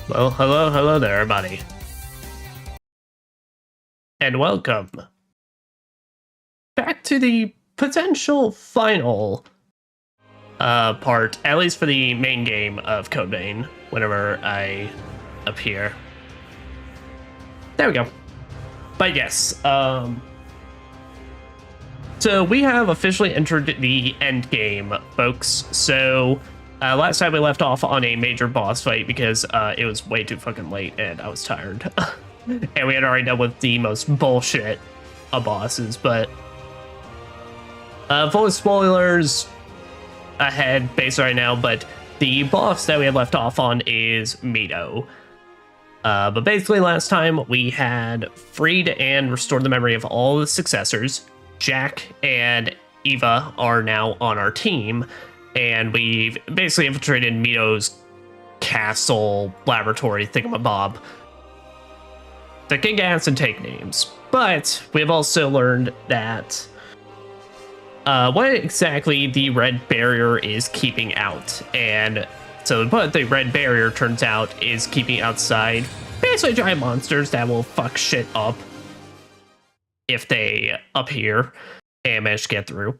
Well, hello there, everybody. And welcome back to the potential final part, at least for the main game of Code Vein, whenever I appear. There we go. But yes, so we have officially entered the end game, folks. So last time we left off on a major boss fight because it was way too fucking late and I was tired. And we had already dealt with the most bullshit of bosses, but full spoilers ahead base right now, but the boss that we had left off on is Mito. But basically last time we had freed and restored the memory of all the successors. Jack and Eva are now on our team, and we've basically infiltrated Mito's castle laboratory thingamabob that can gas and take names. But we've also learned that what exactly the red barrier is keeping out. And so what the red barrier turns out is keeping outside basically giant monsters that will fuck shit up if they appear and manage to get through.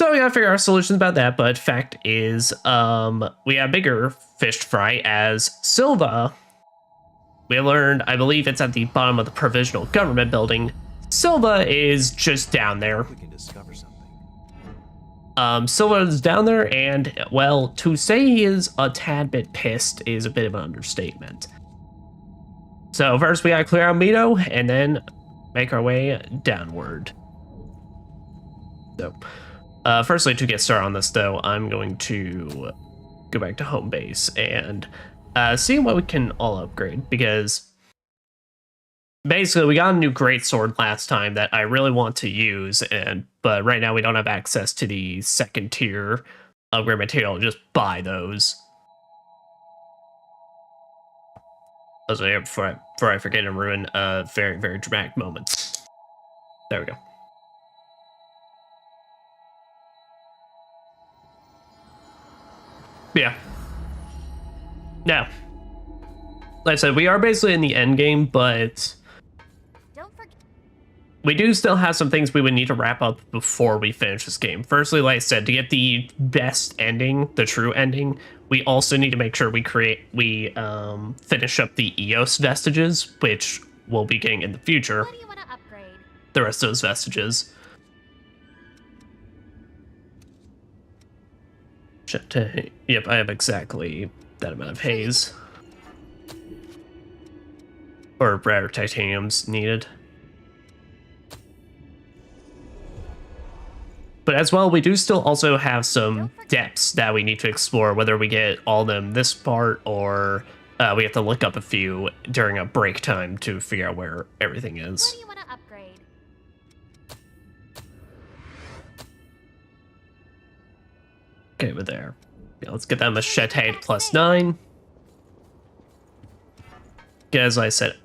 So we gotta figure out solutions about that, but fact is, we have bigger fish to fry as Silva. We learned, I believe it's at the bottom of the provisional government building. Silva is just down there. We can discover something. Silva is down there, and, well, to say he is a tad bit pissed is a bit of an understatement. So first we gotta clear out Mito, and then make our way downward. So, firstly, to get started on this, though, I'm going to go back to home base and see what we can all upgrade, because basically we got a new greatsword last time that I really want to use, but right now we don't have access to the second tier upgrade material. Just buy those. Also, here, before I forget and ruin a very, very dramatic moment. There we go. Yeah. Now, like I said, we are basically in the end game, but we do still have some things we would need to wrap up before we finish this game. Firstly, like I said, to get the best ending, the true ending, we also need to make sure we finish up the EOS vestiges, which we'll be getting in the future. What do you want to upgrade? The rest of those vestiges. Yep, I have exactly that amount of haze. Or rare titaniums needed. But as well, we do still also have some depths that we need to explore, whether we get all of them this part or we have to look up a few during a break time to figure out where everything is. What do you want to upgrade? Okay, we're there. Yeah, let's get that machete to +9. As I said,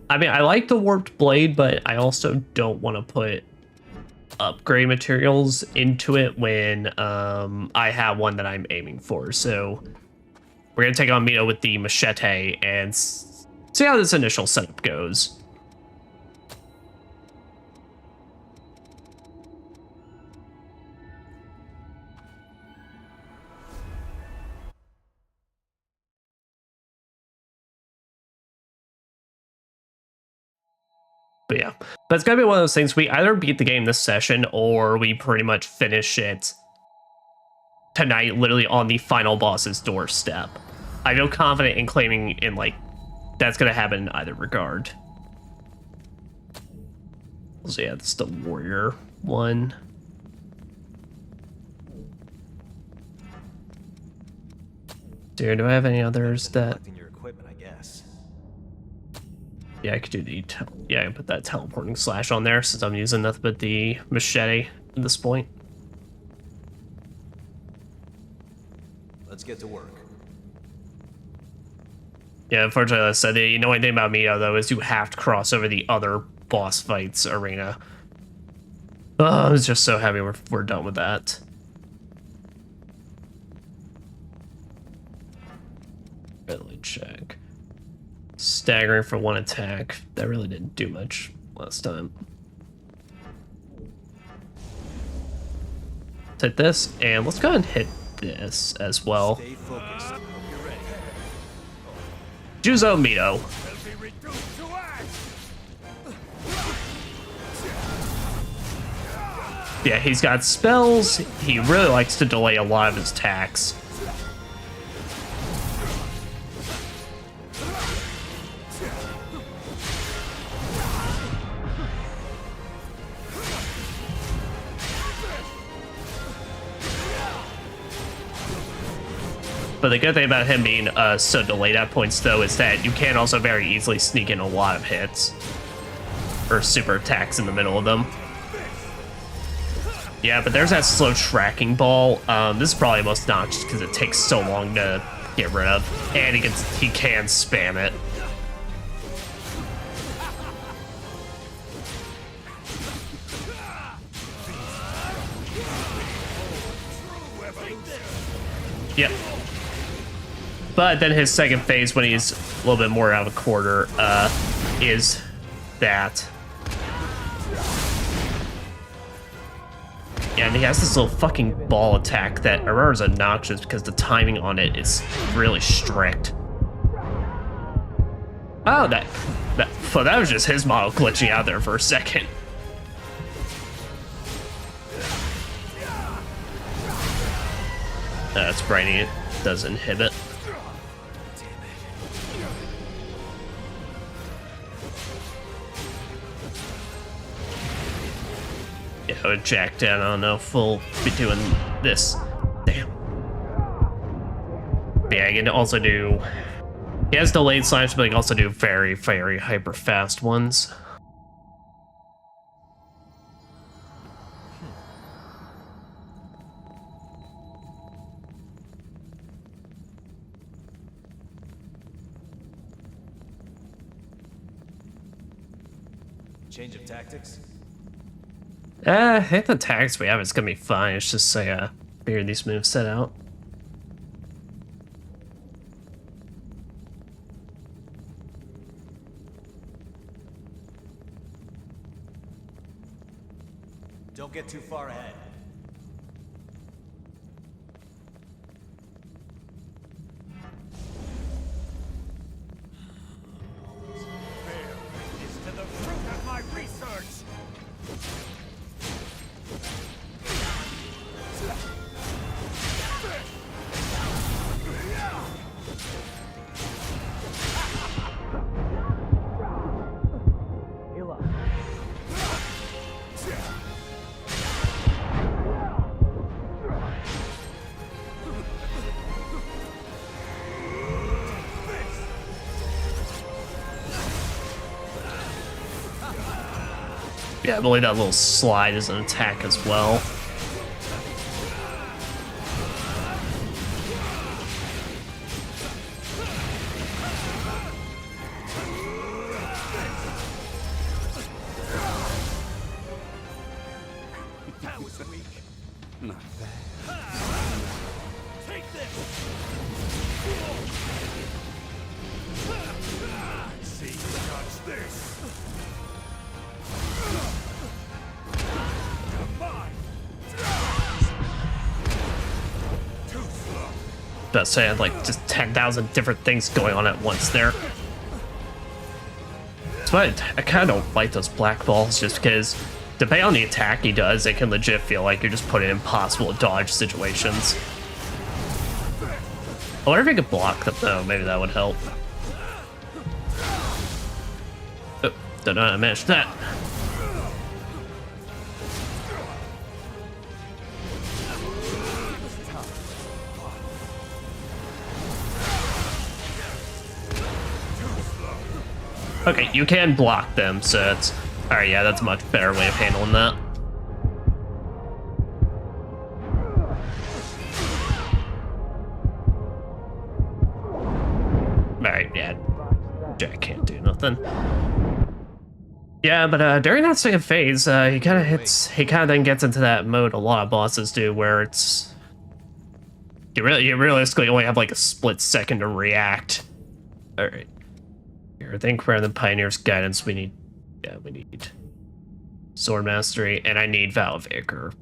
I mean, I like the warped blade, but I also don't want to put upgrade materials into it when I have one that I'm aiming for. So we're gonna take on Mito with the machete and see how this initial setup goes. But yeah, but it's gonna be one of those things, we either beat the game this session or we pretty much finish it tonight, literally on the final boss's doorstep. I feel confident in claiming in, like, that's gonna happen in either regard. So yeah, it's the warrior one. Dude, do I have any others that... Your equipment, I guess. Yeah, I could do the... Yeah, I can put that teleporting slash on there since I'm using nothing but the machete at this point. Let's get to work. Yeah, unfortunately, like I said, the annoying thing about Mito, though, is you have to cross over the other boss fights arena. Oh, I was just so happy we're done with that. check. Staggering for 1 attack. That really didn't do much last time. Let's hit this, and let's go ahead and hit this as well. Stay focused. Hope you're ready. Juzo Mito. Yeah, he's got spells. He really likes to delay a lot of his attacks. But the good thing about him being so delayed at points, though, is that you can also very easily sneak in a lot of hits. Or super attacks in the middle of them. Yeah, but there's that slow tracking ball. This is probably most obnoxious because it takes so long to get rid of. And he can spam it. Yep. But then his second phase, when he's a little bit more out of a quarter, is that. Yeah, and he has this little fucking ball attack that I remember is obnoxious because the timing on it is really strict. Oh, that was just his model glitching out there for a second. That's brightening it. Does inhibit. Yeah, I would jack down. I don't know if we'll be doing this. Damn. But yeah, I can also do. He has delayed slash, but he can also do very, very hyper fast ones. Change of tactics? I think the tactics we have is gonna be fine. It's just figure these moves set out. Don't get too far ahead. Yeah, I believe that little slide is an attack as well. That was weak. Not bad. Take this. See, touch this. But say I had like just 10,000 different things going on at once there. So I kind of don't like those black balls just because depending on the attack he does, it can legit feel like you're just put in impossible to dodge situations. I wonder if you could block them though, maybe that would help. Oh, don't know how to manage that. Okay, you can block them, so it's... Alright, yeah, that's a much better way of handling that. Alright, yeah. Jack can't do nothing. Yeah, but during that second phase, he kind of then gets into that mode a lot of bosses do, where it's... You realistically only have like a split second to react. All right. Here, I think for the Pioneer's Guidance, we need Sword Mastery, and I need Vow of Ichor.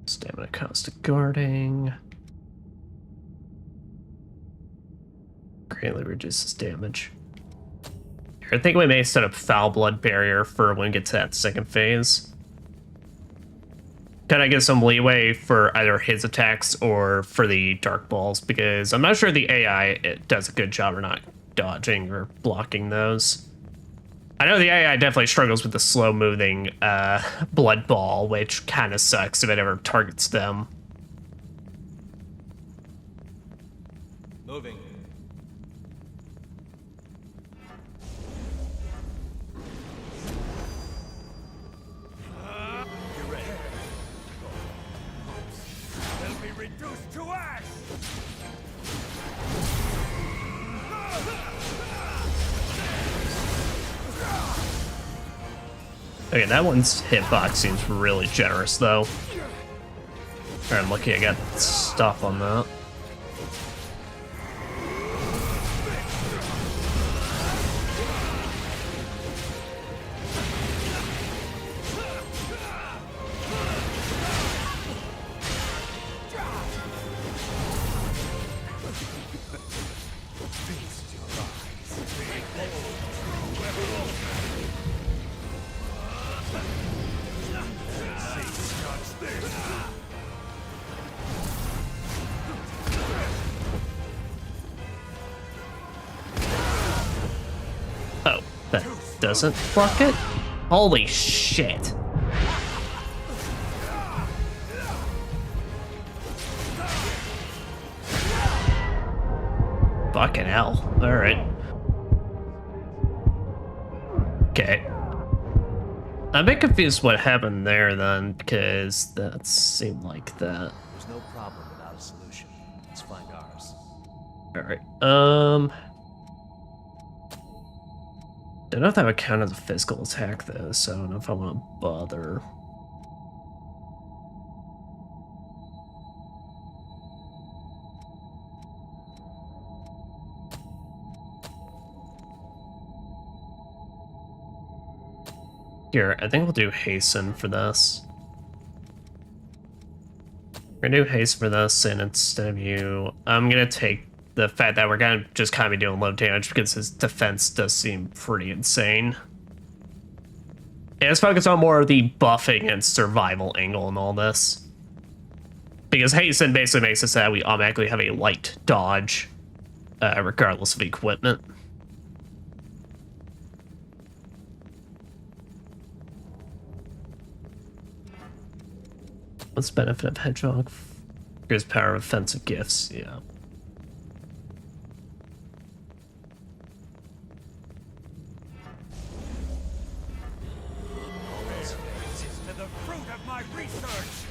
Stamina cost of guarding. Greatly reduces damage. Here, I think we may set up Foul Blood Barrier for when we get to that second phase. Can I get some leeway for either his attacks or for the Dark Balls? Because I'm not sure the AI does a good job or not dodging or blocking those. I know the AI definitely struggles with the slow-moving Blood Ball, which kind of sucks if it ever targets them. Moving. You're ready. They'll be reduced to ash! Okay, that one's hitbox seems really generous, though. Alright, I'm lucky I got stuff on that. Oh, that doesn't block it? Holy shit. Fucking hell. Alright. Okay. I'm a bit confused what happened there then, because that seemed like that. There's no problem without a solution. Let's find ours. Alright, don't know if that would count as a physical attack though, so I don't know if I want to bother. Here, I think we'll do Hasten for this. We're gonna do Haste for this, and instead of you, I'm gonna take the fact that we're gonna just kind of be doing low damage because his defense does seem pretty insane. And let's focus on more of the buffing and survival angle in all this. Because Hasten basically makes it so that we automatically have a light dodge, regardless of equipment. What's the benefit of Hedgehog? Here's power of offensive gifts, yeah. To the fruit of my research!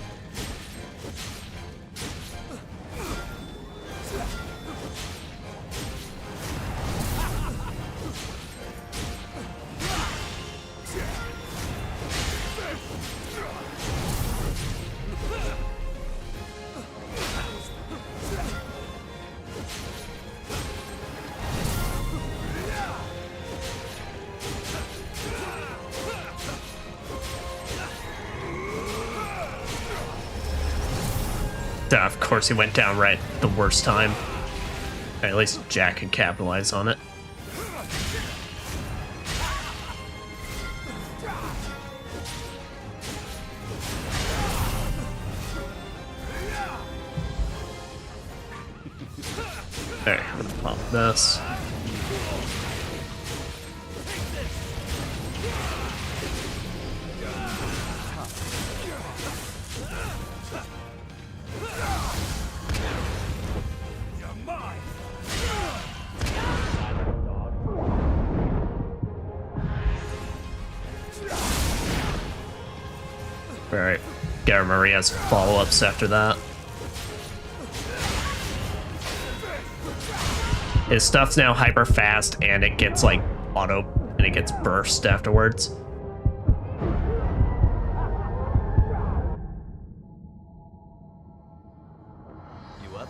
Of course he went down right at the worst time. At least Jack could capitalize on it. Alright, I'm gonna pop this. Gara Maria's follow-ups after that. His stuff's now hyper fast, and it gets like auto, and it gets burst afterwards. You up?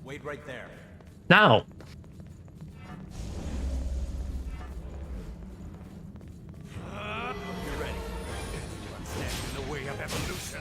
Wait right there. Now, You're ready. Anyone standing in the way of evolution.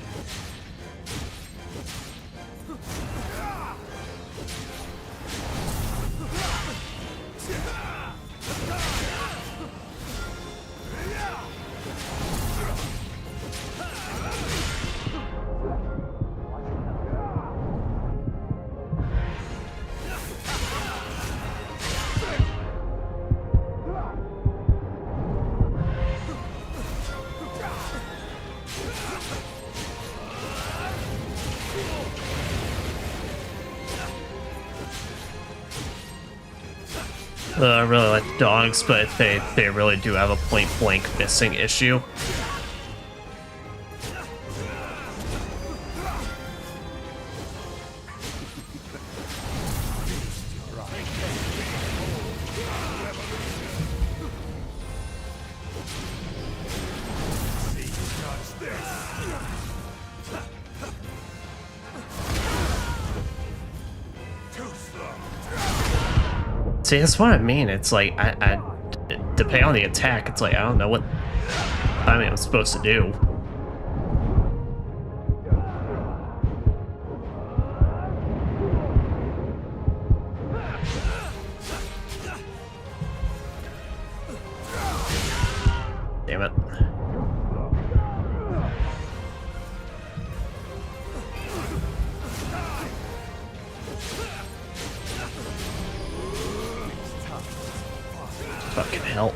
I really like the dogs, but they really do have a point-blank missing issue. See, that's what I mean. It's like, I depending on the attack, it's like, I don't know what I'm supposed to do. Damn it. Fucking hell.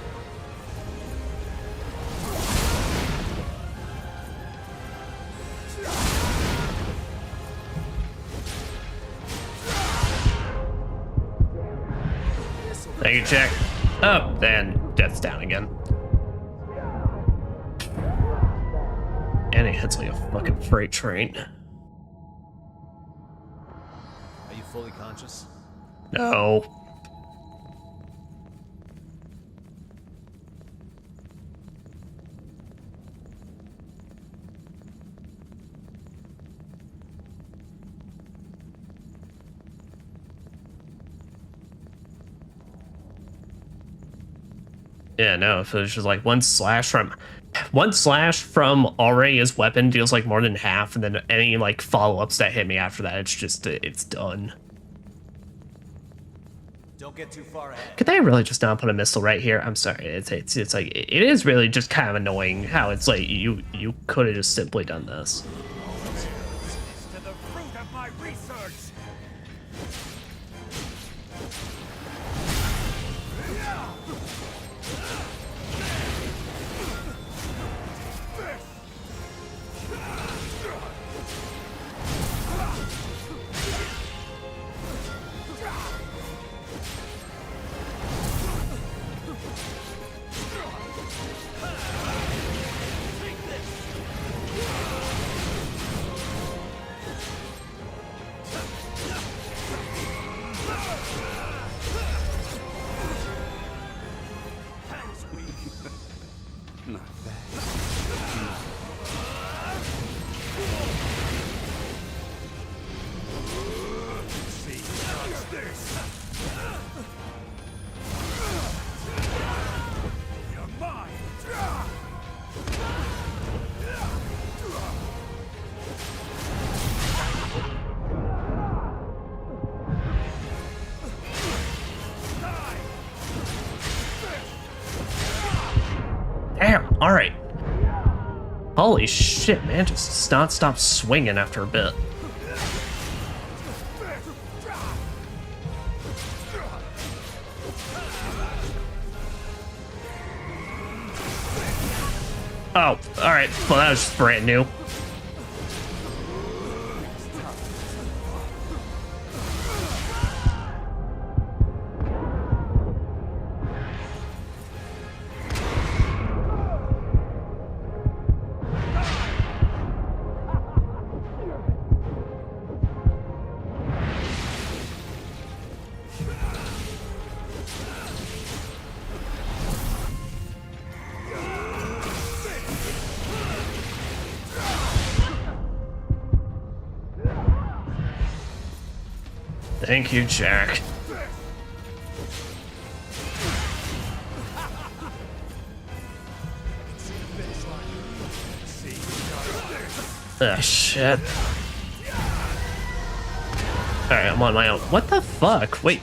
Thank you, check. Oh, then death's down again. And it hits like a fucking freight train. Are you fully conscious? No. Yeah, no, if it was just like one slash from already his weapon deals like more than half, and then any like follow-ups that hit me after that, it's just it's done. Don't get too far ahead. Could they really just not put a missile right here? I'm sorry, it's like it is really just kind of annoying how it's like you could have just simply done this. To the fruit of my research. Holy shit, man, just not stop swinging after a bit. Oh, alright. Well, that was just brand new. Thank you, Jack. Ah, shit. Alright, I'm on my own. What the fuck? Wait.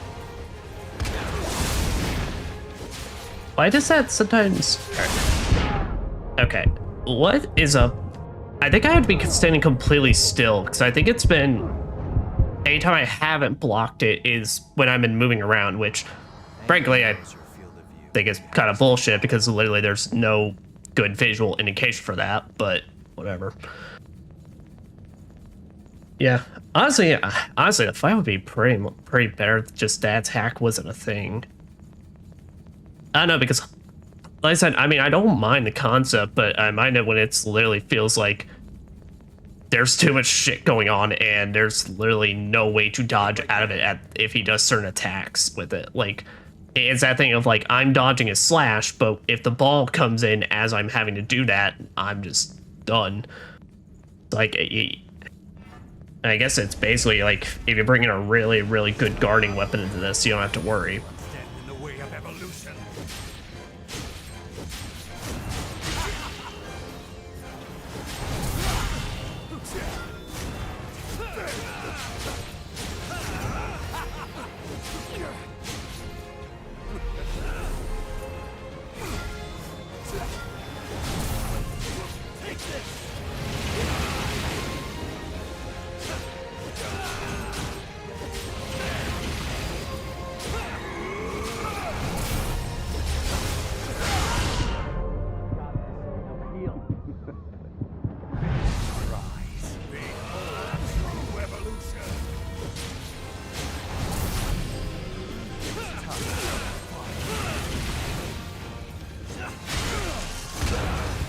Why does that sometimes... Alright. Okay. What is up? I think I would be standing completely still, because I think it's been... Anytime I haven't blocked it is when I've been moving around, which, frankly, I think is kind of bullshit because literally there's no good visual indication for that, but whatever. Yeah, honestly, the fight would be pretty better if just Dad's hack wasn't a thing. I don't know, because, like I said, I mean, I don't mind the concept, but I mind it when it's literally feels like there's too much shit going on and there's literally no way to dodge out of it if he does certain attacks with it. Like, it's that thing of like, I'm dodging a slash, but if the ball comes in as I'm having to do that, I'm just done. Like, I guess it's basically like, if you bring in a really, really good guarding weapon into this, you don't have to worry.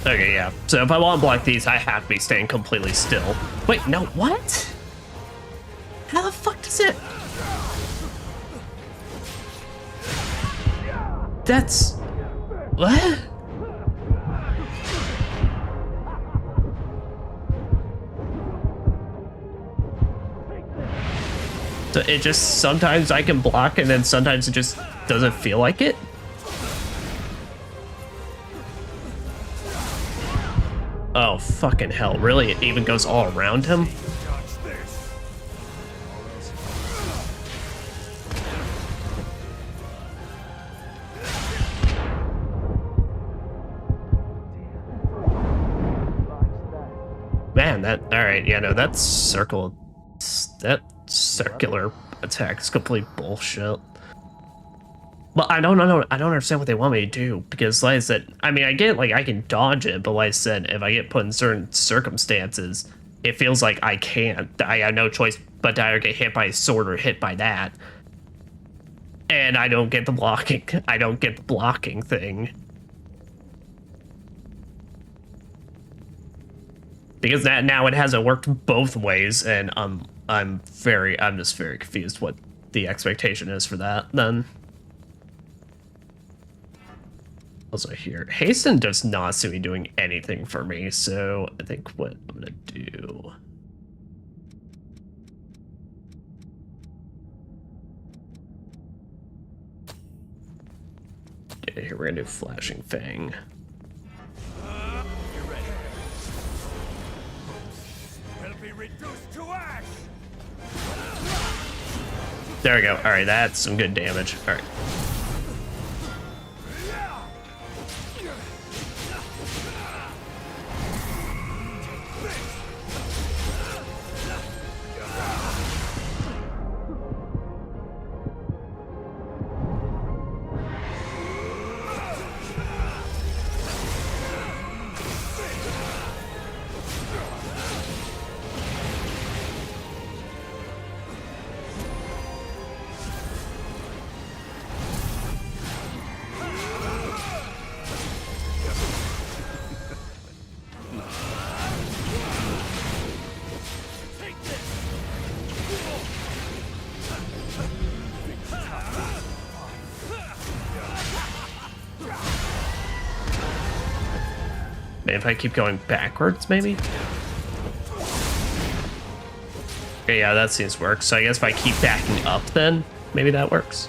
Okay, yeah. So if I want to block these, I have to be staying completely still. Wait, no, what? How the fuck does it? That's... What? So it just, sometimes I can block and then sometimes it just doesn't feel like it? Oh, fucking hell. Really? It even goes all around him? Man, that... Alright, yeah, no, that circular attack is complete bullshit. But I don't understand what they want me to do, because like I said, I mean, I get, like, I can dodge it, but like I said, if I get put in certain circumstances, it feels like I can't. I have no choice but to either get hit by a sword or hit by that. And I don't get the blocking. I don't get the blocking thing. Because that now it hasn't worked both ways, and I'm just very confused what the expectation is for that then. Also here, Hasten does not seem to be doing anything for me, so I think what I'm gonna do... Yeah, here we're gonna do Flashing Fang. You're ready. Will be reduced to ash. There we go. Alright, that's some good damage. Alright. If I keep going backwards, maybe? Okay, yeah, that seems to work. So I guess if I keep backing up, then maybe that works.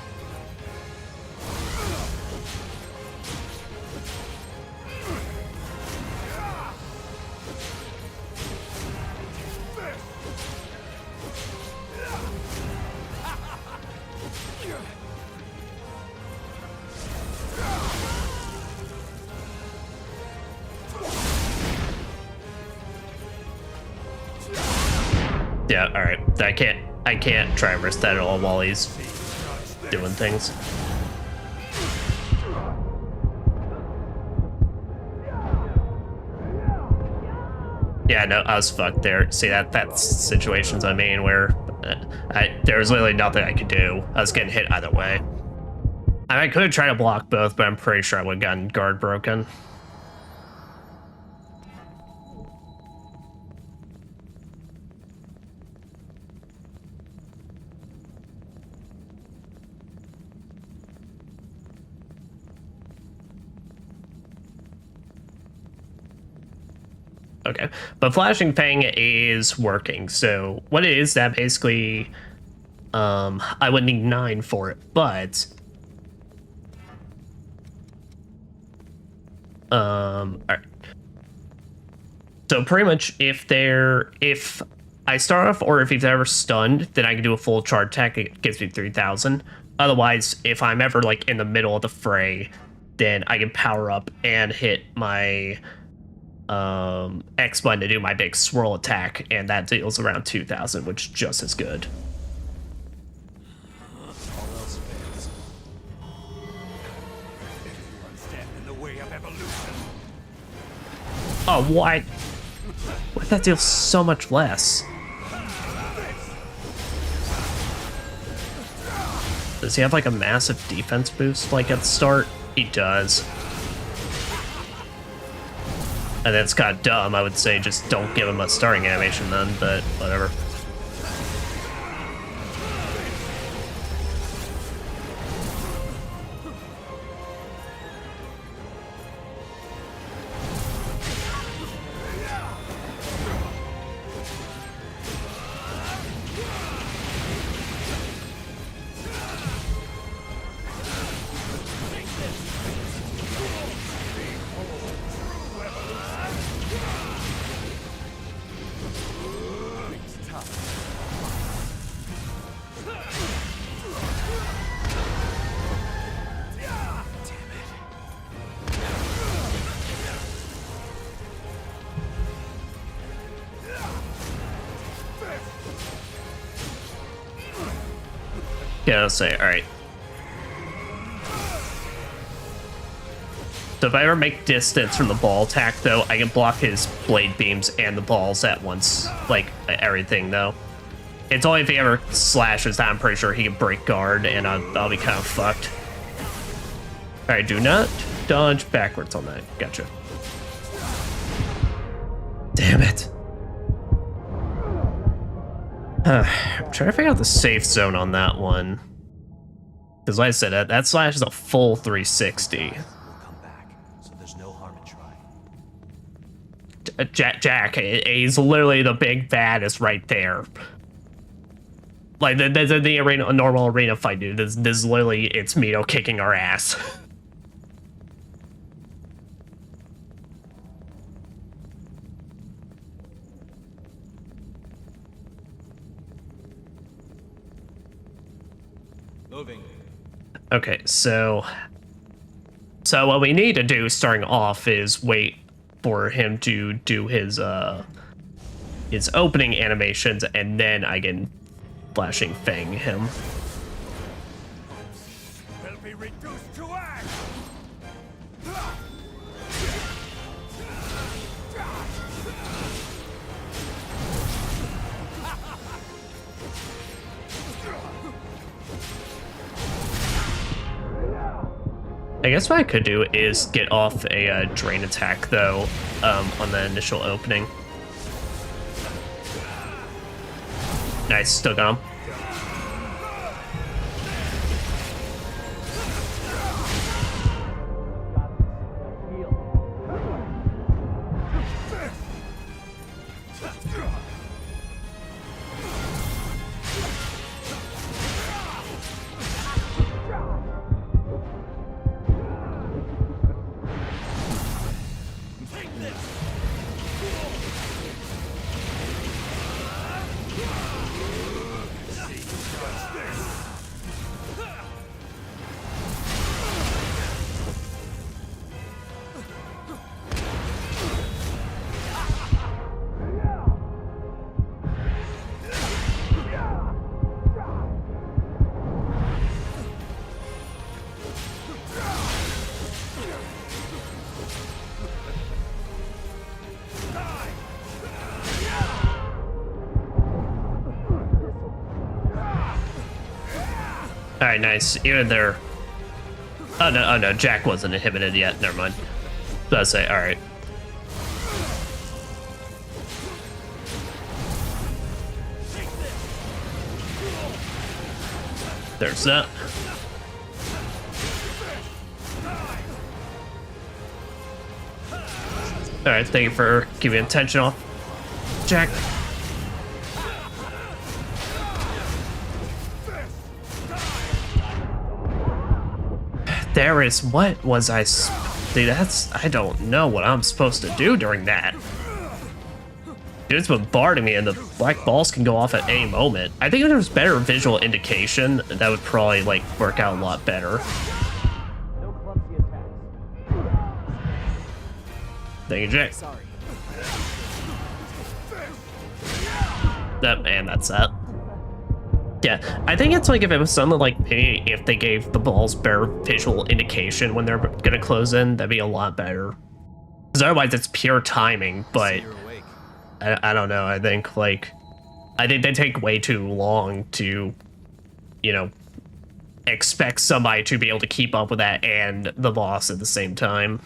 Yeah, all right. I can't try and risk that at all while he's doing things. Yeah, no, I was fucked there. See, that's situations I mean where there was literally nothing I could do. I was getting hit either way. I could have tried to block both, but I'm pretty sure I would have gotten guard broken. Okay, but Flashing Fang is working. So what it is that basically, I would need 9 for it, but all right. So pretty much if I start off or if he's ever stunned, then I can do a full charge attack. It gives me 3,000. Otherwise, if I'm ever like in the middle of the fray, then I can power up and hit my X button to do my big swirl attack, and that deals around 2,000, which is just as good. All else fails. Everyone stand in the way of evolution. Oh, why? Why that deals so much less? Does he have like a massive defense boost like at the start? He does. And that's kind of dumb. I would say just don't give him a starting animation then, but whatever. Yeah, I'll say, alright. So if I ever make distance from the ball attack, though, I can block his blade beams and the balls at once. Like, everything, though. It's only if he ever slashes that I'm pretty sure he can break guard, and I'll be kind of fucked. Alright, do not dodge backwards on that. Gotcha. Damn it. I'm trying to figure out the safe zone on that one. Because like I said, that slash is a full 360. We'll come back, so there's no harm in trying. Jack, he's literally the big bad is right there. Like, the arena, a normal arena fight, dude. This is literally, it's Mito kicking our ass. Moving. Okay, so what we need to do starting off is wait for him to do his opening animations, and then I can Flashing Fang him. Will be reduced to ash. I guess what I could do is get off a drain attack, though, on the initial opening. Nice, still got him. Alright, nice. Even there. Oh no, Jack wasn't inhibited yet. Never mind. Let's say, alright. There's that. Alright, thank you for keeping attention off Jack. There is, what was I, dude, I don't know what I'm supposed to do during that. Dude, it's bombarding me and the black balls can go off at any moment. I think if there was better visual indication, that would probably, like, work out a lot better. Thank you, Jack. Sorry. And that's that. Yeah, I think it's like if it was something like maybe if they gave the balls better visual indication when they're gonna close in, that'd be a lot better. Because otherwise it's pure timing, but I don't know. I think they take way too long to, you know, expect somebody to be able to keep up with that and the boss at the same time.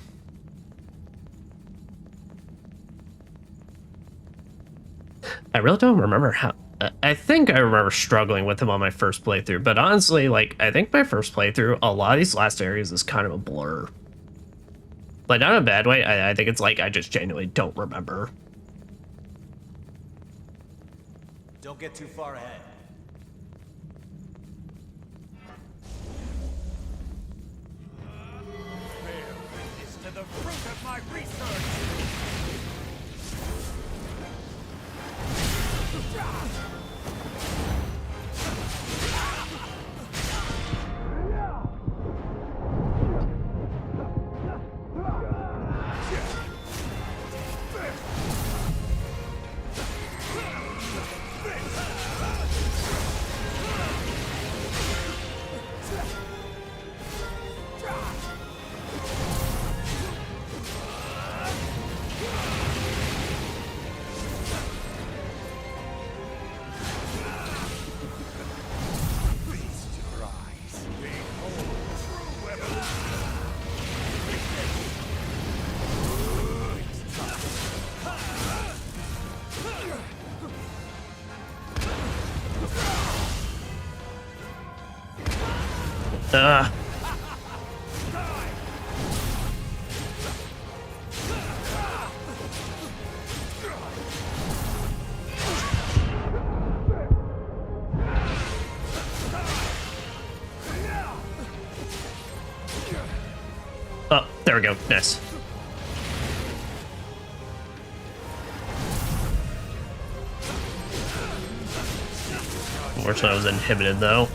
I really don't remember how. I think I remember struggling with him on my first playthrough, but honestly, like, I think my first playthrough, a lot of these last areas is kind of a blur. Like, not in a bad way, I think it's like I just genuinely don't remember. Don't get too far ahead. Bear witness to the fruit of my research. Oh, there we go. Nice. Unfortunately, I was inhibited though.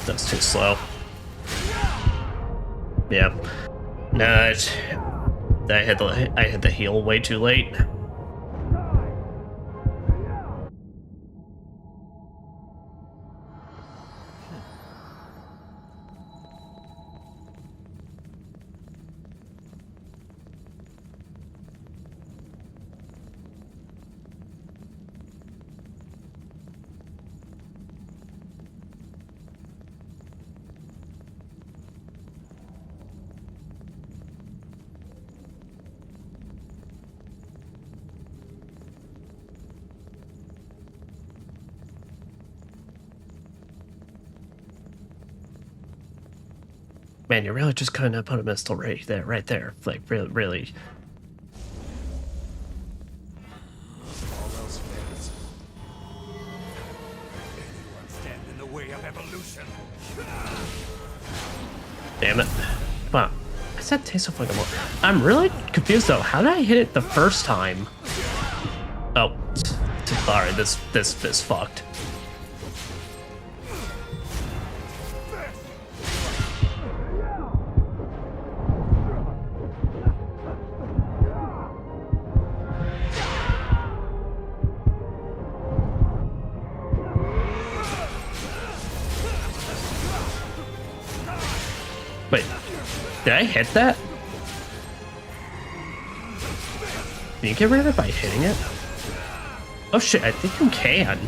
That's too slow. Yeah. No, I hit the heel way too late. Man, you really just couldn't have put a missile right there. Like, really. All else fails. Anyone stand in the way of evolution. Damn it. Wow. I said taste of like a more. I'm really confused though. How did I hit it the first time? Oh, sorry. This fucked. Wait, did I hit that? Can you get rid of it by hitting it? Oh shit, I think you can.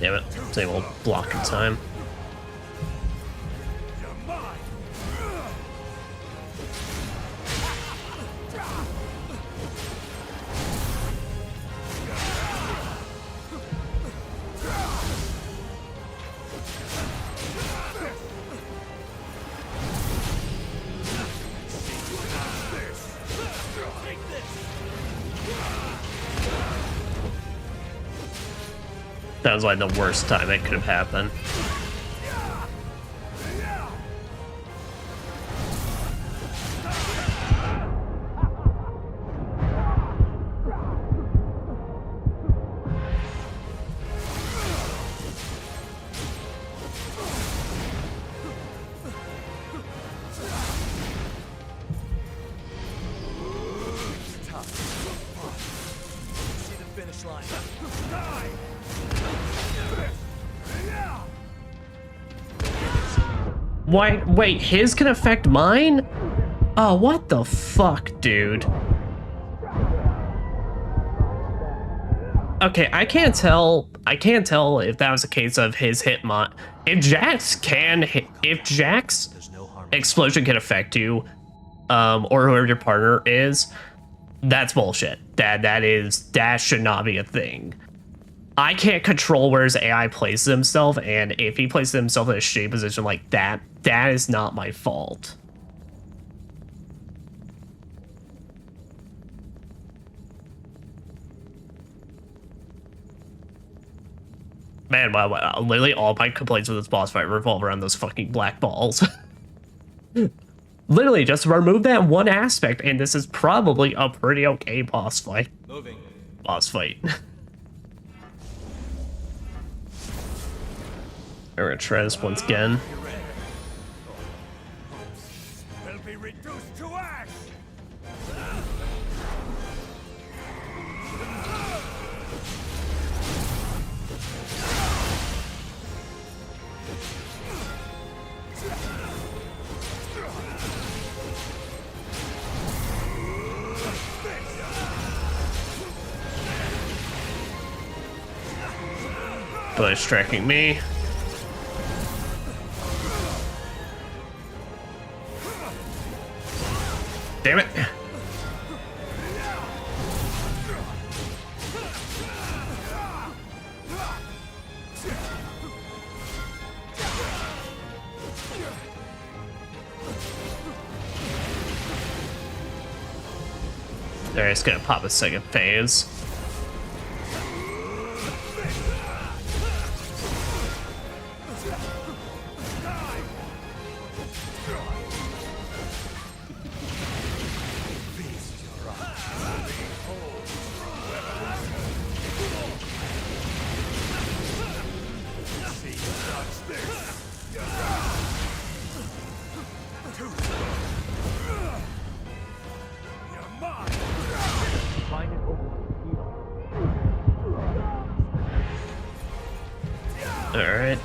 Damn it, same old block in time. That was like the worst time it could have happened. See the finish line. Why? Wait, his can affect mine? Oh, what the fuck, dude? Okay, I can't tell if that was a case of his hit mod. If Jack's explosion can affect you, or whoever your partner is, that's bullshit. That should not be a thing. I can't control where his AI places himself, and if he places himself in a shitty position like that, that is not my fault. Man, wow, literally all my complaints with this boss fight revolve around those fucking black balls. Literally, just remove that one aspect, and this is probably a pretty okay boss fight. Moving. Boss fight. We're gonna try this once again. Will be reduced to ash. Bush tracking me. Damn it. There, it's gonna pop a second phase. Alright.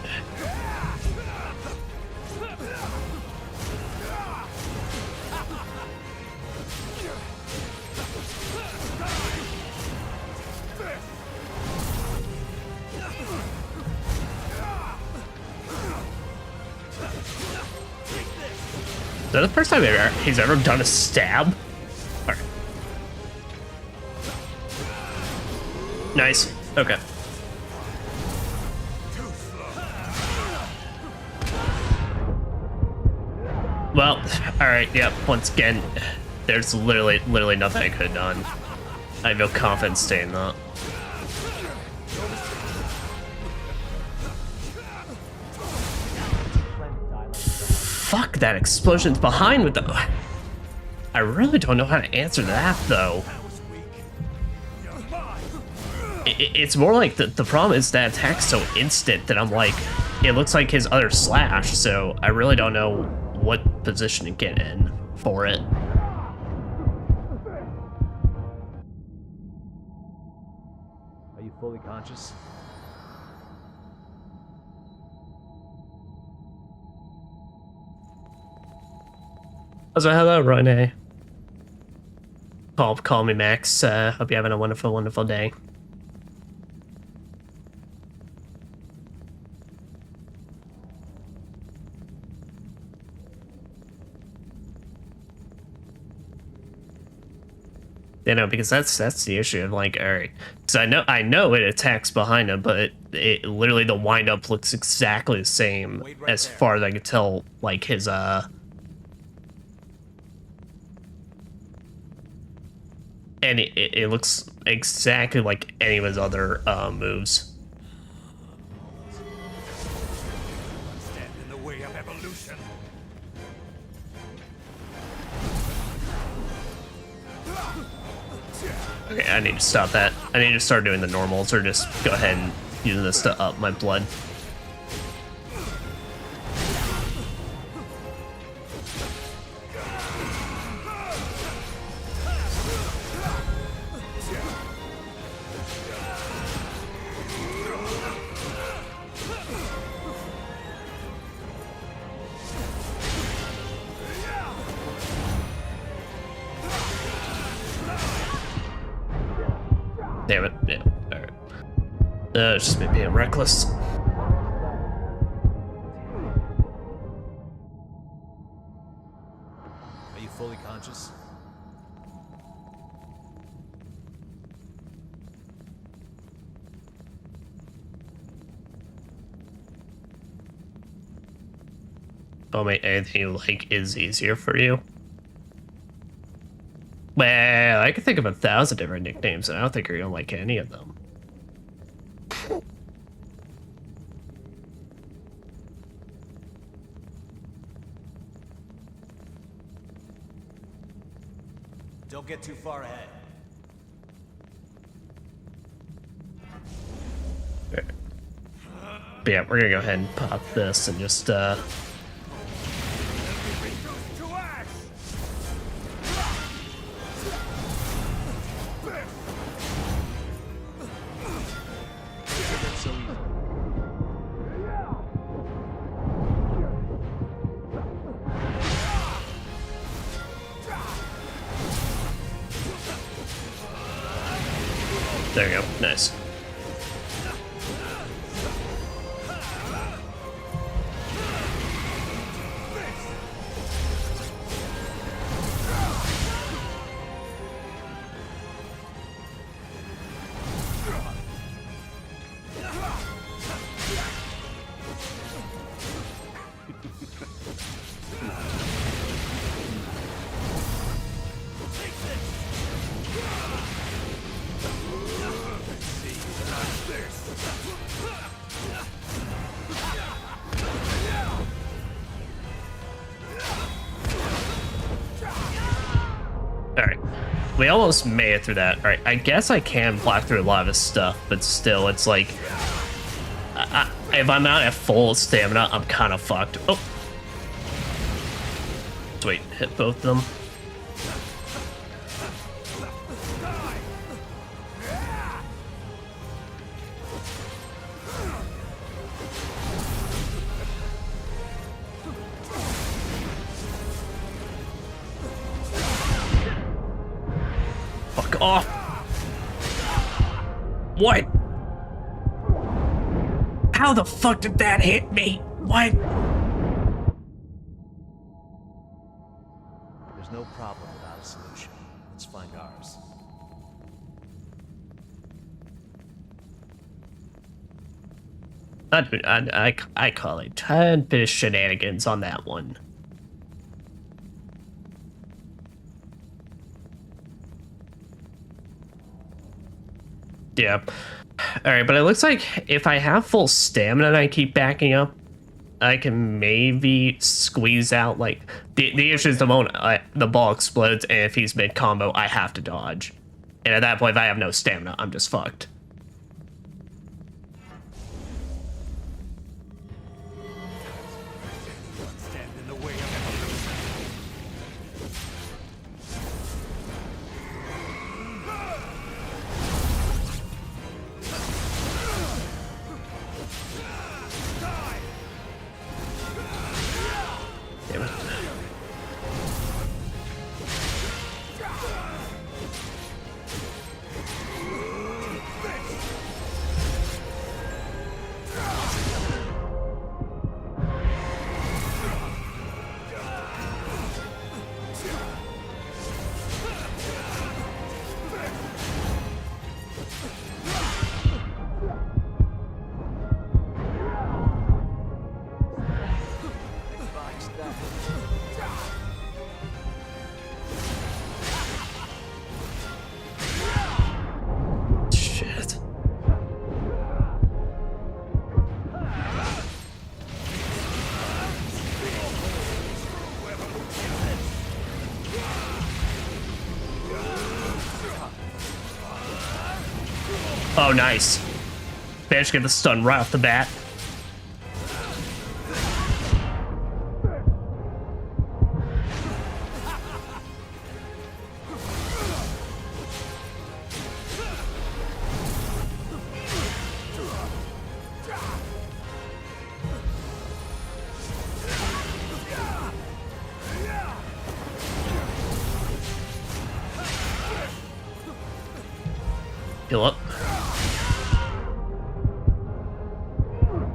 Is that the first time he's ever done a stab? Alright. Nice. Okay. Well, alright, yep, once again, there's literally nothing I could have done. I have no confidence saying that. Fuck, that explosion's behind with the... I really don't know how to answer that, though. It's more like the problem is that attack's so instant that I'm like, it looks like his other slash, so I really don't know what position to get in for it. Are you fully conscious? So hello, Renee. Call me Max. Hope you're having a wonderful, wonderful day. You know, because that's the issue of like, all right, so I know it attacks behind him, but it literally the wind up looks exactly the same as far as I could tell. Like his and it looks exactly like any of his other moves. Stand in the way of evolution. Okay, I need to stop that. I need to start doing the normals, or just go ahead and using this to up my blood. Damn it. Yeah. Alright. It's just me being reckless. Are you fully conscious? Oh, mate, anything like is easier for you? Well, I can think of 1,000 different nicknames, and I don't think you're gonna like any of them. Don't get too far ahead. But yeah, we're gonna go ahead and pop this and just there you go. Nice. Alright. We almost made it through that. Alright, I guess I can block through a lot of his stuff, but still, it's like... if I'm not at full stamina, I'm kind of fucked. Oh! Wait, hit both of them. Fuck off! What? How the fuck did that hit me? What? There's no problem without a solution. Let's find ours. I call it a bit of shenanigans on that one. Yeah. Alright, but it looks like if I have full stamina and I keep backing up, I can maybe squeeze out, like... The issue is the moment the ball explodes, and if he's mid-combo, I have to dodge. And at that point, if I have no stamina, I'm just fucked. Oh, nice. Managed to get the stun right off the bat. Heal up.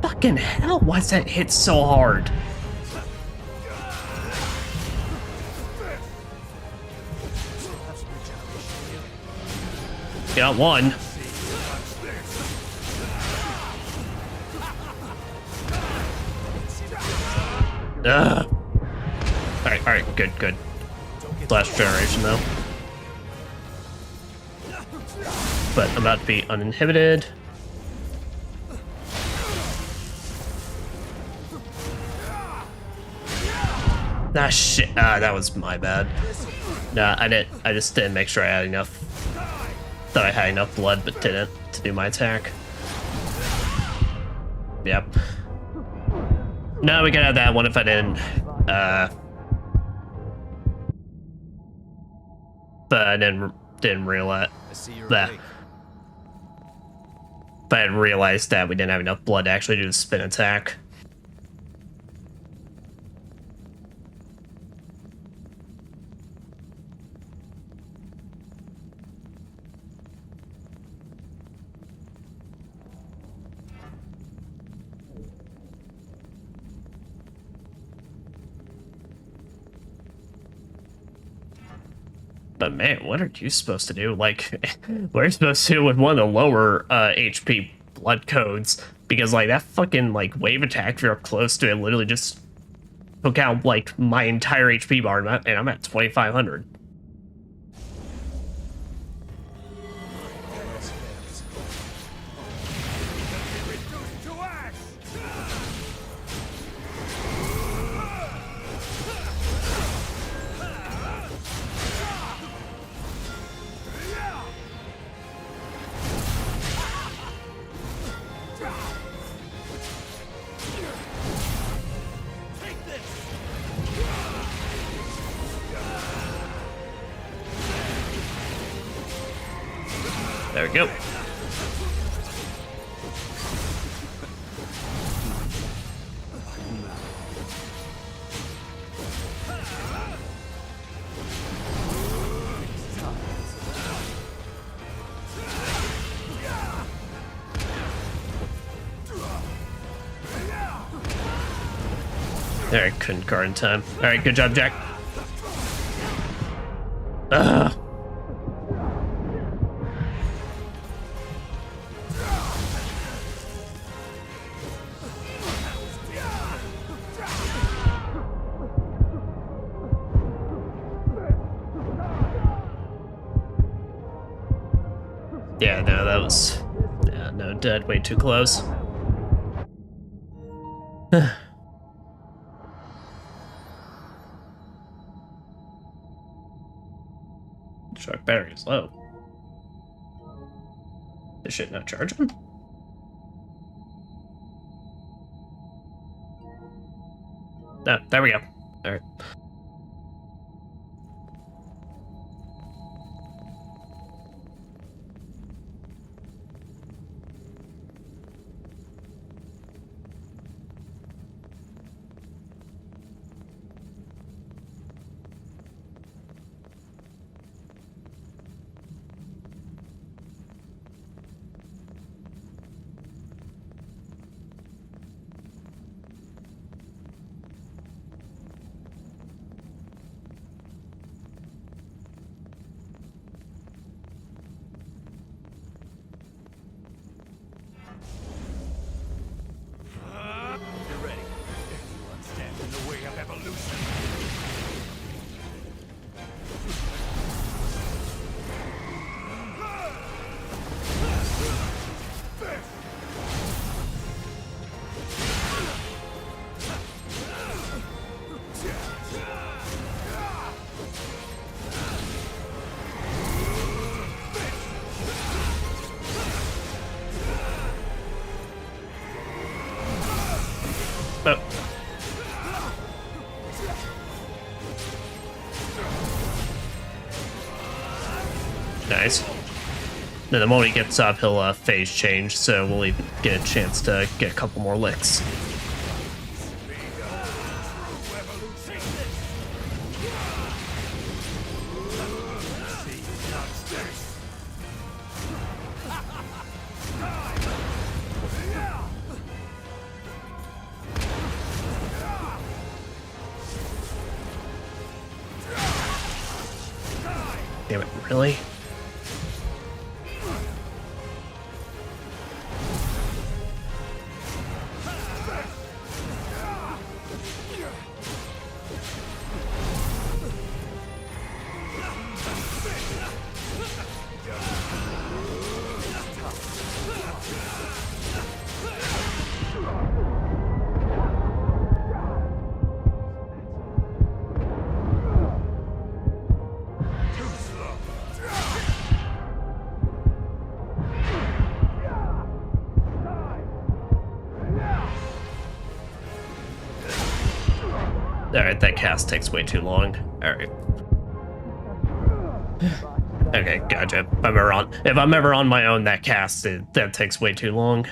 Fucking hell, why's that hit so hard? Got one. Ugh. Alright, good. Last generation though. But I'm about to be uninhibited. Ah, shit. Ah, that was my bad. Nah, I just didn't make sure I had enough. Thought I had enough blood, but didn't to do my attack. Yep. No, we could have that one if I didn't. But I didn't realize that. But I realized that we didn't have enough blood to actually do the spin attack. But man, what are you supposed to do? Like, what are you supposed to do with one of the lower HP blood codes? Because like that fucking like wave attack, if you're up close to it, literally just took out like my entire HP bar, and I'm at 2,500. There we go. There, I couldn't guard in time. Alright, good job, Jack. Ugh. Yeah, no, that was... Yeah, no, dead way too close. Truck battery is low. This shit not charging? No, there we go. Alright. Oh. Nice. Then the moment he gets up, he'll phase change, so we'll even get a chance to get a couple more licks. Damn it, really? Alright, that cast takes way too long. Alright. Okay, gotcha. If I'm ever on my own, that cast, that takes way too long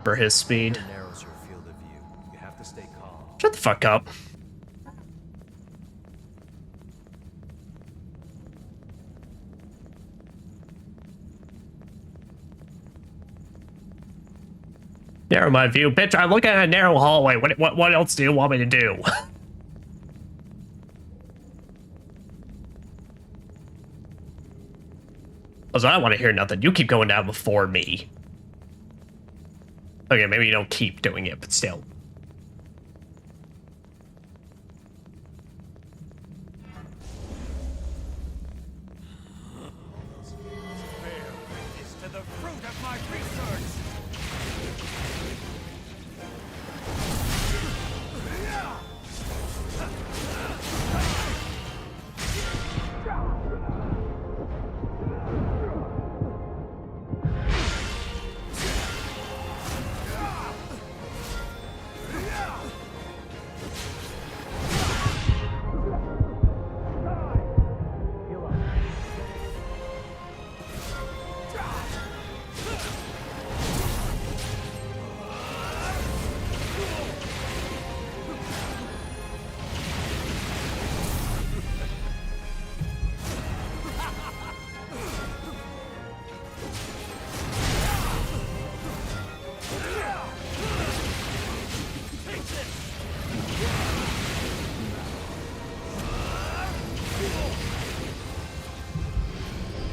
for his speed. Narrows your field of view. You have to stay calm. Shut the fuck up. Narrow my view, bitch. I'm looking at a narrow hallway. What else do you want me to do? Also, I don't want to hear nothing. You keep going down before me. Okay, maybe you don't keep doing it, but still. Bear witness to the fruit of my research.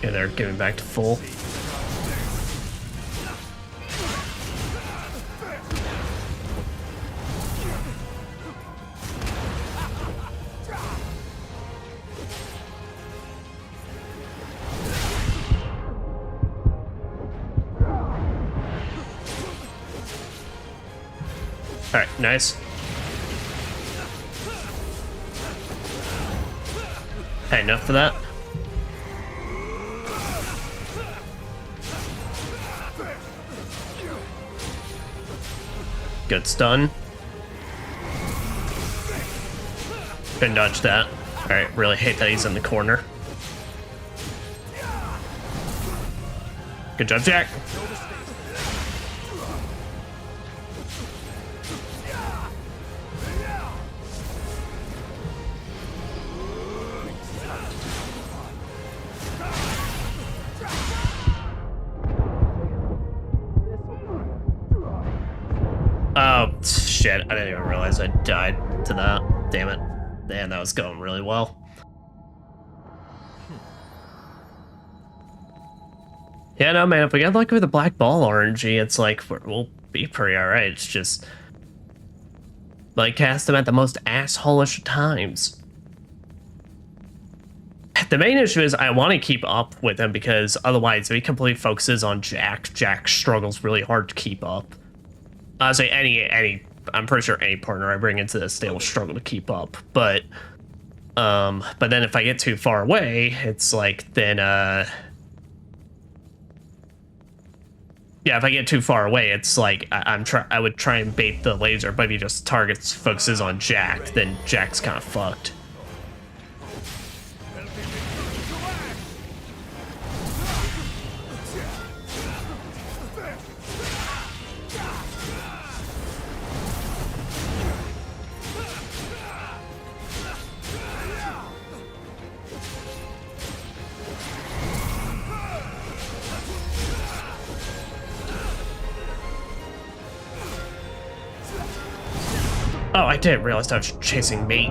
Yeah, they're giving back to full. Alright, nice. Hey, enough for that. Good stun. Couldn't dodge that. Alright, really hate that he's in the corner. Good job, Jack. Oh, shit. I didn't even realize I died to that. Damn it. Man, that was going really well. Yeah, no, man, if we get lucky with the black ball RNG, it's like, we'll be pretty alright. It's just, like, cast them at the most asshole-ish times. The main issue is I want to keep up with him because otherwise, if he completely focuses on Jack, Jack struggles really hard to keep up. I say I'm pretty sure any partner I bring into this, they will struggle to keep up. But then if I get too far away, it's like, then, Yeah, if I get too far away, it's like I would try and bait the laser, but if he just focuses on Jack, then Jack's kind of fucked. Oh, I didn't realize I was chasing mate.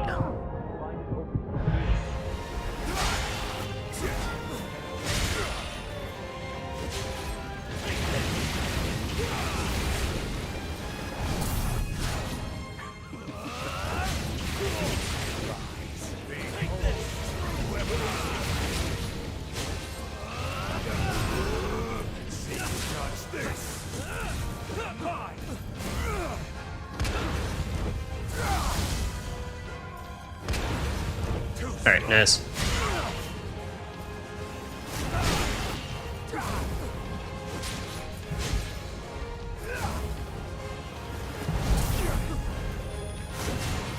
Alright, nice.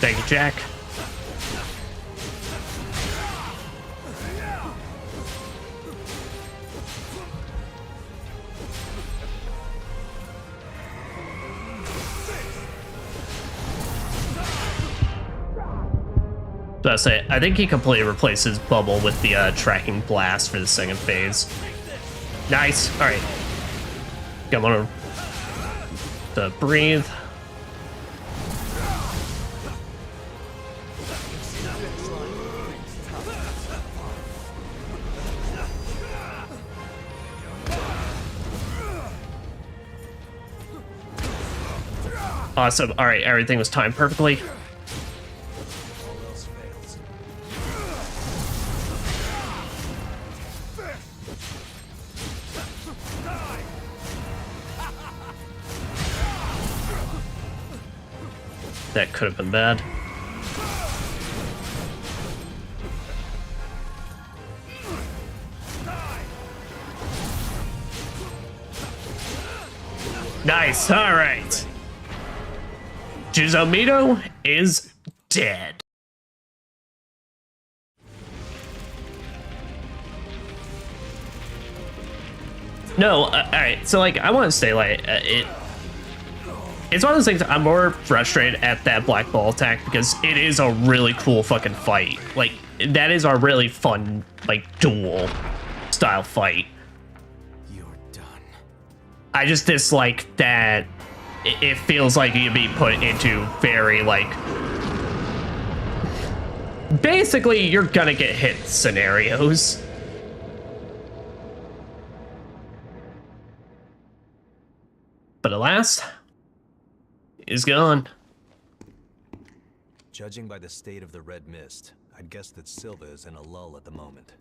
Thank you, Jack. I think he completely replaces Bubble with the tracking blast for the second phase. Nice. All right. Come on to breathe. Awesome. All right. Everything was timed perfectly. That could have been bad. Nice, all right. Juzomito is dead. No, all right, so like, I want to say like, it's one of those things I'm more frustrated at that black ball attack because it is a really cool fucking fight. Like, that is a really fun, like, duel style fight. You're done. I just dislike that it feels like you'd be put into very, like, basically you're gonna get hit scenarios. But alas, is gone. Judging by the state of the red mist, I'd guess that Silva is in a lull at the moment.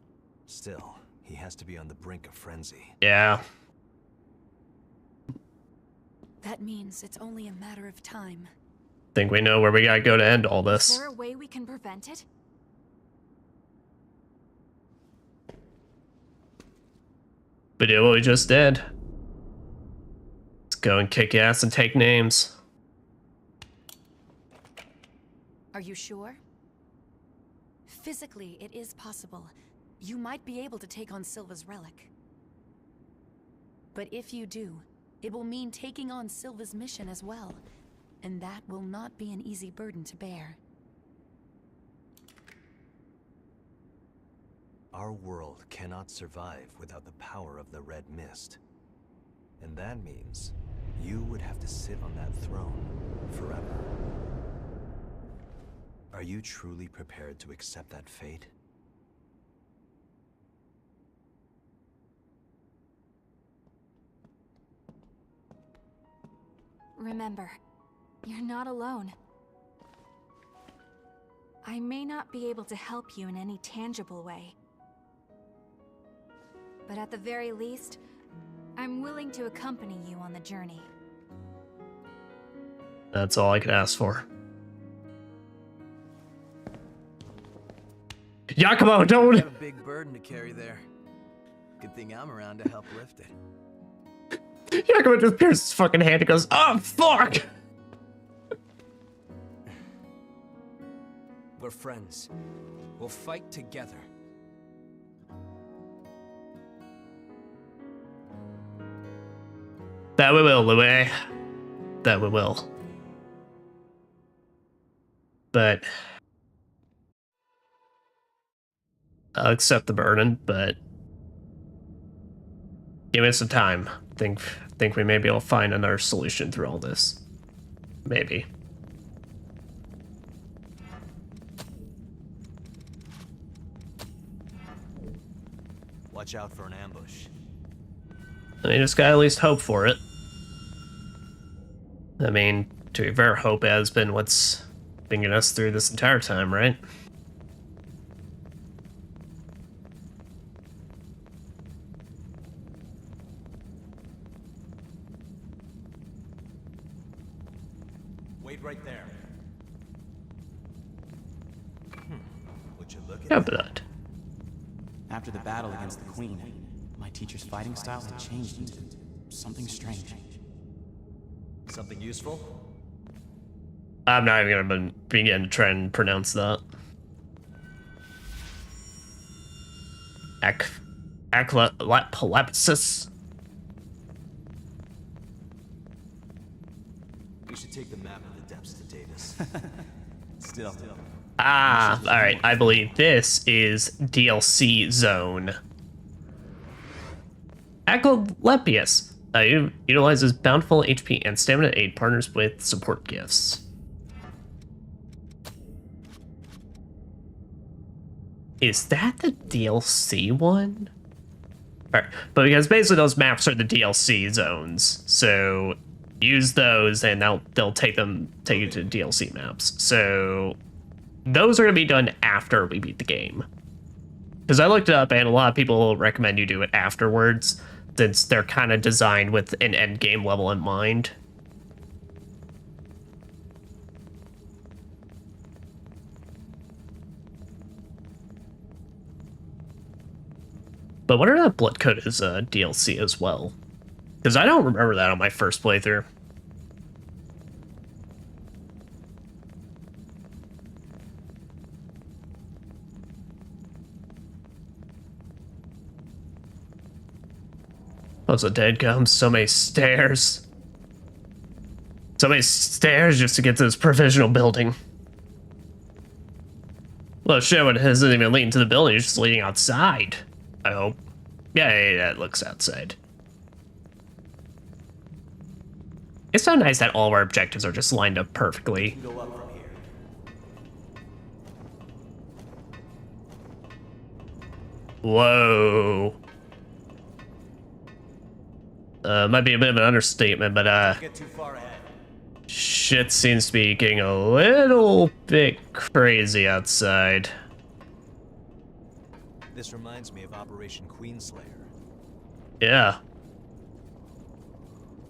Still, he has to be on the brink of frenzy. Yeah. That means it's only a matter of time. Think we know where we gotta go to end all this. Is there a way we can prevent it? We did what we just did. Let's go and kick ass and take names. Are you sure? Physically, it is possible. You might be able to take on Silva's relic. But if you do, it will mean taking on Silva's mission as well. And that will not be an easy burden to bear. Our world cannot survive without the power of the red mist. And that means you would have to sit on that throne forever. Are you truly prepared to accept that fate? Remember, you're not alone. I may not be able to help you in any tangible way. But at the very least, I'm willing to accompany you on the journey. That's all I could ask for. Yakumo, don't! You have a big burden to carry there. Good thing I'm around to help lift it. Yakima just pierces his fucking hand and goes, oh, fuck! We're friends. We'll fight together. That we will, Louis. That we will. But I'll accept the burden, but give it some time. Think we may be able to find another solution through all this. Maybe. Watch out for an ambush. I mean, just gotta at least hope for it. I mean, to be fair, hope has been what's been getting us through this entire time, right? Wait right there. Would you look at Yeah, that? but After the battle against the Queen, my teacher's fighting style had changed into something strange. Something useful? I'm not even gonna begin to try and pronounce that. Aclepsis. We should take the map of the depths to Davis. Still, Ah, alright, I believe this is DLC zone. Aclepius. Utilizes bountiful HP and stamina to aid partners with support gifts. Is that the DLC one? Alright, but because basically those maps are the DLC zones, so use those and they'll take you to DLC maps. So those are gonna be done after we beat the game. Because I looked it up and a lot of people recommend you do it afterwards, since they're kind of designed with an end game level in mind. But wonder if that Blood Code is a DLC as well. Because I don't remember that on my first playthrough. Oh, so dead comes so many stairs. So many stairs just to get to this provisional building. Well, shit, it isn't even leading to the building, it's just leading outside. I hope. Yeah, it looks outside. It's so nice that all of our objectives are just lined up perfectly. Go up from here. Whoa. Might be a bit of an understatement, but Get too far ahead. shit seems to be getting a little bit crazy outside. This reminds me of Operation Queenslayer. Yeah.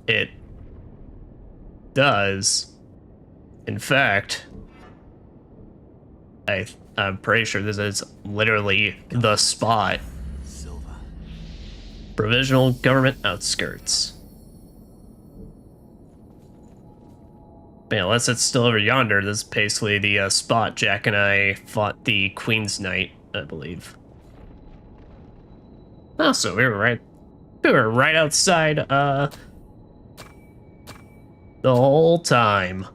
It does. In fact, I'm pretty sure this is literally the spot. Silva. Provisional government outskirts. But yeah, unless it's still over yonder, this is basically the spot Jack and I fought the Queen's Knight, I believe. Oh, so we were right outside, the whole time.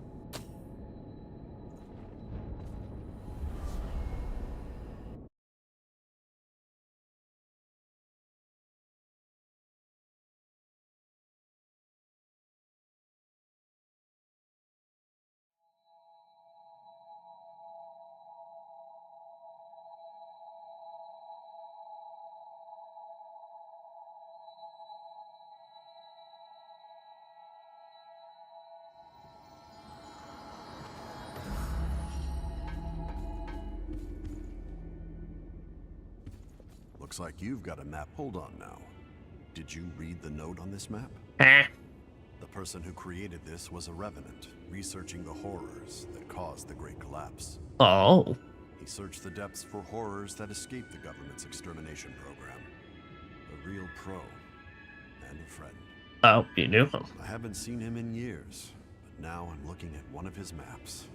Looks like you've got a map. Hold on now. Did you read the note on this map? Eh. The person who created this was a revenant, researching the horrors that caused the Great Collapse. Oh. He searched the depths for horrors that escaped the government's extermination program. A real pro. And a friend. Oh, you knew him. I haven't seen him in years, but now I'm looking at one of his maps.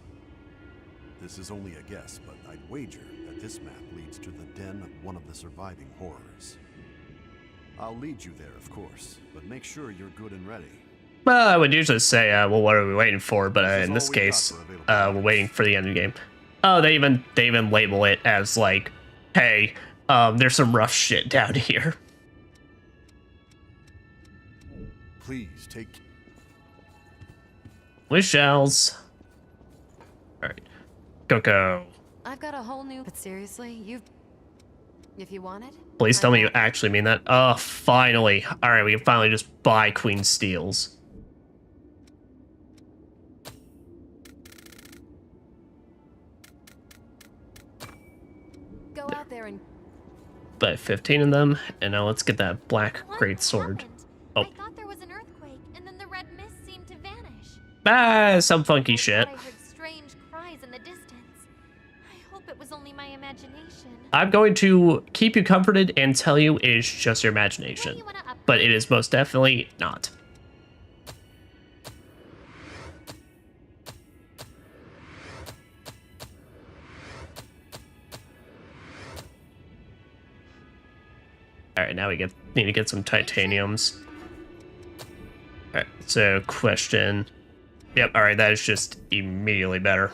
This is only a guess, but I'd wager that this map leads to the den of one of the surviving horrors. I'll lead you there, of course, but make sure you're good and ready. Well, I would usually say, well, what are we waiting for? But This is in this all we got case, for available we're waiting for the end of the game. Oh, they even label it as like, hey, there's some rough shit down here. Please take. With shells. All right, Coco. I've got a whole new... But seriously, if you want it? Please tell me you actually mean that. Oh, finally. All right, we can finally just buy Queen Steels. Go out there and... Buy 15 of them, and now let's get that black great sword. Oh. I thought there was an earthquake, and then the red mist seemed to vanish. Some funky shit. I heard strange cries in the distance. I hope it was only my imagination. I'm going to keep you comforted and tell you it's just your imagination. But it is most definitely not. Alright, now we need to get some titaniums. Alright, so question. Yep, alright, that is just immediately better.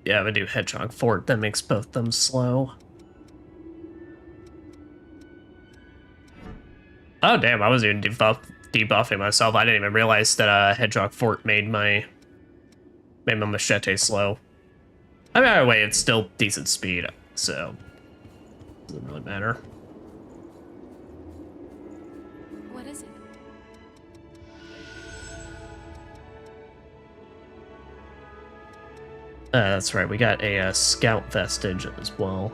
Yeah, we do Hedgehog Fort. That makes both them slow. Oh, damn. I was even debuffing myself. I didn't even realize that Hedgehog Fort made my machete slow. I mean, either way, it's still decent speed, so doesn't really matter. What is it? That's right. We got a scout vestige as well.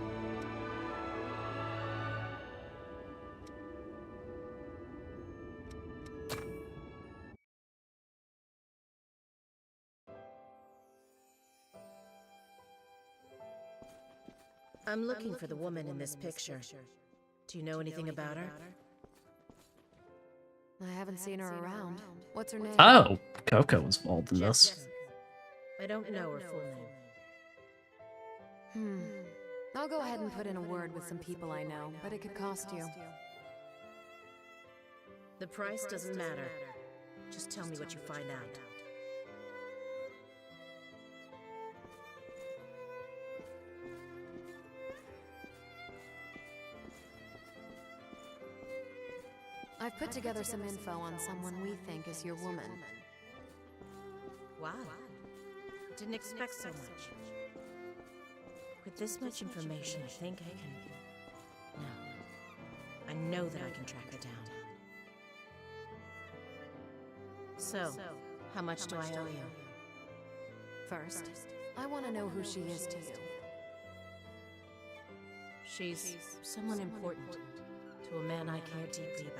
I'm looking for the woman in this picture. Do you know anything about her? I haven't seen her around. What's her name? Oh, Coco was involved in this. I don't know her full name. I'll go ahead and put in a word with some people I know, but it could cost you. The price doesn't matter. Just tell me what you find out. I've put together some info on someone we think is your woman. Wow. Didn't expect so much. With this much information, I think I can... No. I know that I can track her down. So, how much do I owe you? First, I want to know who she is to you. She's someone important to a man I care deeply about.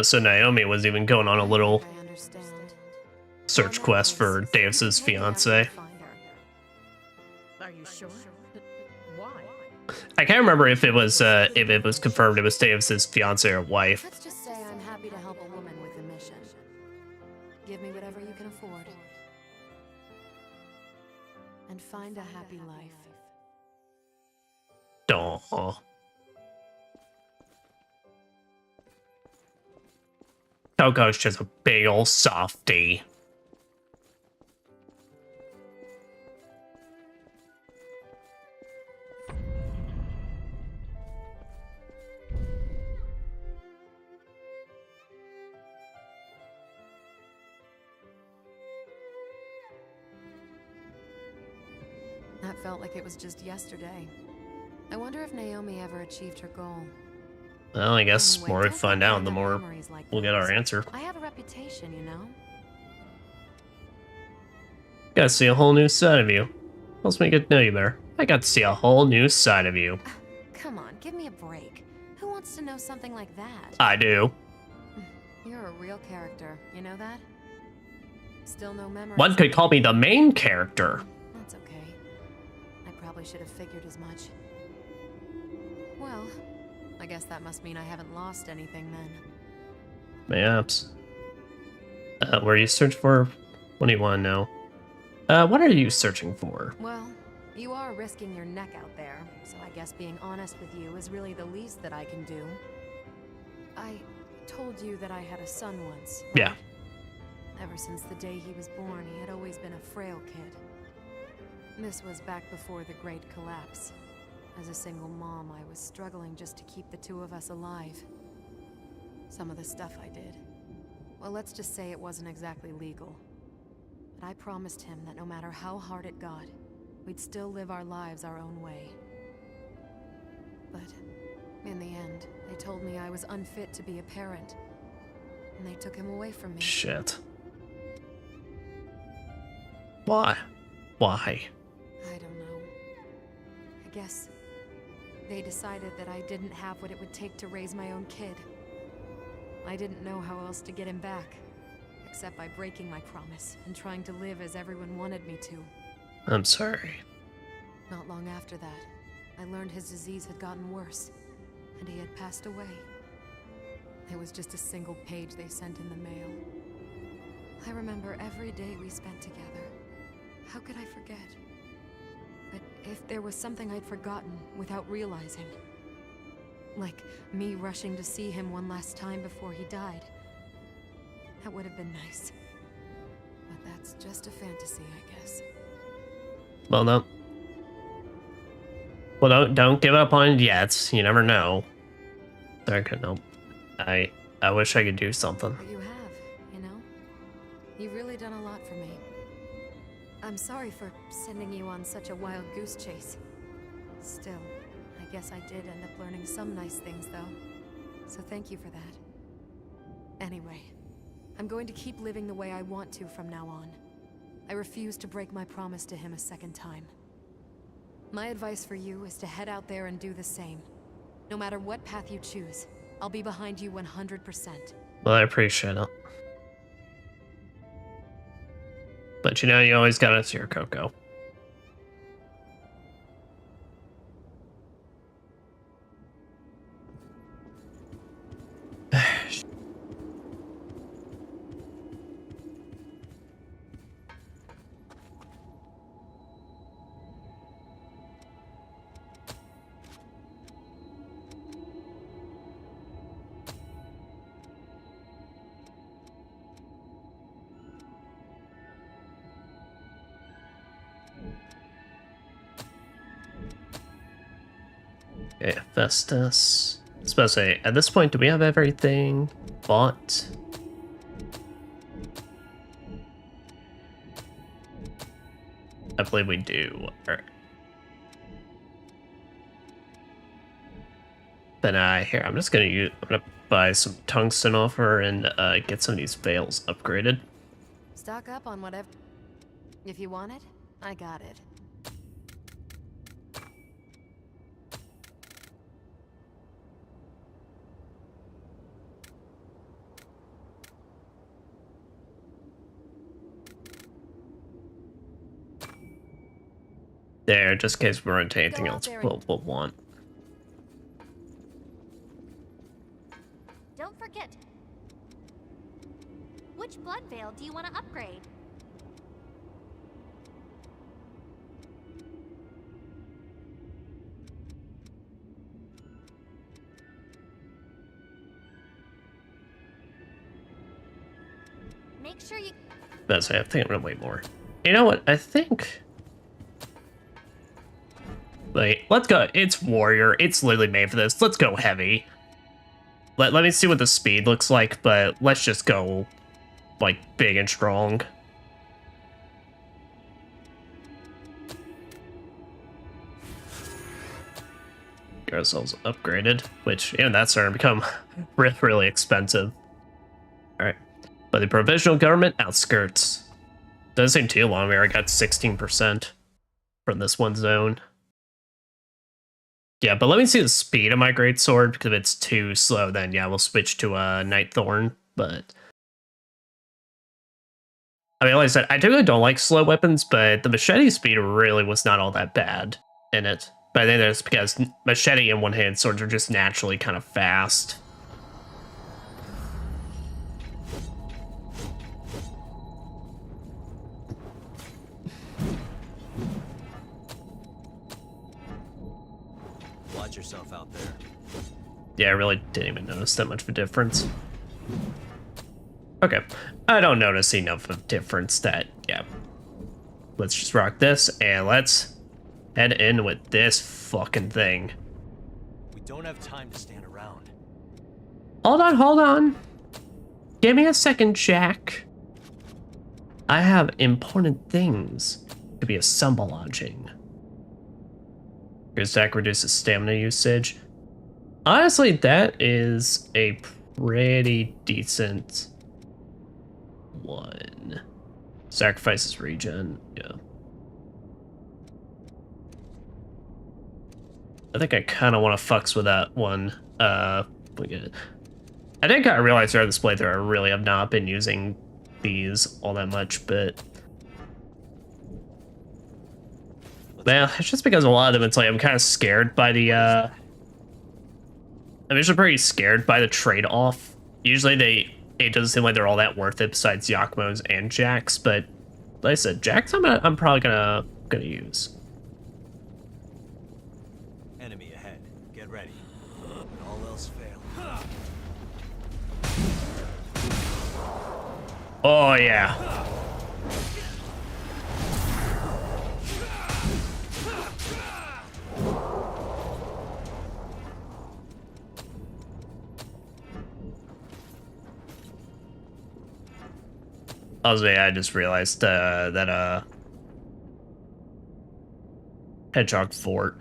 So Naomi was even going on a little search quest for Davis's fiance. Are you sure? But why? I can't remember if it was confirmed it was Davis's fiance or wife. Let's just say I'm happy to help a woman with a mission. Give me whatever you can afford. And find a happy life. Aww. Coco's just a big old softie. That felt like it was just yesterday. I wonder if Naomi ever achieved her goal. Well, I guess the Anyway, more we don't find get out, bad the at more memories like we'll get our those. answer. I have a reputation, you know? Gotta see a whole new side of you. Helps me get to know you better. I got to see a whole new side of you. Come on, give me a break. Who wants to know something like that? I do. You're a real character, you know that? Still no memories. One could call me the main character. That's okay. I probably should have figured as much. Well, I guess that must mean I haven't lost anything then. Perhaps. Were you searching for? What do you want to know? What are you searching for? Well, you are risking your neck out there, so I guess being honest with you is really the least that I can do. I told you that I had a son once. Right? Yeah. Ever since the day he was born, he had always been a frail kid. This was back before the Great Collapse. As a single mom, I was struggling just to keep the two of us alive. Some of the stuff I did, well, let's just say it wasn't exactly legal. But I promised him that no matter how hard it got, we'd still live our lives our own way. But in the end, they told me I was unfit to be a parent, and they took him away from me. Shit. Why? Why? I don't know. I guess they decided that I didn't have what it would take to raise my own kid. I didn't know how else to get him back, except by breaking my promise and trying to live as everyone wanted me to. I'm sorry. Not long after that, I learned his disease had gotten worse, and he had passed away. It was just a single page they sent in the mail. I remember every day we spent together. How could I forget? But if there was something I'd forgotten without realizing, like me rushing to see him one last time before he died, that would have been nice. But that's just a fantasy, I guess. Well, no. Well, don't give up on it yet. You never know. Okay, no. I wish I could do something. But you have, you know? You've really done a lot for me. I'm sorry for sending you on such a wild goose chase. Still, I guess I did end up learning some nice things, though. So thank you for that. Anyway, I'm going to keep living the way I want to from now on. I refuse to break my promise to him a second time. My advice for you is to head out there and do the same. No matter what path you choose, I'll be behind you 100%. Well, I appreciate it. But you know, you always got us here, Coco. Okay, Festus. I was about to say, at this point, do we have everything bought? I believe we do. Alright. Then here, I'm gonna buy some tungsten off her and get some of these veils upgraded. Stock up on whatever. If you want it, I got it. There, just in case we run into anything Go out else there we'll want. Don't forget. Which blood veil do you want to upgrade? Make sure you... That's I think I'm gonna wait more. You know what? I think... Wait, let's go. It's warrior. It's literally made for this. Let's go heavy. Let me see what the speed looks like, but let's just go, like, big and strong. get ourselves upgraded, which even that's starting to become really expensive. All right, but the provisional government outskirts. Doesn't seem too long. We already got 16% from this one zone. Yeah, but let me see the speed of my greatsword, because if it's too slow, then yeah, we'll switch to a Night Thorn. But I mean, like I said, I typically don't like slow weapons, but the machete speed really was not all that bad in it. But I think that's because machete and one-handed swords are just naturally kind of fast. Watch yourself out there. Yeah, I really didn't even notice that much of a difference. Okay, I don't notice enough of difference that, yeah. Let's just rock this, and let's head in with this fucking thing. We don't have time to stand around. Hold on. Give me a second, Jack. I have important things to be assembling. Your stack reduces stamina usage. Honestly, that is a pretty decent one. Sacrifices regen, yeah. I think I kind of want to fucks with that one. I think I realized throughout this playthrough I really have not been using these all that much, but well, it's just because a lot of them, it's like I'm kind of scared by the I'm usually pretty scared by the trade-off. Usually it doesn't seem like they're all that worth it besides Yakumo's and Jack's, but like I said, Jack's I'm probably gonna use. Enemy ahead. Get ready. When all else fail. Oh yeah. Also, yeah, I just realized that Hedgehog Fort.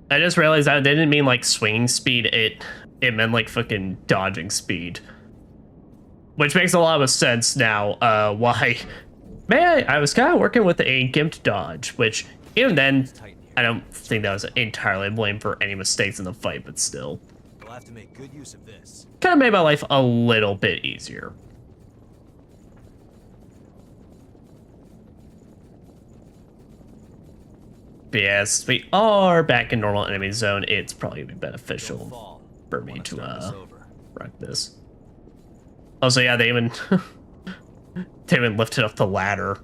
I just realized that they didn't mean like swinging speed. It meant like fucking dodging speed, which makes a lot of sense now. Why? Man, I was kind of working with a gimped dodge, which even then, I don't think that was entirely blamed for any mistakes in the fight, but still, We'll have to make good use of this. kind of made my life a little bit easier. But yes, we are back in normal enemy zone. It's probably gonna be beneficial for me to rock this. Also, yeah, they even they even lifted up the ladder.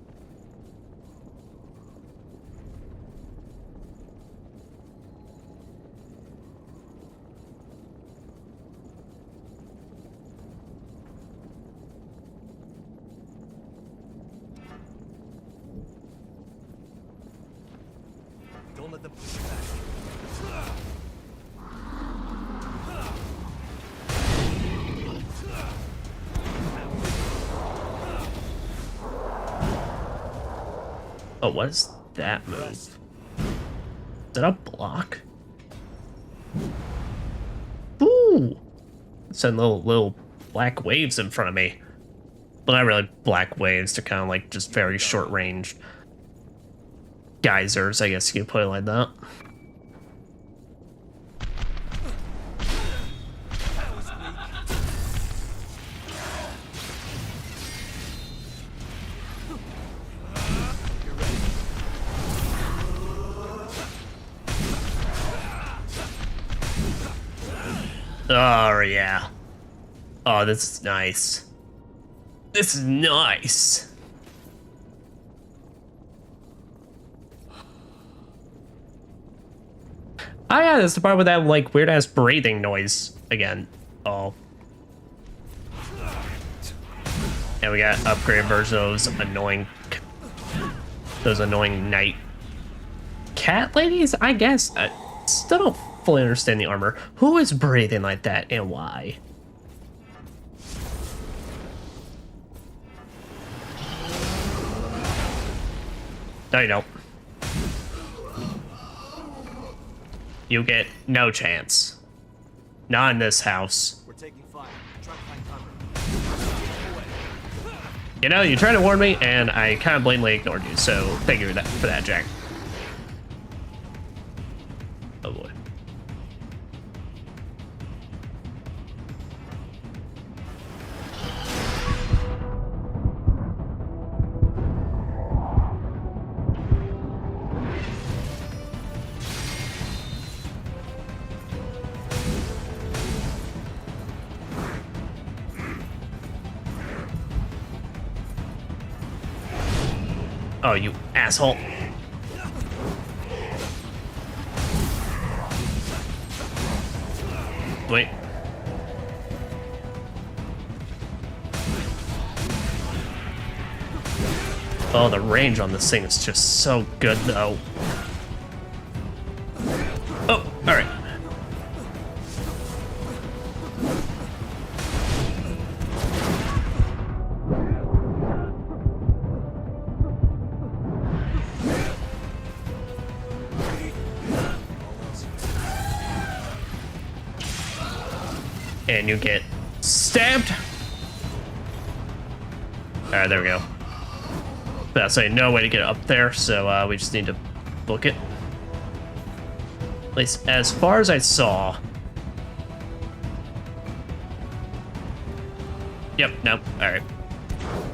Don't let them push you back. Oh, what is that move? Is that a block? Ooh! Send little black waves in front of me. Well, not really black waves, they're kind of like just very short range geysers, I guess you could put it like that. Oh, yeah. Oh, this is nice. This is nice. Oh, yeah, that's the part with that, like, weird-ass breathing noise again. Oh. And we got upgraded versions of those annoying night cat ladies, I guess. I still don't fully understand the armor. Who is breathing like that and why? No, you don't. You get no chance. Not in this house. We're taking fire. Try to find cover. You know, you tried to warn me, and I kind of blatantly ignored you, so thank you for that, Jack. Oh boy. Oh, you asshole. Wait. Oh, the range on this thing is just so good, though. Oh, alright. And you get stabbed. Alright, there we go. That's no way to get up there, so we just need to book it. At least as far as I saw. Yep, nope, alright.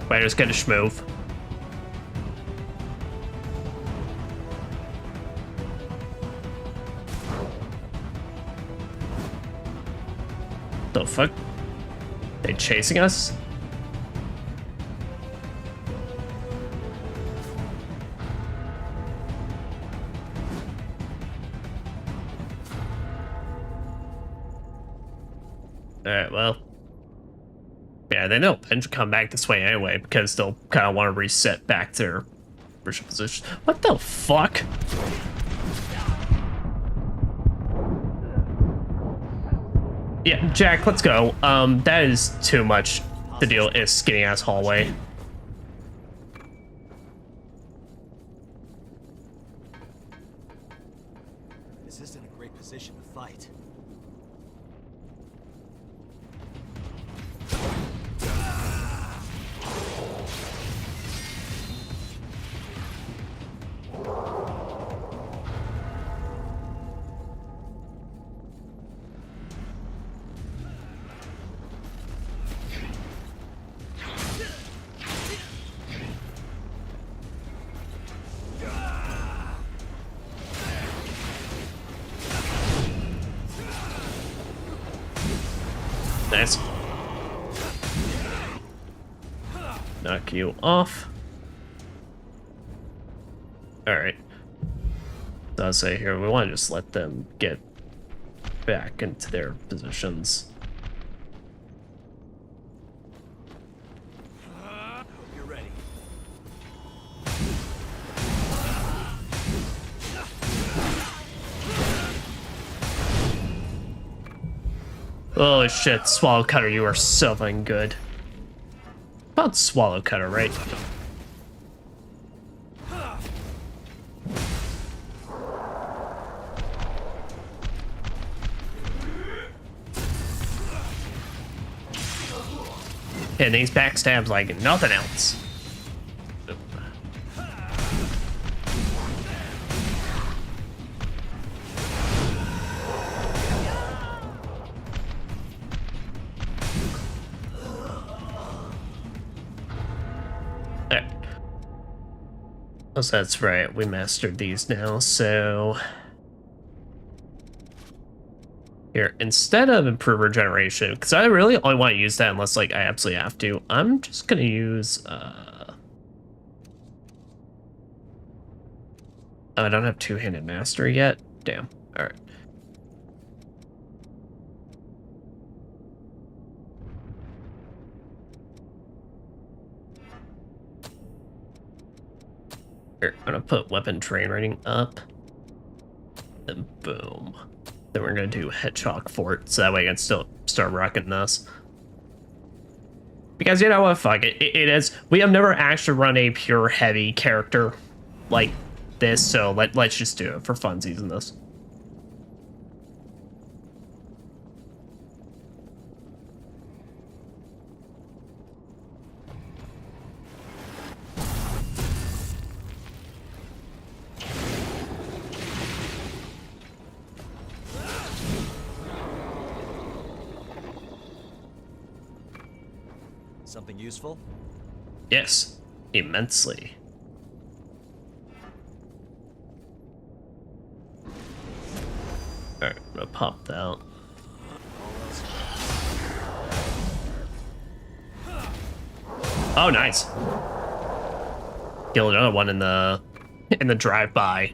Spider's gonna schmove. The fuck? They chasing us? Alright, well. Yeah, they know Ben should come back this way anyway, because they'll kind of want to reset back to their original position. What the fuck? Yeah, Jack, let's go. That is too much to deal in a skinny ass hallway. This isn't a great position to fight. Nice. Knock you off. Alright. I'll say here, we want to just let them get back into their positions. Hope you're ready. Holy shit, Swallow Cutter, you are so fucking good. About Swallow Cutter, right? And these backstabs like nothing else. Oh, so that's right, we mastered these now, so... Here, instead of improve regeneration, because I really only want to use that unless, like, I absolutely have to, I'm just gonna use, Oh, I don't have two-handed mastery yet? Damn, alright. Here, I'm gonna put weapon train rating up. Then boom. Then we're gonna do Hedgehog Fort, so that way I can still start rocking this. Because you know what, fuck it. It is. We have never actually run a pure heavy character like this, so let's just do it for funsies in this. Something useful? Yes, immensely. Alright, I'm gonna pop that out. Oh, nice. Kill another one in the drive-by.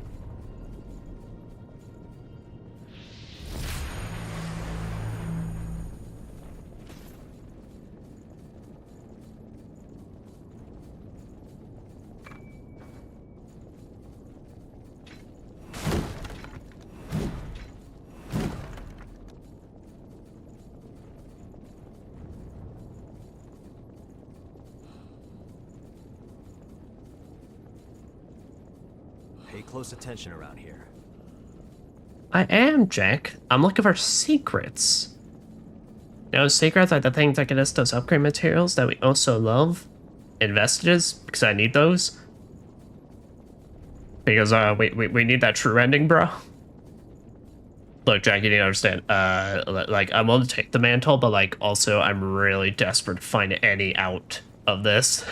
Pay close attention around here. I am, Jack. I'm looking for secrets. Secrets are the things that get us those upgrade materials that we also love. Investiges, because I need those. Because we need that true ending, bro. Look, Jack, you need to understand. Like, I'm willing to take the mantle, but like, also, I'm really desperate to find any out of this.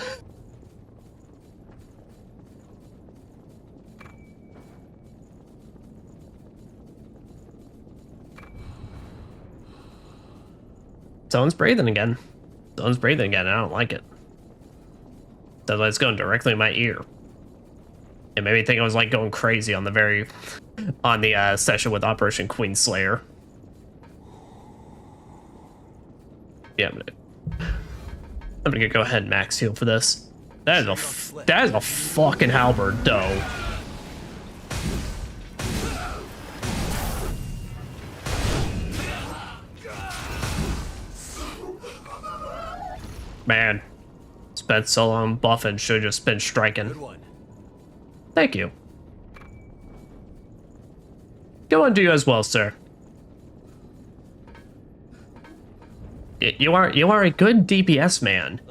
Someone's breathing again. Someone's breathing again. I don't like it. So it's going directly in my ear. It made me think I was like going crazy on the session with Operation Queenslayer. Yeah, I'm gonna go ahead and max heal for this. That is a fucking halberd, though. Man, spent so long buffing, should've just been striking. Good one. Thank you. Go on to you as well, sir. You are a good DPS man,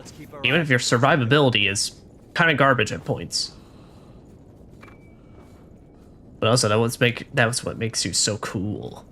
even if your survivability is kind of garbage at points. But also, that's what makes you so cool.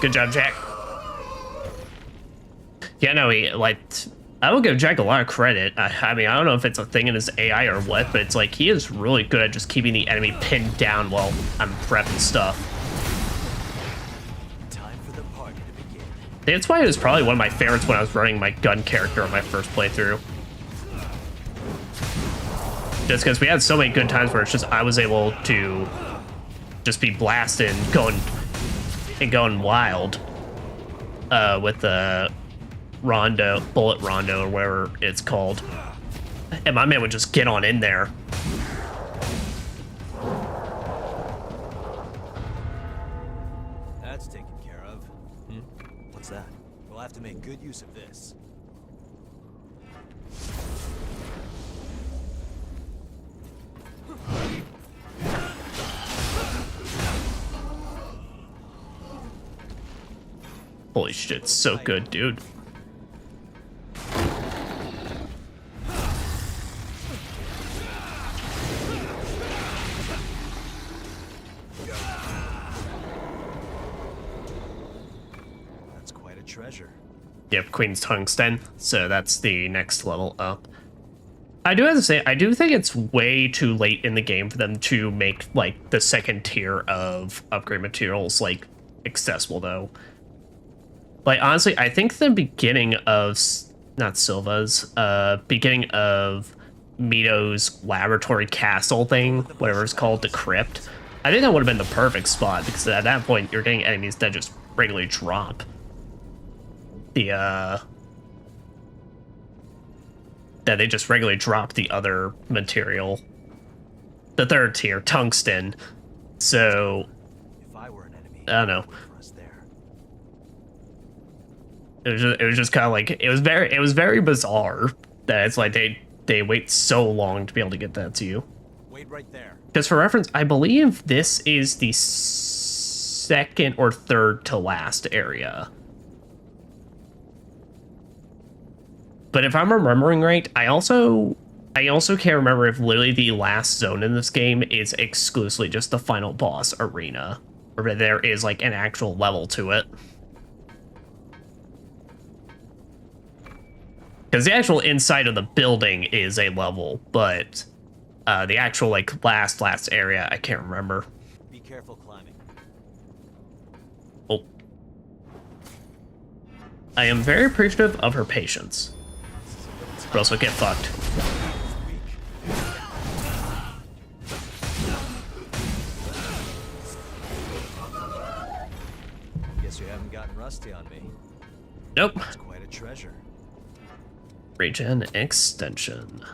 Good job, Jack. Yeah, no, I will give Jack a lot of credit. I mean, I don't know if it's a thing in his AI or what, but it's like he is really good at just keeping the enemy pinned down while I'm prepping stuff. Time for the party to begin. That's why it was probably one of my favorites when I was running my gun character on my first playthrough. Just because we had so many good times where it's just I was able to just be blasting, going wild with the bullet rondo or whatever it's called, and my man would just get on in there. That's taken care of. What's that? We'll have to make good use of this. Holy shit, so good, dude. That's quite a treasure. Yep, Queen's Tungsten, so that's the next level up. I do have to say, I do think it's way too late in the game for them to make, like, the second tier of upgrade materials, like, accessible, though. Like, honestly, I think the beginning of, not Silva's, beginning of Mito's laboratory castle thing, whatever it's called, the crypt, I think that would have been the perfect spot, because at that point, you're getting enemies that just regularly drop that they just regularly drop the other material, the third tier, tungsten. So, If I were an enemy, I don't know. for us there. it was just kind of like it was very bizarre that it's like they wait so long to be able to get that to you. Wait right there. Just for reference, I believe this is the second or third to last area. But if I'm remembering right, I also can't remember if literally the last zone in this game is exclusively just the final boss arena, or if there is like an actual level to it. Because the actual inside of the building is a level, but the actual like last area, I can't remember. Be careful climbing. Oh. I am very appreciative of her patience. But also get fucked. Guess you haven't gotten rusty on me. Nope. It's quite a treasure. Regen extension.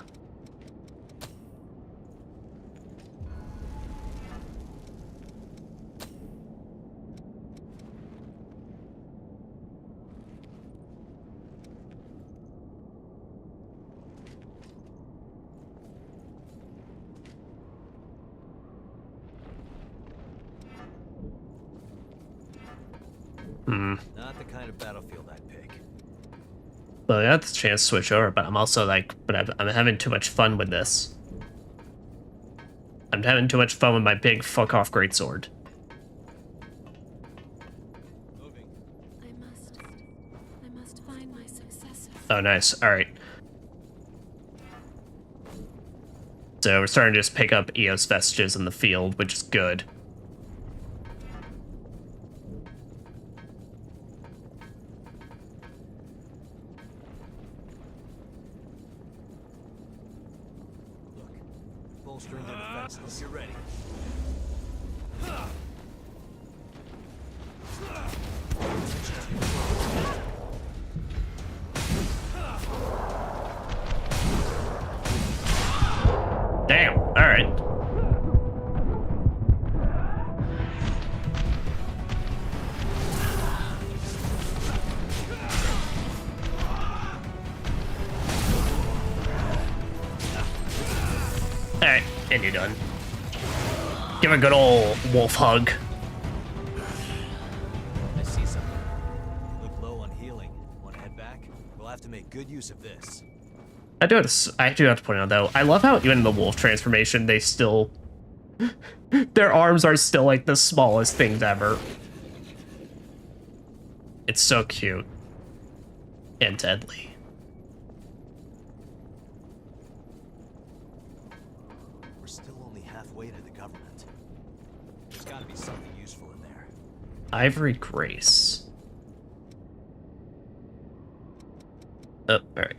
Not the kind of battlefield I'd pick. Well, I got the chance to switch over, but I'm also like, I'm having too much fun with this. I'm having too much fun with my big fuck off greatsword. Moving. I must find my successor. Oh, nice. All right. So we're starting to just pick up EOS vestiges in the field, which is good. Bolstering their defenses. You're ready. Damn. All right. All right, and you're done. Give a good old wolf hug. I see something. Look low on healing. Want to head back? We'll have to make good use of this. I do have to point out though, I love how even in the wolf transformation, they still, their arms are still like the smallest things ever. It's so cute and deadly. We're still only halfway to the government. There's got to be something useful in there. Ivory Grace. Oh, alright.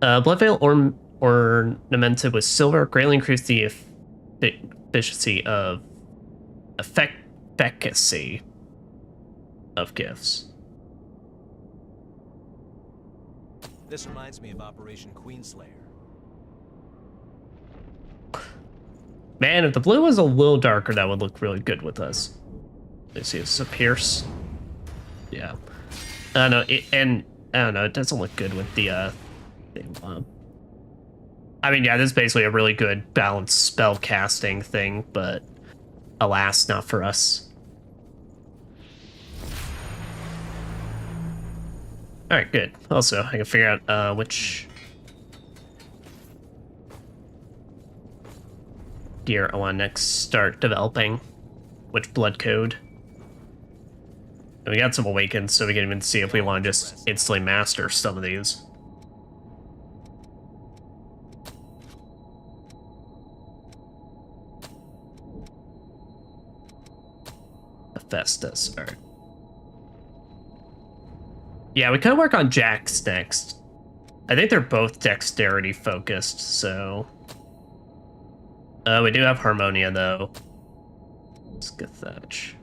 Bloodveil ornamented with silver greatly increased the efficiency of efficacy of gifts. This reminds me of Operation Queenslayer. Man, if the blue was a little darker, that would look really good with us. Let's see, it's a Pierce. Yeah. I don't know, it doesn't look good with the thing. I mean, yeah, this is basically a really good balanced spell casting thing, but alas, not for us. Alright, good. Also, I can figure out which gear I want to next start developing. Which blood code. And we got some awakens, so we can even see if we want to just instantly master some of these. Hephaestus, alright. Yeah, we could work on Jax next. I think they're both dexterity focused, so... we do have Harmonia, though. Scathach.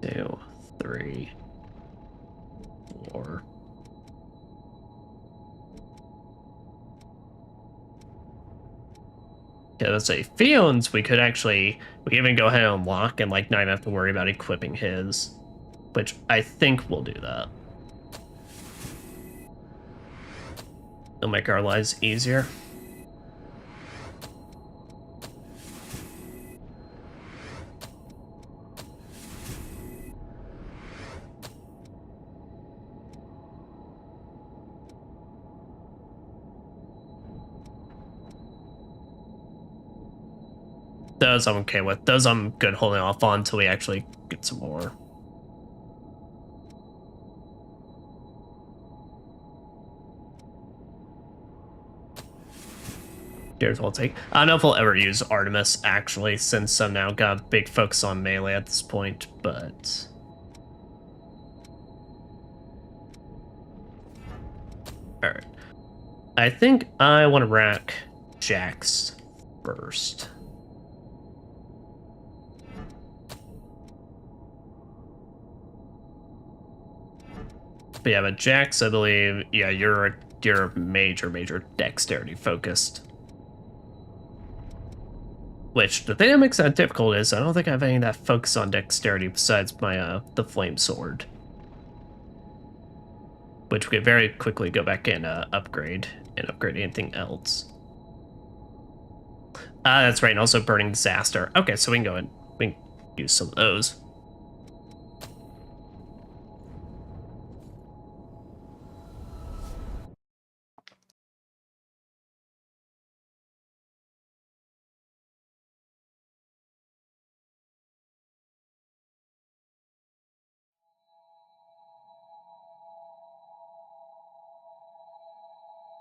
Two, three, four. Yeah, let's say Fion's we could even go ahead and unlock and like not even have to worry about equipping his. Which I think we'll do that. It'll make our lives easier. Those I'm okay with. Those I'm good holding off on until we actually get some more. Here's what I'll take. I don't know if we'll ever use Artemis, actually, since I'm now got a big focus on melee at this point, but... Alright. I think I want to rack Jax first. But yeah, but Jax, I believe, yeah, you're major dexterity focused. Which, the thing that makes that difficult is I don't think I have any that focus on dexterity besides my, the flame sword. Which we could very quickly go back and upgrade anything else. That's right, and also burning disaster. Okay, so we can go and we can use some of those.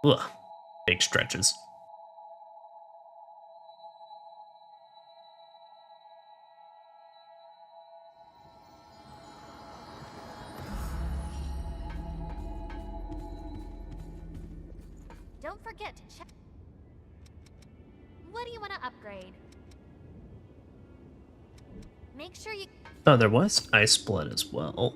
Ugh, big stretches. Don't forget to check. What do you want to upgrade? Make sure you... Oh, there was Ice Blood as well.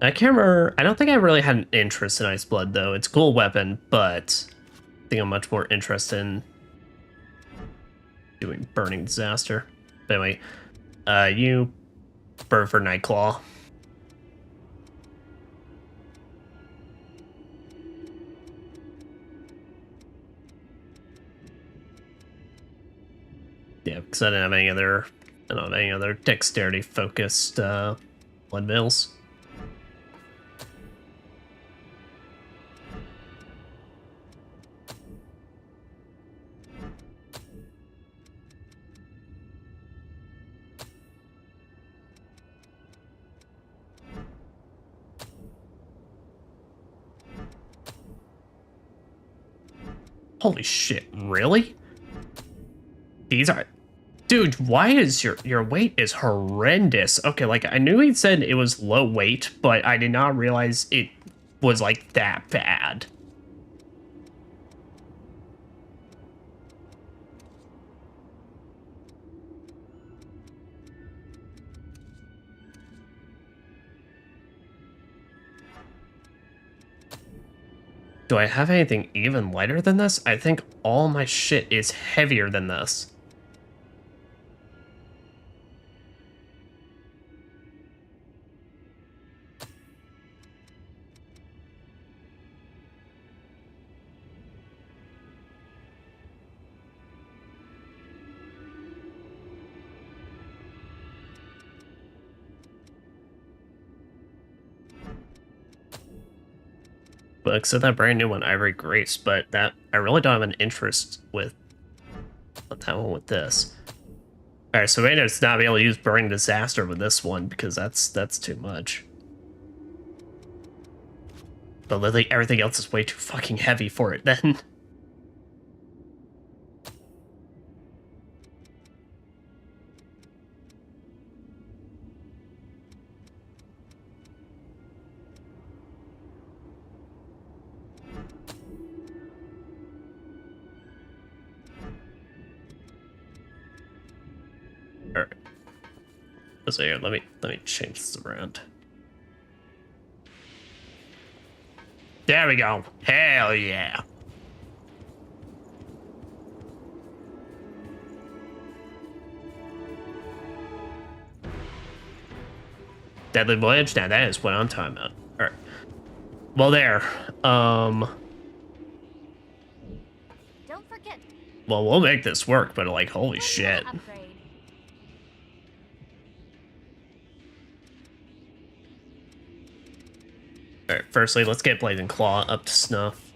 I can't remember. I don't think I really had an interest in Ice Blood, though. It's a cool weapon, but I think I'm much more interested in doing Burning Disaster. But anyway, you burn for Nightclaw. Yeah, because I don't have any other dexterity focused blood mills. Holy shit, really? These are... Dude, why is your weight is horrendous? Okay, like, I knew he said it was low weight, but I did not realize it was, like, that bad. Do I have anything even lighter than this? I think all my shit is heavier than this. But except that brand new one, Ivory Grace, but that I really don't have an interest with that one with this. Alright, so we may just not be able to use Burning Disaster with this one because that's too much. But literally everything else is way too fucking heavy for it then. Alright. So here, let me change this around. There we go. Hell yeah. Deadly Voyage? Now that is what I'm talking about. Alright. Well, there. Don't forget. Well, we'll make this work, but like, holy shit. Upgrade. Alright, firstly, let's get Blazing Claw up to snuff.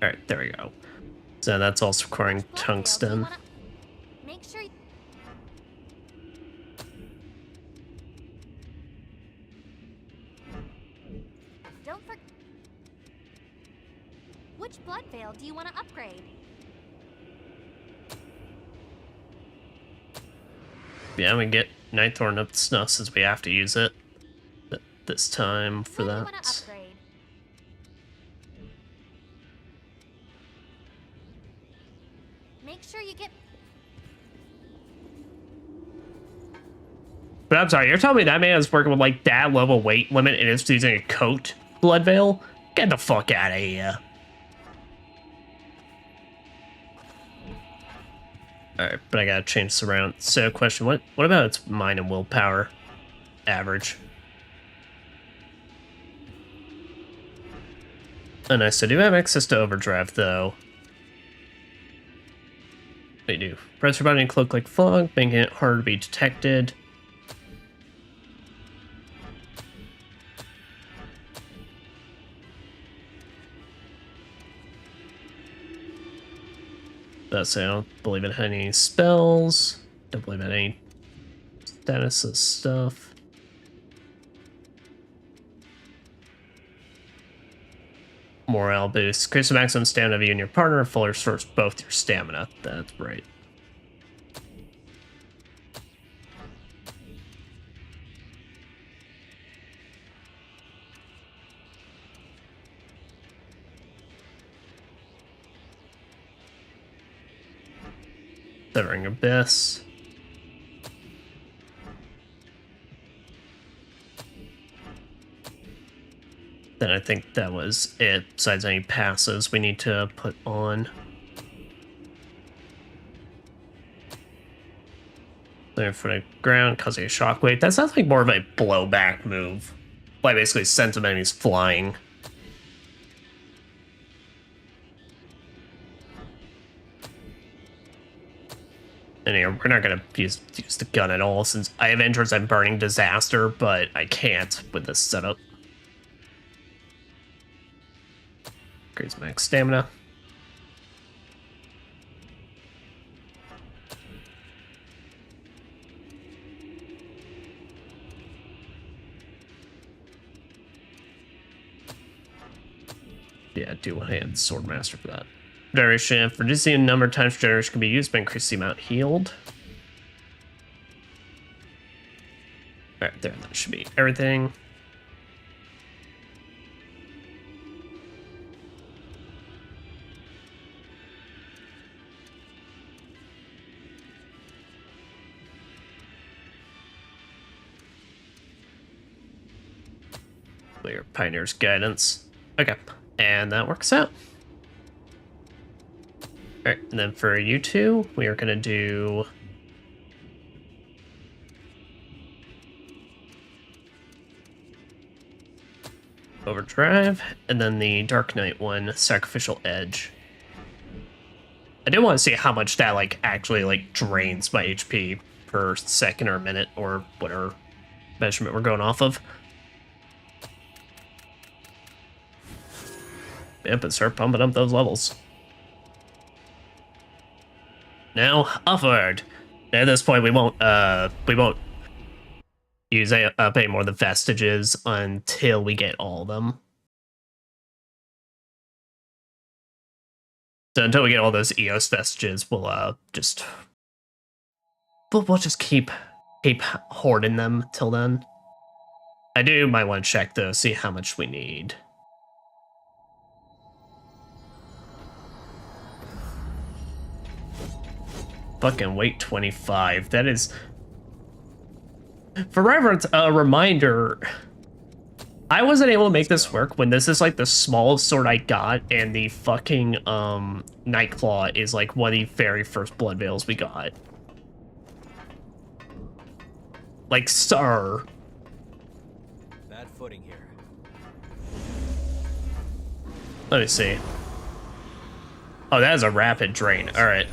Alright, there we go. So that's also requiring tungsten. Make sure. Don't forget. Which blood veil do you want to upgrade? Yeah, we can get Nightthorn up to snuff since we have to use it this time for What do you wanna that. upgrade? Make sure you get. But I'm sorry, you're telling me that man is working with like that level weight limit and is using a coat blood veil? Get the fuck out of here. Alright, but I gotta change this around. So question, what about its mind and willpower average? Oh nice, I do have access to overdrive though. They do. Press your body and cloak like fog, making it harder to be detected. That's I don't believe it had any spells. Don't believe it had any statuses stuff. Morale boost. Increase the maximum stamina of you and your partner. Fully restores both your stamina. That's right. Severing Abyss. Then I think that was it, besides any passes we need to put on. There for the ground, causing a shockwave. That sounds like more of a blowback move. Like basically send some enemies flying. And here, we're not gonna use the gun at all since I have interest in Burning Disaster, but I can't with this setup. Increase max stamina. Yeah, do want to hit Swordmaster for that. Generation. For reducing the number of times generation can be used, but increase the amount healed. Alright, there, that should be everything. Clear Pioneer's Guidance. Okay, and that works out. Alright, and then for you two, we are gonna do Overdrive, and then the Dark Knight one, Sacrificial Edge. I do want to see how much that like actually like drains my HP per second or minute or whatever measurement we're going off of. Yep, and start pumping up those levels. Now, upward. At this point, we won't use up any more of the vestiges until we get all of them. So until we get all those EOS vestiges, we'll just keep hoarding them till then. I might want to check though, see how much we need. Fucking weight 25. That is... For reference, a reminder, I wasn't able to make this work when this is like the smallest sword I got, and the fucking Nightclaw is like one of the very first blood veils we got. Like, sir. Let me see. Oh, that is a rapid drain. All right.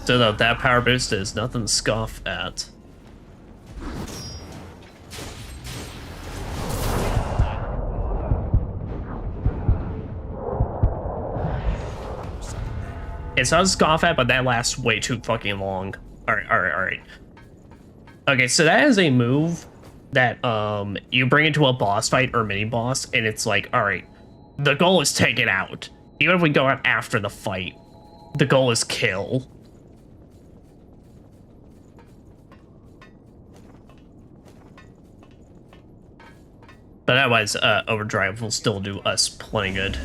So that power boost is nothing to scoff at. It's not to scoff at, but that lasts way too fucking long. Alright. Okay, so that is a move that you bring into a boss fight or mini boss, and it's like, alright, the goal is take it out. Even if we go out after the fight, the goal is kill. But otherwise, Overdrive will still do us plenty good.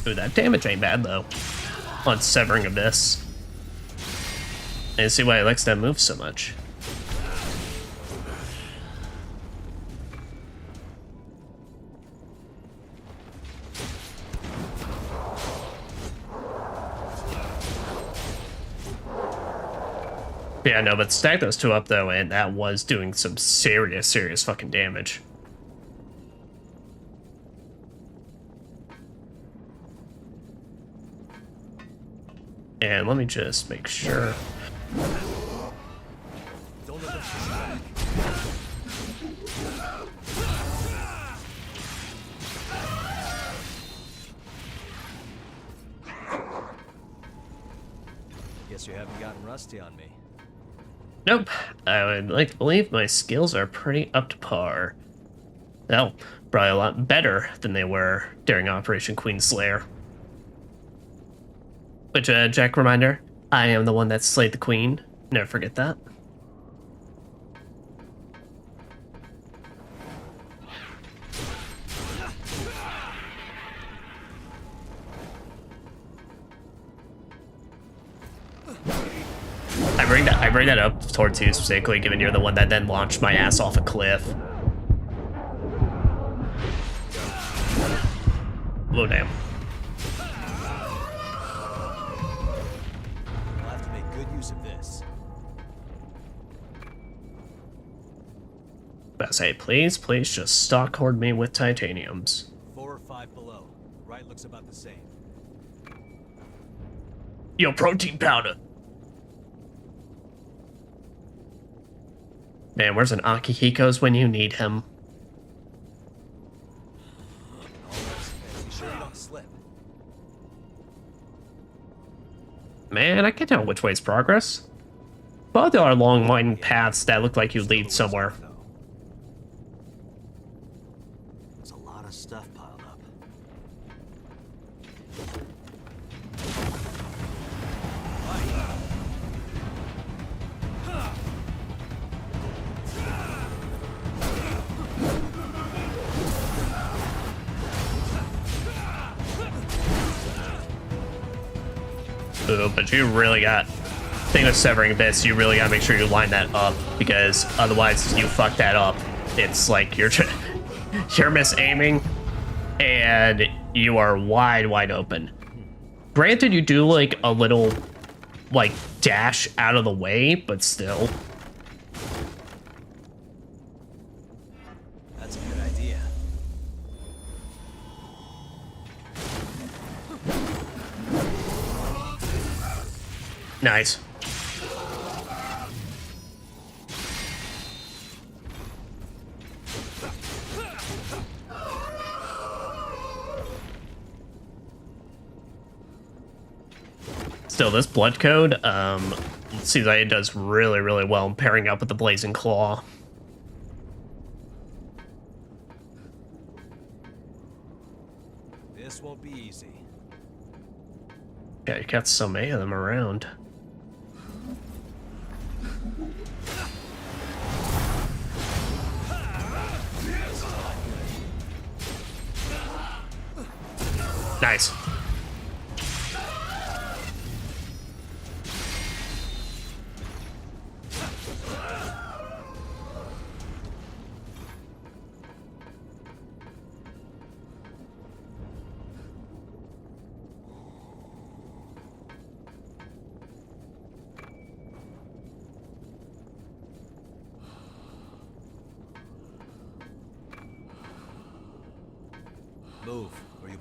Ooh, that damage ain't bad, though. On Severing Abyss. And see why he likes that move so much. Yeah, no, but stack those two up, though, and that was doing some serious fucking damage. And let me just make sure. Don't let them push back. Guess you haven't gotten rusty on me. Nope. I would like to believe my skills are pretty up to par. Well, probably a lot better than they were during Operation Queenslayer. Which, Jack, reminder, I am the one that slayed the queen. Never forget that. I bring that up towards you specifically, given you're the one that then launched my ass off a cliff. Oh, damn. I'll have to make good use of this. But say, please just stock hoard me with titaniums. 4 or 5 below. Right looks about the same. Yo, protein powder. Man, where's an Akihiko's when you need him? Be sure you don't slip. Man, I can't tell which way's progress. Both are long, winding paths that look like you lead somewhere. There's a lot of stuff piled up. Ooh, but you really got... Thing with Severing Abyss, you really gotta make sure you line that up, because otherwise you fuck that up. It's like you're misaiming, and you are wide open. Granted, you do like a little like dash out of the way, but still. That's a good idea. Nice. Still, this blood code, seems like it does really well in pairing up with the Blazing Claw. This won't be easy. Yeah, you got so many of them around. Nice.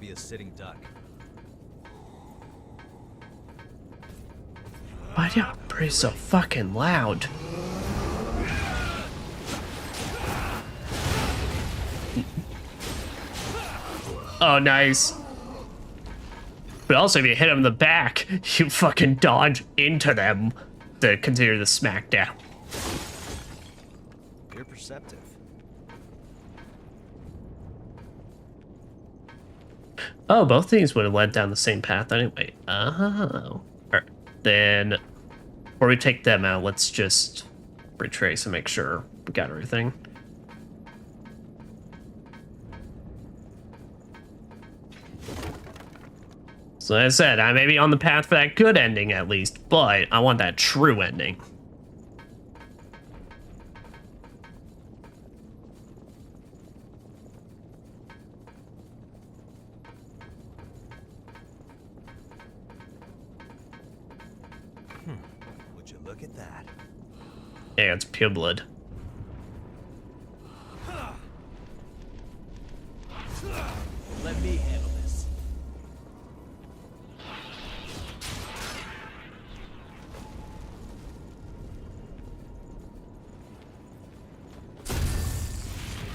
be a sitting duck. Why do y'all breathe so fucking loud? Oh, nice. But also, if you hit them in the back, you fucking dodge into them to continue the smackdown. You're perceptive. Oh, both things would have led down the same path anyway. Oh. Alright, then, before we take them out, let's just retrace and make sure we got everything. So as I said, I may be on the path for that good ending at least, but I want that true ending. Would you look at that? Yeah, it's pure blood. Let me handle this.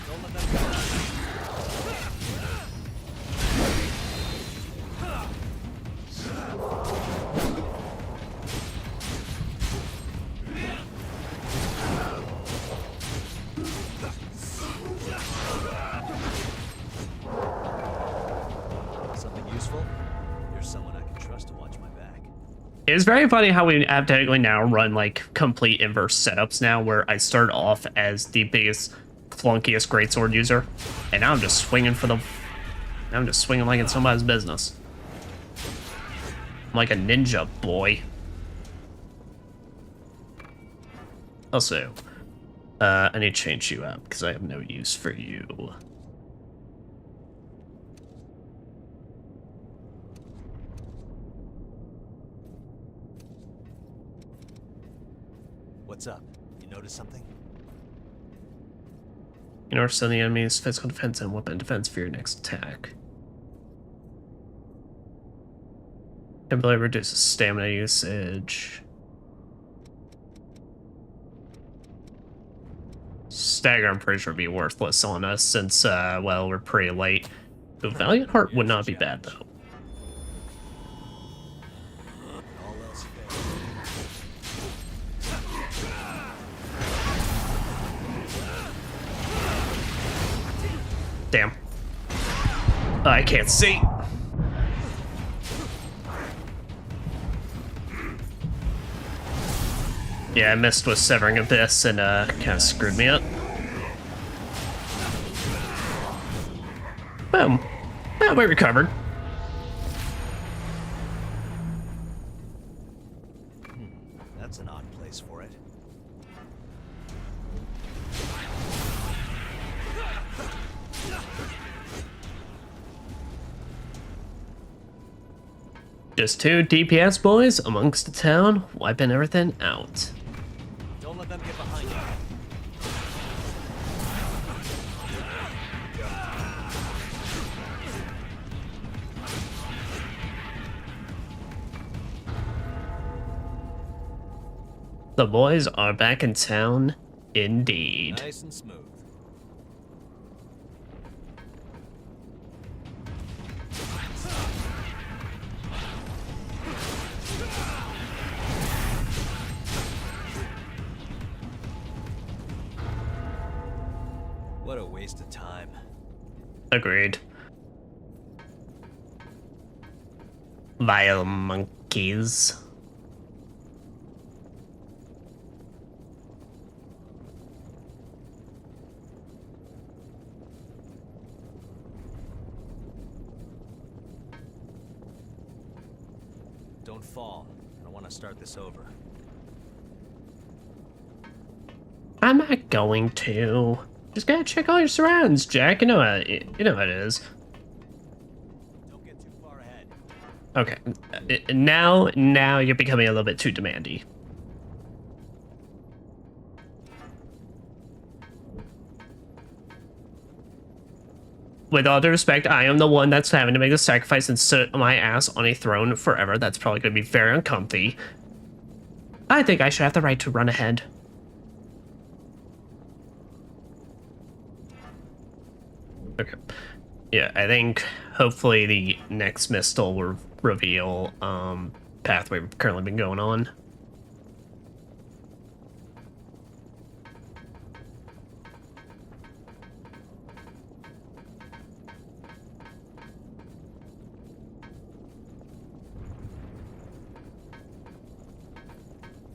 Don't let them go. Something useful? You're someone I can trust to watch my back. It's very funny how we have technically now run like complete inverse setups now, where I start off as the biggest, clunkiest greatsword user, and now I'm just swinging for them. Now I'm just swinging like it's somebody's business. I'm like a ninja boy. Also, I need to change you up because I have no use for you. What's up? You notice something? In order to send the enemy's physical defense and weapon defense for your next attack. Ability reduces stamina usage. Stagger, I'm pretty sure, would be worthless on us since, well, we're pretty late. The Valiant Heart would not be bad, though. All else fails. Damn. I can't see. Yeah, I missed with Severing Abyss and kind of screwed me up. Boom. Well, we recovered. That's an odd place for it. Just two DPS boys amongst the town, wiping everything out. Don't let them get behind you. The boys are back in town, indeed. Nice and smooth. What a waste of time. Agreed. Vile monkeys. Don't fall. I want to start this over. I'm not going to. Just gotta check all your surroundings, Jack. You know how it is. Don't get too far ahead. Okay. Now you're becoming a little bit too demandy. with all due respect, I am the one that's having to make the sacrifice and sit my ass on a throne forever. That's probably going to be very uncomfy. I think I should have the right to run ahead. Okay. Yeah, I think hopefully the next Mistle will reveal pathway we've currently been going on.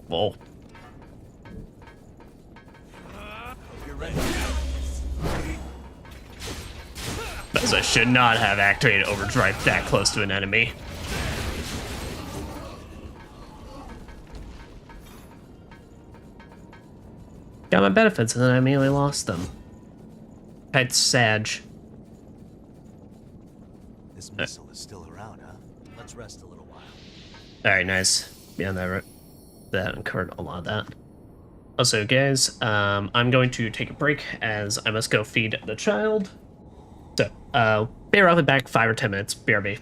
Whoa. As I should not have activated overdrive that close to an enemy. Got my benefits and then I immediately lost them. It's Sag. This missile is still around, huh? Let's rest a little while. Alright, nice. Yeah, that uncovered a lot of that. Also, guys, I'm going to take a break as I must go feed the child. So, be roughly back 5 or 10 minutes. BRB.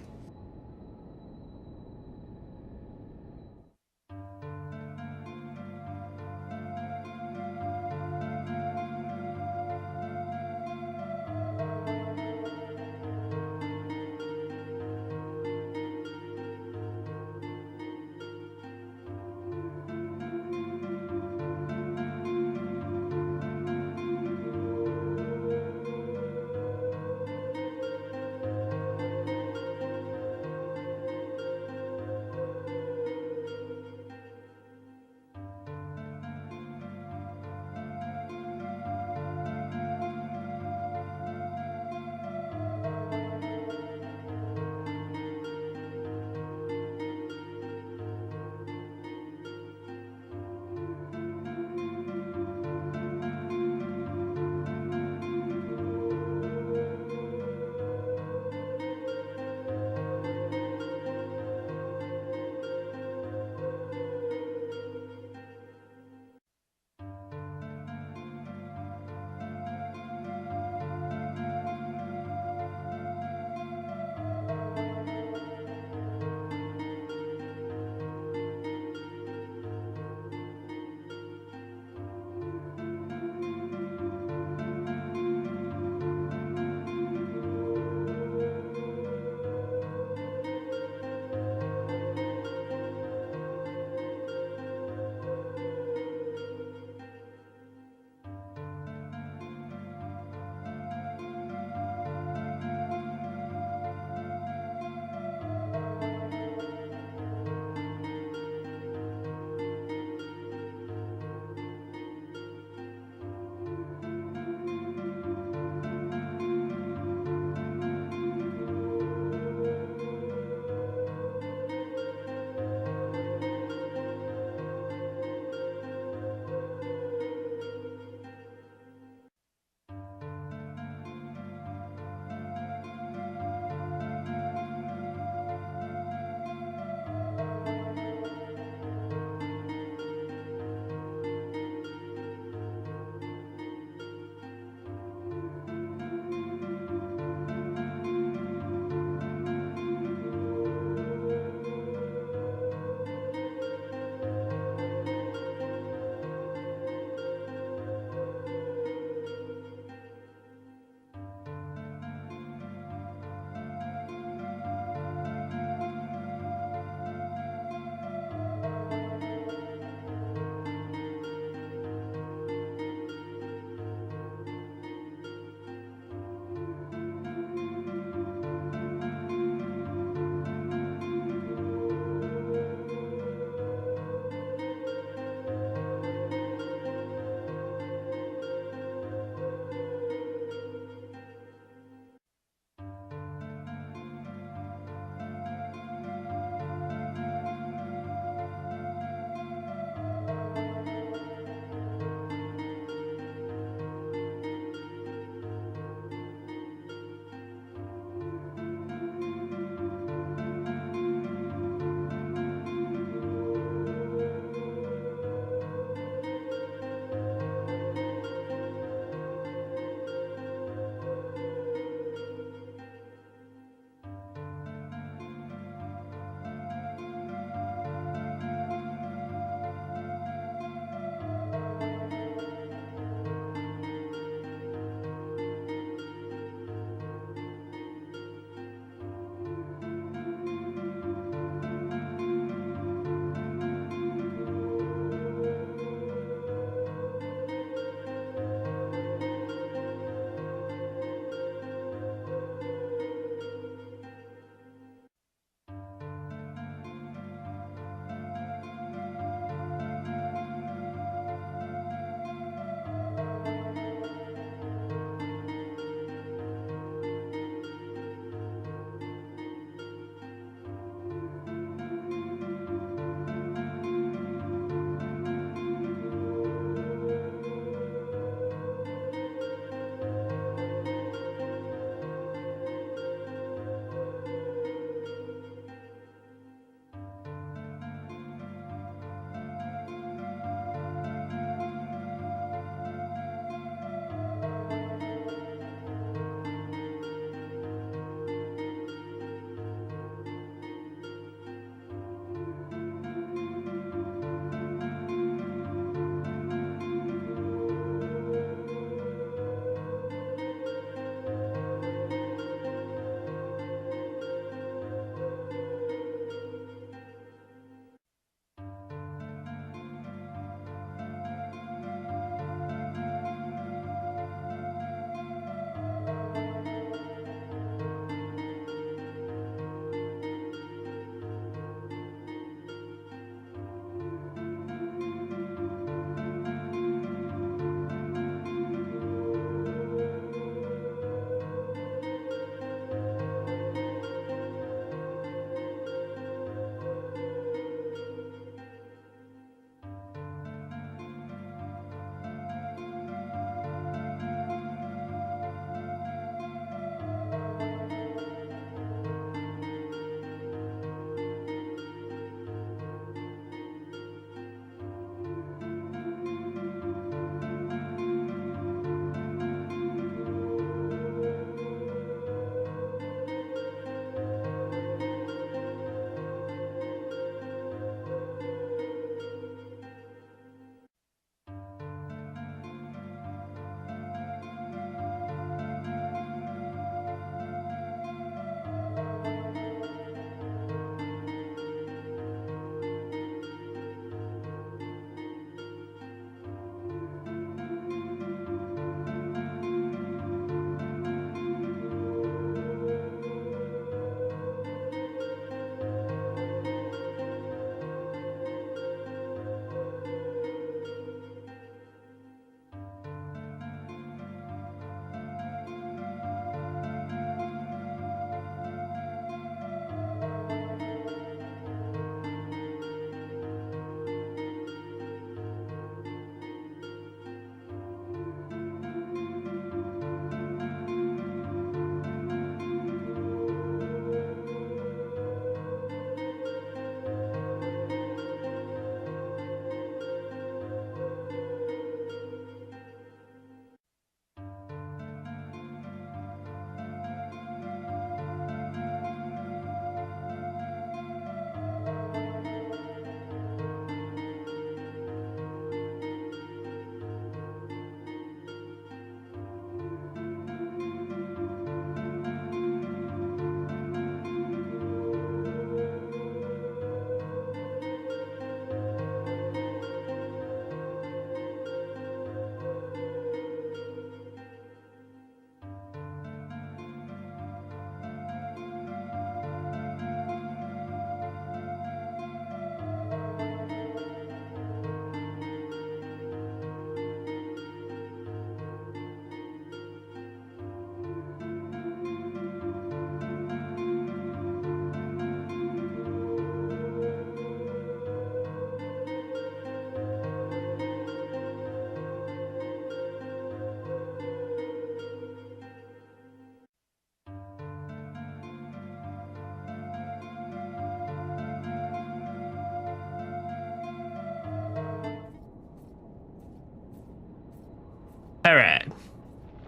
Alright.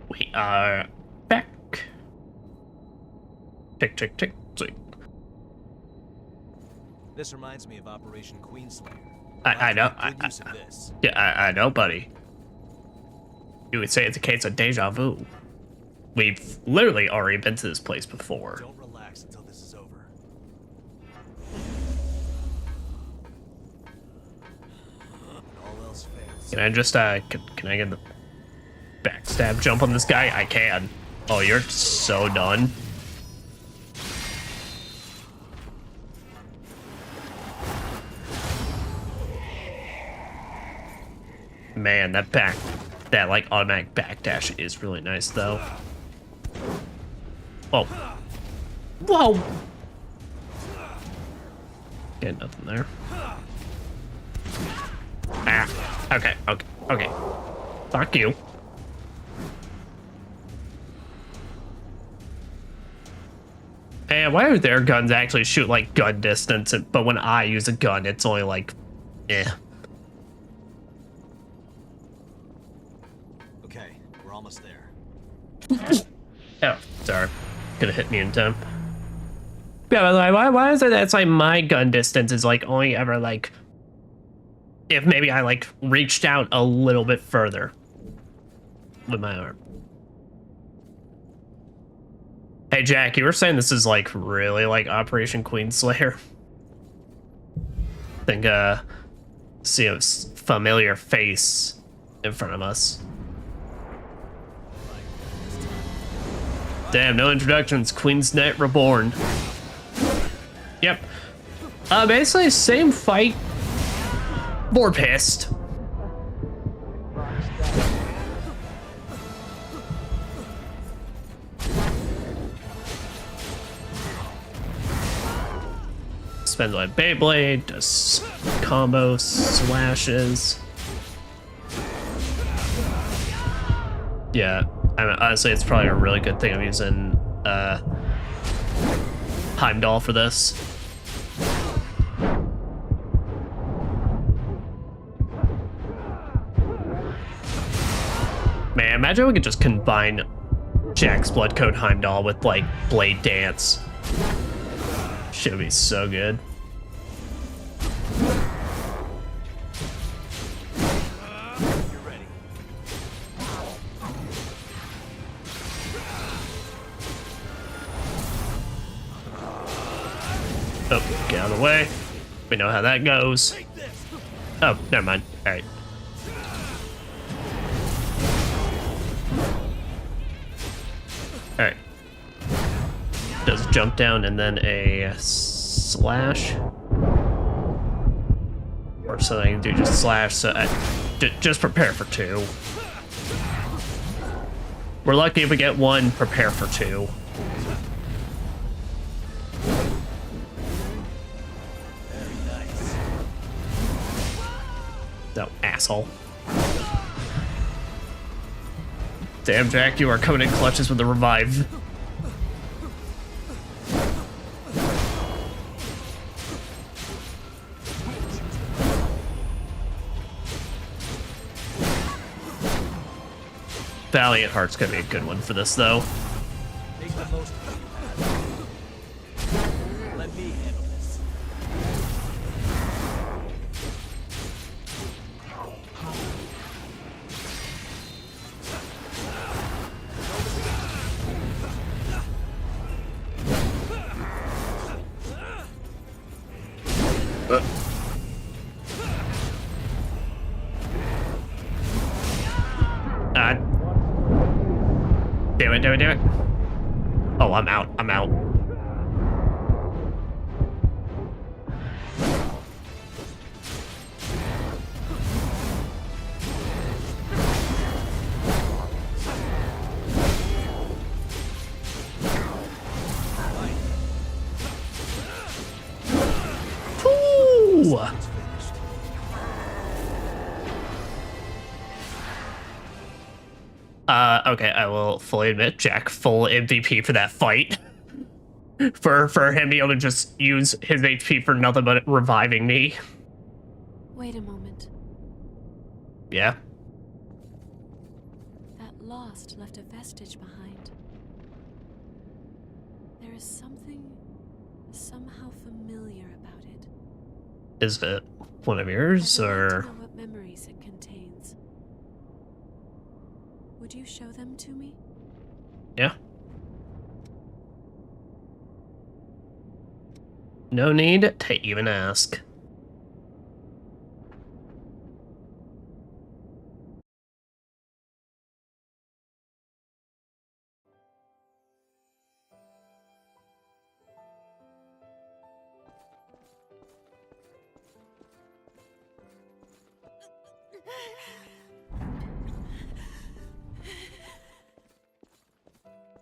We are back. Tick, tick, tick, tick. This reminds me of Operation Queenslayer. I know. Good use of this. Yeah, I know, buddy. You would say it's a case of deja vu. We've literally already been to this place before. Don't relax until this is over. When all else fails. Can I just, can I get the backstab jump on this guy? I can. Oh, you're so done. Man, that like automatic backdash is really nice though. Oh. Whoa! Get nothing there. Ah. Okay, okay, okay. Fuck you. And why do their guns actually shoot like gun distance, but when I use a gun, it's only like, eh. Okay, we're almost there. Oh, sorry. Could have hit me in time. Yeah, but like, why is it that's like my gun distance is like only ever like if maybe I like reached out a little bit further with my arm. Hey Jack, you were saying this is like really like Operation Queenslayer. I think see a familiar face in front of us. Damn, no introductions. Queen's Knight Reborn. Yep. Basically same fight. More pissed. Spends my Beyblade, does combo slashes. Yeah, I mean, honestly, it's probably a really good thing I'm using Heimdall for this. Man, imagine we could just combine Jack's Blood Code Heimdall with like Blade Dance. Should be so good. You're ready. Oh, get out of the way. We know how that goes. Oh, never mind. All right. All right. Does jump down and then a slash, or something I can do just slash. So just prepare for two. We're lucky if we get one. Prepare for two. Very nice. No, asshole. Damn, Jack, you are coming in clutches with the revive. Valiant Heart's gonna be a good one for this, though. Make the most of what you have. Let me handle this. Do it. Oh, I'm out. I'm out. Ooh. Okay, I will fully admit, Jack, full MVP for that fight. for him being able to just use his HP for nothing but reviving me. Wait a moment. Yeah. lost left a vestige behind. There is something somehow familiar about it. Is it one of yours, I'd like or? to know what memories it contains. Would you show them to me? Yeah. No need to even ask.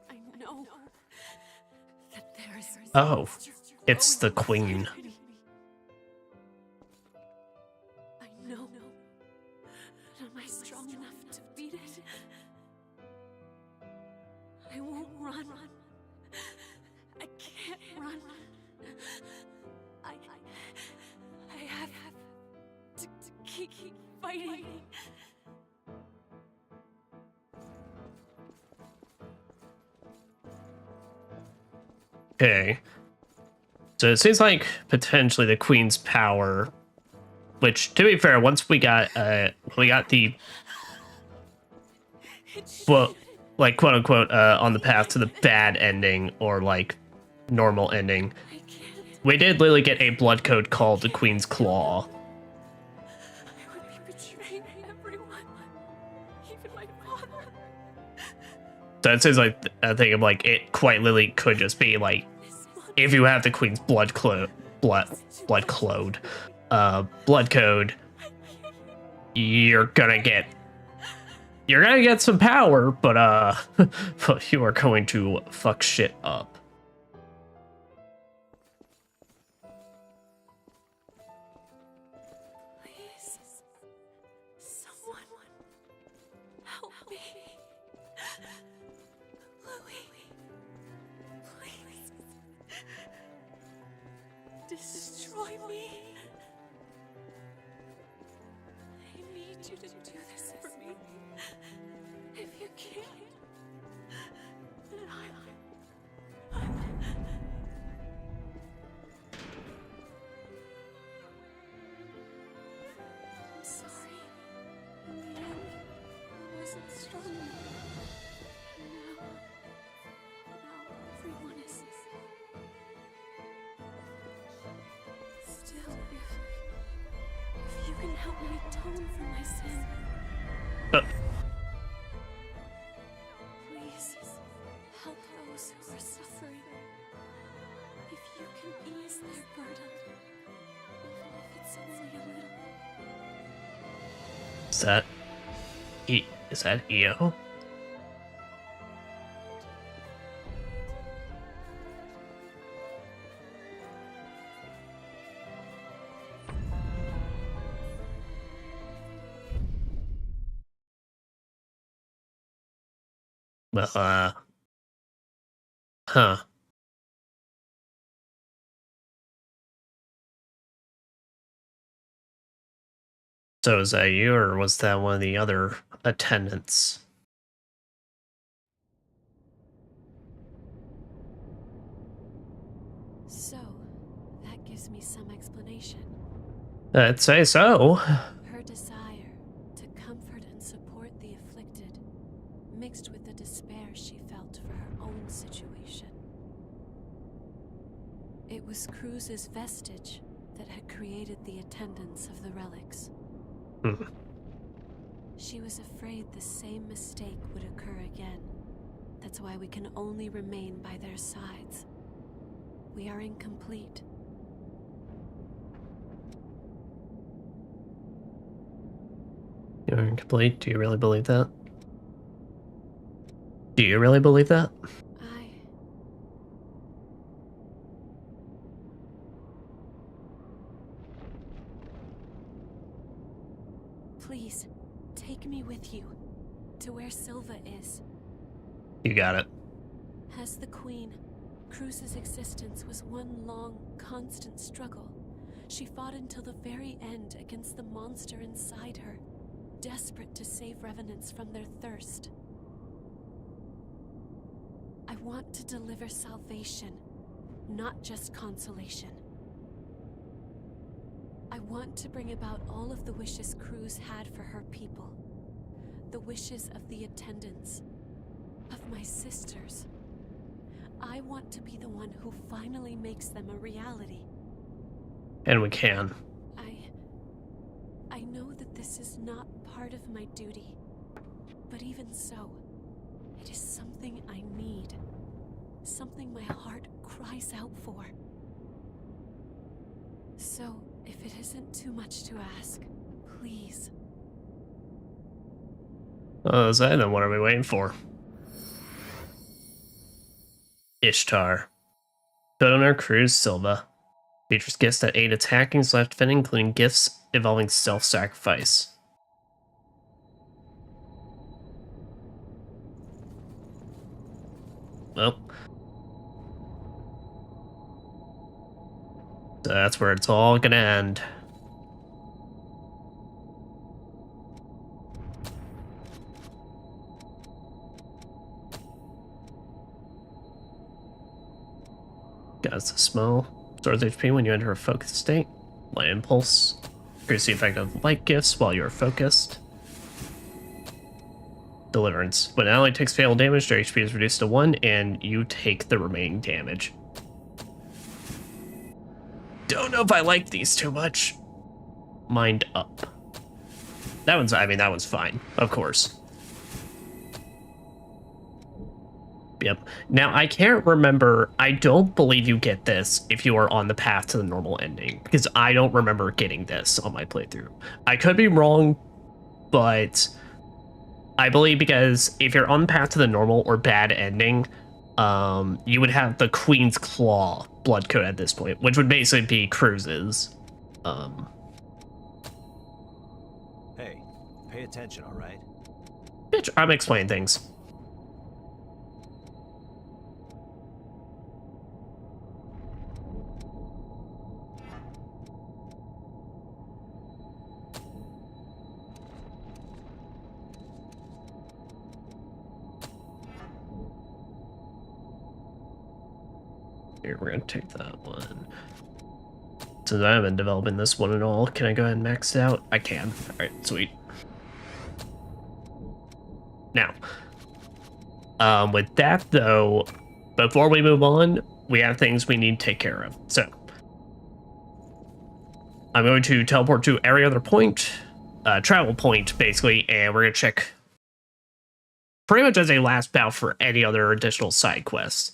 I know that there is. Oh, it's the Queen. I know. But am I strong enough to beat it? I won't run. I can't run. I have to keep fighting. Okay. So it seems like potentially the Queen's power, which, to be fair, once we got the, well, like, quote unquote, on the path to the bad ending, or like normal ending, we did literally get a blood code called the Queen's Claw. I would be betraying everyone, even my father. So it seems like a thing of like it quite literally could just be like, if you have the Queen's blood code, you're gonna get some power, but but you are going to fuck shit up. Please, someone help me. Louis, please. Destroy me. I need you to do this for me. If you can't, then I'm sorry. In the end, I wasn't strong enough. Now everyone is. Still, if you can help me atone for my sin. Please, help those who are suffering. If you can ease their burden, even if it's only a little. Is that EO? Huh. So is that you, or was that one of the other attendants? So, that gives me some explanation. I'd say so. Her desire to comfort and support the afflicted, mixed with the despair she felt for her own situation. It was Cruz's vestige that had created the attendance of the relics. She was afraid the same mistake would occur again. That's why we can only remain by their sides. We are incomplete. You're incomplete? Do you really believe that? Do you really believe that? Please, take me with you to where Silva is. You got it. As the Queen, Cruz's existence was one long, constant struggle. She fought until the very end against the monster inside her, desperate to save revenants from their thirst. I want to deliver salvation, not just consolation. I want to bring about all of the wishes Cruz had for her people. The wishes of the attendants, of my sisters. I want to be the one who finally makes them a reality. And we can. I know that this is not part of my duty, but even so, it is something I need. Something my heart cries out for. So, if it isn't too much to ask, please. Oh, so then what are we waiting for? Ishtar. Donor Cruz Silva. Features gifts that aid attacking / defending, including gifts involving self-sacrifice. Well. So that's where it's all gonna end. Guys, the smell. Stores HP when you enter a focused state. Light impulse. Increase the effect of light gifts while you are focused. Deliverance. When an ally takes fatal damage, their HP is reduced to 1, and you take the remaining damage. Don't know if I like these too much. Mind up. That one's fine, of course. Yep. Now, I can't remember. I don't believe you get this if you are on the path to the normal ending, because I don't remember getting this on my playthrough. I could be wrong, but I believe because if you're on the path to the normal or bad ending, you would have the Queen's Claw blood code at this point, which would basically be Cruz's. Hey, pay attention, all right? Bitch, I'm explaining things. Here, we're gonna take that one. Since I haven't developing this one at all, can I go ahead and max it out? I can. Alright, sweet. Now, with that though, before we move on, we have things we need to take care of. So, I'm going to teleport to every other point, travel point, basically, and we're gonna check pretty much as a last bout for any other additional side quests.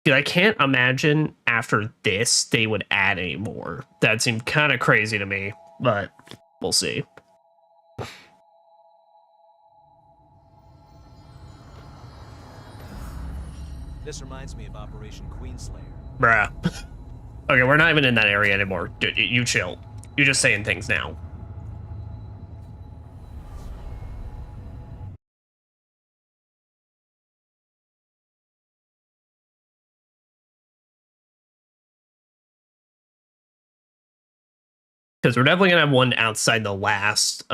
I can't imagine after this they would add any more. That seemed kind of crazy to me, but we'll see. This reminds me of Operation Queenslayer. Bruh. Okay, we're not even in that area anymore. Dude, you chill. You're just saying things now. Because we're definitely gonna have one outside the last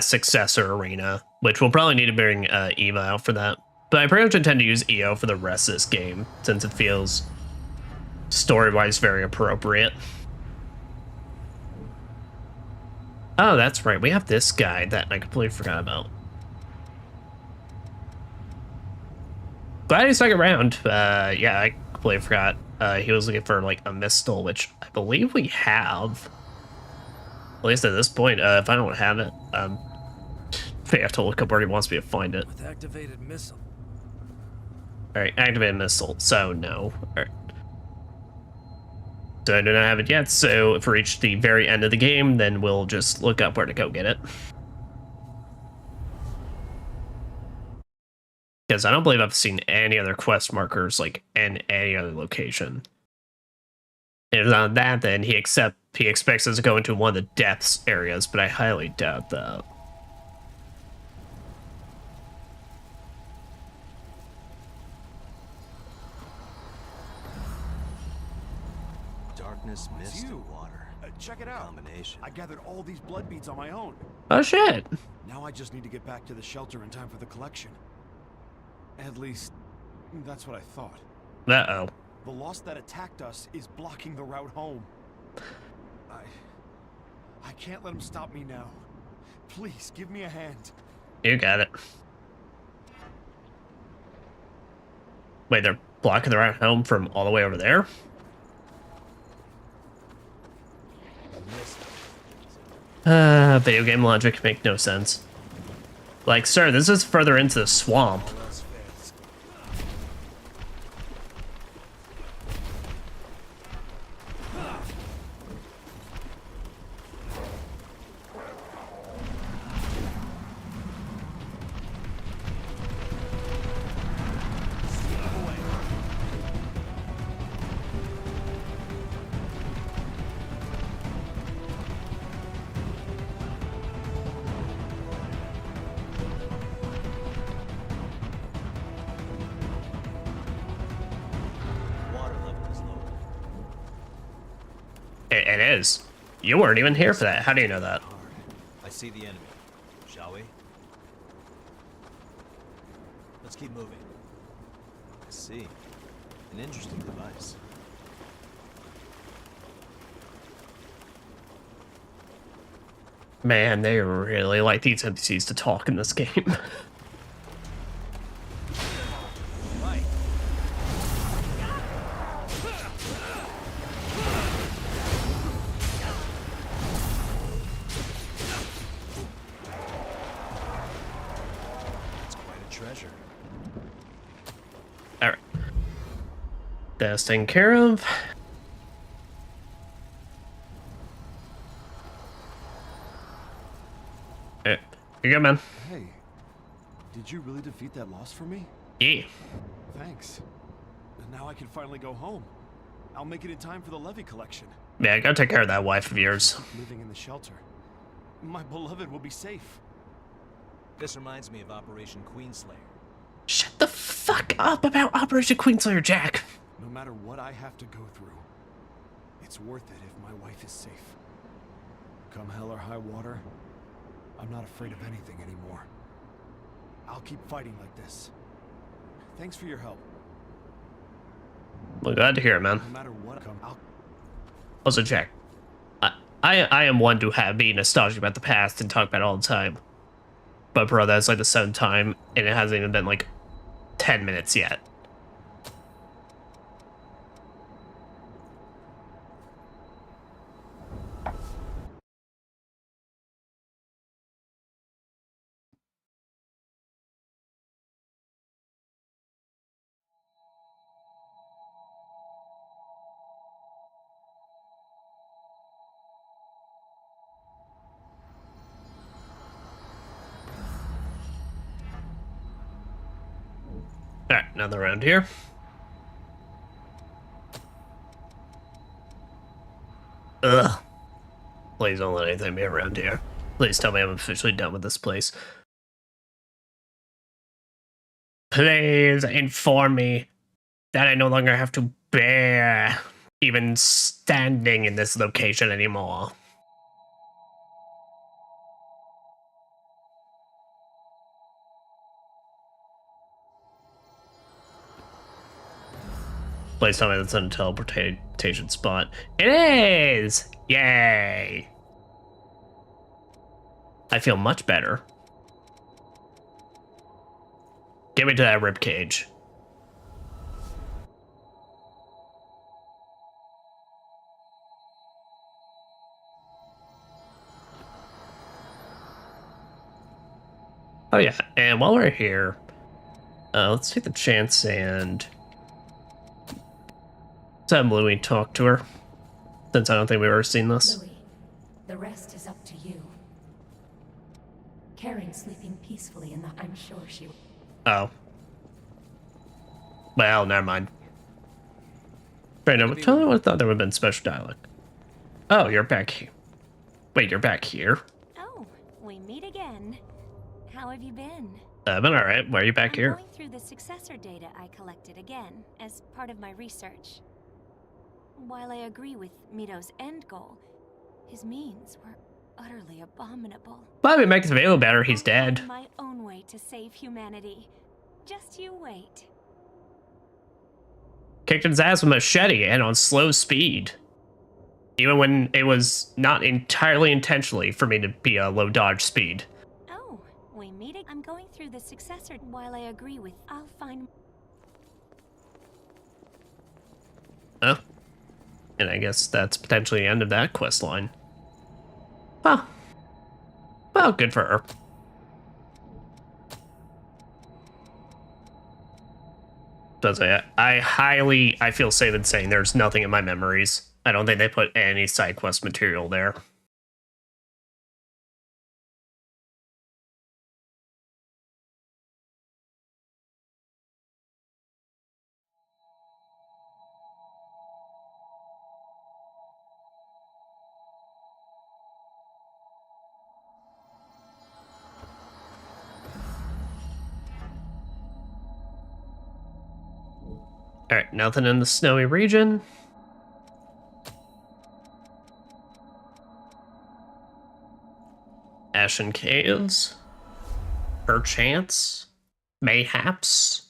successor arena, which we'll probably need to bring Eva out for that. But I pretty much intend to use EO for the rest of this game, since it feels story-wise very appropriate. Oh, that's right. We have this guy that I completely forgot about. Glad he's stuck around. Yeah, I completely forgot. He was looking for like a Mistle, which I believe we have. At least at this point, if I don't have it, I have to look up where he wants me to find it. With activated missile. Alright, activated missile, so no. Alright. So I do not have it yet, so if we reach the very end of the game, then we'll just look up where to go get it. Because I don't believe I've seen any other quest markers, like, in any other location. If not that, then he expects us to go into one of the depths areas, but I highly doubt that. Venomous mist you. and water. Check it out. Combination. I gathered all these blood beads on my own. Oh shit. Now I just need to get back to the shelter in time for the collection. At least, that's what I thought. Uh-oh. The lost that attacked us is blocking the route home. I can't let him stop me now. Please, give me a hand. You got it. Wait, they're blocking the route home from all the way over there? Video game logic make no sense. Like, sir, this is further into the swamp. Water level is lower. It is. You weren't even here for that. How do you know that? I see the enemy. Shall we? Let's keep moving. I see. An interesting device. Man, they really like these NPCs to talk in this game. Right. It's quite a treasure. Alright. That's taken care of. Here you go, man. Hey, did you really defeat that loss for me? Yeah. Thanks. And now I can finally go home. I'll make it in time for the levy collection. Yeah, I gotta take care of that wife of yours. Living in the shelter. My beloved will be safe. This reminds me of Operation Queenslayer. Shut the fuck up about Operation Queenslayer, Jack. No matter what I have to go through, it's worth it if my wife is safe. Come hell or high water, I'm not afraid of anything anymore. I'll keep fighting like this. Thanks for your help. Well, glad to hear it, man. No matter what I'll... Also, Jack, I am one to be nostalgic about the past and talk about it all the time. But bro, that's like the 7th time, and it hasn't even been like 10 minutes yet. Alright, another round here. Ugh. Please don't let anything be around here. Please tell me I'm officially done with this place. Please inform me that I no longer have to bear even standing in this location anymore. Please tell me that's a teleportation spot. It is! Yay! I feel much better. Get me to that ribcage. Oh yeah, and while we're here, let's take the chance and let's have Louie talk to her, since I don't think we've ever seen this. Louie, the rest is up to you. Karen's sleeping peacefully in the... I'm sure she... Oh. Well, never mind. Right, now, tell me what I thought there would have been special dialogue. Oh, you're back here. Wait, you're back here? Oh, we meet again. How have you been? I've been alright. Why are you back here? I'm going through the successor data I collected again, as part of my research. While I agree with Mito's end goal, his means were utterly abominable. But it makes me feel better. He's dead. I'll find my own way to save humanity. Just you wait. Kicked his ass with a machete and on slow speed. Even when it was not entirely intentionally for me to be a low dodge speed. Oh, we meet it. I'm going through the successor. While I agree with, I'll find. Oh. And I guess that's potentially the end of that quest line. Well. Well, good for her. Does I feel safe in saying there's nothing in my memories. I don't think they put any side quest material there. Alright, nothing in the snowy region. Ashen Caves. Perchance. Mayhaps.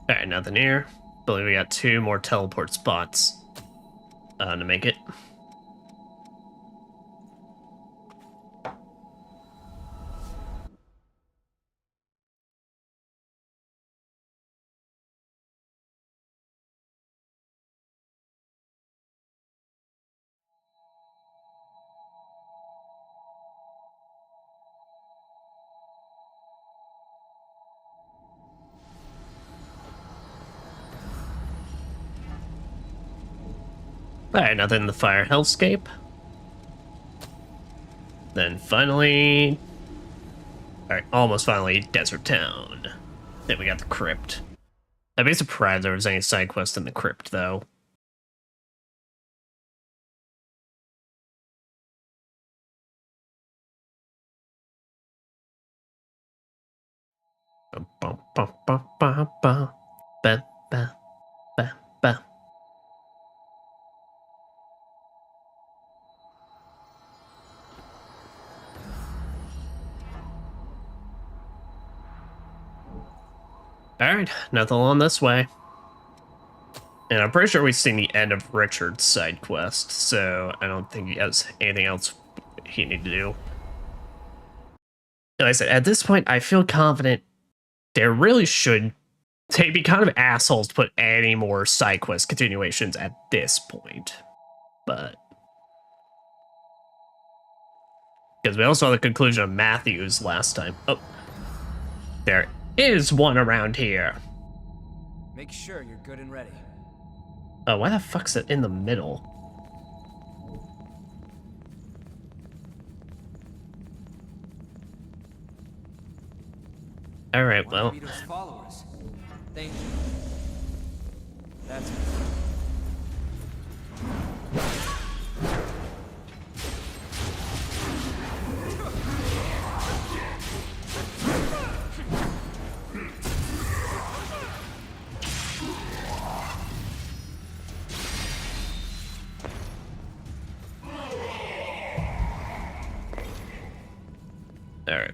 Alright, nothing here. Believe we got 2 more teleport spots to make it. Alright, nothing in the fire hellscape. Then finally... Alright, almost finally, Desert Town. Then we got the crypt. I'd be surprised if there was any side quest in the crypt, though. Alright, nothing along this way. And I'm pretty sure we've seen the end of Richard's side quest, so I don't think he has anything else he need to do. Like I said, at this point, I feel confident there really should they'd be kind of assholes to put any more side quest continuations at this point. But because we also saw the conclusion of Matthews last time. Oh, there is one around here. Make sure you're good and ready. Oh, why the fuck's it in the middle? All right, well. Vito's followers. Thank you. That's all right.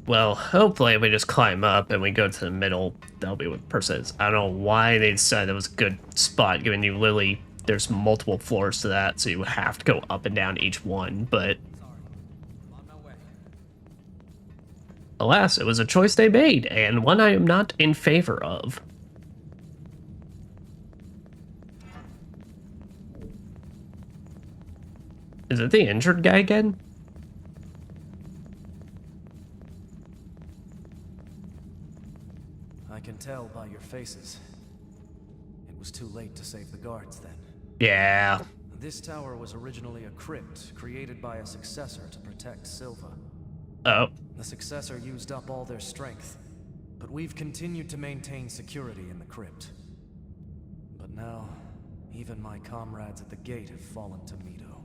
Well, hopefully if we just climb up and we go to the middle, that'll be what the person is. I don't know why they decided that was a good spot, given you literally, there's multiple floors to that, so you would have to go up and down each one, but alas, it was a choice they made, and one I am not in favor of. Is it the injured guy again? I can tell by your faces. It was too late to save the guards then. Yeah. This tower was originally a crypt created by a successor to protect Silva. Oh. The successor used up all their strength, but we've continued to maintain security in the crypt. But now, even my comrades at the gate have fallen to Mito.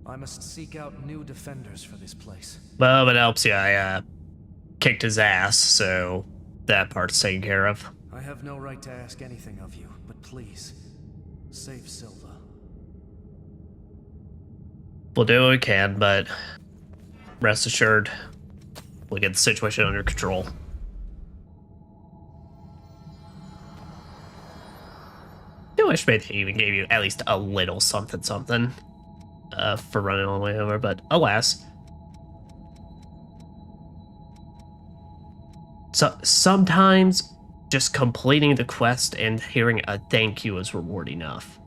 I must seek out new defenders for this place. Well, if it helps you, I kicked his ass, so that part's taken care of. I have no right to ask anything of you, but please, save Silva. We'll do what we can, but rest assured, we'll get the situation under control. I wish they even gave you at least a little something for running all the way over, but alas. So sometimes just completing the quest and hearing a thank you is reward enough.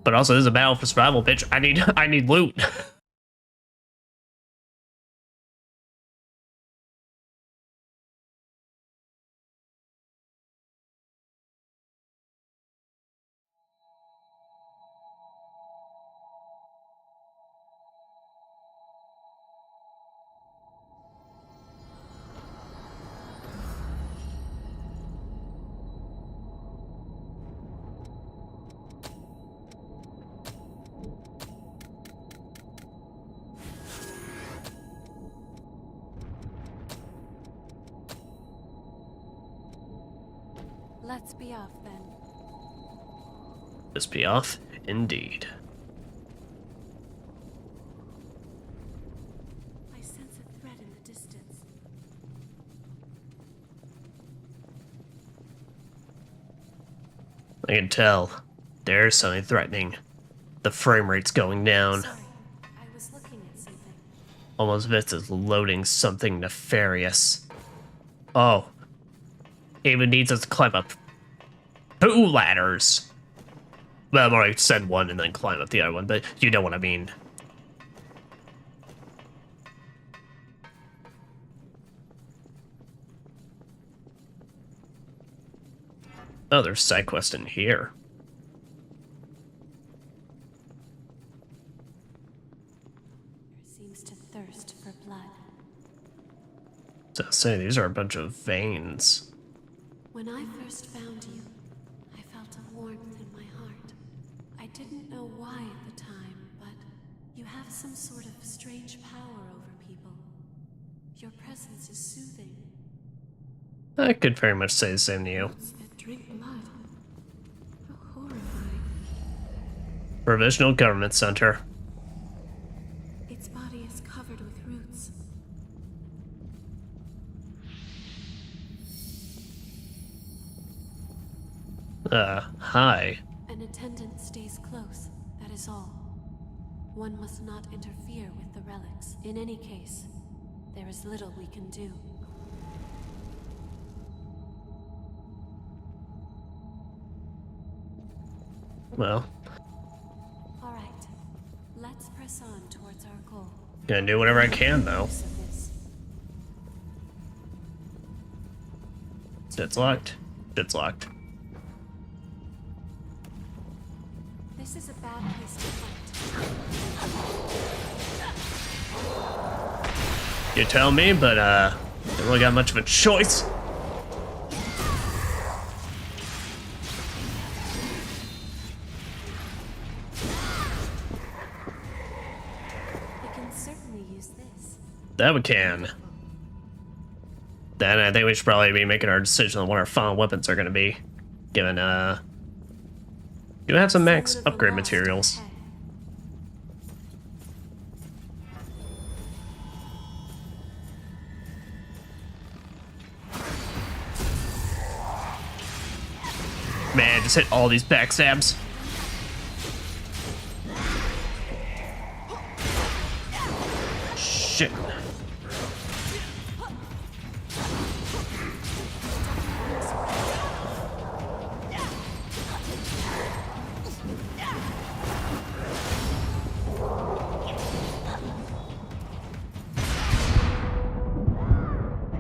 But also, this is a battle for survival, bitch. I need loot. Let's be off then. Let's be off, indeed. I sense a threat in the distance. I can tell. There's something threatening. The frame rate's going down. Sorry, I was looking at something. Almost as if it's loading something nefarious. Oh. It even needs us to climb up 2 ladders. Well, I'm already send one and then climb up the other one, but you know what I mean. Oh, there's side quest in here. Seems to thirst for blood. So say these are a bunch of veins. When I first found you, I felt a warmth in my heart. I didn't know why at the time, but you have some sort of strange power over people. Your presence is soothing. I could very much say the same to you. That drink blood. How horrifying. Provisional Government Center. Its body is covered with roots. Hi. An attendant stays close, that is all. One must not interfere with the relics. In any case, there is little we can do. Well. Alright, let's press on towards our goal. Gonna do whatever I can, though. It's locked. It's locked. This is a bad place to fight. You tell me, but don't really got much of a choice. We can certainly use this. That we can. Then I think we should probably be making our decision on what our final weapons are going to be. Given, do have some max upgrade materials. Man, just hit all these backstabs. Shit.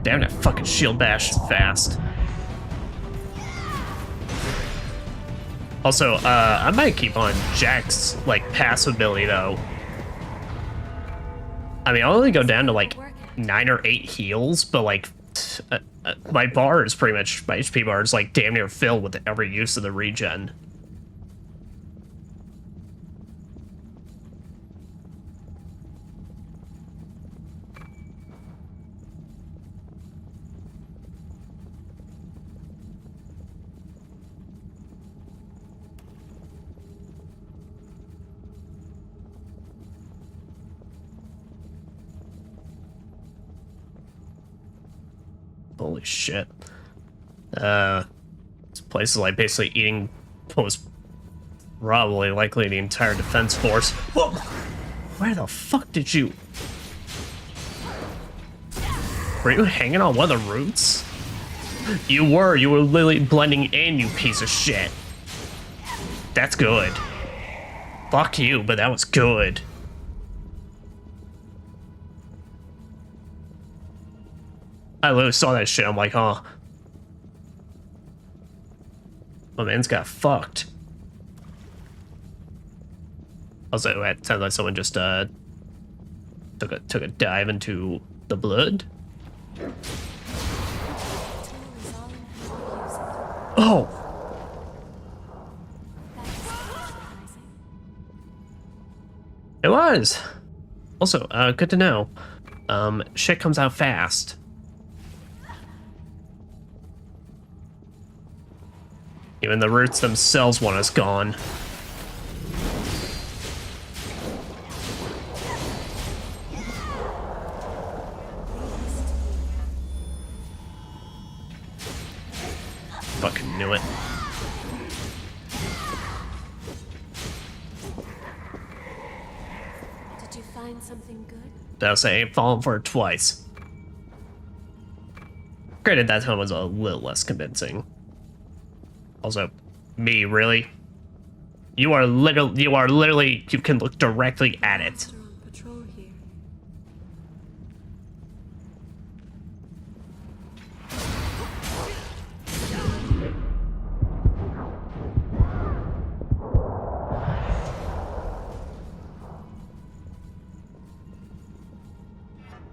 Damn, that fucking shield bash is fast. Also, I might keep on Jack's, like, passive ability, though. I mean, I'll only go down to, like, 9 or 8 heals, but, like, my bar is pretty much, my HP bar is, like, damn near filled with every use of the regen. Holy shit. This place is like basically eating what was probably likely the entire defense force. Whoa! Where the fuck did you... Were you hanging on one of the roots? You were literally blending in, you piece of shit. That's good. Fuck you, but that was good. I literally saw that shit. I'm like, huh. My man's got fucked. Also, it sounds like someone just took a dive into the blood. Oh. It was. Also, good to know. Shit comes out fast. Even the roots themselves want us gone. Fucking knew it. Did you find something good? I'll say I ain't fallen for it twice. Granted, that one was a little less convincing. Also, me, really? You literally, you can look directly at it. Patrol here.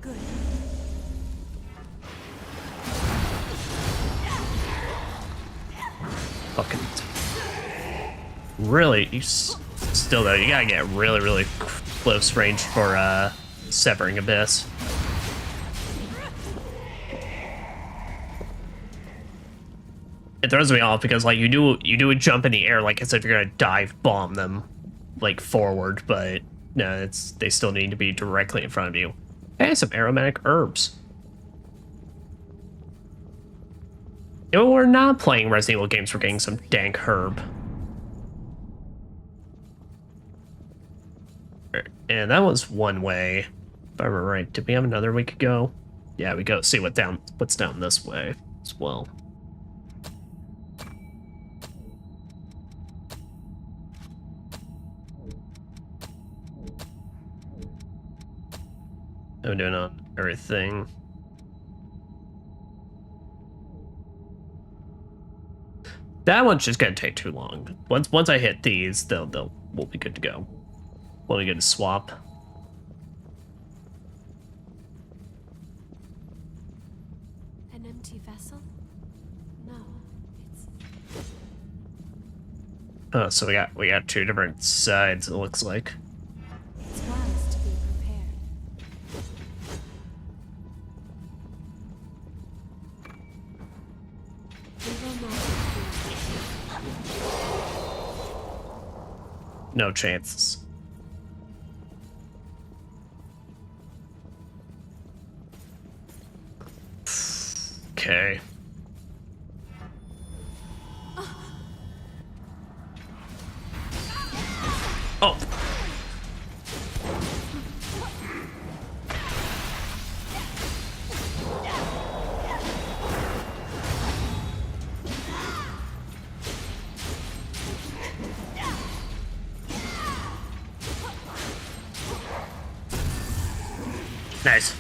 Good. Fucking... Really, you still though, you gotta get really, really close range for severing Abyss. It throws me off because like you do a jump in the air like as if you're gonna dive bomb them like forward, but no, they still need to be directly in front of you. Hey, some aromatic herbs. You know, we're not playing Resident Evil games, we're getting some dank herb. And that was one way. If I remember right, did we have another we could go? Yeah, we go see what's down this way as well. I'm doing on everything. That one's just gonna take too long. Once I hit these, we'll be good to go. We'll be good to swap. An empty vessel? No, it's... Oh, so we got two different sides, it looks like. It's wise to be prepared. We will not. No chances. Okay. Oh. Nice.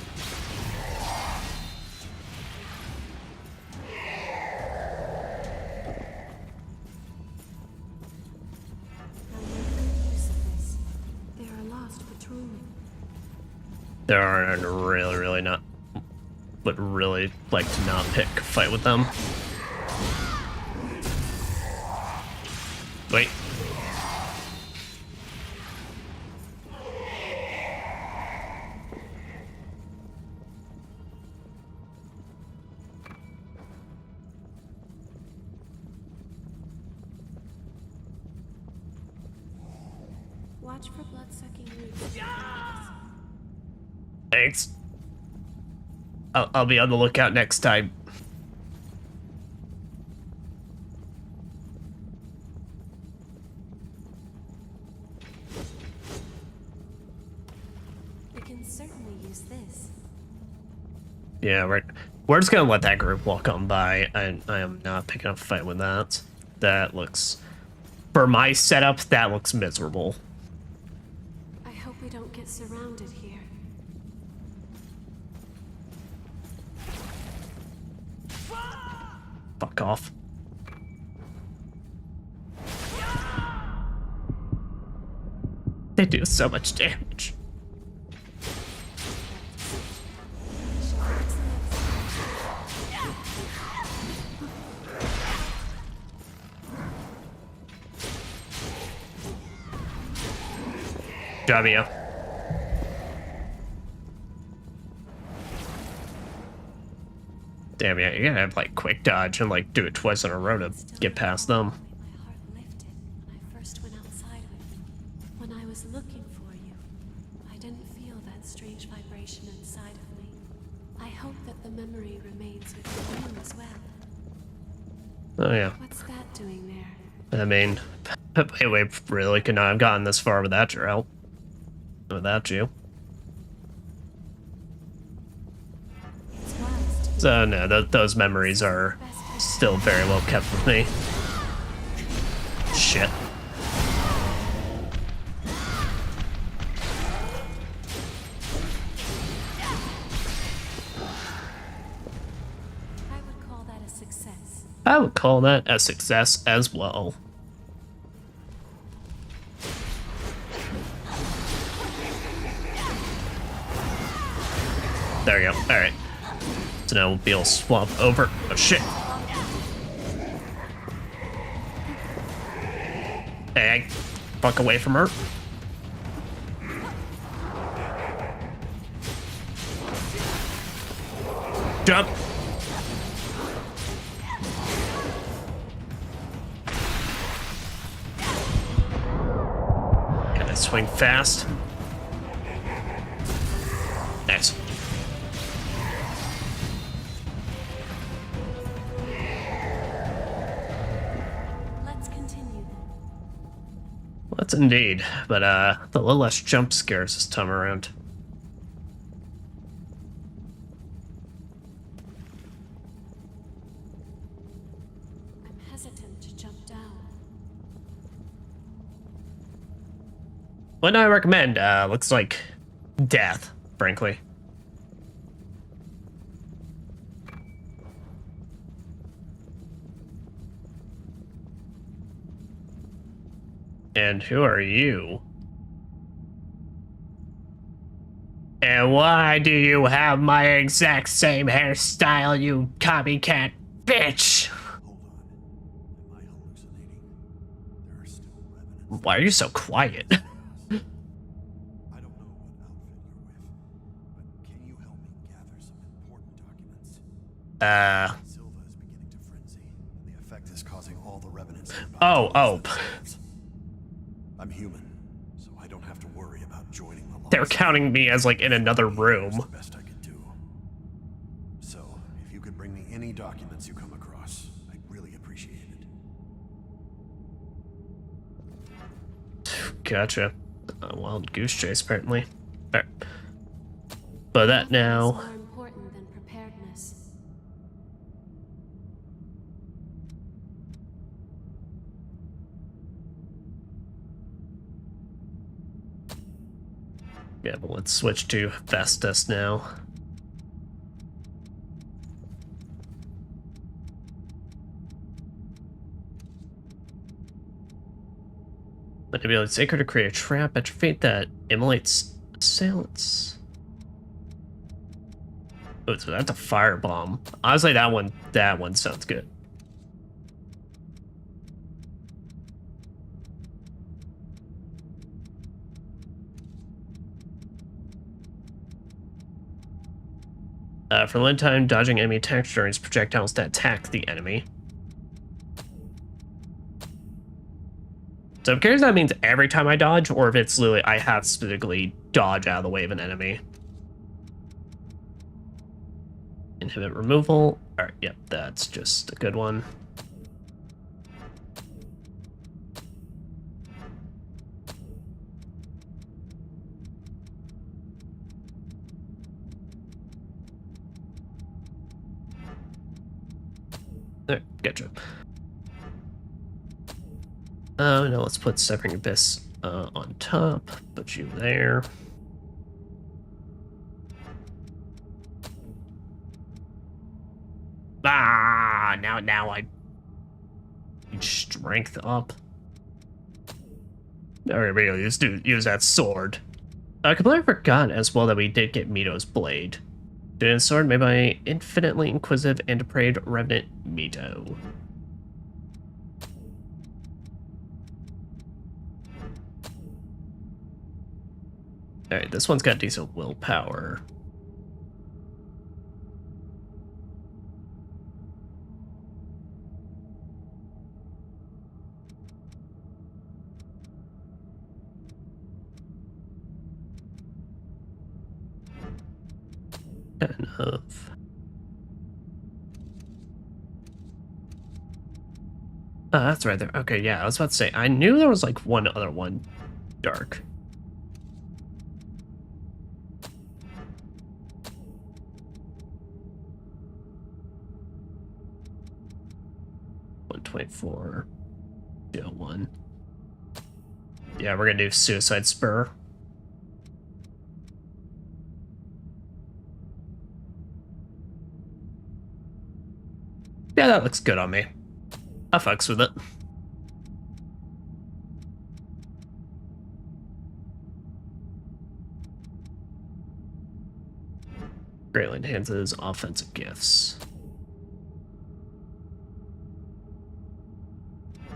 There are really not, would really like to not pick a fight with them. Wait. Watch for blood-sucking roots. Thanks. I'll be on the lookout next time. We can certainly use this. Yeah, we're just gonna let that group walk on by. I am not picking up a fight with that. That looks, for my setup, that looks miserable. I hope we don't get surrounded here. Fuck off. They do so much damage. W. Damn, yeah, you're gonna have like quick dodge and like do it twice in a row to get past them. My heart lifted when I first went outside with you. When I was looking for you, I didn't feel that strange vibration inside of me. I hope that the memory remains with you as well. Oh yeah. What's that doing there? I mean, we really could not have gotten this far without your help. Without you. So no, those memories are still very well kept with me. Shit. I would call that a success. I would call that a success as well. There you go. Alright. So now we'll be able to swap over. Oh shit. Hey, fuck away from her. Jump. Gotta swing fast. Nice. Let's indeed, but a little less jump scares this time around. I'm hesitant to jump down. What do I recommend? Looks like death, frankly. And who are you? And why do you have my exact same hairstyle, you copycat bitch? Hold on. Am I hallucinating? There are still revenants. Why are you so quiet? I don't know what outfit you're with, but can you help me gather some important documents? Silva is beginning to frenzy, and the effect is causing all the revenants to Oh. I'm human, so I don't have to worry about joining the They're counting me as like in another room. That's the best I could do. So, if you could bring me any documents you come across, I'd really appreciate it. Gotcha. Wild goose chase, apparently. Alright. But that now. More important than preparedness. Yeah, but let's switch to Festus now. Manipulate Sacred to create a trap at your feet that immolates assailants. Oh, so that's a firebomb. Honestly, that one sounds good. For a limited time, dodging enemy attacks during projectiles that attack the enemy. So I'm curious if that means every time I dodge, or if it's literally I have to specifically dodge out of the way of an enemy. Inhibit removal. Alright, yep, that's just a good one. There, gotcha. No, let's put Severing Abyss on top. Put you there. Ah, now I need strength up. Alright, we gotta use that sword. I completely forgot as well that we did get Mito's blade. Doing sword made by infinitely inquisitive and depraved revenant Mito. Alright, this one's got decent willpower. Enough. Oh, that's right there. Okay, yeah, I was about to say, I knew there was like one other one dark. $124. Deal 1. Yeah, we're gonna do Suicide Spur. Yeah, that looks good on me. I fucks with it. Greatly enhances offensive gifts.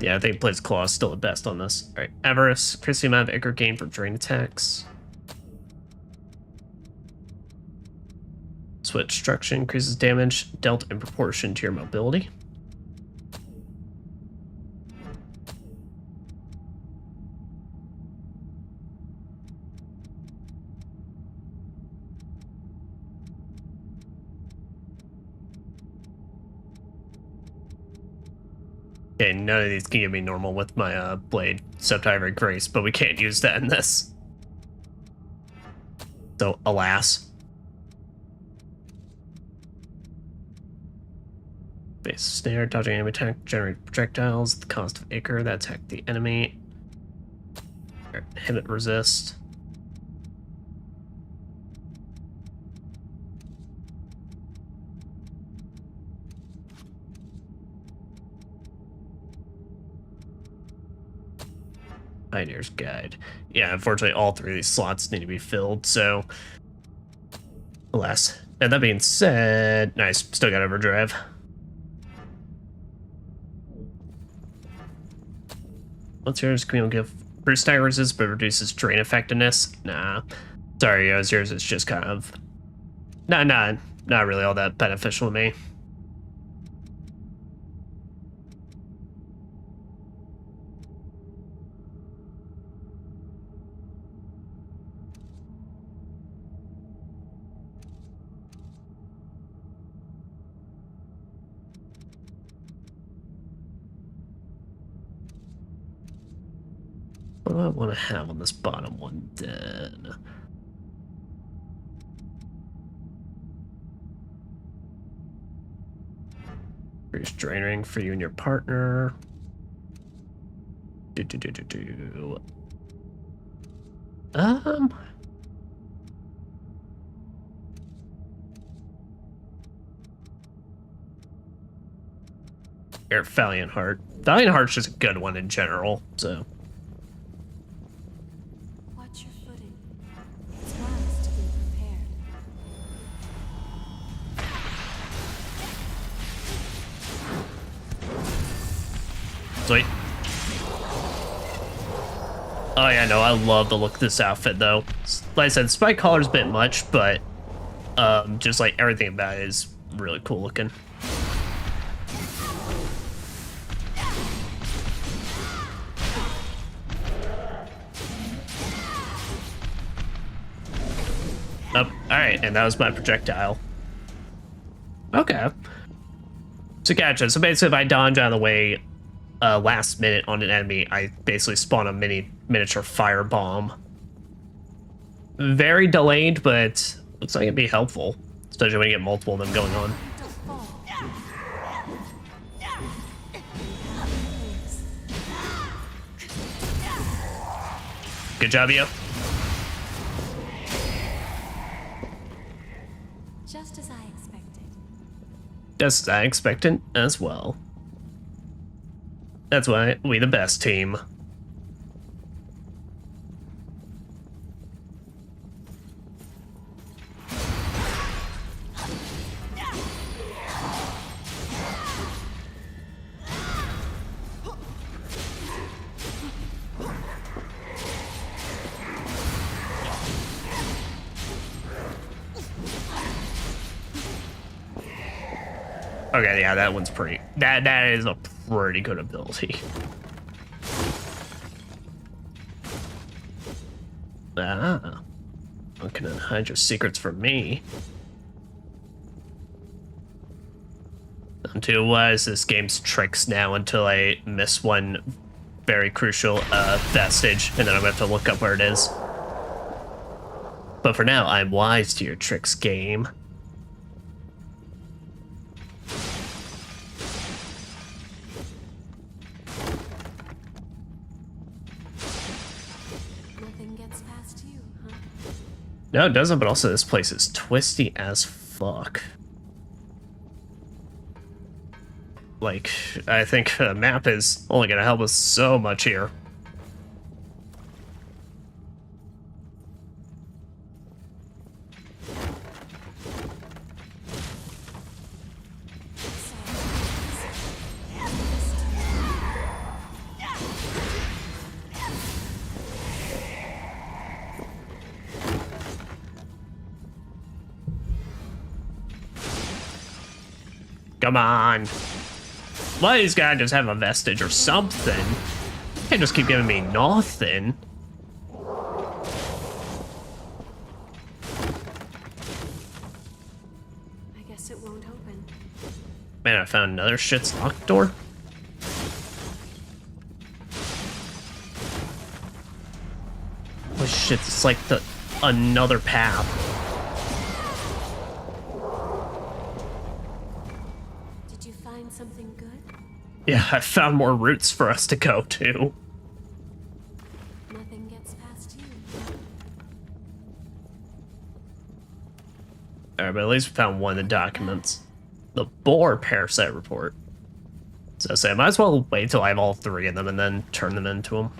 Yeah, I think Blades Claw is still the best on this. Alright, Avarice. Increase the amount of Ichor gain from drain attacks. Switch Destruction increases damage dealt in proportion to your mobility. Okay, none of these can give me normal with my blade, except Ivory Grace, but we can't use that in this. So, alas. Base snare, dodging enemy attack, generate projectiles, the cost of Ichor that attack the enemy. Inhibit resist. Pioneer's Guide. Yeah, unfortunately, all three of these slots need to be filled, so alas. And that being said, nice, still got Overdrive. What's yours? Can we give Bruce Stagger resist but reduces drain effectiveness? Nah. Sorry, yours is just kind of not really all that beneficial to me. What do I want to have on this bottom one then? Here's Drain Ring for you and your partner. Here, Valiant Heart. Valiant Heart's just a good one in general, so. Sweet. Oh yeah, no, I love the look of this outfit though. Like I said, spike collar's a bit much, but just like everything about it is really cool looking. Oh, alright, and that was my projectile. Okay. So gotcha. So basically if I dodge out of the way last minute on an enemy, I basically spawn a miniature fire bomb. Very delayed, but looks like it'd be helpful, especially when you get multiple of them going on. Good job, yo. Just as I expected. Just as I expected as well. That's why we the best team. Okay, yeah, that one's pretty. That is a pretty good ability. Ah, not gonna hide your secrets from me. I'm too wise this game's tricks now until I miss one very crucial vestige, and then I'm gonna have to look up where it is. But for now, I'm wise to your tricks, game. No, it doesn't, but also this place is twisty as fuck. Like, I think the map is only gonna help us so much here. Come on. Why these guys just have a vestige or something? You can't just keep giving me nothing. I guess it won't open. Man, I found another shit's locked door. Holy shit, it's like another path. Something good? Yeah, I found more routes for us to go to. Nothing gets past you. Alright, but at least we found one of the documents. The boar parasite report. So I say I might as well wait till I have all three of them and then turn them into them.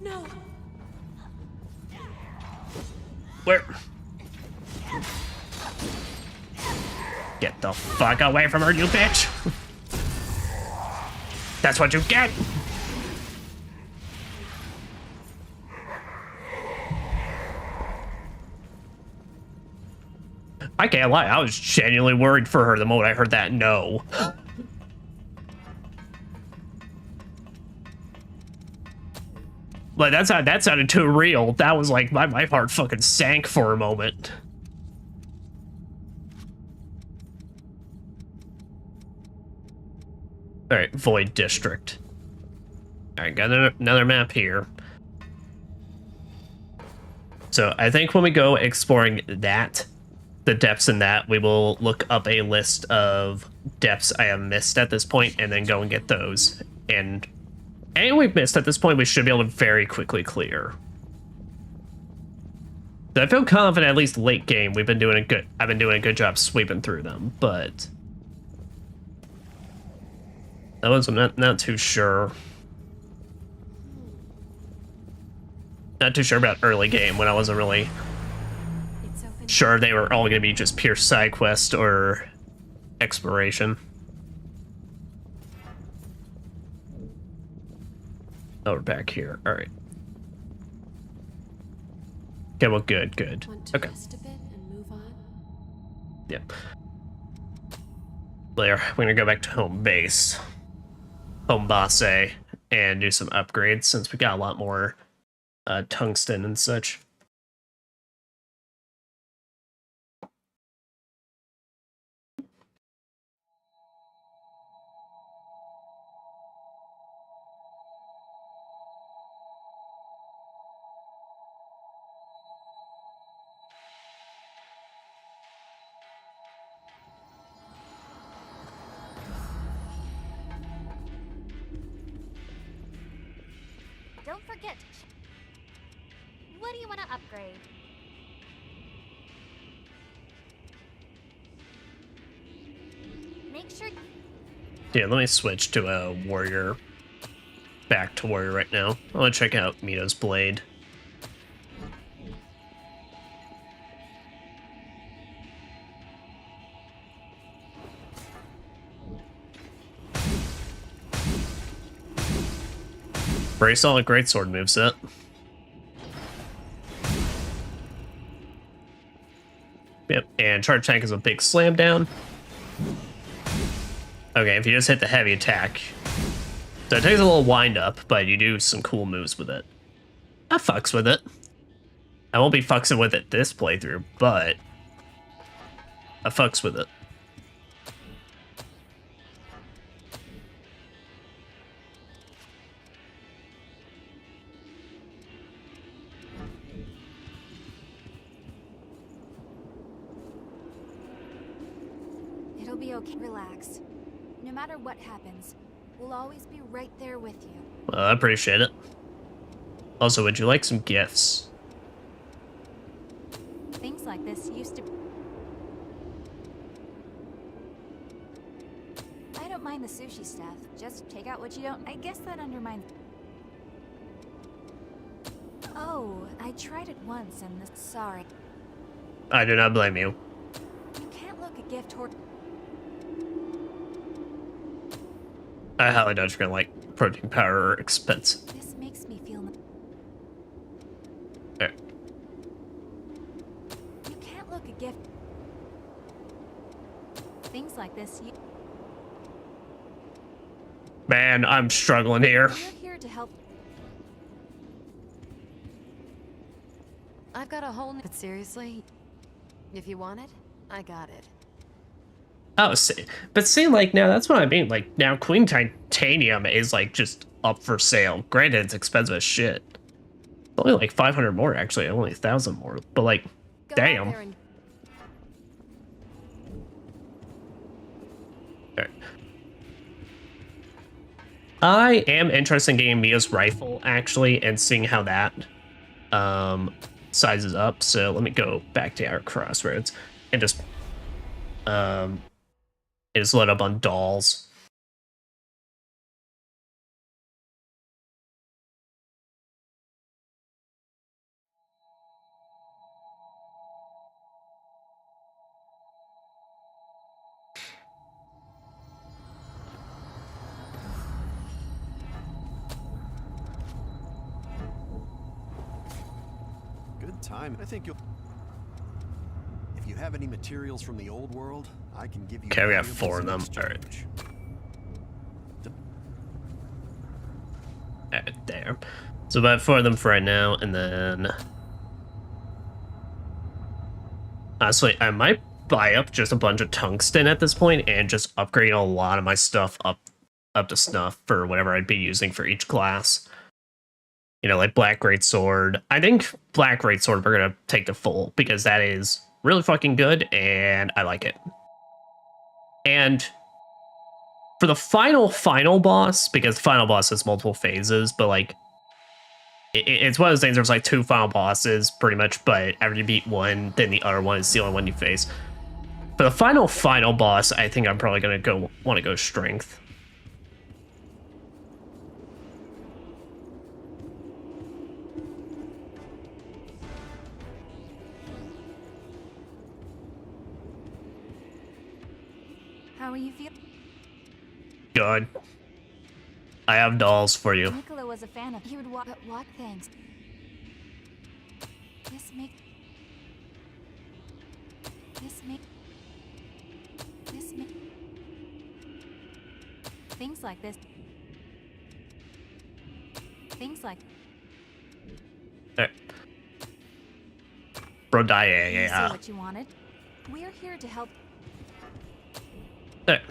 No. Where? Get the fuck away from her, you bitch! That's what you get! I can't lie, I was genuinely worried for her the moment I heard that no. Like, that sounded too real. That was like, my heart fucking sank for a moment. Alright, Void District. Alright, got another map here. So I think when we go exploring that, the depths in that, we will look up a list of depths I have missed at this point and then go and get those. And any we've missed at this point, we should be able to very quickly clear. So I feel confident, at least late game, I've been doing a good job sweeping through them, but that was not too sure. Not too sure about early game when I wasn't really sure they were all going to be just pure side quest or exploration. Oh, we're back here. All right. Okay, well, good. Okay. Rest a bit and move on? Yep. Later, we're gonna go back to home base, home base, and do some upgrades since we got a lot more tungsten and such. Don't forget. What do you want to upgrade? Make sure. Yeah, let me switch to a warrior. Back to warrior right now. I want to check out Mito's blade. Very solid greatsword moveset. Yep, and charge tank is a big slam down. Okay, if you just hit the heavy attack. So it takes a little wind up, but you do some cool moves with it. I fucks with it. I won't be fucking with it this playthrough, but I fucks with it. It'll be okay. Relax. No matter what happens, we'll always be right there with you. Well, I appreciate it. Also, would you like some gifts? Things like this used to... I don't mind the sushi stuff. Just take out what you don't... I guess that undermines... Oh, I tried it once and the... Sorry. I do not blame you. You can't look a gift horse... I highly doubt you're gonna like protein powder or expensive. This makes me feel... There. You can't look a gift... Things like this, you... Man, I'm struggling here. We're here to help... I've got a whole... But seriously, if you want it, I got it. Oh, see, but see, like, now that's what I mean. Like, now Queen Titanium is, like, just up for sale. Granted, it's expensive as shit. It's only, like, 500 more, actually. Only 1,000 more. But, like, damn. Okay. I am interested in getting Mia's rifle, actually, and seeing how that sizes up. So let me go back to our crossroads and just load up on dolls. Good time. I think you'll... If you have any materials from the old world, I can give you... Okay, we got 4 of them. Alright. Alright, there. So about 4 of them for right now, and then... Honestly, I might buy up just a bunch of tungsten at this point and just upgrade a lot of my stuff up to snuff for whatever I'd be using for each class. You know, like Black Greatsword. I think Black Greatsword we're gonna take to full, because that is really fucking good, and I like it. And for the final boss, because the final boss has multiple phases, but like, it's one of those things, there's like 2 final bosses, pretty much, but after you beat one, then the other one is the only one you face. For the final boss, I think I'm probably gonna want to go strength. How are you feeling? Good. I have dolls for you. Nicola was a fan of. He would walk. But what? Thanks. This make. Things like this. Things like. Alright. Bro, You yeah. say what you wanted. We're here to help. Alright.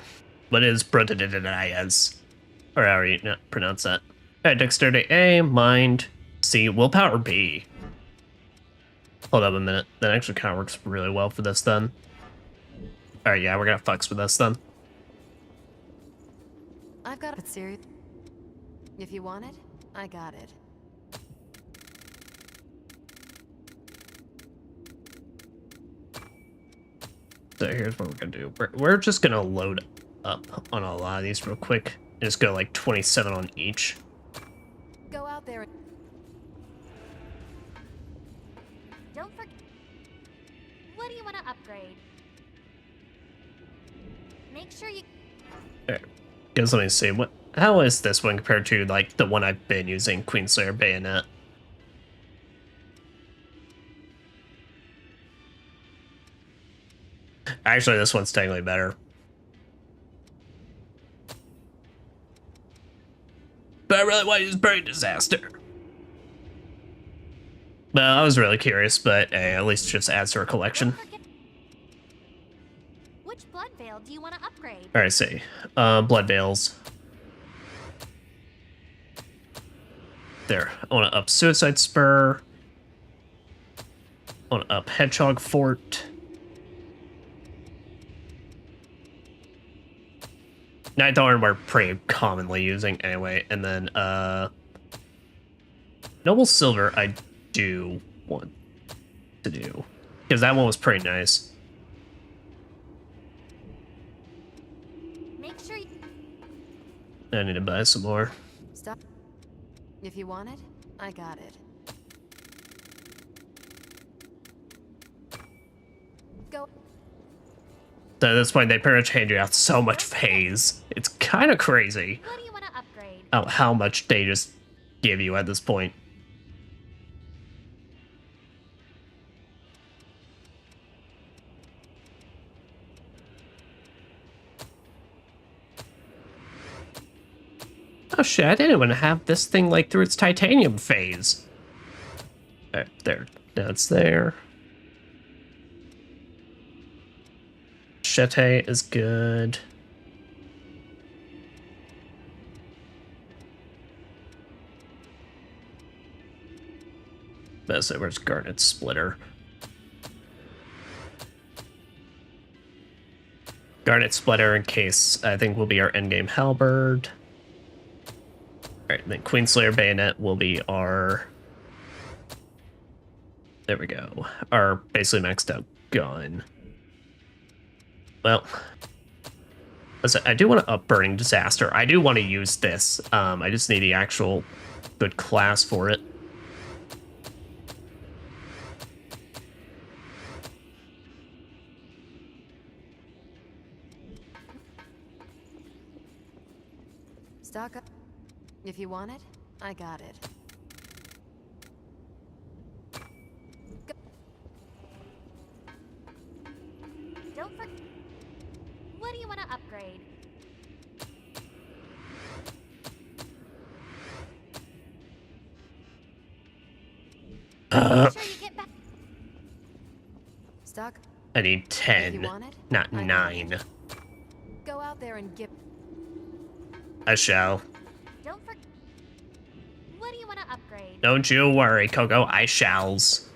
What is Brodias? Or how you not pronounce that? Alright, dexterity A, mind C, willpower B. Hold up a minute. That actually kind of works really well for this then. Alright, yeah, we're gonna fucks with this then. I've got it, serious. If you want it, I got it. So here's what we're gonna do. We're just gonna load up on a lot of these real quick. Just go like 27 on each. Go out there. Don't forget. What do you want to upgrade? Make sure you. Alright. Guys, let me see. How is this one compared to like the one I've been using, Queenslayer Bayonet? Actually, this one's technically better. But I really want to use Burning Disaster. Well, I was really curious, but hey, at least it just adds to our collection. Which blood veil do you want to upgrade? Alright, see. Blood Veils. There. I want to up Suicide Spur. I want to up Hedgehog Fort. Night Dawn we're pretty commonly using anyway, and then Noble Silver I do want to do, because that one was pretty nice. Make sure you. I need to buy some more. Stop. If you want it, I got it. Go. So at this point, they pretty much hand you out so much phase. It's kind of crazy. What do you want to upgrade? How much they just give you at this point. Oh shit, I didn't even have this thing like through its titanium phase. Alright, there. Now it's there. Chete is good. That's it, where's Garnet Splitter? Garnet Splitter in case I think will be our endgame halberd. Alright, then Queenslayer Bayonet will be our... There we go. Our basically maxed out gun. Well, listen, I do want to up Burning Disaster. I do want to use this. I just need the actual good class for it. Stock up. If you want it, I got it. Go. Don't forget. What do you want to upgrade? Make sure you get back. Stock. I need 10, If you want it, not I got 9. it. Go out there and get. I shall. Don't forget. What do you want to upgrade? Don't you worry, Coco, I shalls.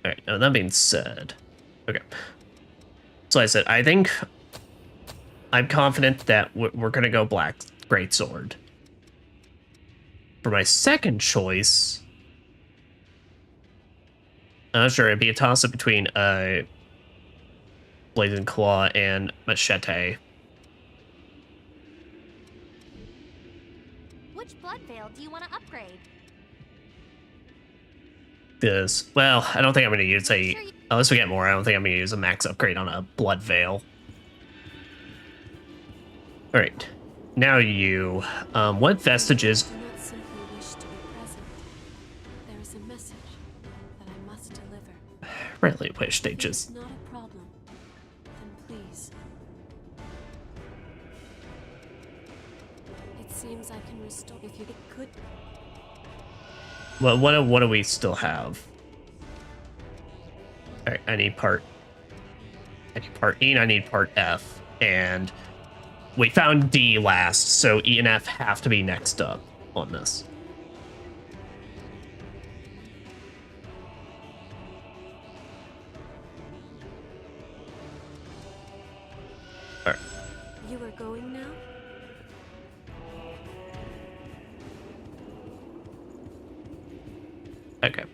Alright, now that being said... Okay. So I said, I think... I'm confident that we're gonna go Black Greatsword. For my second choice... I'm not sure, it'd be a toss-up between Blazing Claw and Machete. Which blood veil do you want to upgrade? This, well, I don't think I'm gonna use a Unless we get more, I don't think I'm going to use a max upgrade on a Blood Veil. Alright. Now you. What vestiges... I do not simply wish to be present. There is a message that I must deliver. I really wish they just... If it's not a problem, then please. It seems I can restore... If you could... Well, what do we still have? Alright, I need part E and I need part F. And we found D last, so E and F have to be next up on this. Alright. You are going now? Okay.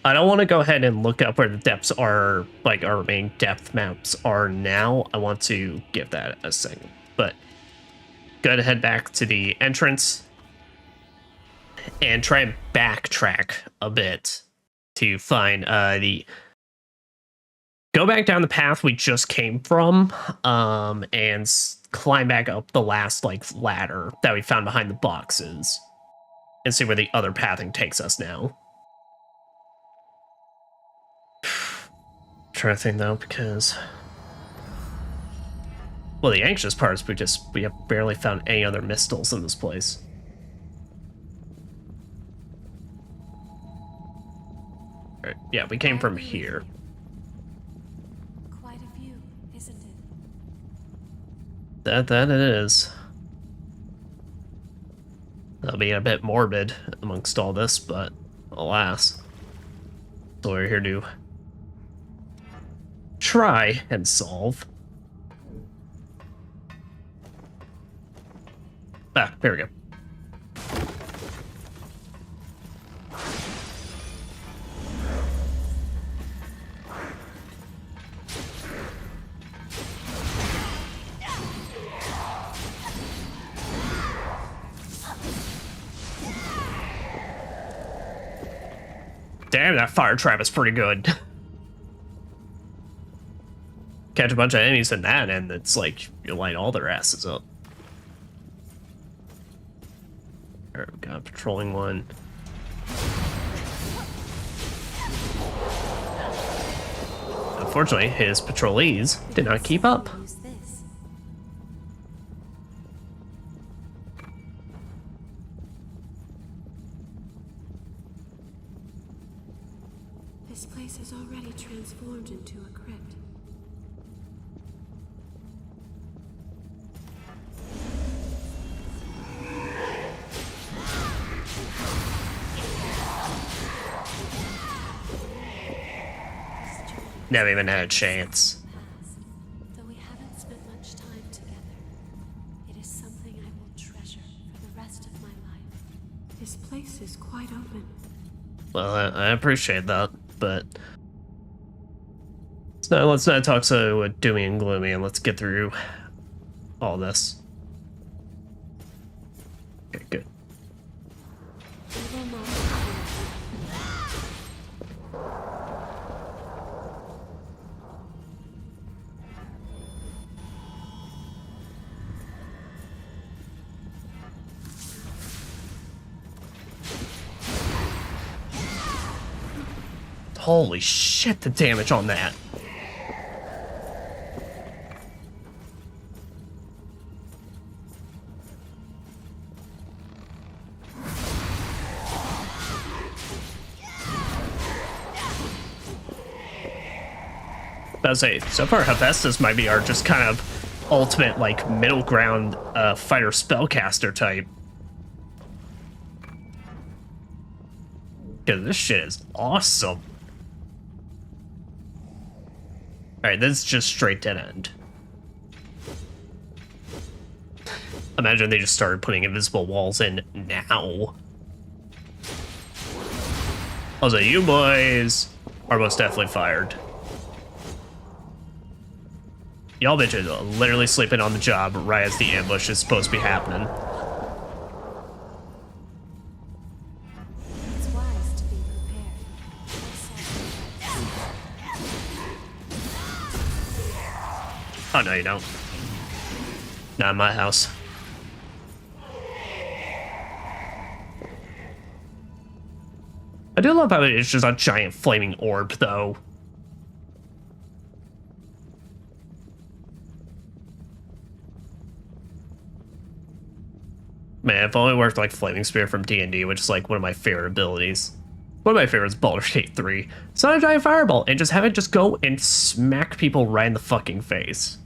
I don't want to go ahead and look up where the depths are, like our main depth maps are now. I want to give that a second. But go ahead and head back to the entrance and try and backtrack a bit to find the... Go back down the path we just came from and climb back up the last like ladder that we found behind the boxes and see where the other pathing takes us now. Trying to think though, because well, the anxious part is we have barely found any other mistals in this place. Right, yeah, we came from here. Quite a view, isn't it? That it is. That'll be a bit morbid amongst all this, but alas. So we're here to try and solve. Ah, there we go. Damn, that fire trap is pretty good. Catch a bunch of enemies in that, and it's like you light all their asses up. Alright, we got a patrolling one. Unfortunately, his patrollees did not keep up. This place is already transformed into a crypt. Never even had a chance. Though we haven't spent much time together, it is something I will treasure for the rest of my life. This place is quite open. Well, I appreciate that, but let's not talk so doomy and gloomy, and let's get through all this. Okay, good. Holy shit, the damage on that. I was say, so far Hephaestus might be our just kind of ultimate, like, middle ground fighter spellcaster type. Because this shit is awesome. Alright, this is just straight dead end. Imagine they just started putting invisible walls in now. I was like, you boys are most definitely fired. Y'all bitches are literally sleeping on the job right as the ambush is supposed to be happening. It's wise to be prepared. Oh, no, you don't. Not in my house. I do love how it's just a giant flaming orb, though. Man, if only it worked like Flaming Spear from D&D, which is like one of my favorite abilities. One of my favorites is Baldur's Gate 3. It's not a giant fireball, and just have it just go and smack people right in the fucking face.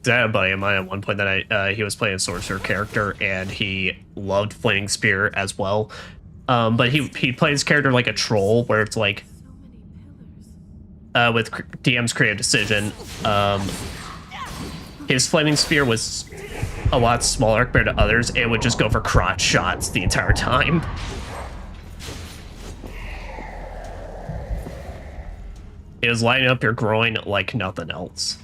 I had a buddy of mine at one point that he was playing a sorcerer character, and he loved Flaming Spear as well. But he plays character like a troll, where it's like, with DM's creative decision, his Flaming Spear was a lot smaller compared to others. It would just go for crotch shots the entire time. It was lighting up your groin like nothing else.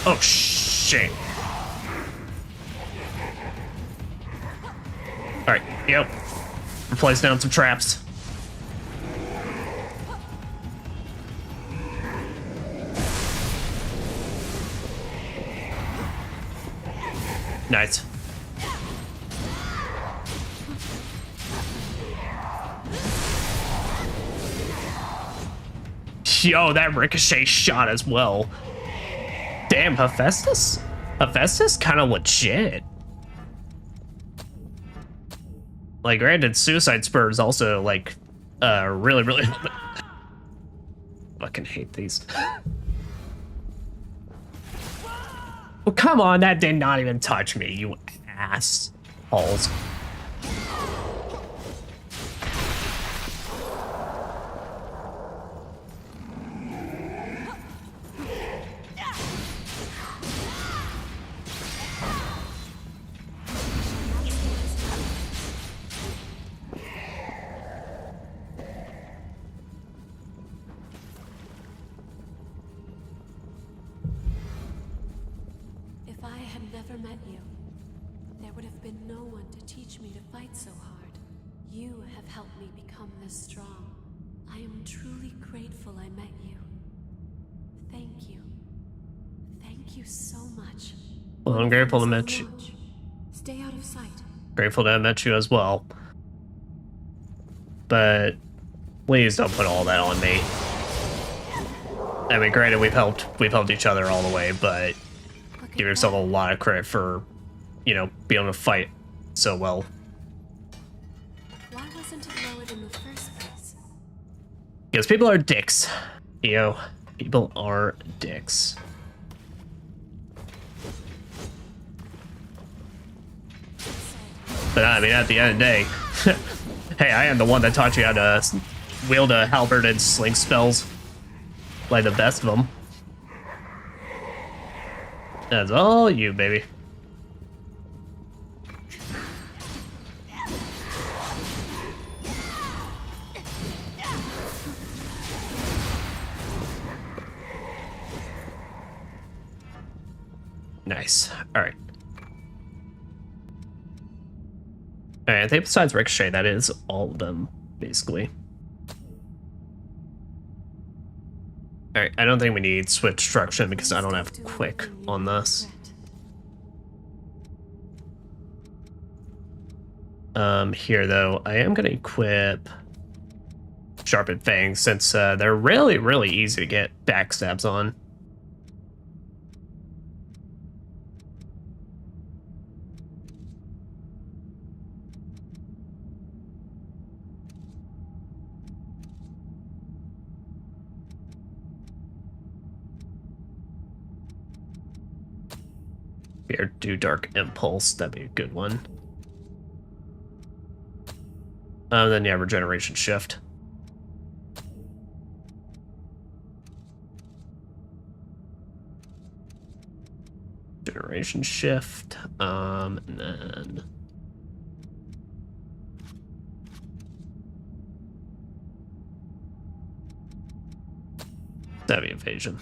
Oh, shit. Alright, yep. We're placing down some traps. Nice. Yo, that ricochet shot as well. Damn, Hephaestus? Hephaestus kind of legit. Like, granted, Suicide Spur is also, like, really, really... Fucking hate these. Well, come on, that did not even touch me, you assholes. Well, I'm grateful to meet you. Stay out of sight. Grateful to have met you as well. But please don't put all that on me. I mean, granted, we've helped each other all the way, but give yourself a lot of credit for, you know, being able to fight so well. Why wasn't it lowered in the first place? Because people are dicks. Yo, people are dicks. But I mean, at the end of the day, hey, I am the one that taught you how to wield a halberd and sling spells like the best of them. That's all you, baby. Nice. All right. Alright, I think besides Ricochet, that is all of them, basically. Alright, I don't think we need Swift Destruction because I don't have Quick on this. Here, though, I am going to equip Sharpened Fangs since they're really, really easy to get backstabs on. Here, do Dark Impulse, that'd be a good one. Then yeah, Regeneration Shift. Generation shift, and then that'd be evasion.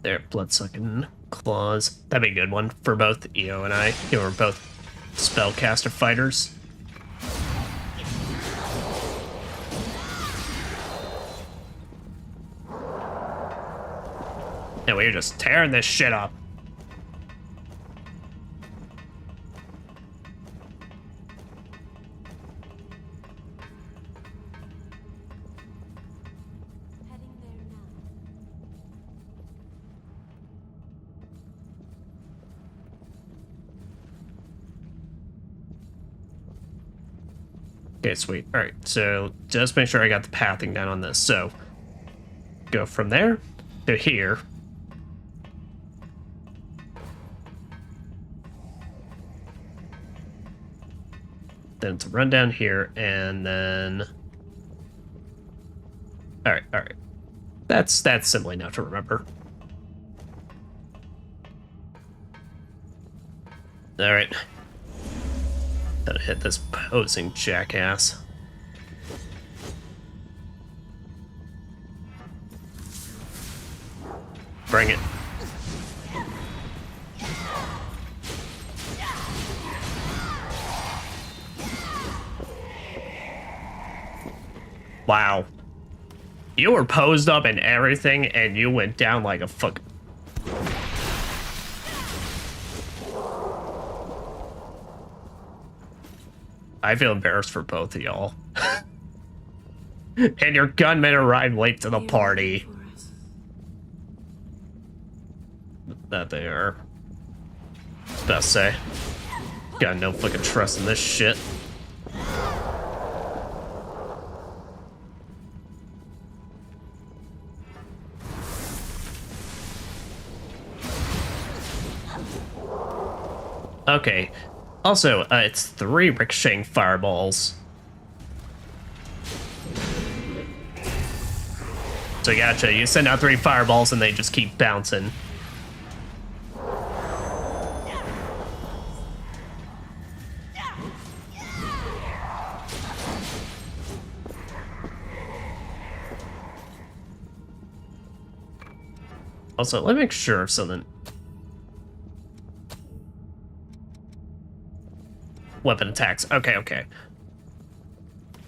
There, blood-sucking claws. That'd be a good one for both EO and I. You know, we're both spellcaster fighters. And we're just tearing this shit up. Okay, sweet. All right, so just make sure I got the pathing down on this. So go from there to here. Then to run down here, and then... All right. That's simply enough to remember. All right. Gotta hit this posing jackass. Bring it. Wow. You were posed up and everything, and you went down like a fuck. I feel embarrassed for both of y'all. And your gunmen arrived late to the party. That they are. Best say. Got no fucking trust in this shit. Okay. Also, it's 3 ricocheting fireballs. So gotcha, you send out 3 fireballs and they just keep bouncing. Also, let me make sure of something. Weapon attacks. Okay. I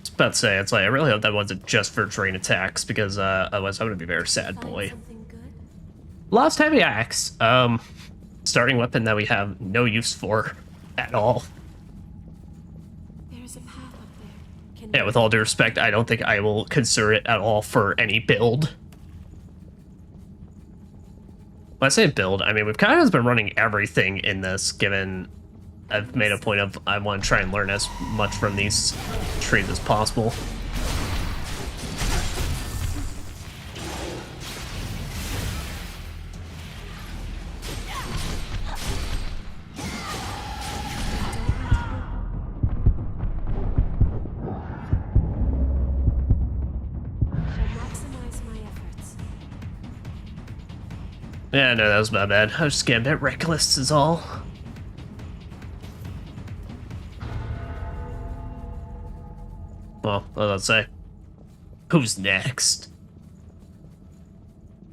was about to say, it's like, I really hope that wasn't just for terrain attacks, because otherwise I'm gonna be a very sad boy. Lost heavy axe. Starting weapon that we have no use for at all. There's a path up there. Yeah, with all due respect, I don't think I will consider it at all for any build. When I say build, I mean, we've kind of been running everything in this, given I've made a point of I want to try and learn as much from these trees as possible. Yeah, no, that was my bad. I was just getting a bit reckless is all. Well, let's say, who's next?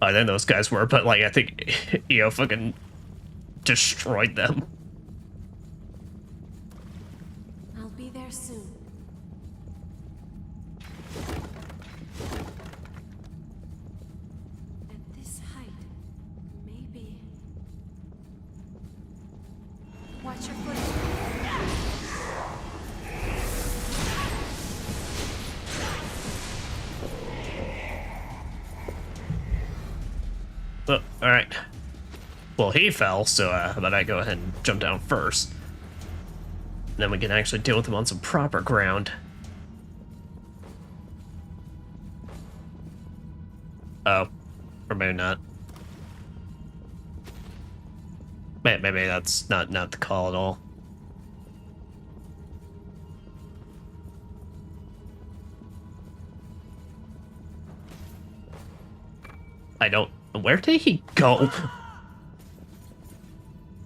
I think those guys were, but like, I think EO fucking destroyed them. I'll be there soon. At this height, maybe. Watch your foot. Oh, alright. Well, he fell, so how about I go ahead and jump down first. Then we can actually deal with him on some proper ground. Oh. Or maybe not. Maybe that's not the call at all. I don't... Where did he go?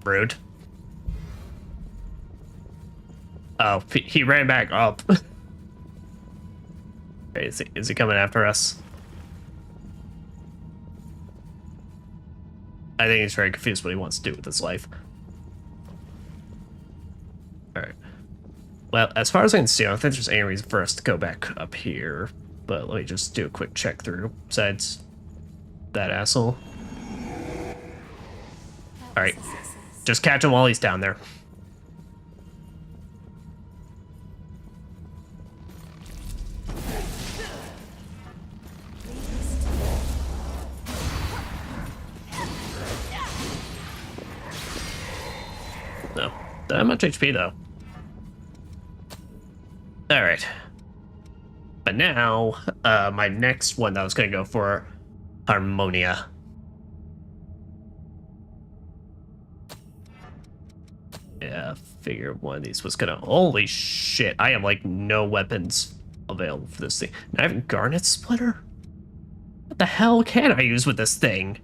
Rude. Oh, he ran back up. Is he coming after us? I think he's very confused what he wants to do with his life. Alright. Well, as far as I can see, I don't think there's any reason for us to go back up here. But let me just do a quick check through. Besides that asshole. Alright. Just catch him while he's down there. No. Don't have much HP though. Alright. But now, my next one that I was gonna go for, Harmonia. Yeah, figure one of these was gonna... Holy shit, I have like no weapons available for this thing. I have a Garnet Splitter? What the hell can I use with this thing?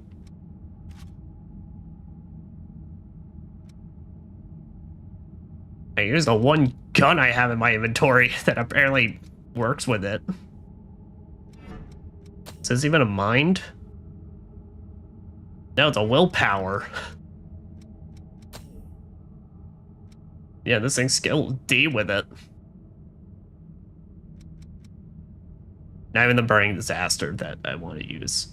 I use the one gun I have in my inventory that apparently works with it. Is this even a mind? No, it's a willpower. Yeah, this thing's skill D with it. Not even the burning disaster that I want to use.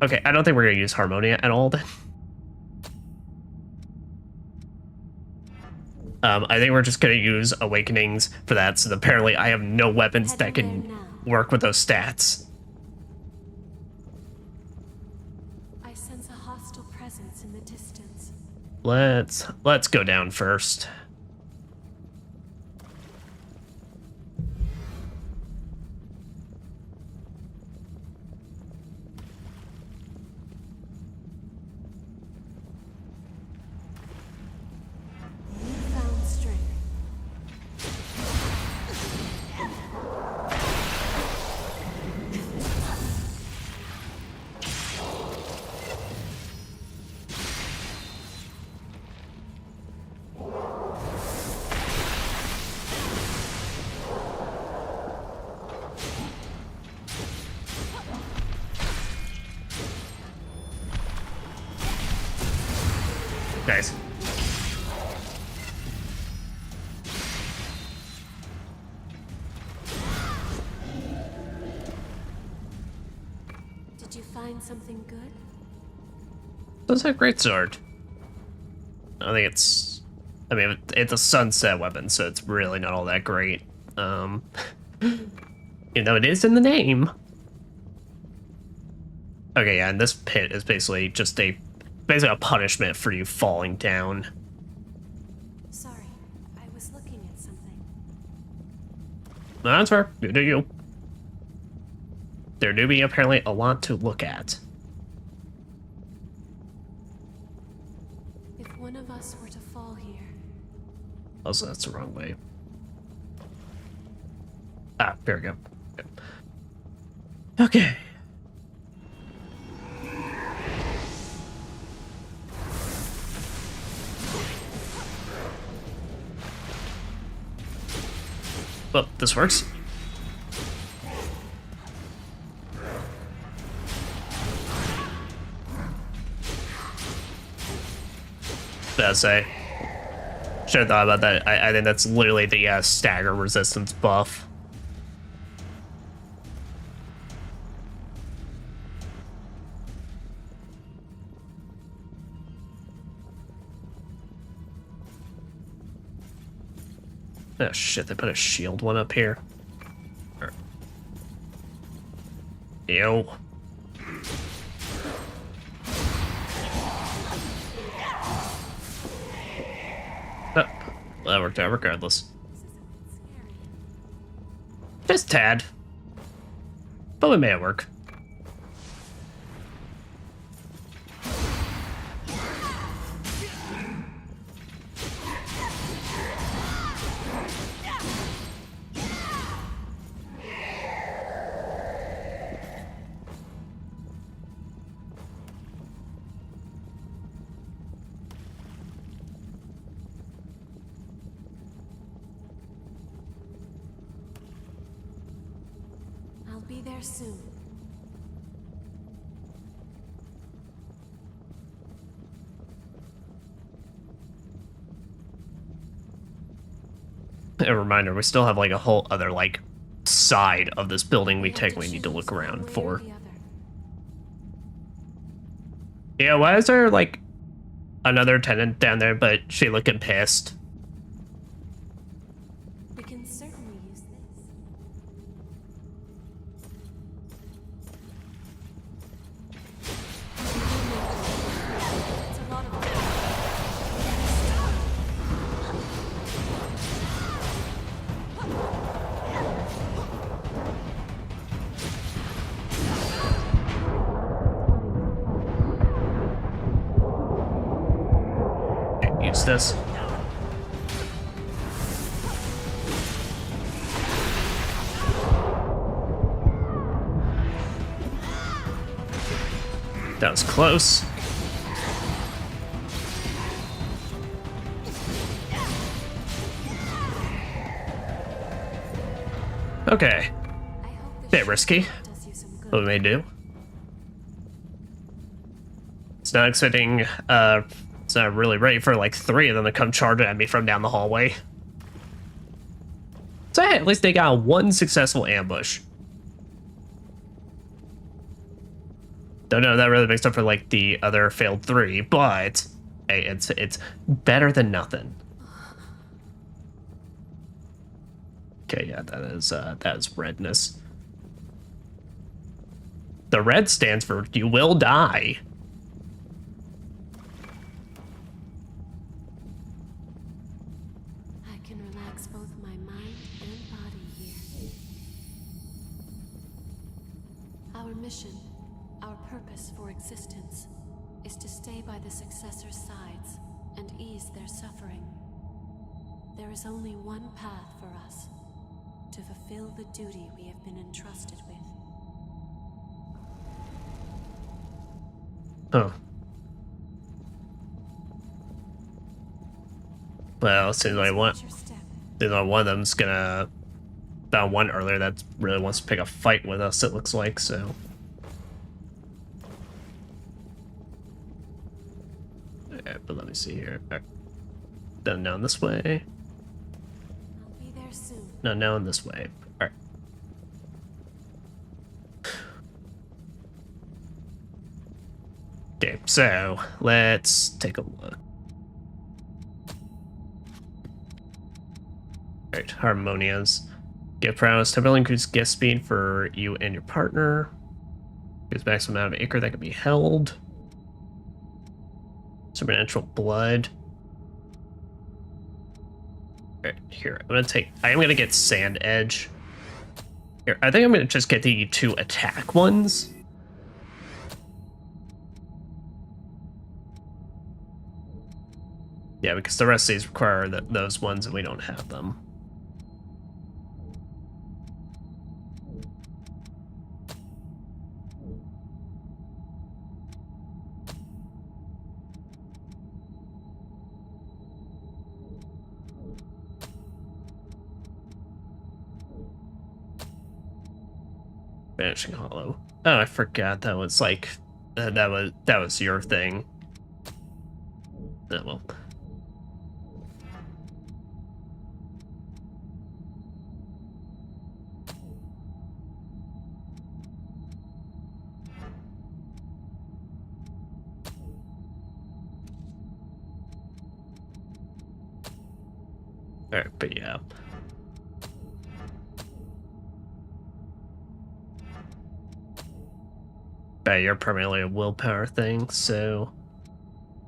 Okay, I don't think we're gonna use Harmonia at all then. I think we're just gonna use Awakenings for that, so apparently I have no weapons that can work with those stats. I sense a hostile presence in the distance. Let's go down first. Found strength. Nice. Did you find something good? That's a great sword. I think it's... I mean, it's a sunset weapon, so it's really not all that great. Even though it is in the name. Okay, yeah, and this pit is basically just basically a punishment for you falling down. Sorry, I was looking at something. No, that's fair. You do you. There do be apparently a lot to look at. If one of us were to fall here. Also, that's the wrong way. Ah, there we go. Okay. Well, this works. Should have thought about that. I think that's literally the stagger resistance buff. Oh shit, they put a shield one up here. Ew. Oh, well, that worked out regardless. Just tad. But we made it work. I'll be there soon. A reminder, we still have like a whole other like side of this building we technically need to look around for. Yeah, why is there like another tenant down there, but she looking pissed? We can certainly use this. It's a lot of use this. That was close. Okay. Bit risky. What we may do. It's not expecting, it's not really ready for like 3 of them to come charging at me from down the hallway. So hey, at least they got 1 successful ambush. Don't know if that really makes up for like the other failed 3, but hey, it's better than nothing. Okay, yeah, that is redness. The red stands for you will die. I can relax both my mind and body here. Our mission, our purpose for existence, is to stay by the successor's sides and ease their suffering. There is only one path for us, to fulfill the duty we have been entrusted with. Oh. Well, seems like one of them's gonna... Found one earlier that really wants to pick a fight with us, it looks like, so... Yeah, but let me see here. Then down this way. I'll be there soon. No, now in this way. Alright. Okay, so let's take a look. Alright, Harmonias. Gift prowess. Temporarily increase guest speed for you and your partner. Gives maximum amount of acre that can be held. Supernatural blood. Alright, here. I am gonna get Sand Edge. Here, I think I'm gonna just get the 2 attack ones. Yeah, because the rest of these require those ones and we don't have them. Vanishing Hollow. Oh, I forgot that was like that was your thing. Oh well. Alright, but yeah. But you're primarily a willpower thing, so...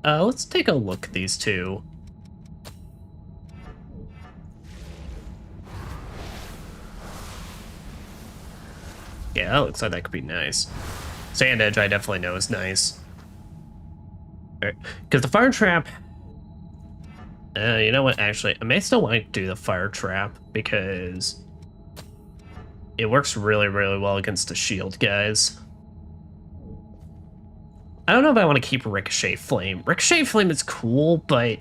let's take a look at these 2. Yeah, that looks like that could be nice. Sand Edge, I definitely know is nice. Alright, because the Fire Trap... you know what, actually, I may still want to do the Fire Trap, because... it works really, really well against the shield guys. I don't know if I want to keep Ricochet Flame. Ricochet Flame is cool, but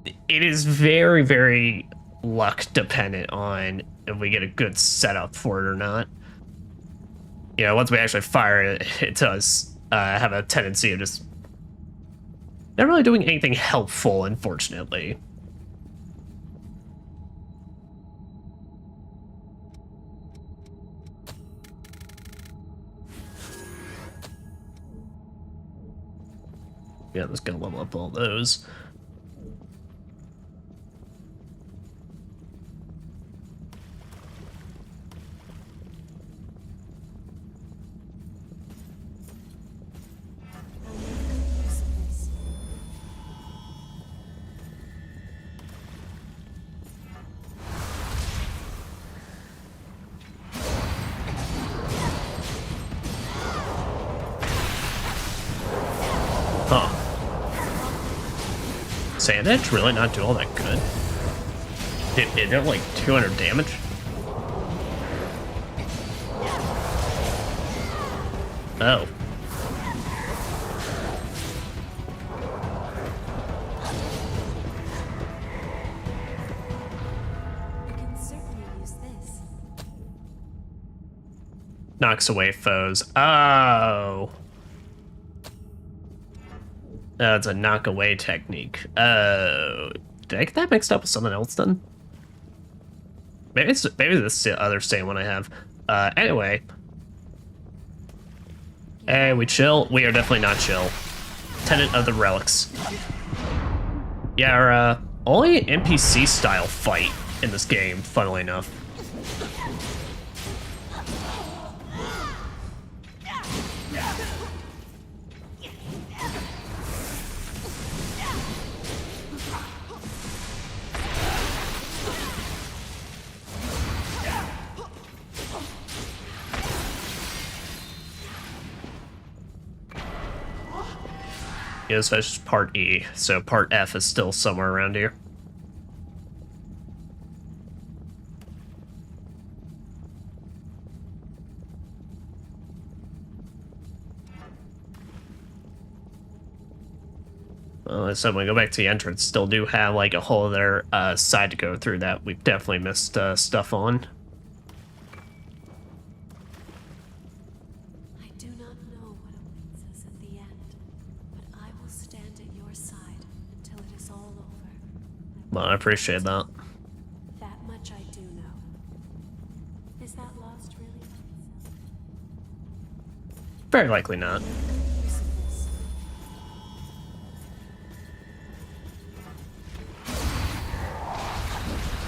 it is very, very luck dependent on if we get a good setup for it or not. you know, once we actually fire it, it does have a tendency of just not really doing anything helpful, unfortunately. Yeah, let's go level up all those. Huh. Sand Edge really not do all that good? It did like 200 damage? Oh. We can certainly use this. Knocks away foes. Oh. It's a knock away technique. Oh. Did I get that mixed up with something else then? Maybe this is the other same one I have. Anyway. Hey, we chill? We are definitely not chill. Tenant of the Relics. Yeah, our only NPC style fight in this game, funnily enough. Yeah, so that's just part E, so part F is still somewhere around here. Well, so when we go back to the entrance, still do have like a whole other side to go through that we've definitely missed stuff on. Well, I appreciate that. That much I do know. Is that lost, really? Very likely not.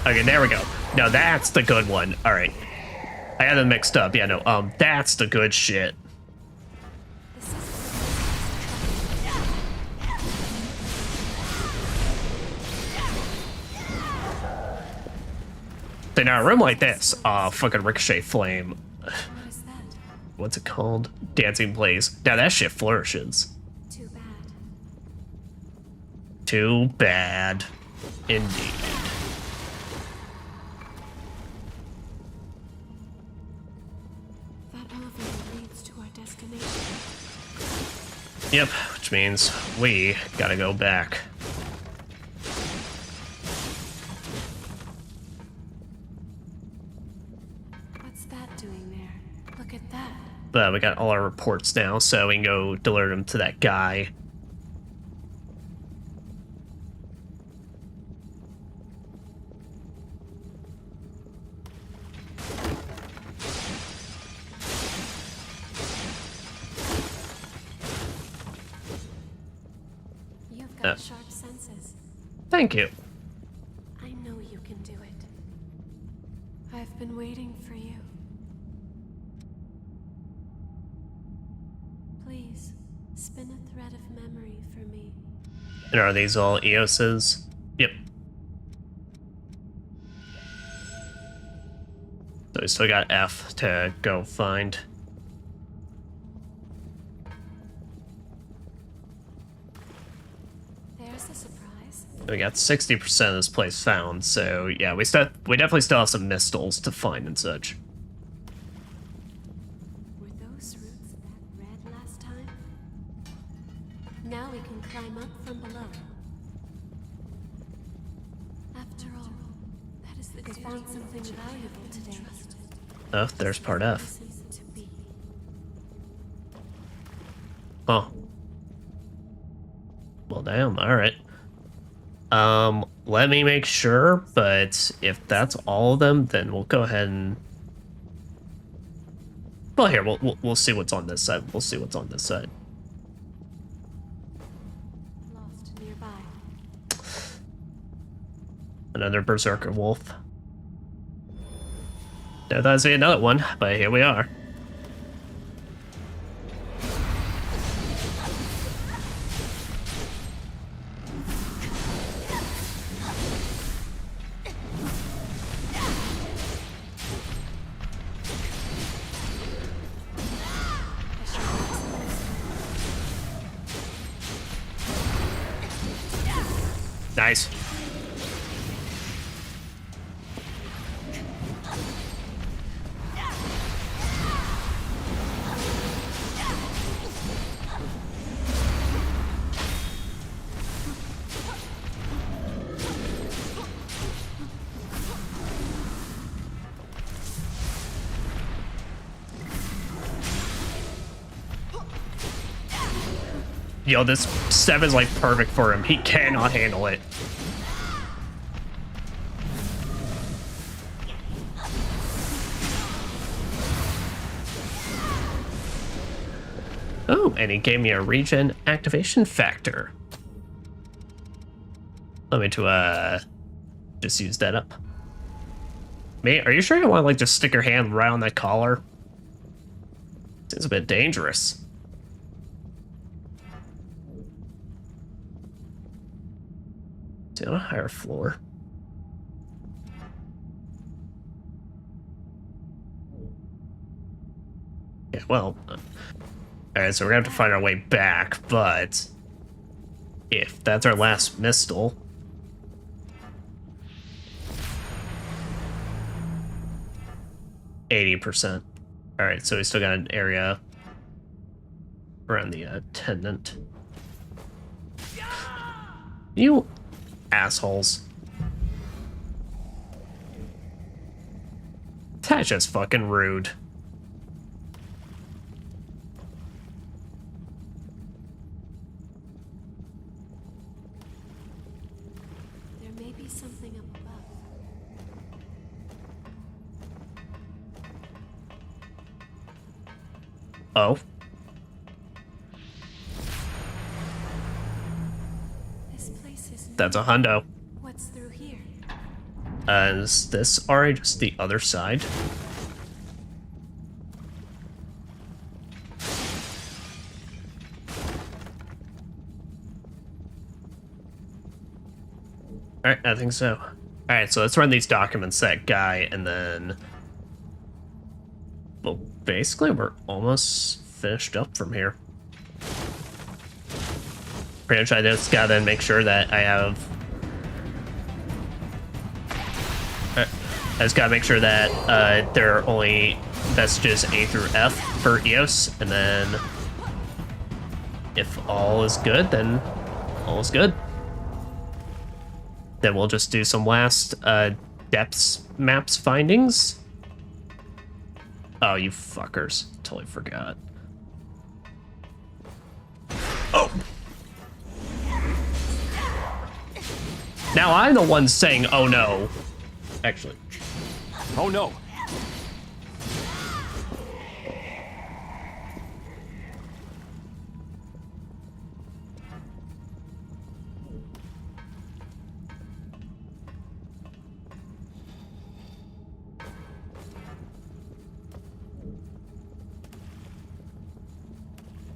Okay, there we go. No, that's the good one. All right. I had them mixed up. Yeah, no, that's the good shit. In a room like this, fucking Ricochet Flame. What's it called? Dancing Blaze. Now that shit flourishes. Too bad. Too bad. Indeed. That elevator leads to our destination. Yep, which means we gotta go back. We got all our reports now, so we can go deliver them to that guy. You've got sharp senses. Thank you. I know you can do it. I've been waiting for you. Please, spin a thread of memory for me. And are these all EOS's? Yep. So we still got F to go find. There's a surprise. We got 60% of this place found, so yeah, we definitely still have some mistles to find and such. Now we can climb up from below. After all, that is the we found something valuable today. Oh, there's part F. Oh. Well, damn. All right. Let me make sure, but if that's all of them, then we'll go ahead and... Well, here, we'll see what's on this side. We'll see what's on this side. Lost nearby. Another berserker wolf. Never thought I'd see another one, but here we are. Nice. Yo, this 7's like perfect for him. He cannot handle it. Oh, and he gave me a regen activation factor. Let me just use that up. Mate, are you sure you want to like just stick your hand right on that collar? Seems a bit dangerous. It's on a higher floor. Yeah, well, alright, so we're gonna have to find our way back, but if that's our last mistle, %. Alright, so we still got an area around the attendant. You assholes. That's just fucking rude. There may be something up above. Oh. This place is new. That's a hundo. What's through here? Is this already just the other side? Alright, I think so. Alright, so let's run these documents, that guy, and then... Well, basically, we're almost finished up from here. Pretty much I just gotta make sure that I have... I just gotta make sure that there are only messages A through F for EOS, and then if all is good, then all is good. Then we'll just do some last depths maps findings. Oh, you fuckers. Totally forgot. Oh! Now I'm the one saying, oh no. Actually. Oh no!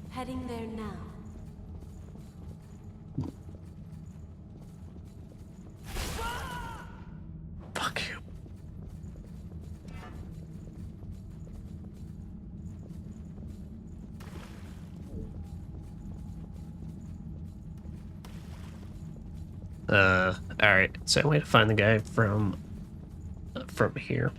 Heading there now. Fuck you. Alright, so I way to find the guy from here.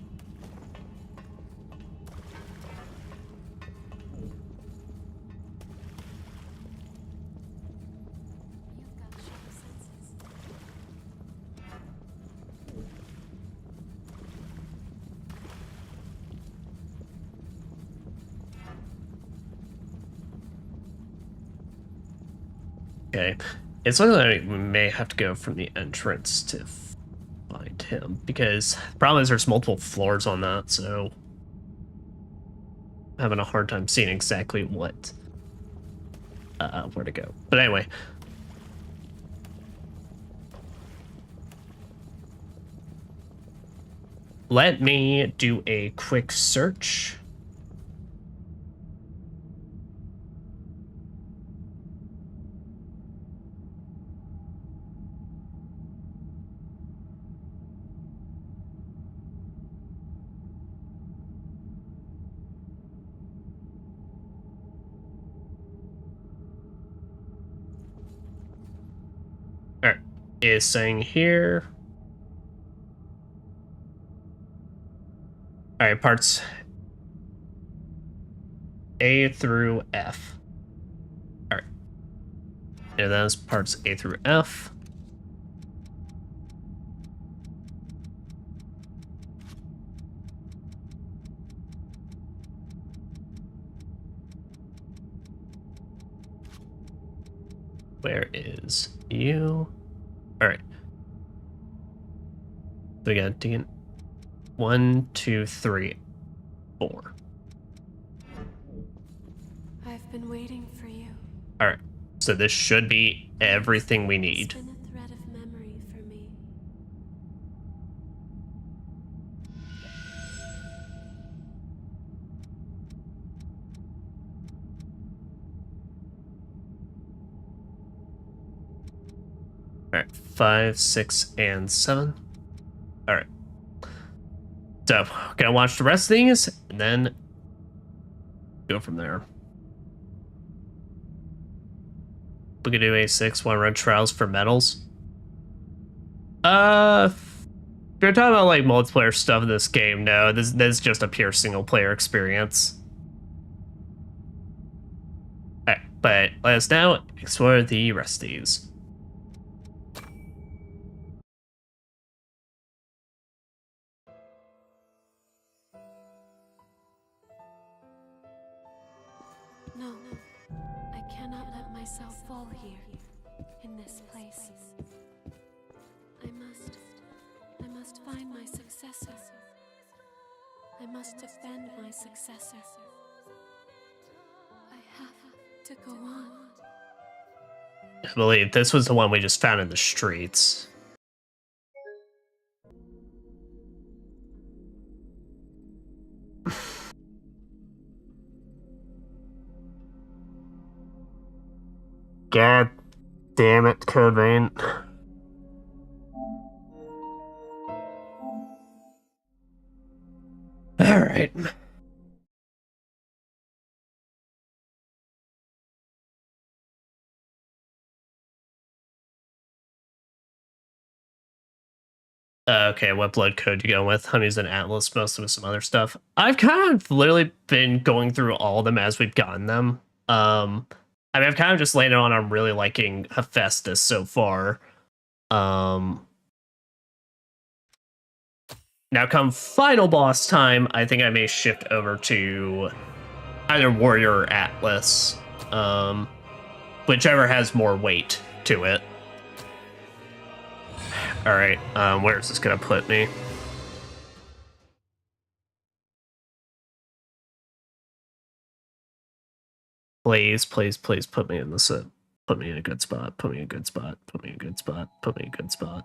Okay. It's looking like we may have to go from the entrance to find him, because the problem is there's multiple floors on that, so I'm having a hard time seeing exactly what where to go. But anyway. Let me do a quick search. All right, is saying here. All right, parts A through F. All right, and that's parts A through F. Where is you? All right. So we got D. 1, 2, 3, 4. I've been waiting for you. All right. So this should be everything we need. It's been a thread of memory for me. All right. 5, 6, and 7. All right. So, gonna watch the rest of these, and then go from there. We could do A6, want to run trials for medals. If you're talking about like multiplayer stuff in this game, no, this is just a pure single player experience. Alright, but let us now explore the rest of these. No, I cannot let myself fall here, in this place. I must find my successor. I must defend my successor. I have to go on. I believe this was the one we just found in the streets. God damn it, Code Vein. Alright. Okay, what blood code you going with? I'm using Atlas, mostly with some other stuff. I've kind of literally been going through all of them as we've gotten them. I mean, I've kind of just landed on I'm really liking Hephaestus so far. Now come final boss time, I think I may shift over to either Warrior or Atlas. Whichever has more weight to it. Alright, where is this gonna put me? Please, please, please put me in this. Put me in a good spot. Put me in a good spot. Put me in a good spot. Put me in a good spot.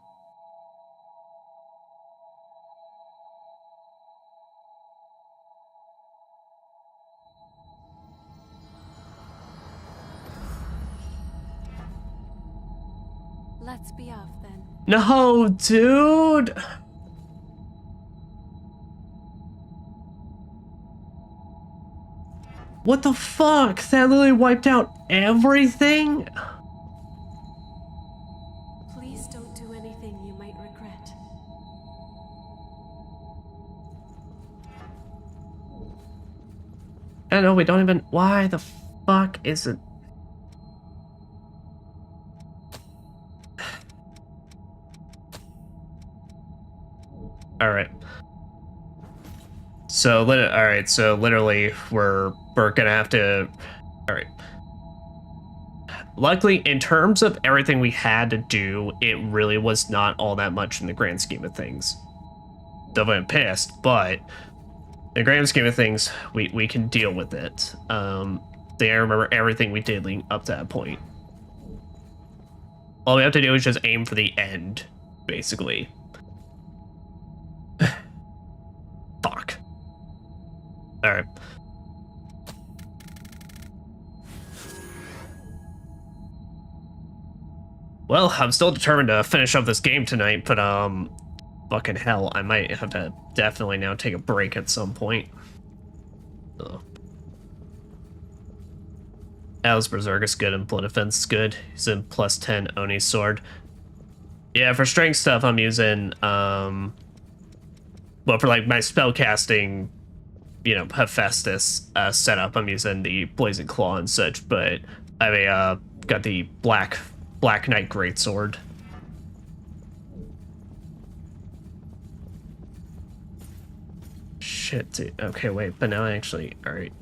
Let's be off then. No, dude! What the fuck? That literally wiped out everything? Please don't do anything you might regret. I know, we don't even... Why the fuck is it... Alright. So, alright, so literally, we're gonna have to... Alright. luckily, in terms of everything we had to do, it really was not all that much in the grand scheme of things. Definitely pissed, but in the grand scheme of things, we can deal with it. I remember everything we did leading up to that point. All we have to do is just aim for the end, basically. Fuck. Alright. Well, I'm still determined to finish up this game tonight, but fucking hell, I might have to definitely now take a break at some point. Ugh. Al's Berserk is good and Blood Defense is good. He's in +10 Oni sword. Yeah, for strength stuff I'm using well, for like my spellcasting, you know, Hephaestus setup, I'm using the Blazing Claw and such, but I got the Black Knight Greatsword. Shit, dude. Okay, wait, but now I actually... Alright.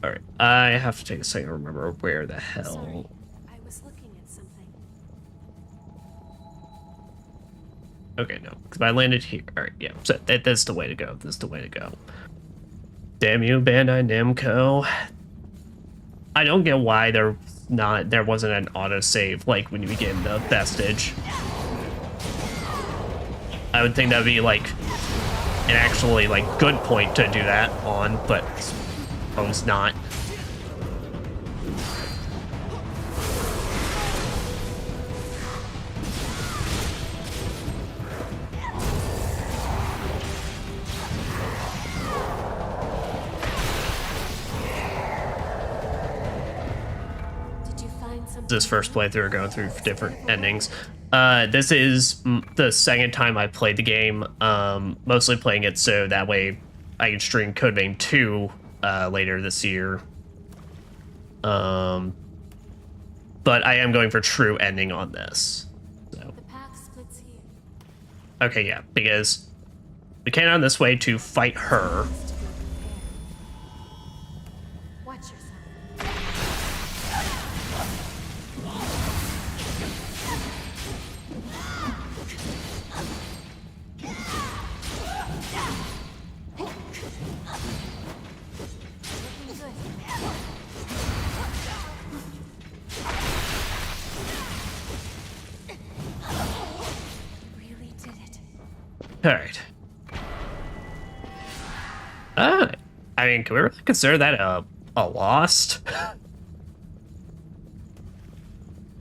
Alright, I have to take a second to remember where the hell... Sorry, I was looking at something. Okay, no, because I landed here. Alright, yeah, so that's the way to go. That's the way to go. Damn you, Bandai Namco. I don't get why there wasn't an autosave like when you begin the vestige. I would think that'd be like an actually like good point to do that on, but suppose not. This first playthrough, going through different endings. This is the second time I played the game, mostly playing it so that way I can stream Code Vein 2 later this year. But I am going for true ending on this. So. The path splits here. Okay, yeah, because we came on this way to fight her. Watch yourself. Alright. I mean, can we really consider that a lost?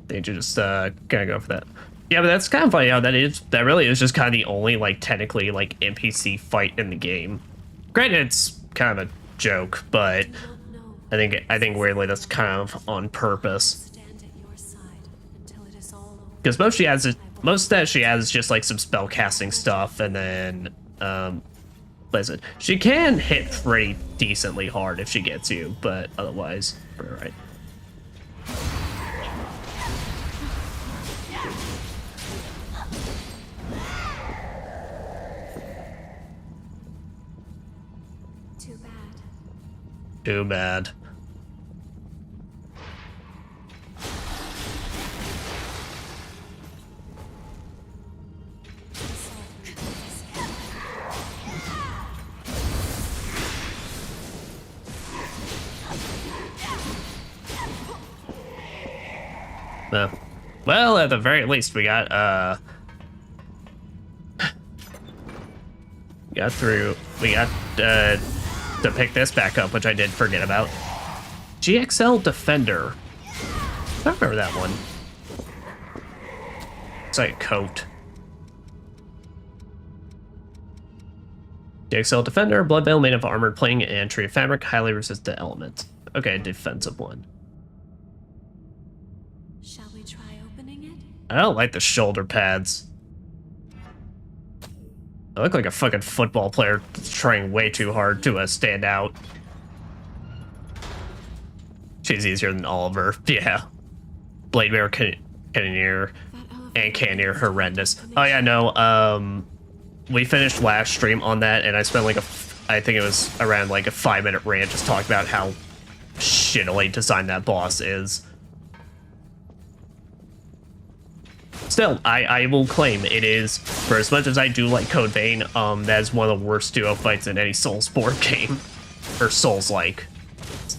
They just gonna go for that. Yeah, but that's kind of funny how that really is just kind of the only like technically like NPC fight in the game. Granted, it's kind of a joke, but I think weirdly that's kind of on purpose. Because most that she has is just like some spell casting stuff, and then listen, she can hit pretty decently hard if she gets you, but otherwise, we're alright. Too bad. Too bad. Well, at the very least, we got to pick this back up, which I did forget about. GXL Defender. I remember that one. It's like a coat. GXL Defender, blood veil made of armored plating and treated fabric, highly resistant element. Okay, defensive one. Shall we try opening it? I don't like the shoulder pads. I look like a fucking football player trying way too hard to stand out. She's easier than Oliver. Yeah. Blade Bearer, Cannoneer, and Cannoneer horrendous. Oh yeah, no, we finished last stream on that, and I spent like I think it was around like a 5-minute rant just talking about how shittily designed that boss is. Still, I will claim it is, for as much as I do like Code Vein, that is one of the worst duo fights in any Soulsborne game. Or Souls-like.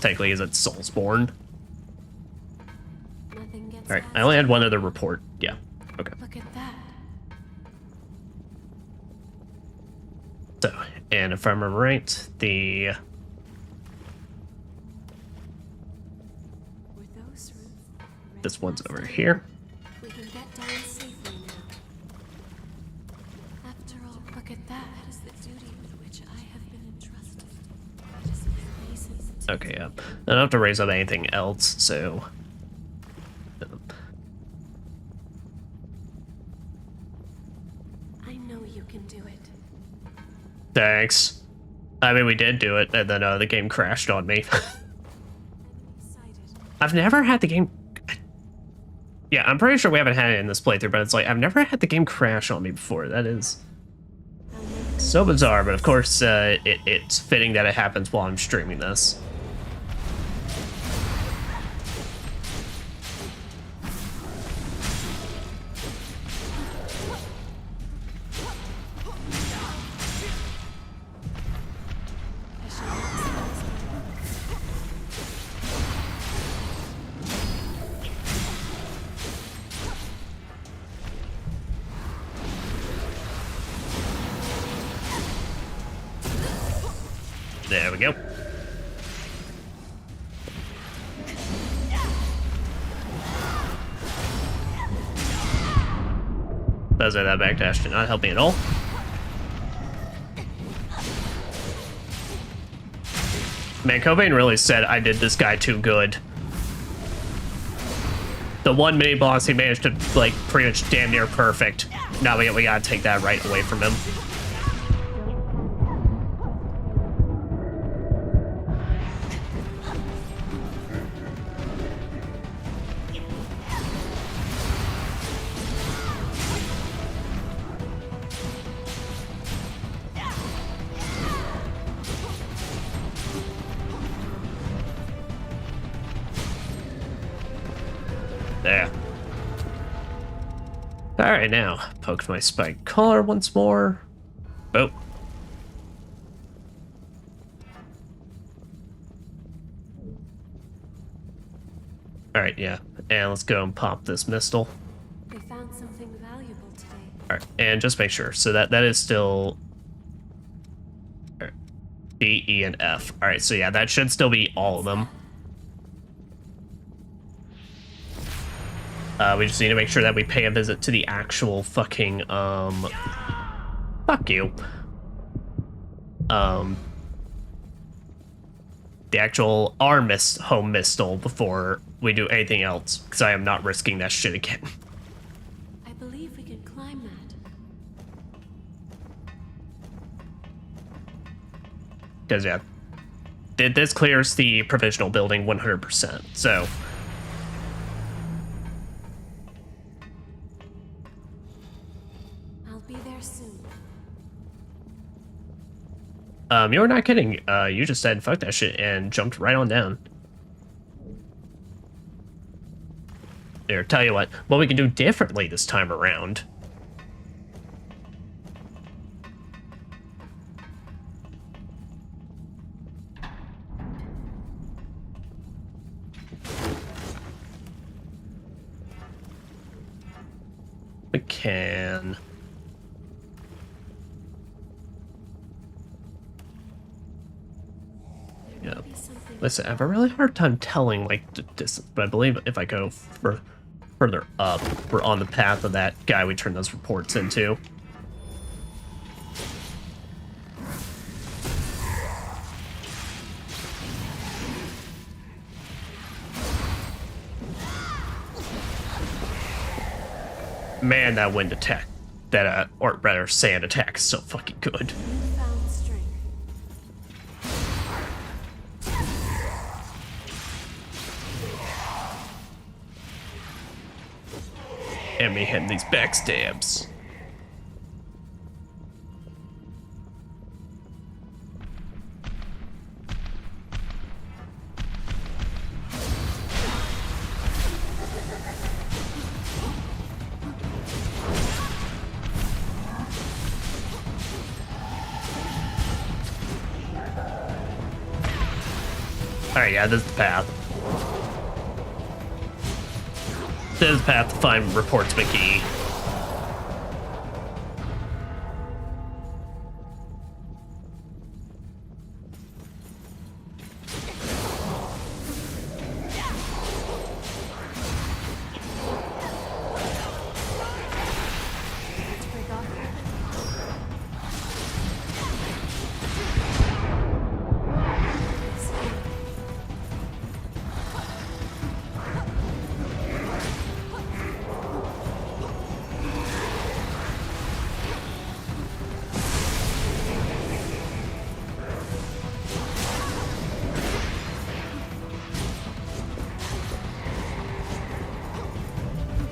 Technically, is it Soulsborne? Alright, I only had one other report. Yeah, okay. Look at that. So, and if I remember right, the... This one's over here. We can get down safely now. After all, look at that. That is the duty with which I have been entrusted. It is my reason to... Okay, yeah. I don't have to raise up anything else, so... I know you can do it. Thanks. I mean, we did do it, and then the game crashed on me. I've never had the game... Yeah, I'm pretty sure we haven't had it in this playthrough, but it's like, I've never had the game crash on me before. That is so bizarre, but of course, it's fitting that it happens while I'm streaming this. There we go. Does that backdash did not help me at all. Man, Cobain really said I did this guy too good. The one mini boss he managed to like pretty much damn near perfect. Now we gotta take that right away from him. There. Alright, now, poke my spiked collar once more. Oh. Alright, yeah. And let's go and pop this missile. We found something valuable today. Alright, and just make sure. So that is still... B, E, and F. Alright, so yeah, that should still be all of them. We just need to make sure that we pay a visit to the actual fucking, fuck you. The actual home mistle before we do anything else, because I am not risking that shit again. I believe we can climb that. Because, yeah, this clears the provisional building 100%, so... You're not kidding. You just said fuck that shit and jumped right on down. There, tell you what we can do differently this time around. We can... Yeah. Listen, I have a really hard time telling, like, the distance, but I believe if I go further up, we're on the path of that guy we turned those reports into. Man, that wind attack, or rather, sand attack is so fucking good. And me hitting these backstabs. Alright, yeah, this is the path. This is the path to find reports McGee.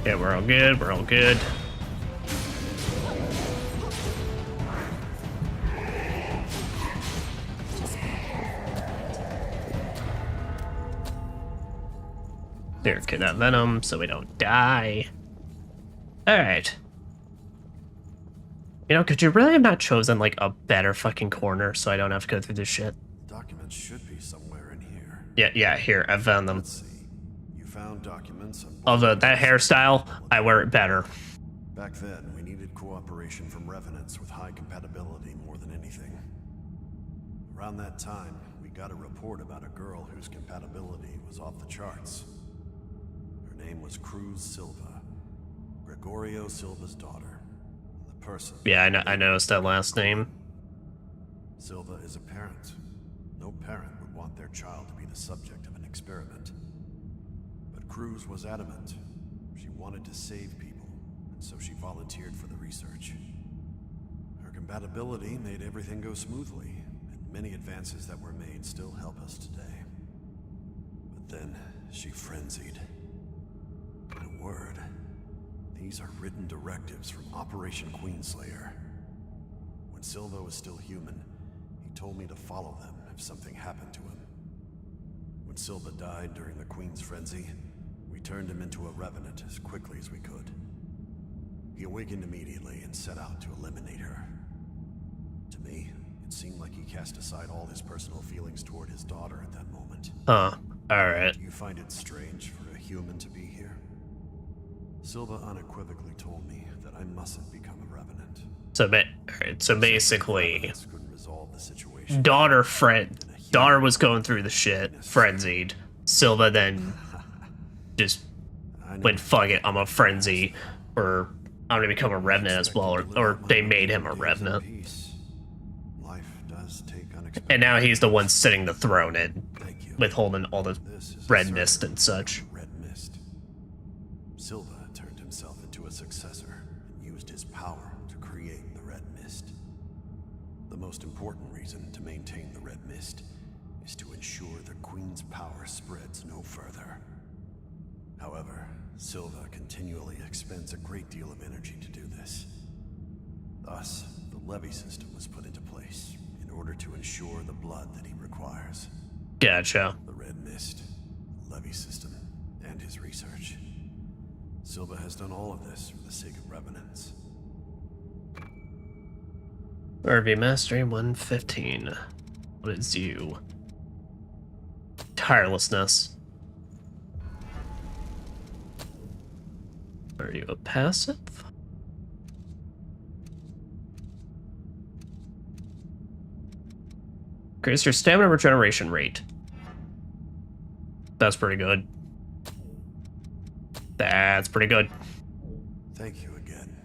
Okay, we're all good, we're all good. There, get that venom so we don't die. Alright. You know, could you really have not chosen, like, a better fucking corner so I don't have to go through this shit? Documents should be somewhere in here. Yeah, here, I found them. Let's see. You found documents on Although that hairstyle, I wear it better. Back then, we needed cooperation from revenants with high compatibility more than anything. Around that time, we got a report about a girl whose compatibility was off the charts. Her name was Cruz Silva, Gregorio Silva's daughter. The person... Yeah, I noticed that last name. Silva is a parent. No parent would want their child to be the subject of an experiment. But Cruz was adamant. She wanted to save people, and so she volunteered for the research. Her compatibility made everything go smoothly, and many advances that were made still help us today. But then, she frenzied. In a word, these are written directives from Operation Queenslayer. When Silva was still human, he told me to follow them if something happened to him. When Silva died during the Queen's frenzy, we turned him into a revenant as quickly as we could. He awakened immediately and set out to eliminate her. To me, it seemed like he cast aside all his personal feelings toward his daughter at that moment. Huh. Alright. Do you find it strange for a human to be here? Silva unequivocally told me that I mustn't become a revenant. So basically, daughter was going through the shit, frenzied. Silva then just went, fuck it, I'm a frenzy, or I'm gonna become a revenant as well, or they made him a revenant. And now he's the one sitting the throne and withholding all the red mist and such. Red mist. Silva turned himself into a successor and used his power to create the red mist. The most important reason to maintain the red mist is to ensure the Queen's power spreads no further. However, Silva continually expends a great deal of energy to do this. Thus, the levy system was put into place in order to ensure the blood that he requires. Gotcha. The red mist, levy system, and his research. Silva has done all of this for the sake of revenants. RV Mastery 115. What is you? Tirelessness. Are you a passive? Increase your stamina regeneration rate. That's pretty good. That's pretty good. Thank you again.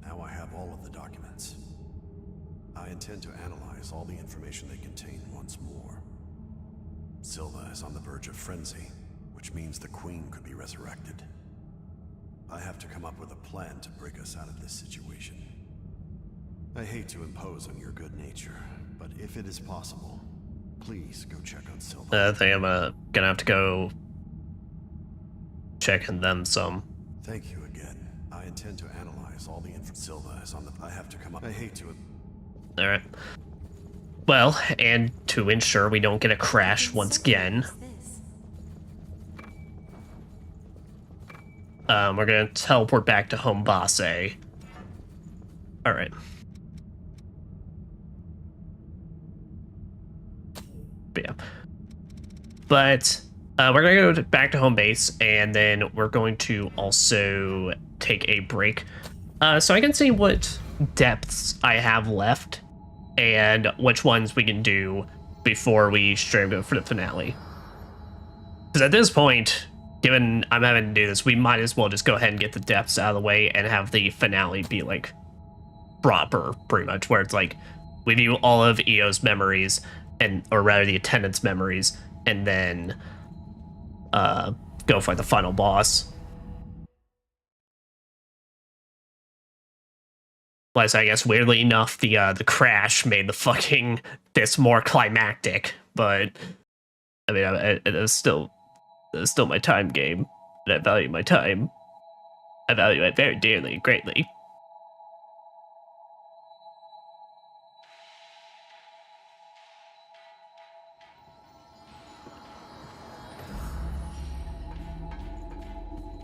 Now I have all of the documents. I intend to analyze all the information they contain once more. Silva is on the verge of frenzy, which means the Queen could be resurrected. I have to come up with a plan to break us out of this situation. I hate to impose on your good nature, but if it is possible, please go check on Silva. I think I'm gonna have to go check on them some. Thank you again. I intend to analyze all the info. Silva is on the... I have to come up... I hate to... Alright. Well, and to ensure we don't get a crash once again, we're gonna teleport back to home base. Alright. But yeah. But we're going to go back to home base, and then we're going to also take a break. So I can see what depths I have left and which ones we can do before we straight go for the finale. Because at this point, given I'm having to do this, we might as well just go ahead and get the depths out of the way and have the finale be like proper, pretty much, where it's like we do all of EO's memories, and or rather the attendance memories, and then go for the final boss. Plus, I guess weirdly enough, the crash made the fucking this more climactic, but I mean, it's still my time game, and I value my time. I value it very dearly, greatly.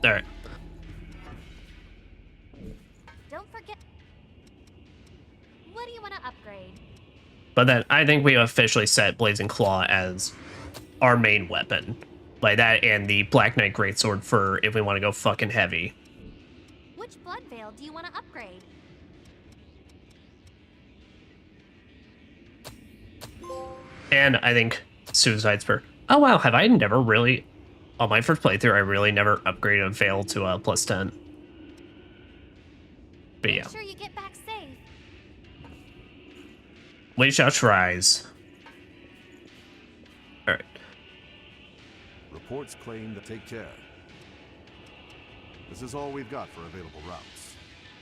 All right. Don't forget. What do you want to upgrade? But then I think we officially set Blazing Claw as our main weapon. Like that and the Black Knight Greatsword for if we want to go fucking heavy. Which blood veil do you want to upgrade? And I think Suicide Spur. Oh wow, have I never really, on my first playthrough, I really never upgraded a Veil to a plus 10. But yeah. Make sure you get back safe. We shall rise. Alright. Reports claim to take care. This is all we've got for available routes.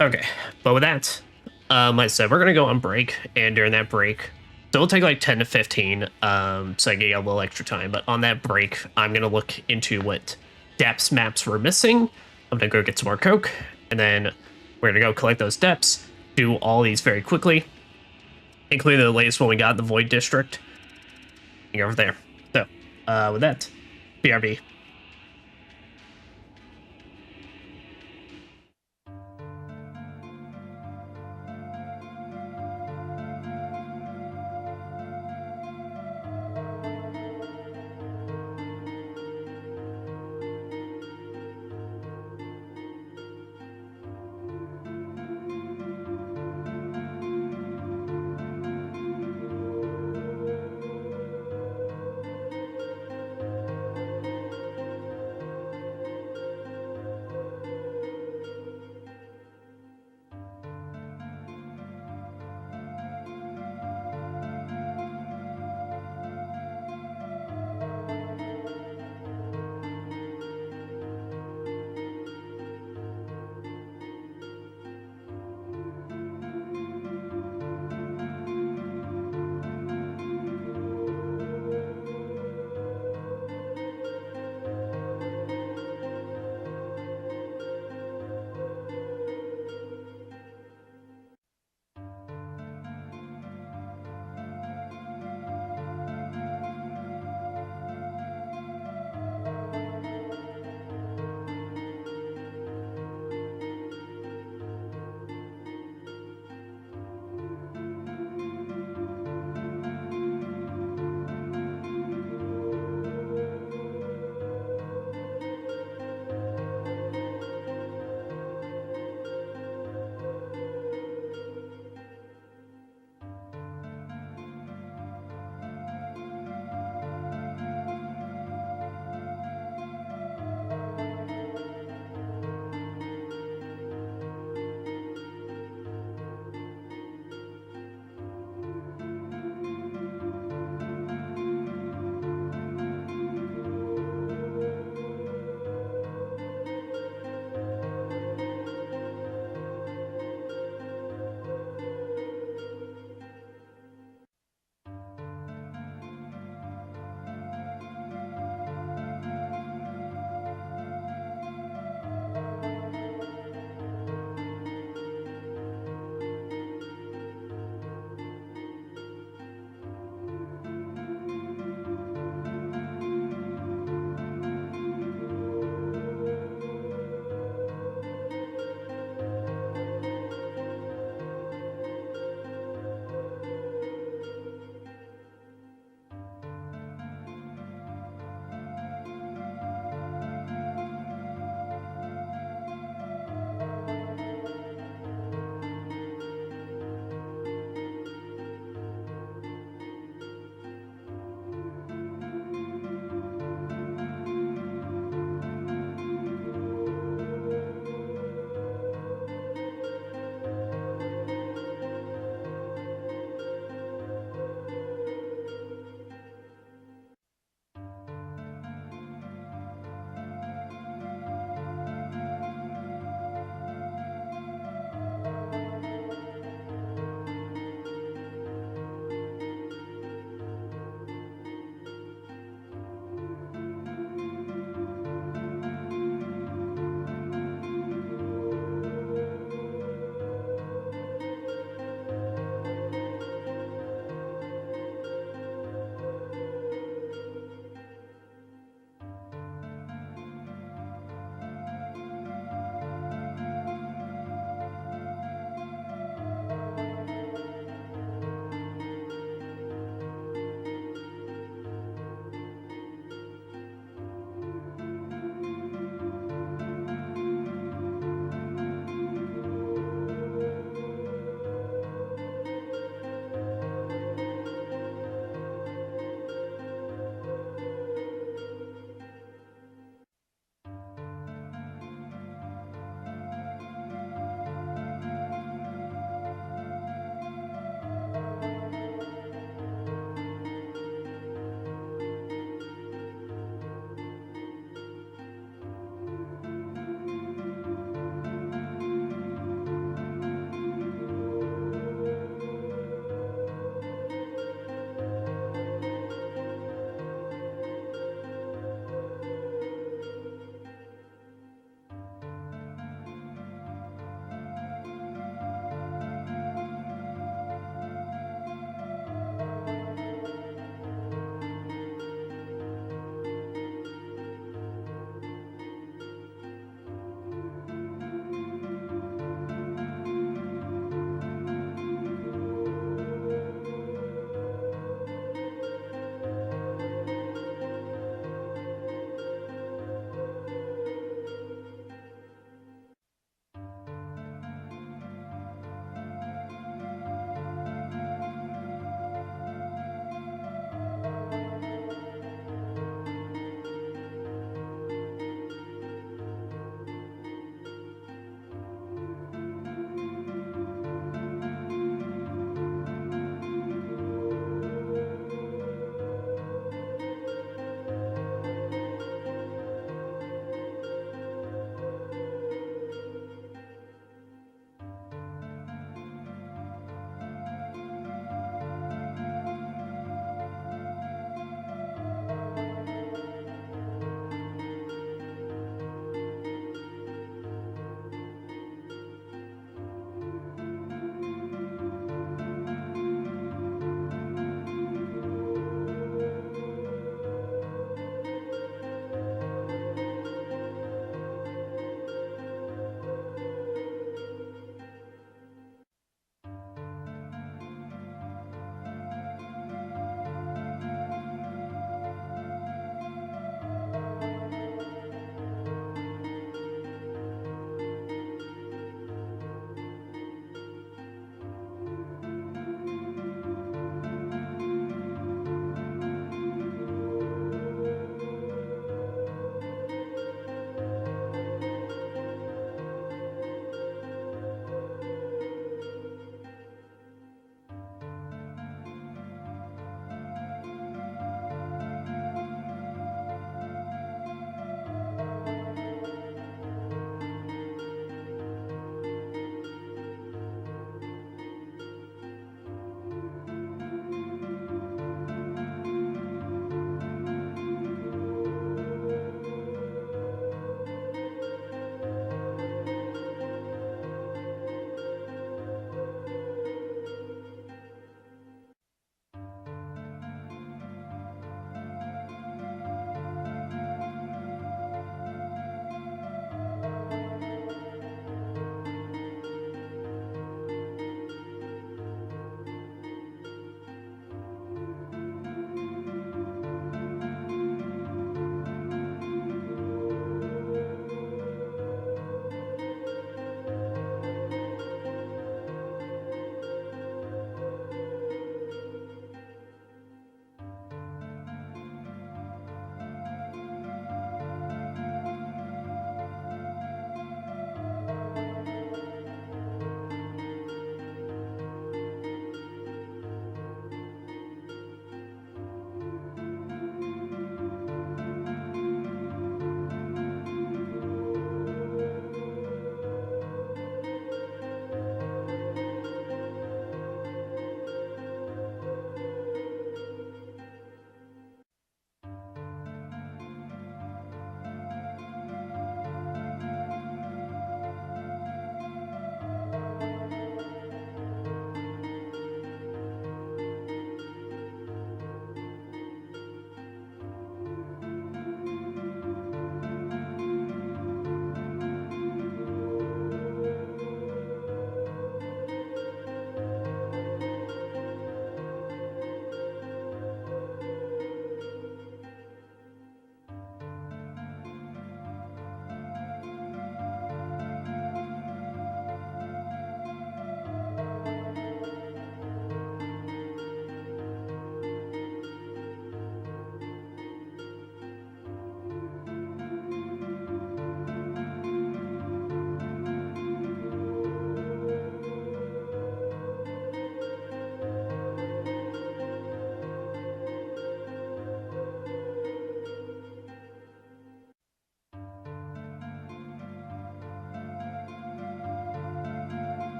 Okay, but with that, like I said, we're gonna go on break, and during that break, so it'll take like 10 to 15, so I can get a little extra time, but on that break, I'm gonna look into what depths maps we're missing. I'm gonna go get some more coke, and then we're gonna go collect those depths, do all these very quickly, including the latest one we got in the Void District, and go over there. So, with that, BRB.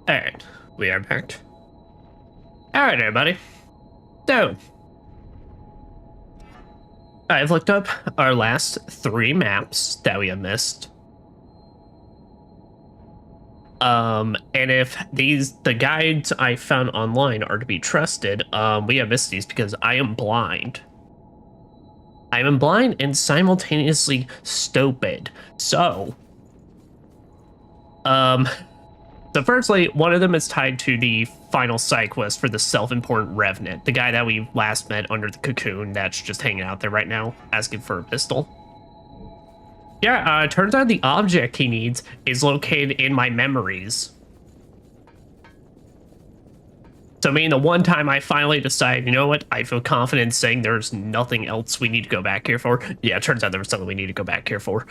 Alright, we are back. Alright, everybody. So, I've looked up our last 3 maps that we have missed. And if the guides I found online are to be trusted, we have missed these because I am blind. I am blind and simultaneously stupid. So, so firstly, one of them is tied to the final side quest for the self-important Revenant, the guy that we last met under the cocoon that's just hanging out there right now, asking for a pistol. Yeah, turns out the object he needs is located in my memories. So, I mean, the one time I finally decided, you know what, I feel confident saying there's nothing else we need to go back here for. Yeah, it turns out there was something we need to go back here for.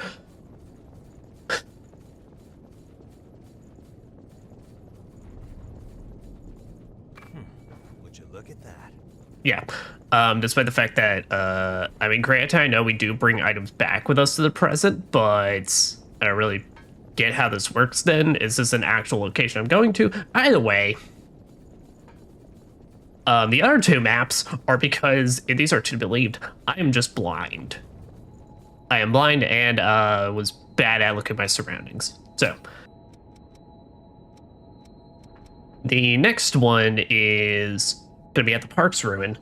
Would you look at that? Yeah. Despite the fact that, I mean, granted, I know we do bring items back with us to the present, but I don't really get how this works then. Is this an actual location I'm going to? Either way. The other 2 maps are because, if these are to be believed, I am just blind. I am blind and was bad at looking at my surroundings. So, the next one is going to be at the Park's Ruin.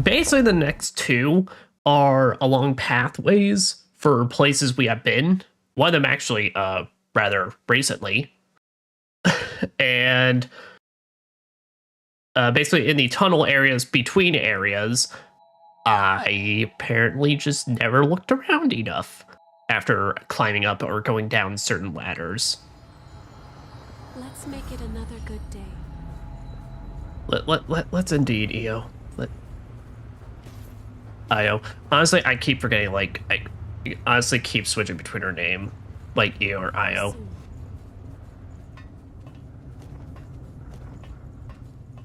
Basically, the next 2 are along pathways for places we have been. One of them actually rather recently. And basically in the tunnel areas between areas, I apparently just never looked around enough after climbing up or going down certain ladders. Let's make it another good day. Let's indeed, Io. Io. Honestly, I keep forgetting, like, I honestly keep switching between her name, like Io or Io.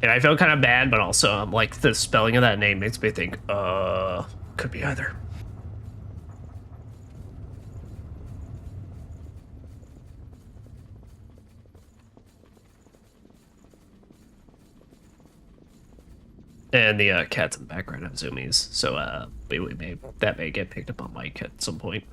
And I feel kind of bad, but also, like, the spelling of that name makes me think, could be either. And the cat's in the background of zoomies, so that may get picked up on mic at some point.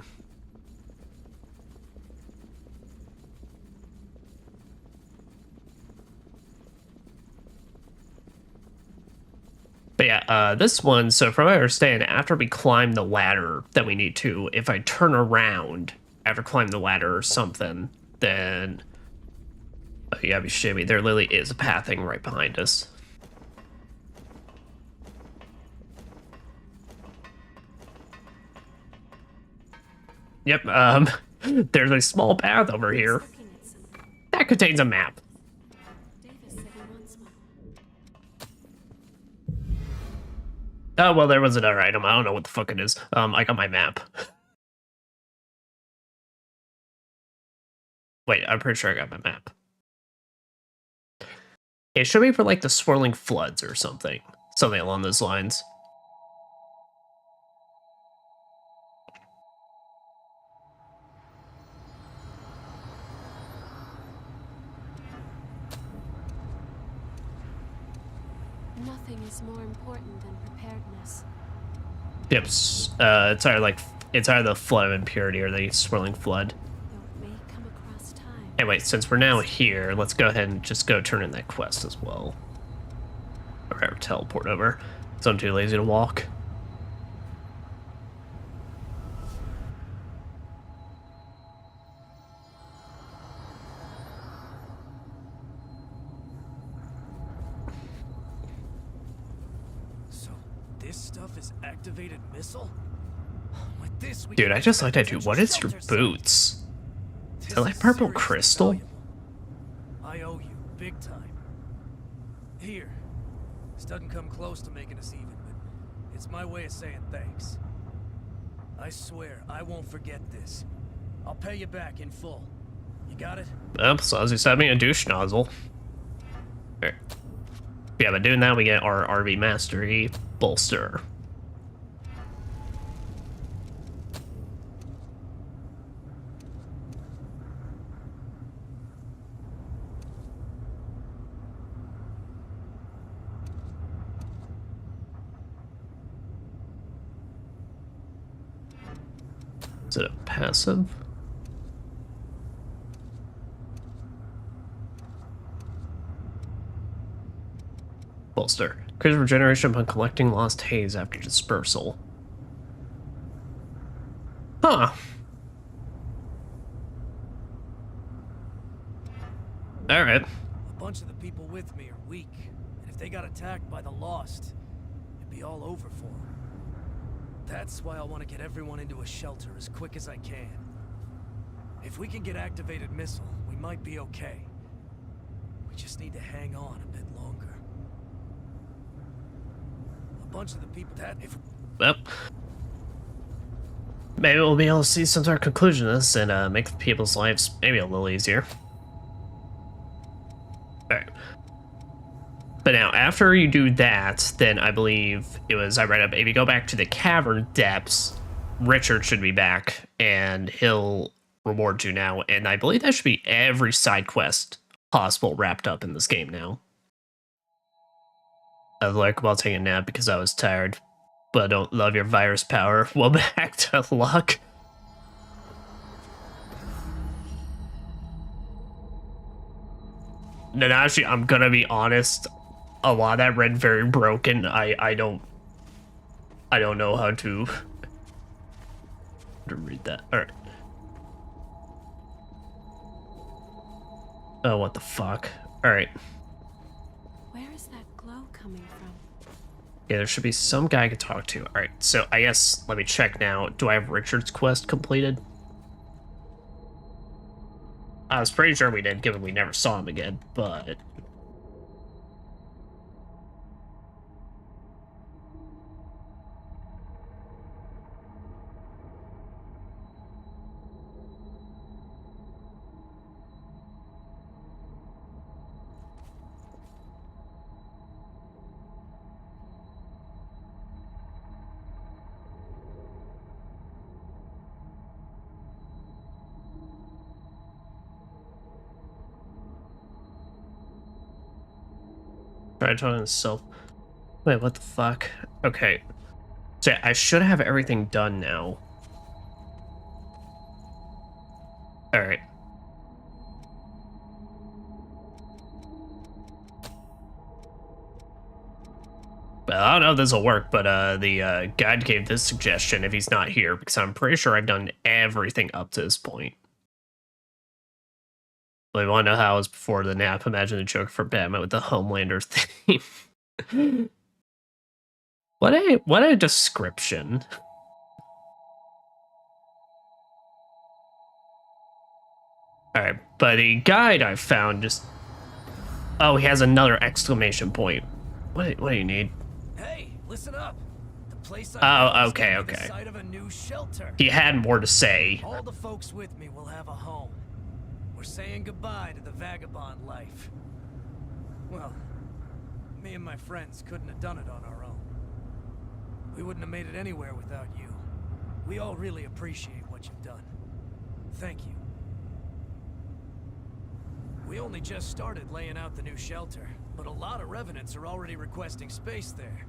But yeah, this one, so from what I understand, after we climb the ladder that we need to, if I turn around after climbing the ladder or something, then you gotta be shitty. There literally is a pathing right behind us. Yep, there's a small path over here that contains a map. Oh, well, there was another item. I don't know what the fuck it is. I got my map. Wait, I'm pretty sure I got my map. It should be for, like, the swirling floods or something. Something along those lines. Nothing is more important than preparedness. Yep, it's either the flood of impurity or the swirling flood. Anyway, since we're now here, let's go ahead and just go turn in that quest as well. Or teleport over, so I'm too lazy to walk. This stuff is activated missile? With this, Dude, I just like that dude. What is your boots? Is that like purple crystal? I owe you, big time. Here. This doesn't come close to making us even, but it's my way of saying thanks. I swear, I won't forget this. I'll pay you back in full. You got it? As long as you sent me a douche nozzle. Alright. Yeah, but doing that, we get our RV Mastery bolster. Is it a passive? Bolster. Increase regeneration upon collecting lost haze after dispersal. Huh. Alright. A bunch of the people with me are weak, and if they got attacked by the Lost, it'd be all over for them. That's why I want to get everyone into a shelter as quick as I can. If we can get activated missile, we might be okay. We just need to hang on a bit longer. A bunch of the people that if... Well, maybe we'll be able to see some sort of conclusion to this and make people's lives maybe a little easier. Alright. But now, after you do that, then I believe it was, I read up, if you go back to the cavern depths, Richard should be back, and he'll reward you now, and I believe that should be every side quest possible wrapped up in this game now. I was like, while taking a nap because I was tired, but I don't love your virus power. Well, back to luck. And actually, I'm gonna be honest, a lot of that read very broken. I don't know how to read that. Alright. Oh, what the fuck? Alright. Where is that glow coming from? Yeah, there should be some guy I could talk to. Alright, so I guess, let me check now. Do I have Richard's quest completed? I was pretty sure we did, given we never saw him again, but... Try telling himself. Wait, what the fuck? Okay. So yeah, I should have everything done now. Alright. Well, I don't know if this will work, but the guide gave this suggestion if he's not here, because I'm pretty sure I've done everything up to this point. Well, you want to know how it was before the nap? Imagine the joke for Batman with the Homelander theme. What a description. Alright, but the guide I found just... Oh, he has another exclamation point. What do you need? Hey, listen up. The place Oh, okay. the site of a new shelter. He had more to say. All the folks with me will have a home. We're saying goodbye to the vagabond life. Well, me and my friends couldn't have done it on our own. We wouldn't have made it anywhere without you. We all really appreciate what you've done. Thank you. We only just started laying out the new shelter, but a lot of revenants are already requesting space there.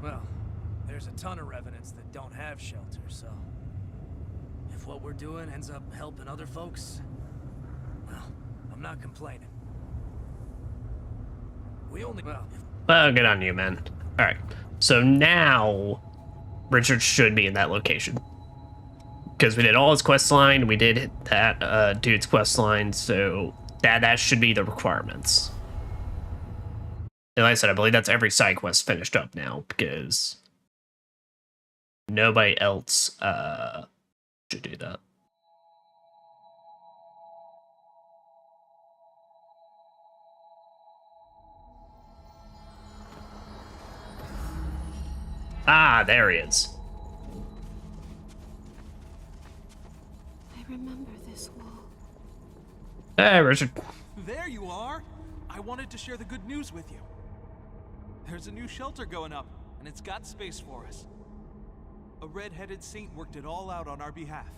Well, there's a ton of revenants that don't have shelter, so... if what we're doing ends up helping other folks, well, I'm not complaining. We only... Well, good on you, man. Alright, so now Richard should be in that location. Because we did all his quest line, we did that dude's quest line, so that should be the requirements. And like I said, I believe that's every side quest finished up now, because nobody else should do that. Ah, there he is. I remember this wall. Hey, Richard. There you are. I wanted to share the good news with you. There's a new shelter going up, and it's got space for us. A red-headed saint worked it all out on our behalf.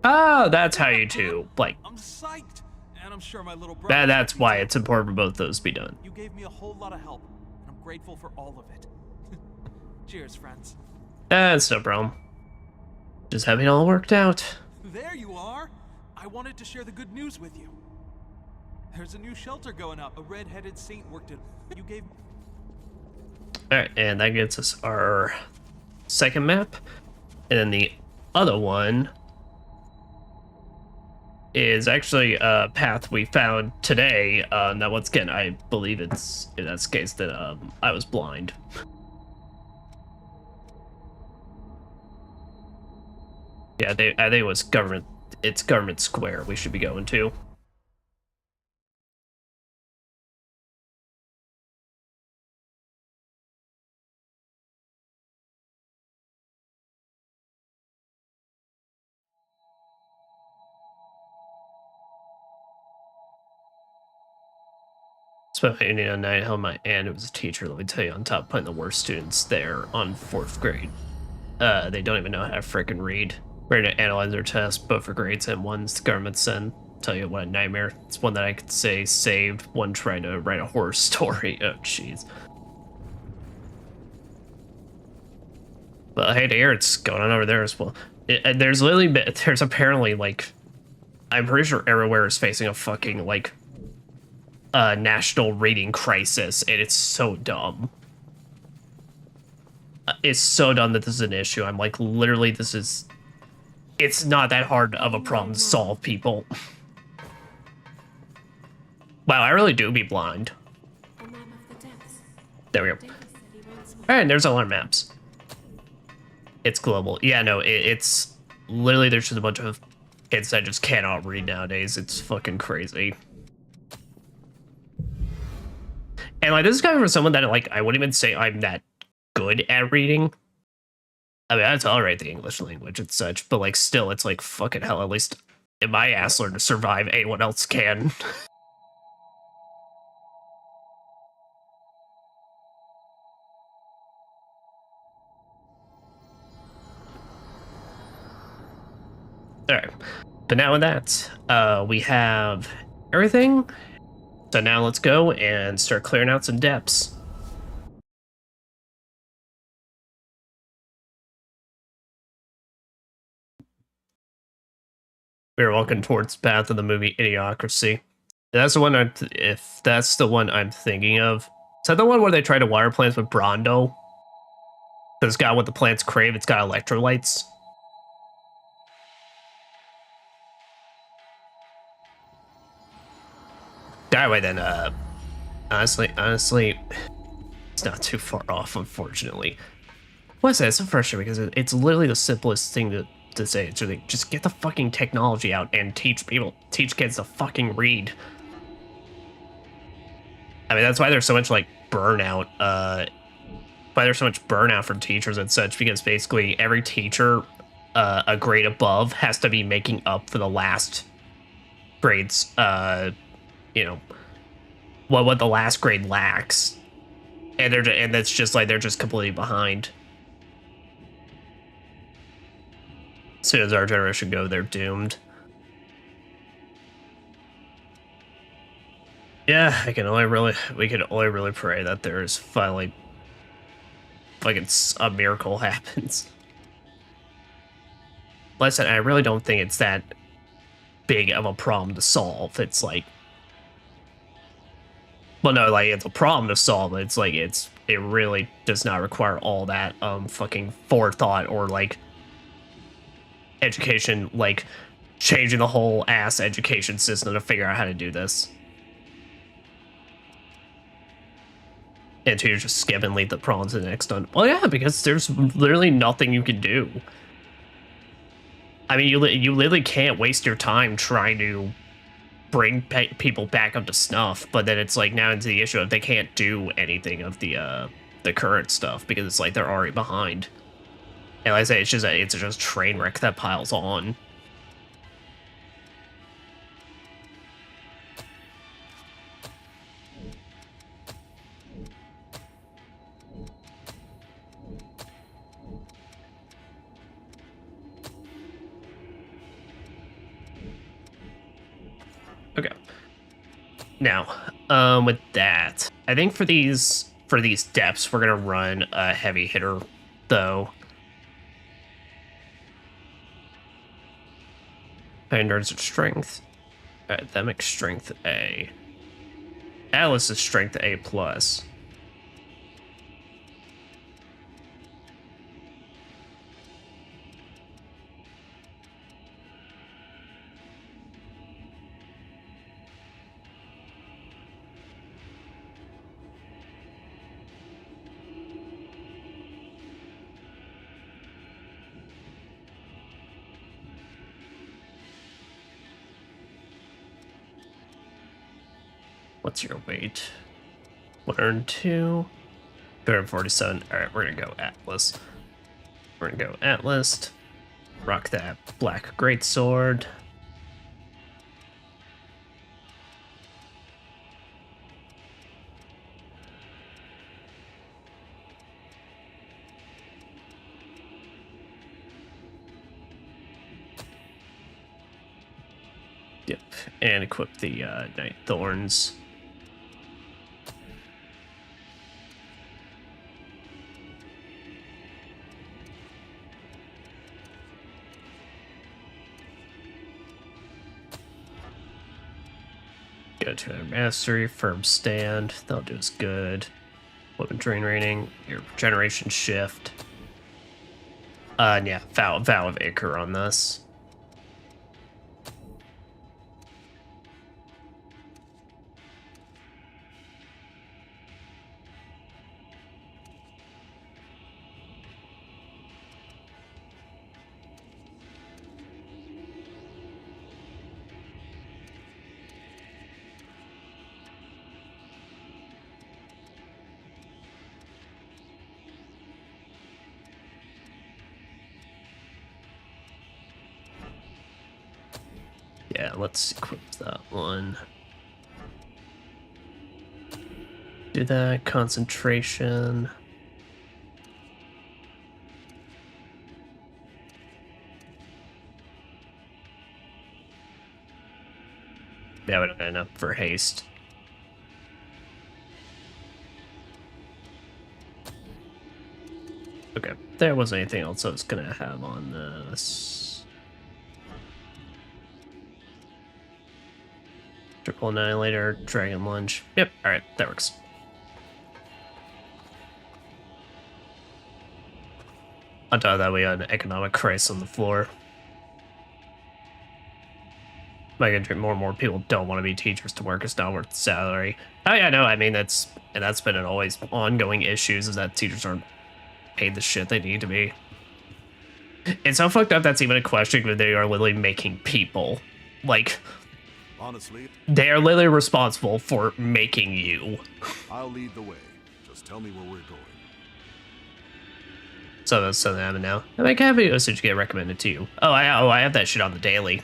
Oh, that's how you two, like... I'm psyched, and I'm sure my little brother... That's why it's important for both those to be done. You gave me a whole lot of help, and I'm grateful for all of it. Cheers, friends. That's no problem. Just having it all worked out. There you are! I wanted to share the good news with you. There's a new shelter going up. A red-headed saint worked it. You gave... Alright, and that gets us our second map. And then the other one is actually a path we found today. Now, once again, I believe it's in that case that I was blind. Yeah, I think it was government. It's Government Square we should be going to. Spent my Indian night held my aunt, who was a teacher, let me tell you, on top of putting the worst students there on 4th grade. They don't even know how to frickin' read. We're gonna analyze their tests, both for grades and ones the government sent. Tell you what a nightmare. It's one that I could say saved one trying to write a horror story. Oh, jeez. But hey, to hear it's going on over there as well. There's apparently, like, I'm pretty sure everywhere is facing a fucking, like, national reading crisis, and it's so dumb. It's so dumb that this is an issue. I'm like, literally, it's not that hard of a problem to solve, people. Wow, I really do be blind. There we go. Alright, there's all our maps. It's global. Yeah, no, it's literally, there's just a bunch of kids that just cannot read nowadays. It's fucking crazy. And like, this is kind of for someone that, like, I wouldn't even say I'm that good at reading. I mean, I tolerate the English language and such, but like, still, it's like, fucking hell, at least if my ass learned to survive, anyone else can. Alright, but now with that, we have everything. So now let's go and start clearing out some depths. We're walking towards the path of the movie Idiocracy. That's the one if that's the one I'm thinking of. Is that the one where they try to water plants with Brondo? It's got what the plants crave, it's got electrolytes. That way then, honestly, it's not too far off, unfortunately. What's that? It's so frustrating because it's literally the simplest thing to say. It's really just get the fucking technology out and teach kids to fucking read. I mean, that's why there's so much like burnout. Why there's so much burnout from teachers and such, because basically every teacher, a grade above, has to be making up for the last grade's, you know, what the last grade lacks, and that's just like they're just completely behind. As soon as our generation go, they're doomed. Yeah, we can only really pray that there's finally fucking a miracle happens. Listen, I really don't think it's that big of a problem to solve. It's like, well, no, like, it's a problem to solve. It's like, it really does not require all that fucking forethought or like education, like changing the whole ass education system to figure out how to do this. And to just skip and leave the problem to the next one. Well, yeah, because there's literally nothing you can do. I mean, you literally can't waste your time trying to bring people back up to snuff, but then it's like now into the issue of they can't do anything of the current stuff because it's like they're already behind. And like I say, it's just train wreck that piles on. Okay. Now, with that, I think for these depths, we're gonna run a heavy hitter, though. Pandar's strength. Alright, that makes strength A. Alice is strength A+. What's your weight? 102. 247. Alright, we're gonna go Atlas. We're gonna go Atlas. Rock that black greatsword. Yep, and equip the Night Thorns. Go to a mastery, firm stand. That'll do us good. Weapon drain rating, your regeneration shift. Yeah, vow of Ichor on this. Yeah, let's equip that one. Do that, concentration. Yeah, we don't have enough for haste. Okay, there wasn't anything else I was gonna have on this. Triple Annihilator, Dragon Lunge. Yep, alright, that works. On top of that, we had an economic crisis on the floor. More and more people don't want to be teachers to work. It's not worth the salary. Oh yeah, no, I mean, that's been an always ongoing issues, is that teachers aren't paid the shit they need to be. It's so fucked up that's even a question when they are literally making people. Like, honestly, they are literally responsible for making you. I'll lead the way. Just tell me where we're going. So that's something happening now. How many cat videos did you get recommended to you? Oh, I have that shit on the daily.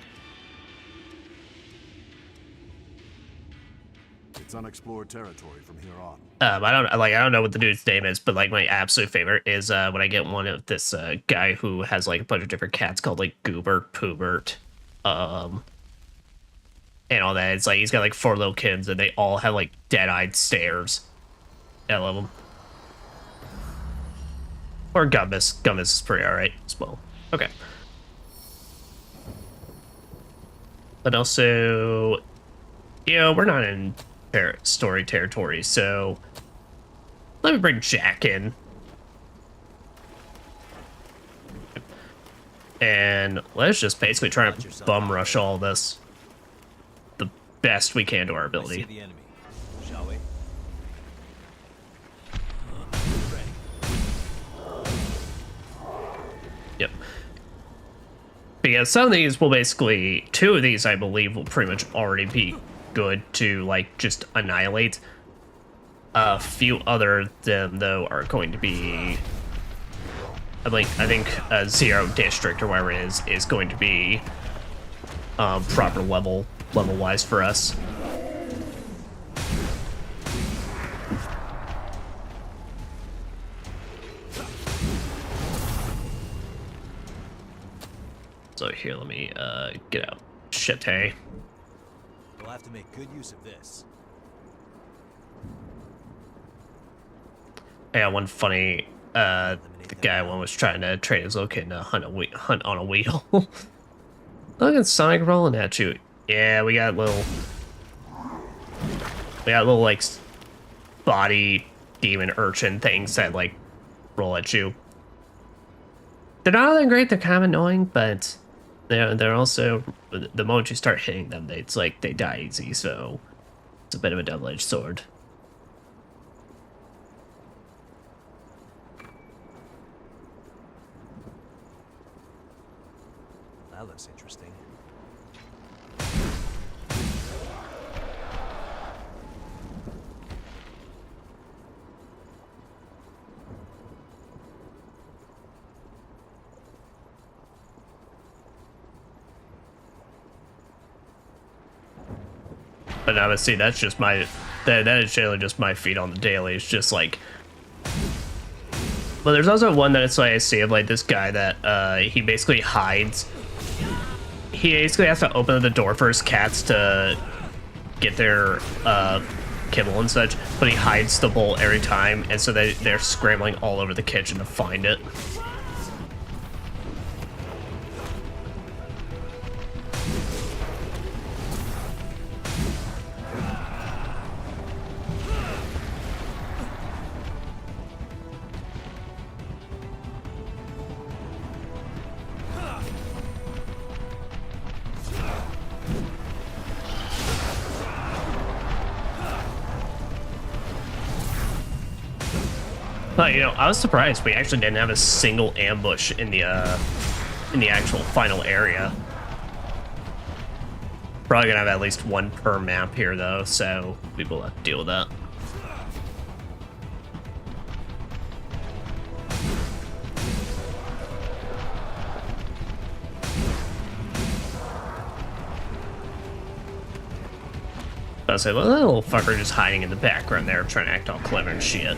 It's unexplored territory from here on. I don't know what the dude's name is, but like my absolute favorite is when I get one of this guy who has like a bunch of different cats called like Goobert, Poobert, and all that. It's like he's got like 4 little kids and they all have like dead-eyed stares. I love them. Or Gummis. Gummis is pretty alright as well. Okay. But also, you know, we're not in story territory, so let me bring Jack in. And let's just basically try to bum rush all this the best we can to our ability. The enemy, shall we? Yep. Because some of these will basically, 2 of these I believe will pretty much already be good to like just annihilate. A few other them though are going to be, I think Zero District or whatever it is going to be proper level wise for us. So here, let me get out Shete. We'll have to make good use of this. Yeah, one funny, the guy one was trying to trade his locator to hunt on a wheel. Look at Sonic rolling at you. Yeah, we got little like body demon urchin things that like roll at you. They're not that great. They're kind of annoying, but they're also, the moment you start hitting them, it's like they die easy. So it's a bit of a double-edged sword. That looks interesting. But obviously, that's just my, that is generally just my feed on the daily. It's just like, but there's also one that it's like I see of like this guy that he basically hides. He basically has to open the door for his cats to get their kibble and such, but he hides the bowl every time, and so they're scrambling all over the kitchen to find it. But, you know, I was surprised we actually didn't have a single ambush in the actual final area. Probably gonna have at least one per map here, though, so we will have to deal with that. I was like, well, that little fucker just hiding in the background there, trying to act all clever and shit.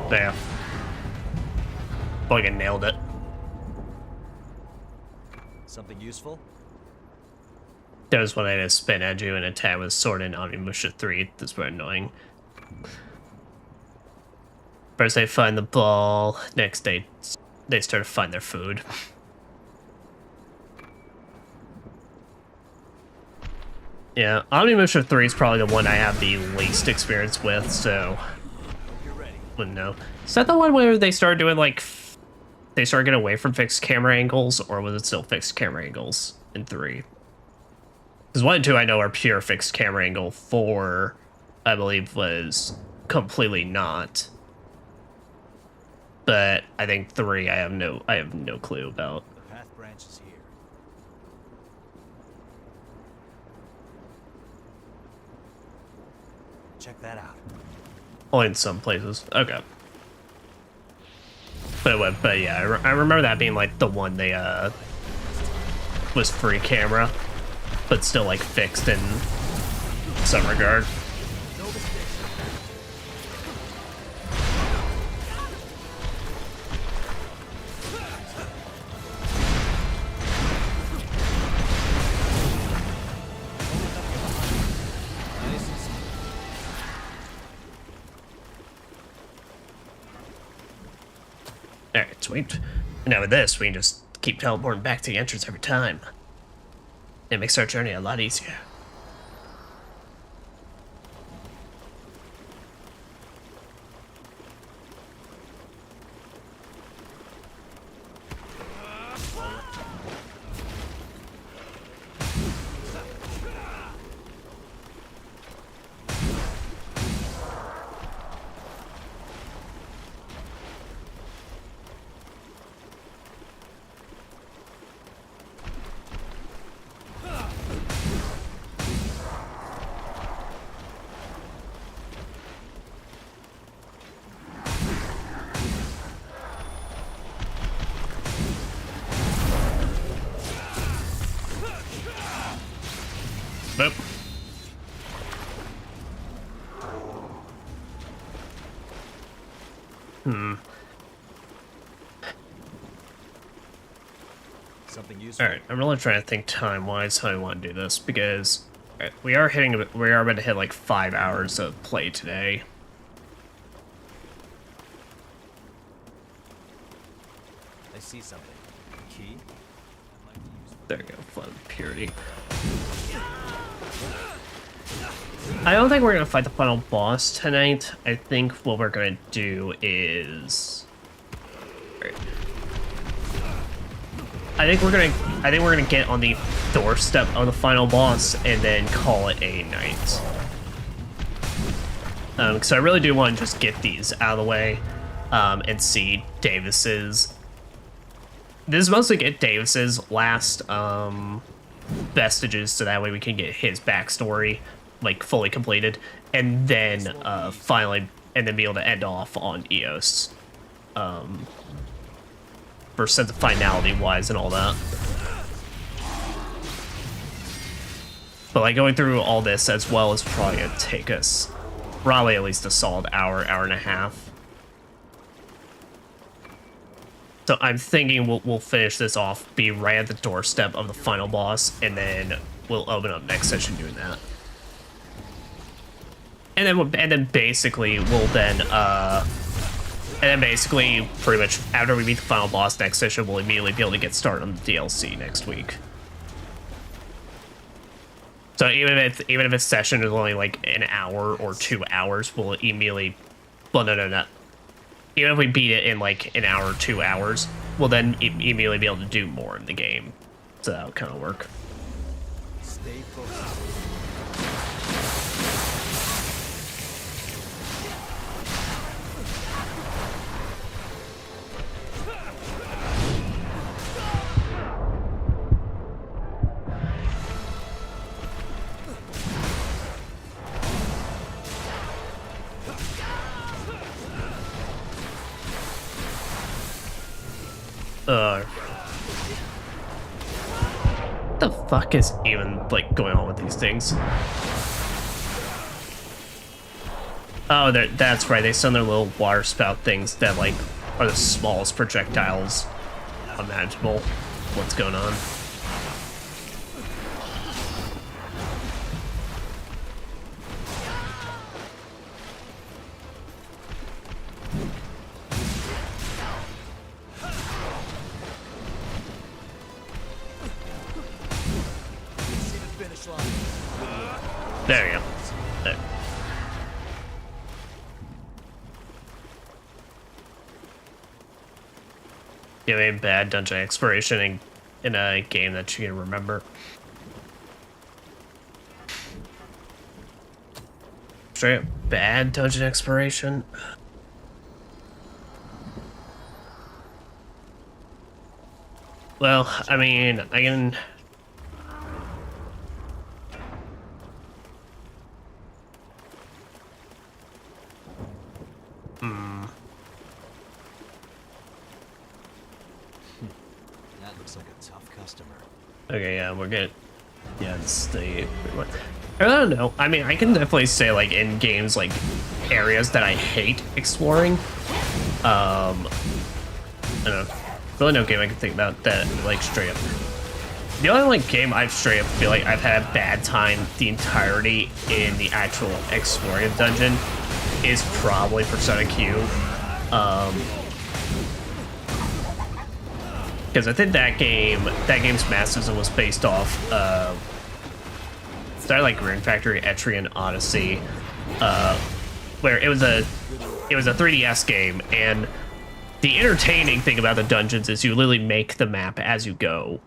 There. Fucking nailed it. Something useful? That was when I had to spin at you and attack with sword and Omnimusha 3. That's very annoying. First they find the ball, next they start to find their food. Yeah, Omnimusha 3 is probably the one I have the least experience with, so wouldn't know. Is that the one where they started doing like, they started getting away from fixed camera angles, or was it still fixed camera angles in 3? Because 1 and 2 I know are pure fixed camera angle. 4, I believe, was completely not. But I think 3 I have no clue about. The path branches here. Check that out. Only in some places. Okay. But yeah, I remember that being like the one they was free camera, but still like fixed in some regard. Alright, sweet. And now with this, we can just keep teleporting back to the entrance every time. It makes our journey a lot easier. Nope. Something useful. Alright, I'm really trying to think time-wise how I want to do this, because we are about to hit like 5 hours of play today. I see something. Key? There you go, flood purity. I don't think we're gonna fight the final boss tonight. I think what we're gonna do is... I think we're gonna get on the doorstep of the final boss and then call it a night. Because I really do want to just get these out of the way, and see Davis's. This is mostly get Davis's last vestiges, so that way we can get his backstory like fully completed, and then finally, and then be able to end off on Eos. For sense of finality wise and all that. But like going through all this as well is probably gonna take us probably at least a solid hour and a half. So I'm thinking we'll finish this off, be right at the doorstep of the final boss, and then we'll open up next session doing that. And then basically we'll then basically, pretty much, after we beat the final boss next session, we'll immediately be able to get started on the DLC next week. So even if this session is only like an hour or 2 hours, we'll immediately... Well, no. Even if we beat it in like an hour or 2 hours, we'll then immediately be able to do more in the game. So that'll kind of work. Stay focused. What the fuck is even like going on with these things? Oh, that's right. They send their little water spout things that like are the smallest projectiles imaginable. What's going on? There we go. There. You have a bad dungeon exploration in a game that you can remember. Straight up bad dungeon exploration. Well, I mean, I can... That looks like a tough customer. Okay, yeah, we're good. Yeah, it's the... I don't know. I mean, I can definitely say, like, in games, like, areas that I hate exploring. I don't know. Really no game I can think about that, like, straight up. The only, like, game I've straight up feel like I've had a bad time the entirety in the actual exploring of dungeon is probably Persona Q. Because I think that game's masterism was based off, started like Rune Factory, Etrian Odyssey, where it was a 3DS game, and the entertaining thing about the dungeons is you literally make the map as you go.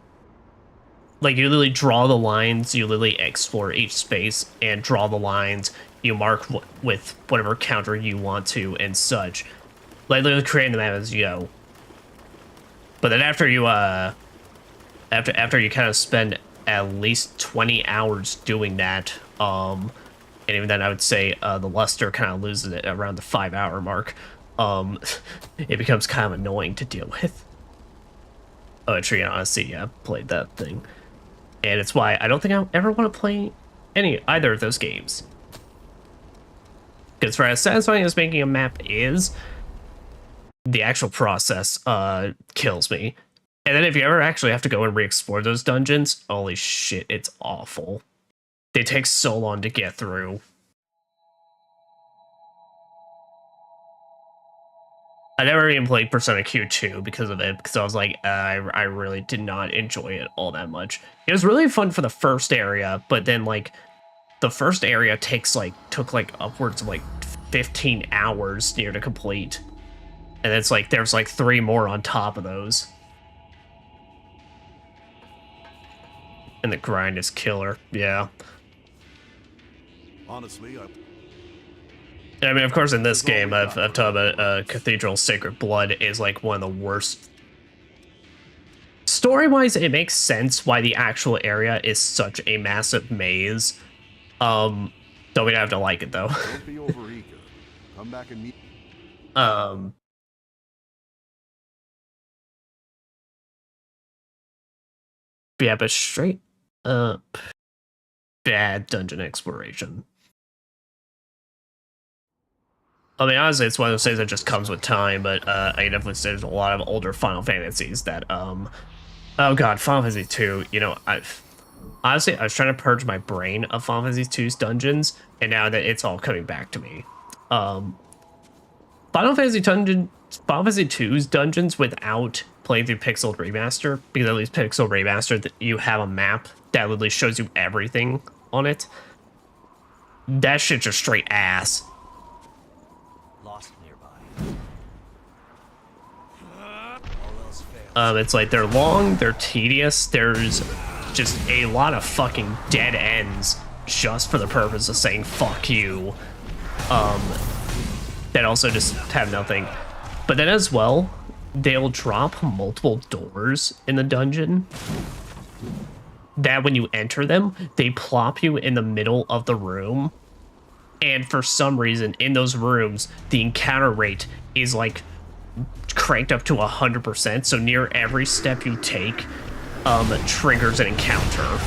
Like, you literally draw the lines, you literally explore each space and draw the lines, you mark with whatever counter you want to and such. Like, literally creating the map as you go. But then after you kind of spend at least 20 hours doing that, and even then I would say the luster kind of loses it around the 5-hour mark. It becomes kind of annoying to deal with. Oh, Etrian Odyssey, yeah, I've played that thing. And it's why I don't think I ever want to play either of those games. Because for as satisfying as making a map is, the actual process kills me. And then if you ever actually have to go and re-explore those dungeons, holy shit, it's awful. They take so long to get through. I never even played Persona Q2 because of it, because I was like, I really did not enjoy it all that much. It was really fun for the first area, but then like the first area took like upwards of like 15 hours near to complete. And it's like there's like 3 more on top of those. And the grind is killer, yeah. Honestly, I mean, of course, in this game, I've talked about Cathedral Sacred Blood is like one of the worst. Story-wise, it makes sense why the actual area is such a massive maze. Don't we have to like it though? Don't be overeager. Come back and meet. Yeah, but straight up bad dungeon exploration. I mean, honestly, it's one of those things that just comes with time, but I definitely say there's a lot of older Final Fantasies that, oh god, Final Fantasy 2, you know, honestly, I was trying to purge my brain of Final Fantasy 2's dungeons, and now that it's all coming back to me. Final Fantasy 2's dungeons without playing through Pixel Remaster, because at least Pixel Remaster, you have a map that literally shows you everything on it. That shit's just straight ass. Lost nearby. It's like they're long, they're tedious, there's just a lot of fucking dead ends just for the purpose of saying fuck you. That also just have nothing. But then as well, they'll drop multiple doors in the dungeon that when you enter them, they plop you in the middle of the room. And for some reason, in those rooms, the encounter rate is like cranked up to 100%. So near every step you take, triggers an encounter.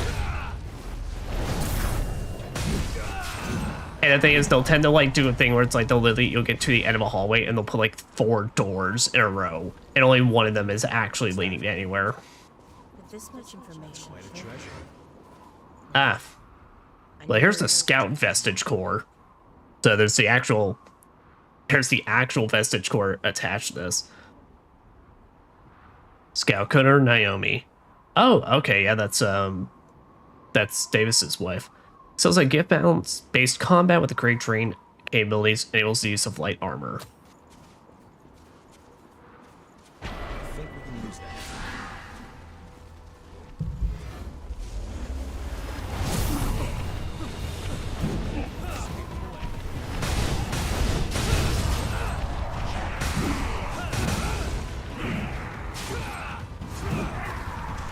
And the thing is, they'll tend to like do a thing where it's like you'll get to the end of a hallway and they'll put like 4 doors in a row, and only one of them is actually leading to anywhere. With this much information, well, here's the Scout Vestige Core. So there's the actual Vestige Core attached to this. Scout Cutter Naomi. Oh, okay, yeah, that's Davis's wife. So it's like gift balance based combat with the Great Drain capabilities enables the use of light armor. I think we can use that.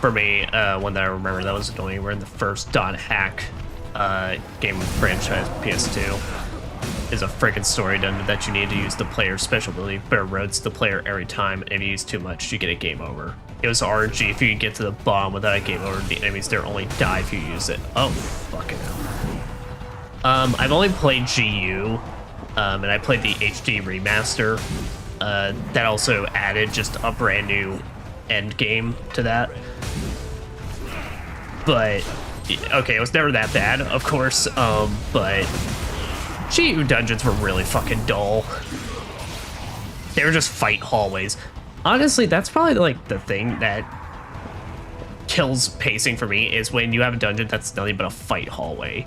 For me, one that I remember that was annoying, we're in the first .hack game franchise PS2, is a freaking story dungeon that you need to use the player's special ability, but it rotates the player every time, and if you use too much, you get a game over. It was RNG. If you can get to the bottom without a game over, the enemies there only die if you use it. Oh, fucking hell. I've only played GU, and I played the HD remaster. That also added just a brand new end game to that. But okay, it was never that bad, of course, but GU dungeons were really fucking dull. They were just fight hallways. Honestly, that's probably like the thing that kills pacing for me, is when you have a dungeon that's nothing but a fight hallway.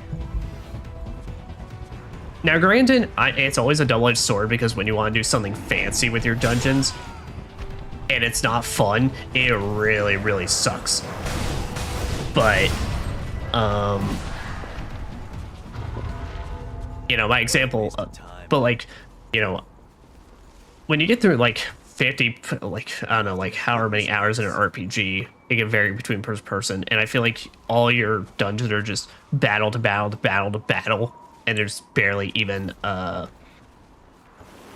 Now granted, it's always a double-edged sword, because when you want to do something fancy with your dungeons and it's not fun, it really, really sucks. But you know, my example, but like, you know, when you get through like 50, like, I don't know, like however many hours in an RPG, it can vary between person, and I feel like all your dungeons are just battle to battle to battle to battle, and there's barely even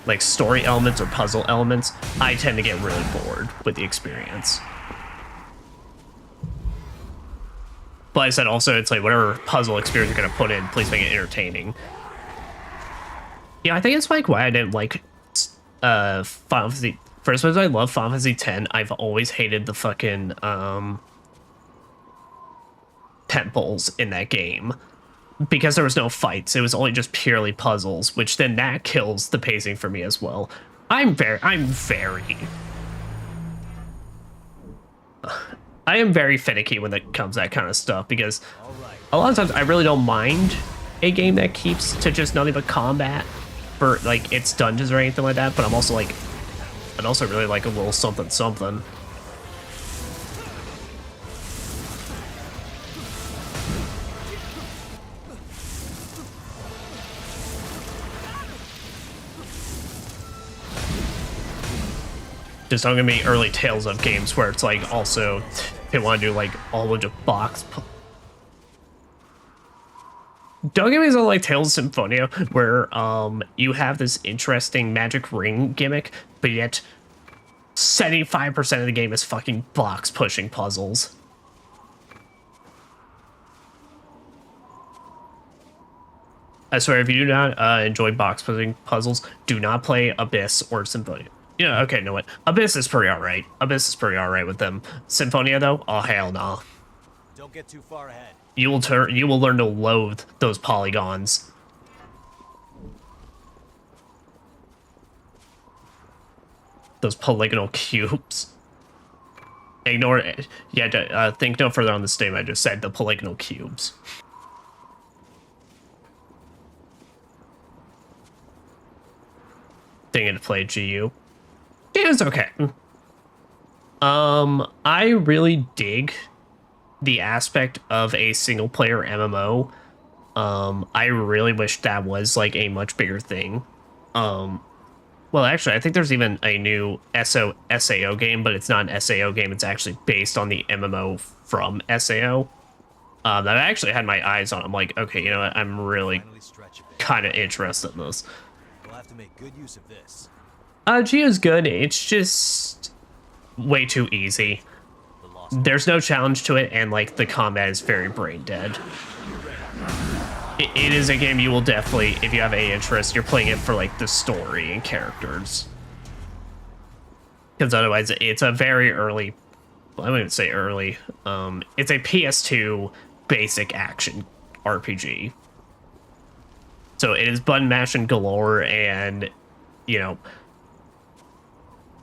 like story elements or puzzle elements. I tend to get really bored with the experience. But I said also, it's like whatever puzzle experience you're gonna put in, please make it entertaining. Yeah, I think it's like why I didn't like Final Fantasy. First was I love Final Fantasy X. I've always hated the fucking temples in that game because there was no fights. It was only just purely puzzles, which then that kills the pacing for me as well. I am very finicky when it comes to that kind of stuff because a lot of times I really don't mind a game that keeps to just nothing but combat for like its dungeons or anything like that, but I'm also like, I'd also really like a little something something. Just don't give me early Tales of games where it's like also they want to do like a whole bunch of box. Don't give me something like Tales of Symphonia where you have this interesting magic ring gimmick, but yet 75% of the game is fucking box pushing puzzles. I swear, if you do not enjoy box pushing puzzles, do not play Abyss or Symphonia. Yeah, okay, know what? Abyss is pretty alright. Abyss is pretty alright with them. Symphonia, though? Oh, hell no. Don't get too far ahead. You will learn to loathe those polygons. Those polygonal cubes. Ignore it. Yeah, think no further on the statement I just said, the polygonal cubes. Thinking to play GU. Yeah, it's okay. I really dig the aspect of a single player MMO. I really wish that was like a much bigger thing. Well, actually, I think there's even a new SAO game, but it's not an SAO game. It's actually based on the MMO from SAO. That I actually had my eyes on. I'm like, okay, you know what? I'm really kind of interested in this. We'll have to make good use of this. Geo's good. It's just way too easy. There's no challenge to it, and like the combat is very brain dead. It is a game you will definitely, if you have any interest, you're playing it for like the story and characters. Because otherwise, it's a very early. Well, I wouldn't say early. It's a PS2 basic action RPG. So it is button mashing galore, and you know.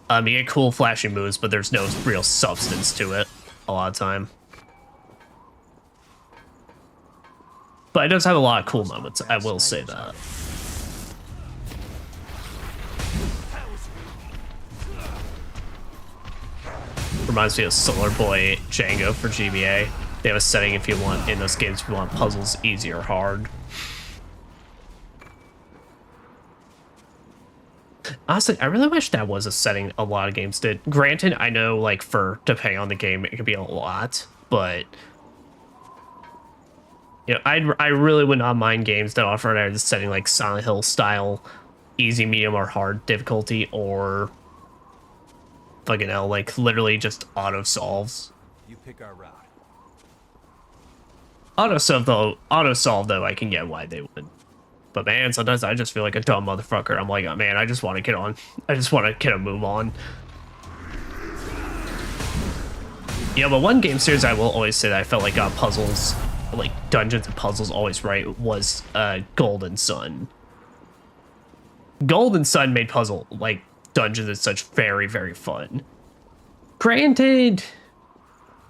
You get cool flashy moves, but there's no real substance to it a lot of time. But it does have a lot of cool moments, I will say that. Reminds me of Solar Boy Django for GBA. They have a setting if you want, in those games, if you want puzzles easy or hard. Honestly, I really wish that was a setting a lot of games did. Granted, I know, like, depending on the game, it could be a lot, but you know, I really would not mind games that offer either setting like Silent Hill style, easy, medium, or hard difficulty, or fucking hell, like literally just auto solves. You pick our route. Auto solve though, I can get why they would. But man, sometimes I just feel like a dumb motherfucker. I'm like, oh, man, I just want to get on. I just want to get a move on. Yeah, but one game series I will always say that I felt like got puzzles, like dungeons and puzzles always right, was Golden Sun. Golden Sun made puzzle, like, dungeons and such very, very fun. Granted,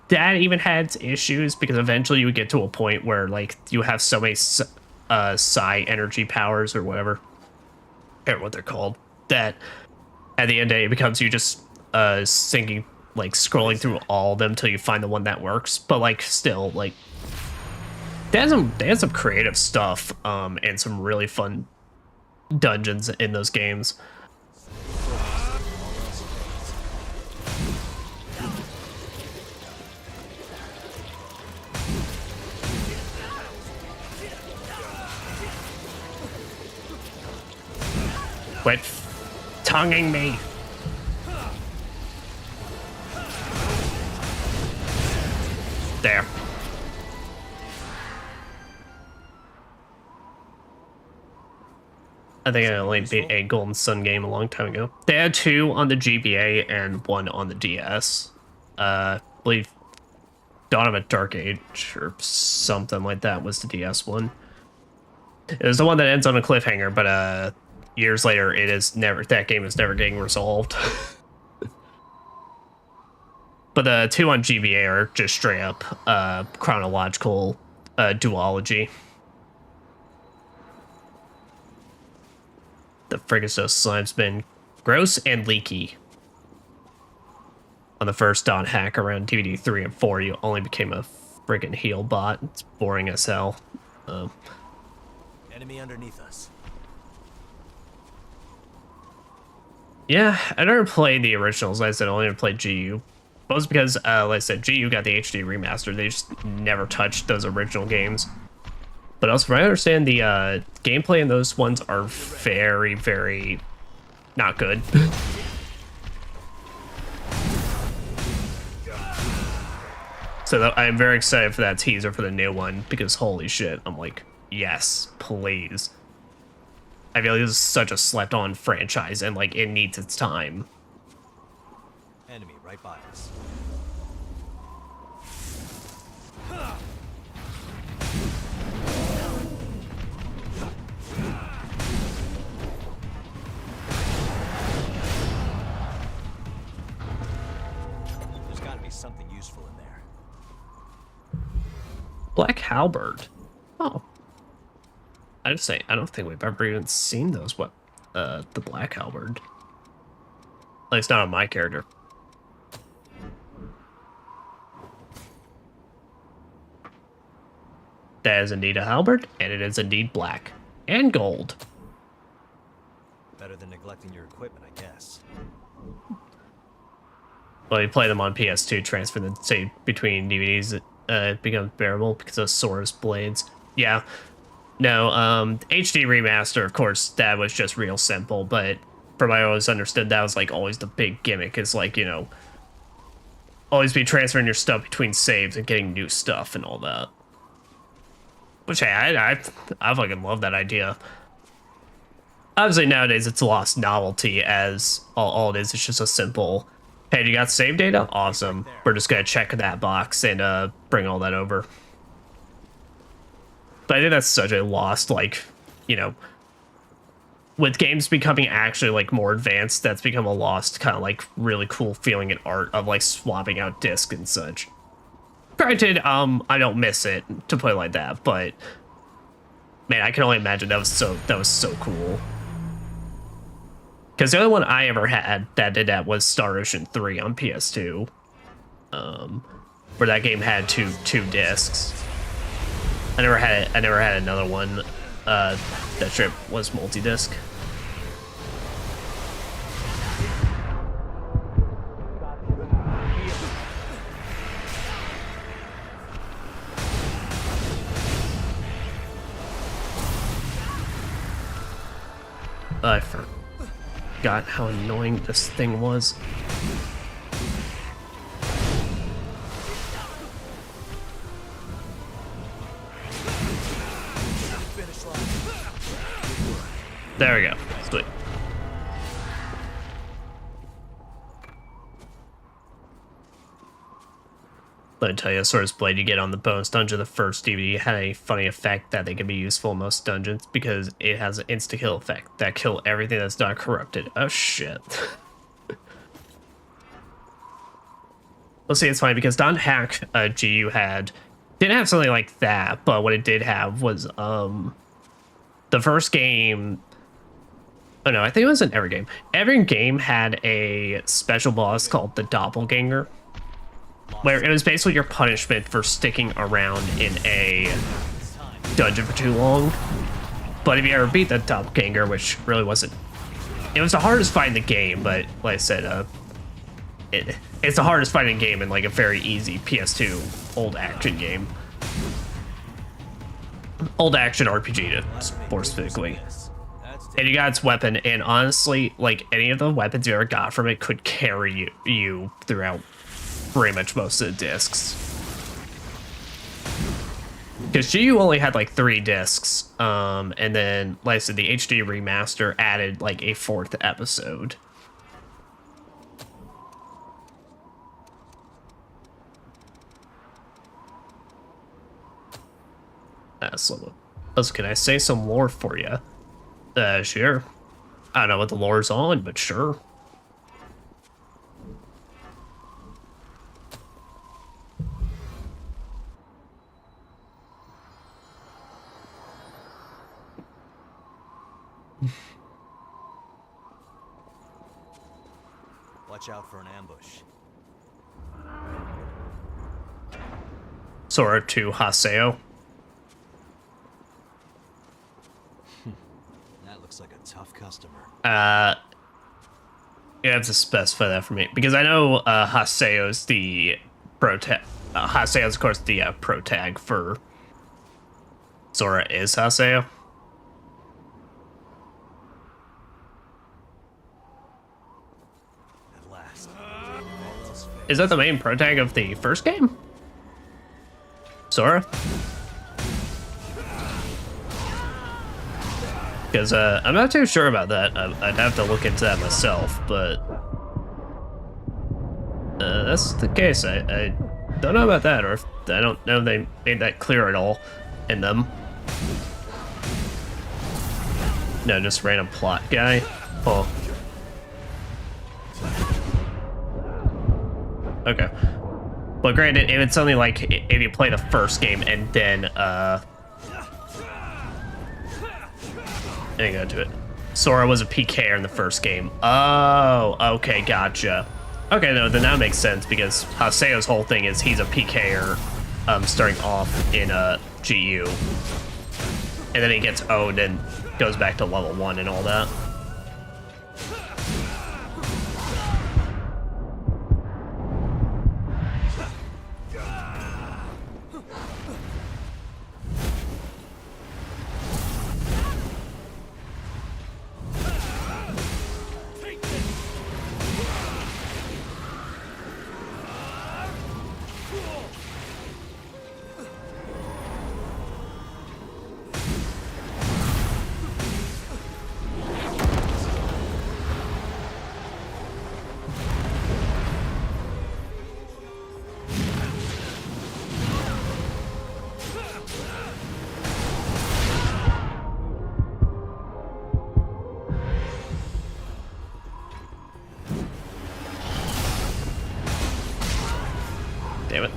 that even had its issues because eventually you would get to a point where, like, you have so many psi energy powers or whatever, I don't know what they're called, that at the end of the day it becomes you just thinking, like, scrolling through all of them until you find the one that works. But like, still, like, they had some creative stuff and some really fun dungeons in those games. Quit tonguing me. There. I think I only beat a Golden Sun game a long time ago. They had 2 on the GBA and 1 on the DS. I believe Dawn of a Dark Age or something like that was the DS one. It was the one that ends on a cliffhanger, but years later, that game is never getting resolved. But the 2 on GBA are just straight up chronological duology. The Fricastos slime's been gross and leaky. On the first Dawn hack around DVD 3 and 4, you only became a friggin' heal bot. It's boring as hell. Enemy underneath us. Yeah, I never played the originals. Like I said, I only ever played GU. Both because, like I said, GU got the HD remaster. They just never touched those original games. But also, from what I understand, the gameplay in those ones are very, very not good. So I'm very excited for that teaser for the new one, because holy shit, I'm like, yes, please. I feel like this is such a slept-on franchise, and like it needs its time. Enemy right by us. There's got to be something useful in there. Black Halberd. Oh. I just say I don't think we've ever even seen those. The Black Halberd. At least not on my character. That is indeed a halberd, and it is indeed black and gold. Better than neglecting your equipment, I guess. Well, you play them on PS2, transfer them, say, between DVDs, it becomes bearable because of Sora's blades. Yeah. No, HD remaster, of course, that was just real simple, but from what I always understood, that was, like, always the big gimmick, is, like, you know, always be transferring your stuff between saves and getting new stuff and all that. Which, hey, I fucking love that idea. Obviously, nowadays, it's lost novelty, as all it is just a simple, hey, you got save data? Awesome. We're just gonna check that box and bring all that over. But I think that's such a lost, like, you know, with games becoming actually, like, more advanced, that's become a lost kind of, like, really cool feeling in art of, like, swapping out discs and such. Granted, I don't miss it, to put it like that, but man, I can only imagine that was so cool. Because the only one I ever had that did that was Star Ocean 3 on PS2, where that game had two discs. I never had another one that trip was multi-disc. I forgot how annoying this thing was. There we go. Sweet. Let me tell you, Sora's Blade you get on the bonus dungeon of the first DVD had a funny effect that they can be useful in most dungeons because it has an insta-kill effect that kill everything that's not corrupted. Oh shit. Let's see, it's funny because Dawn Hack GU didn't have something like that, but what it did have was the first game. Oh no, I think it was in every game. Every game had a special boss called the Doppelganger, where it was basically your punishment for sticking around in a dungeon for too long. But if you ever beat that Doppelganger, which really wasn't, it was the hardest fight in the game, but like I said, it's the hardest fight in the game in like a very easy PS2 old action game. Old action RPG to more specifically. And you got its weapon, and honestly, like any of the weapons you ever got from it could carry you throughout pretty much most of the discs. Because GU only had like 3 discs, and then, like I said, the HD remaster added like a 4th episode. So, can I say some lore for you? Sure. I don't know what the lore's on, but sure. Watch out for an ambush. Sora to Haseo. That looks like a tough customer. You have to specify that for me because I know Haseo's the pro tag. Haseo's of course the pro tag for Sora is Haseo. At last. Is that the main pro tag of the first game? Sora? Because I'm not too sure about that. I'd have to look into that myself, but that's the case. I don't know about that, or if I don't know if they made that clear at all in them. No, just random plot guy. Oh. Okay. But granted, if it's only like if you play the first game and then I go to it. Sora was a PKer in the first game. Oh, okay, gotcha. Okay, no, then that makes sense because Haseo's whole thing is he's a PKer starting off in GU. And then he gets owned and goes back to level 1 and all that. Damn it.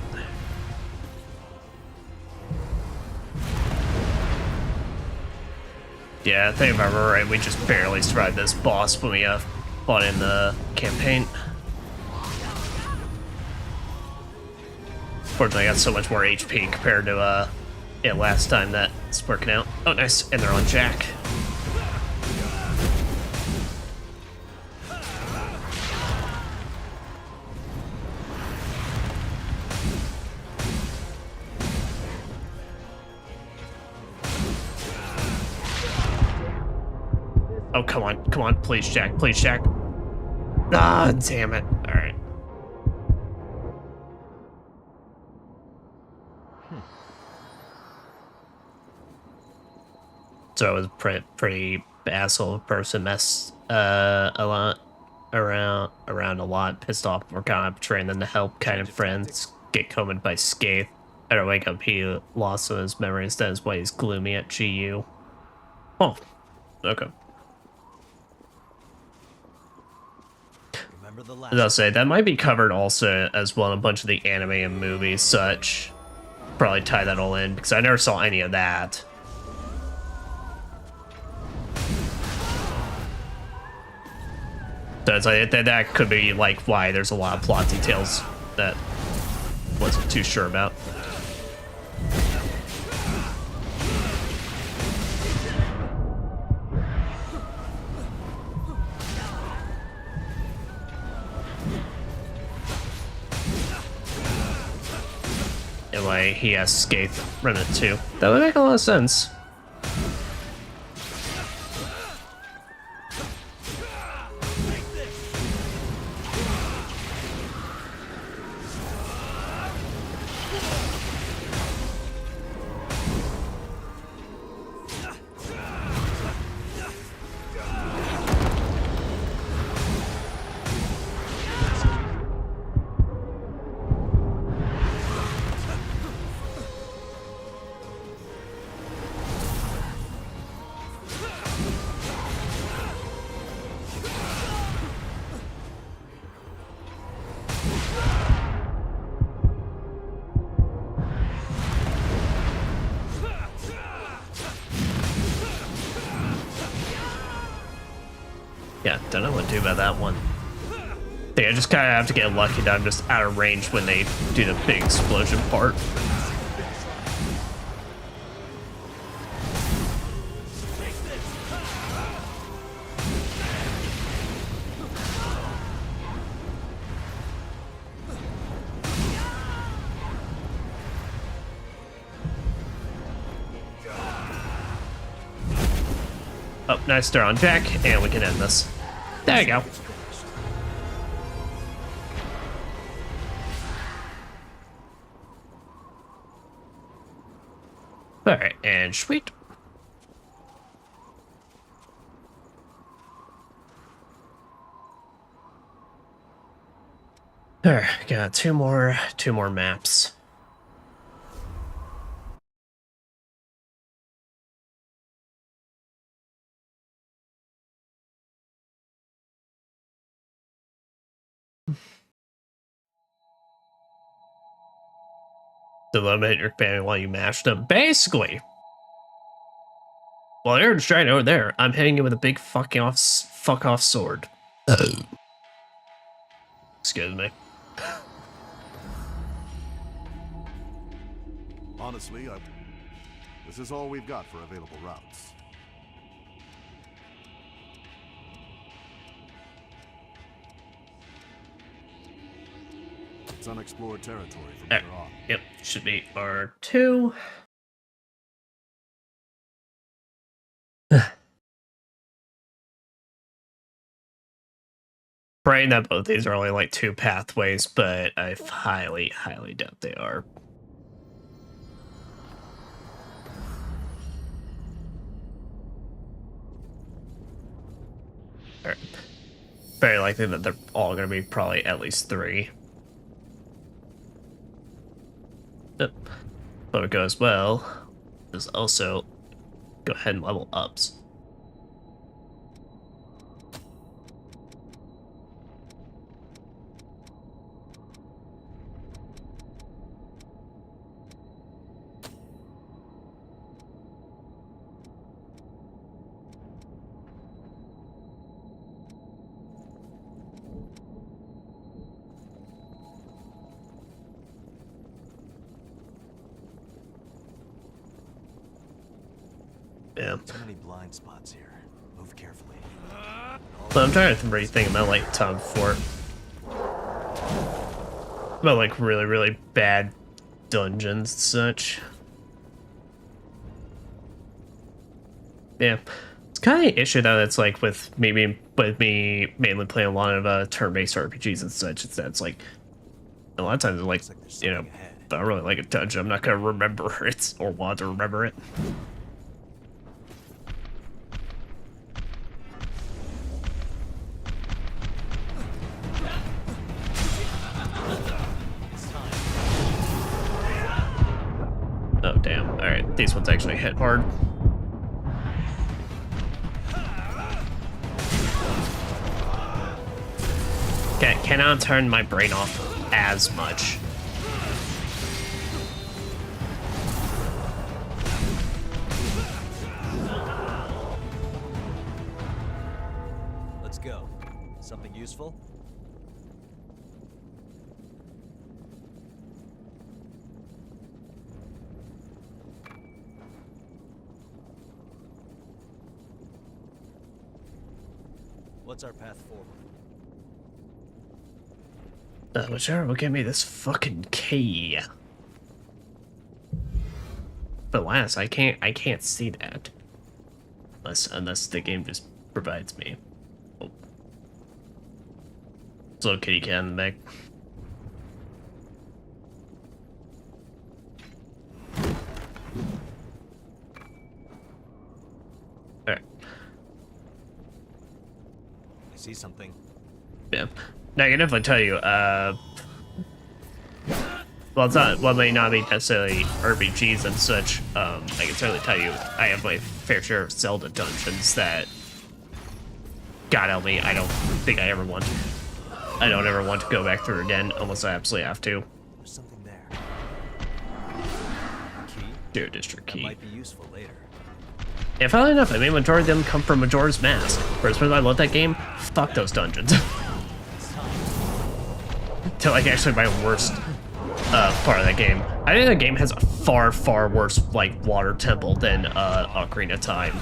Yeah, I think if I remember right, we just barely survived this boss when we fought in the campaign. Fortunately, I got so much more HP compared to it last time that it's working out. Oh, nice. And they're on Jack. Oh, come on, please, Jack, please, Jack. Ah, damn it. All right. So I was a pretty asshole person, messed a lot around a lot, pissed off, we're kind of betraying them to help kind of friends get combed by Scathe. I don't wake up, he lost some of his memories, that is why he's gloomy at GU. Oh, okay. As I'll say, that might be covered also as well in a bunch of the anime and movies such. Probably tie that all in, because I never saw any of that. So it's like, that could be like why there's a lot of plot details that wasn't too sure about. And why he has Scathe Remnant too. That would make a lot of sense. Don't know what to do about that one. I think I just kind of have to get lucky that I'm just out of range when they do the big explosion part. Oh, nice start on Jack, and we can end this. There you go. Alright, and sweet. Alright, got two more maps. Eliminate your family while you mash them. Basically, while you're distracted over there, I'm hitting you with a big fuck off sword. Excuse me. Honestly, this is all we've got for available routes. It's unexplored territory from here on. Yep, should be R2. Praying that both these are only like 2 pathways, but I highly, highly doubt they are. Alright. Very likely that they're all going to be probably at least 3. Yep. But it goes well. There's also go ahead and level ups. Yeah. So many blind spots here. Move carefully. But I'm trying to rethink about like Tom Fort. About like really, really bad dungeons and such. Yeah. It's kind of an issue though that's like with me mainly playing a lot of turn-based RPGs and such. It's that it's like a lot of times like you know, if I really like a dungeon, I'm not gonna remember it or want to remember it. Oh damn, alright, these ones actually hit hard. Cannot turn my brain off as much. Let's go. Something useful? What's our path forward? Whichever will give me this fucking key. But alas, I can't see that. Unless the game just provides me. Oh. It's a little kitty cat in the back. Alright. I see something. Yeah. Now, I can definitely tell you, well, it's not, well, it may not be necessarily RPGs and such, I can certainly tell you, I have my fair share of Zelda dungeons that, God help me, I don't think I don't ever want to go back through again, unless I absolutely have to. There's something there. Dear District Key. That might be useful later. And funnily enough, I mean, majority of them come from Majora's Mask. Whereas when I love that game, fuck those dungeons. To like actually my worst part of that game. I think the game has a far, far worse like water temple than Ocarina of Time.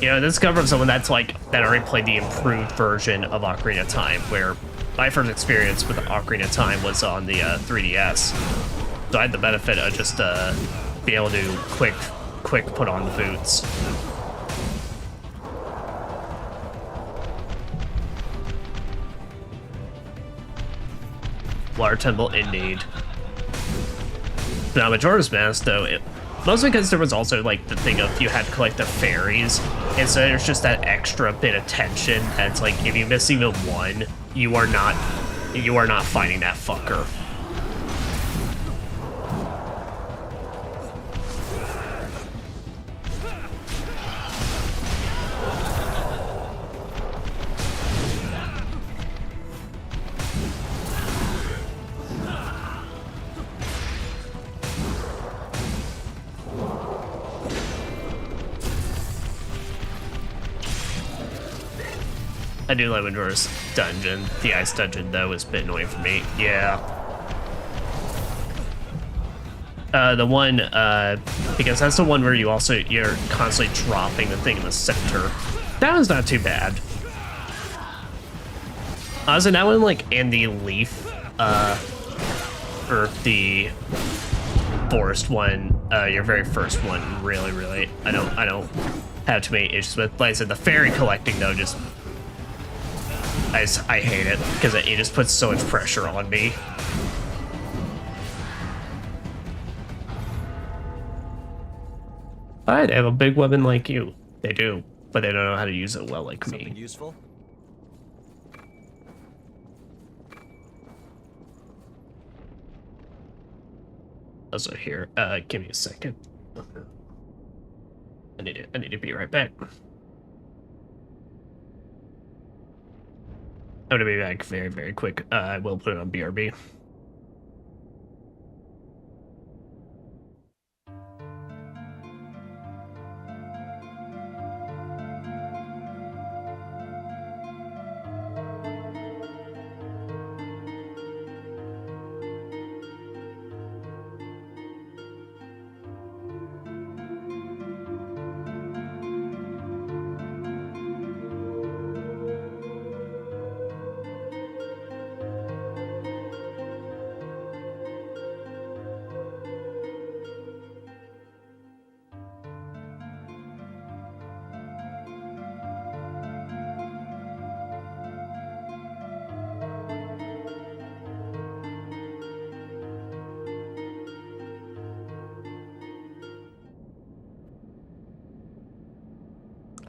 You know, this comes from someone that's like that already played the improved version of Ocarina of Time, where my first experience with Ocarina of Time was on the 3DS. So I had the benefit of just being able to quick put on the boots. Water temple indeed. Now Majora's Mask though, mostly because there was also like the thing of you had to collect the fairies, and so there's just that extra bit of tension that's like if you miss even one, you are not fighting that fucker. I do like Majora's dungeon. The ice dungeon, though, is a bit annoying for me. Yeah. The one, because that's the one where you're constantly dropping the thing in the center. That one's not too bad. So that one, like, and the leaf, or the forest one, your very first one, really, I don't have too many issues with. Like I said, the fairy collecting, though, just... I hate it, because it just puts so much pressure on me. Alright, they have a big weapon like you. They do, but they don't know how to use it well like me. Something useful? Also here, give me a second. I need to be right back. I'm gonna be back very, very quick. I will put it on BRB.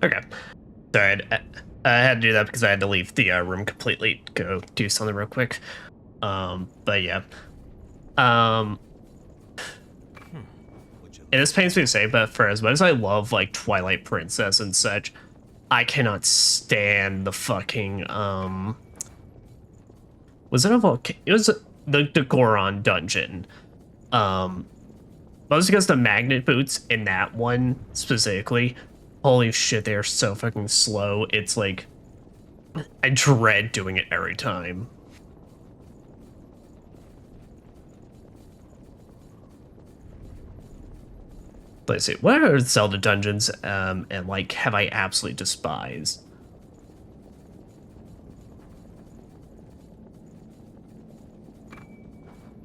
Okay. Sorry, I had to do that because I had to leave the room completely to go do something real quick. But yeah. And this pains me to say, but for as much as I love, like, Twilight Princess and such, I cannot stand the fucking, was it a volcano? It was the Goron dungeon. Mostly because the magnet boots in that one, specifically, holy shit, they are so fucking slow. It's like, I dread doing it every time. Let's see, what are Zelda dungeons, and like, have I absolutely despised?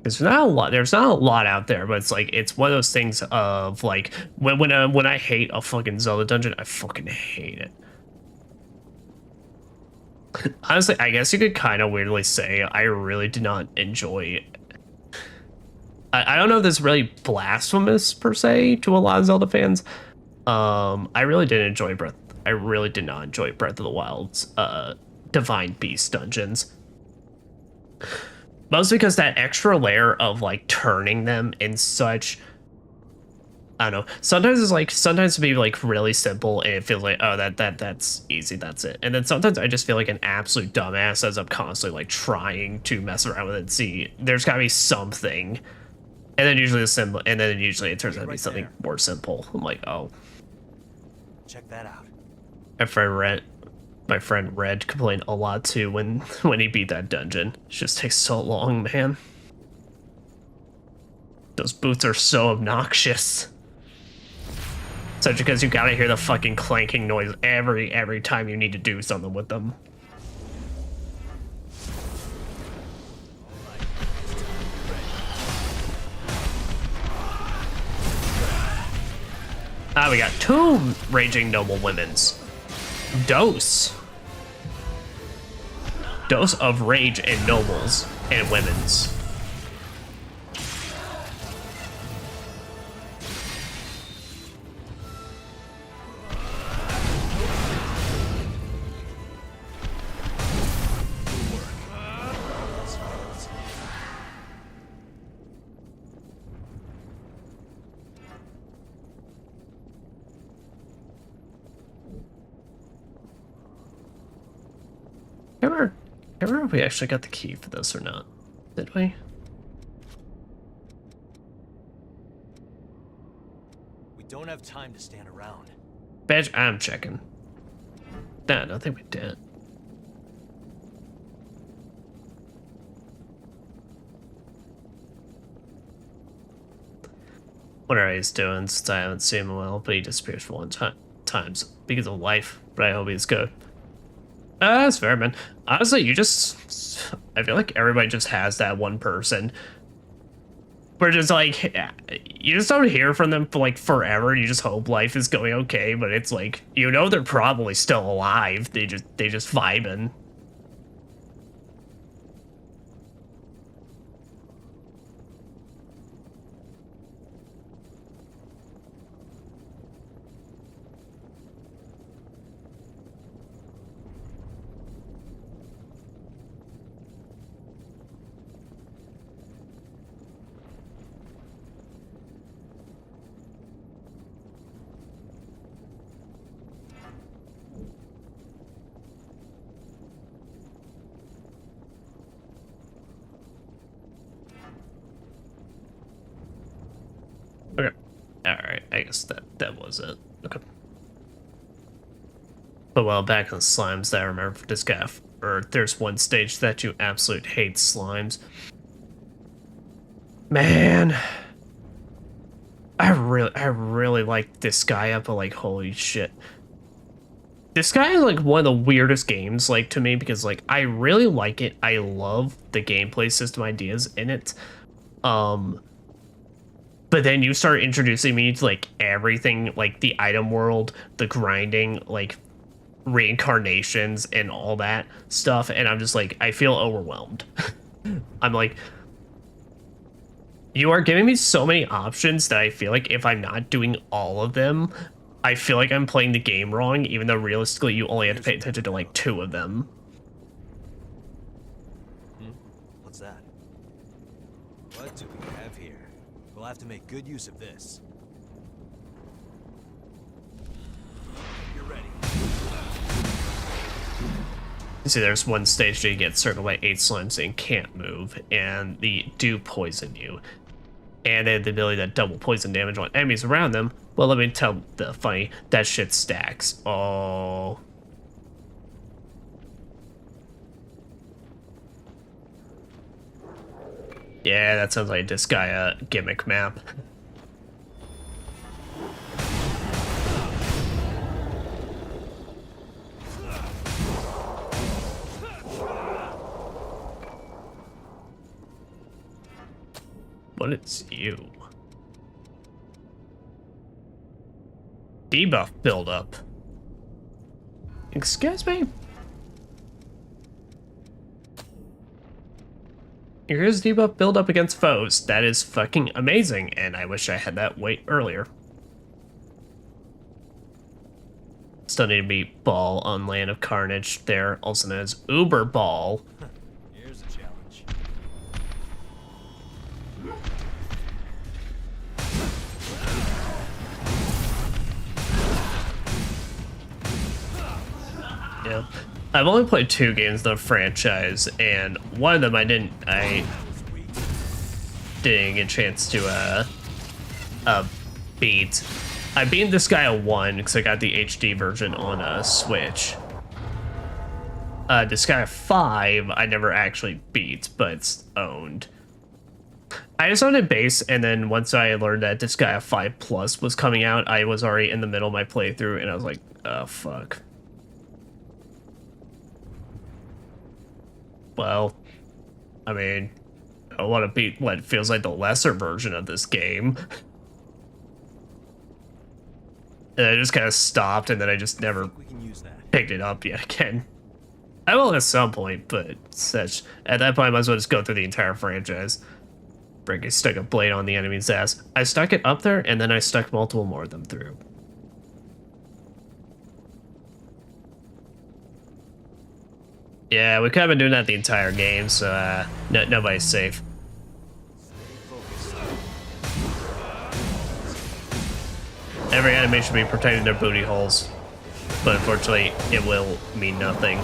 There's not a lot out there, but it's like, it's one of those things of like, when I hate a fucking Zelda dungeon, I fucking hate it. Honestly, I guess you could kind of weirdly say I really did not enjoy it. I don't know if this is really blasphemous per se to a lot of Zelda fans. I really did not enjoy Breath of the Wild's Divine Beast dungeons. Mostly because that extra layer of like turning them and such, I don't know. Sometimes it'd be like really simple and it feels like, oh, that's easy, that's it. And then sometimes I just feel like an absolute dumbass as I'm constantly like trying to mess around with it and see there's gotta be something. And then usually it turns out to be something more simple. I'm like, oh. Check that out. My friend Red complained a lot too when he beat that dungeon. It just takes so long, man. Those boots are so obnoxious. Such because you gotta hear the fucking clanking noise every time you need to do something with them. Ah, we got 2 Raging Noble Women's. Dose of Rage and Nobles and Women's. I remember if we actually got the key for this or not. Did we? We don't have time to stand around. Badge, I'm checking. Nah, I don't think we did. What are he's doing since I haven't seen him well, but he disappears for times because of life, but I hope he's good. That's fair, man. Honestly, I feel like everybody just has that one person. We're just like, you just don't hear from them for like forever. You just hope life is going okay, but it's like, you know, they're probably still alive. They just vibing. Okay. Alright, I guess that was it. Okay. But while back in the slimes, I remember for this guy, or there's one stage that you absolutely hate slimes. Man. I really like this guy up, but like, holy shit. This guy is like one of the weirdest games, like, to me, because like, I really like it. I love the gameplay system ideas in it. But then you start introducing me to like everything, like the item world, the grinding, like reincarnations and all that stuff. And I'm just like, I feel overwhelmed. I'm like, you are giving me so many options that I feel like if I'm not doing all of them, I feel like I'm playing the game wrong, even though realistically you only have to pay attention to like 2 of them. What's that? What do we have here? We'll have to make good use of this. You're ready. You see, there's one stage that you get circled by 8 slimes and can't move, and they do poison you. And they have the ability to double poison damage on enemies around them. Well, let me tell the funny, that shit stacks. Oh. Yeah, that sounds like this guy gimmick map. What is you? Debuff buildup. Excuse me? Here's debuff buildup against foes. That is fucking amazing, and I wish I had that way earlier. Still need to beat Ball on Land of Carnage there, also known as Uber Ball. Here's a challenge. Yeah. I've only played 2 games in the franchise, and one of them didn't get a chance to beat. I beat Disgaea 1 because I got the HD version on Switch. Disgaea 5 I never actually beat, but it's owned. I just owned it base, and then once I learned that Disgaea 5 Plus was coming out, I was already in the middle of my playthrough, and I was like, oh, fuck. Well, I mean, I want to beat what feels like the lesser version of this game. And I just kind of stopped, and then I just never picked it up yet again. I will at some point, but such at that point I might as well just go through the entire franchise. Break, I stuck a blade on the enemy's ass. I stuck it up there, and then I stuck multiple more of them through. Yeah, we could have been doing that the entire game, so nobody's safe. Every enemy should be protecting their booty holes, but unfortunately, it will mean nothing.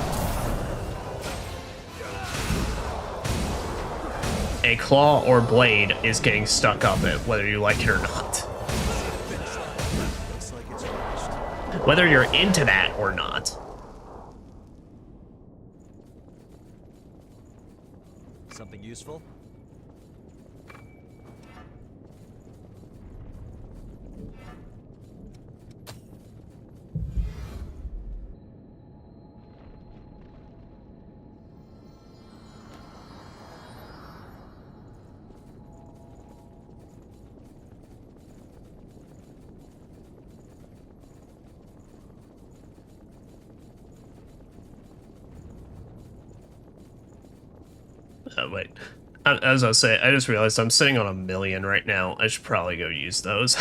A claw or blade is getting stuck up it, whether you like it or not. Whether you're into that or not. Something useful? Oh, wait. As I was saying, I just realized I'm sitting on 1 million right now. I should probably go use those.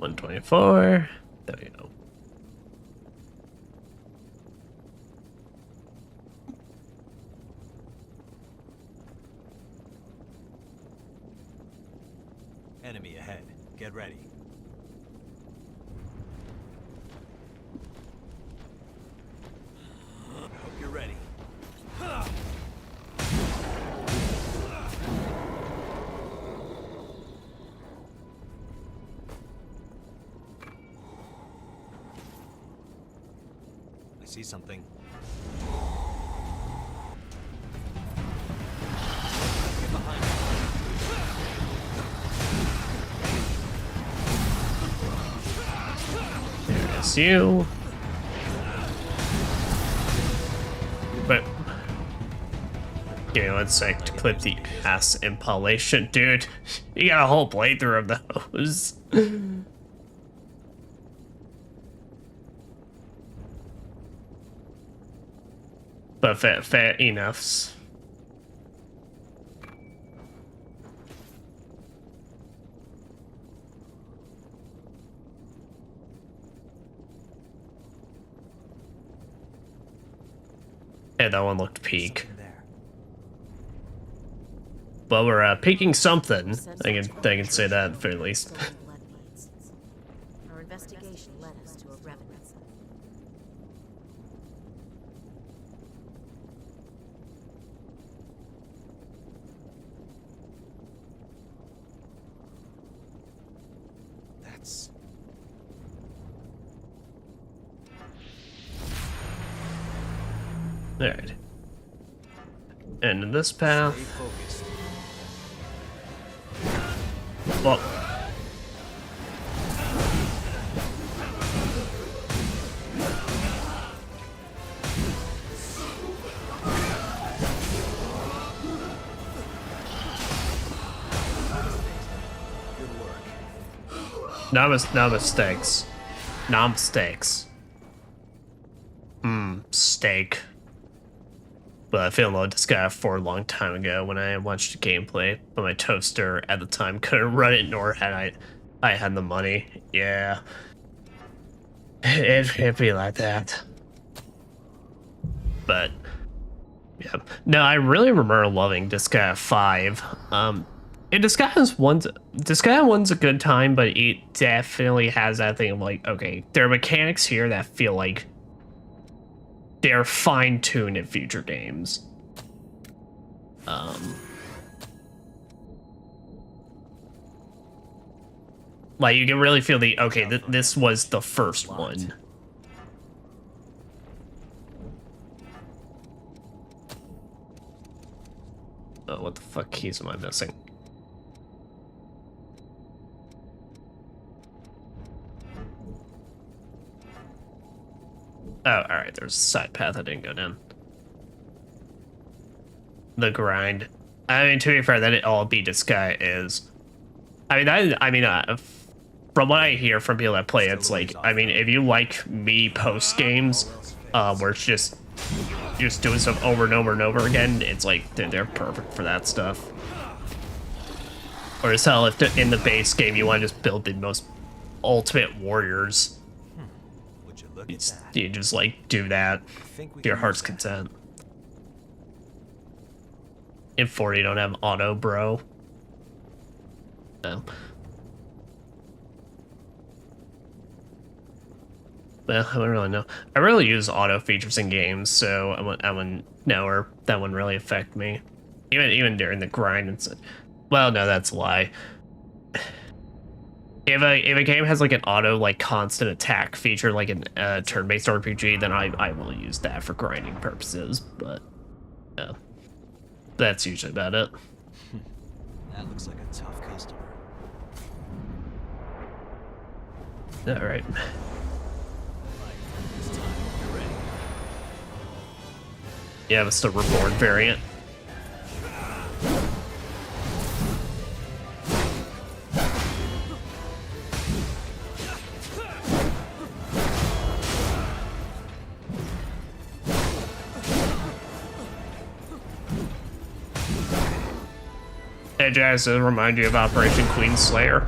$124. There we go. Enemy ahead. Get ready. I hope you're ready. I see something. Get behind me. There is you. But give me 1 sec to clip the ass impalation, dude. You got a whole playthrough of those. But fair enough. Yeah, that one looked peak. Well, we're peaking something. I can say that at the very least. Our investigation led us to a revenant. That's... Alright. And in this path. Well. No mistakes. No mistakes. Steak. But I feel like this guy for a long time ago when I watched gameplay, but my toaster at the time couldn't run it, nor had I had the money. Yeah. It'd be like that. But Yeah. No, I really remember loving Disgaea 5. And Disgaea 1's a good time, but it definitely has that thing of like, okay, there are mechanics here that feel like they're fine-tuned in future games. Like, you can really feel the, okay, this was the first one. Oh, what the fuck keys am I missing? Oh, alright, there's a side path I didn't go down. The grind. I mean, to be fair, that it all beat this guy is... from what I hear from people that play, it's like, I mean, if you like me post games, where it's just doing stuff over and over and over again, it's like, they're perfect for that stuff. Or as hell, if in the base game you want to just build the most ultimate warriors, you just like do that to your heart's content. In 40 you don't have auto, bro. No. Well, I don't really know. I really use auto features in games, so I wouldn't know, or that wouldn't really affect me. Even during the grind and such. Well, no, that's a lie. If a game has like an auto, like constant attack feature, like a turn-based RPG, then I will use that for grinding purposes. But yeah, that's usually about it. That looks like a tough customer. All right. Yeah, it's the Reborn variant. Hey, Jazz, to remind you of Operation Queen Slayer.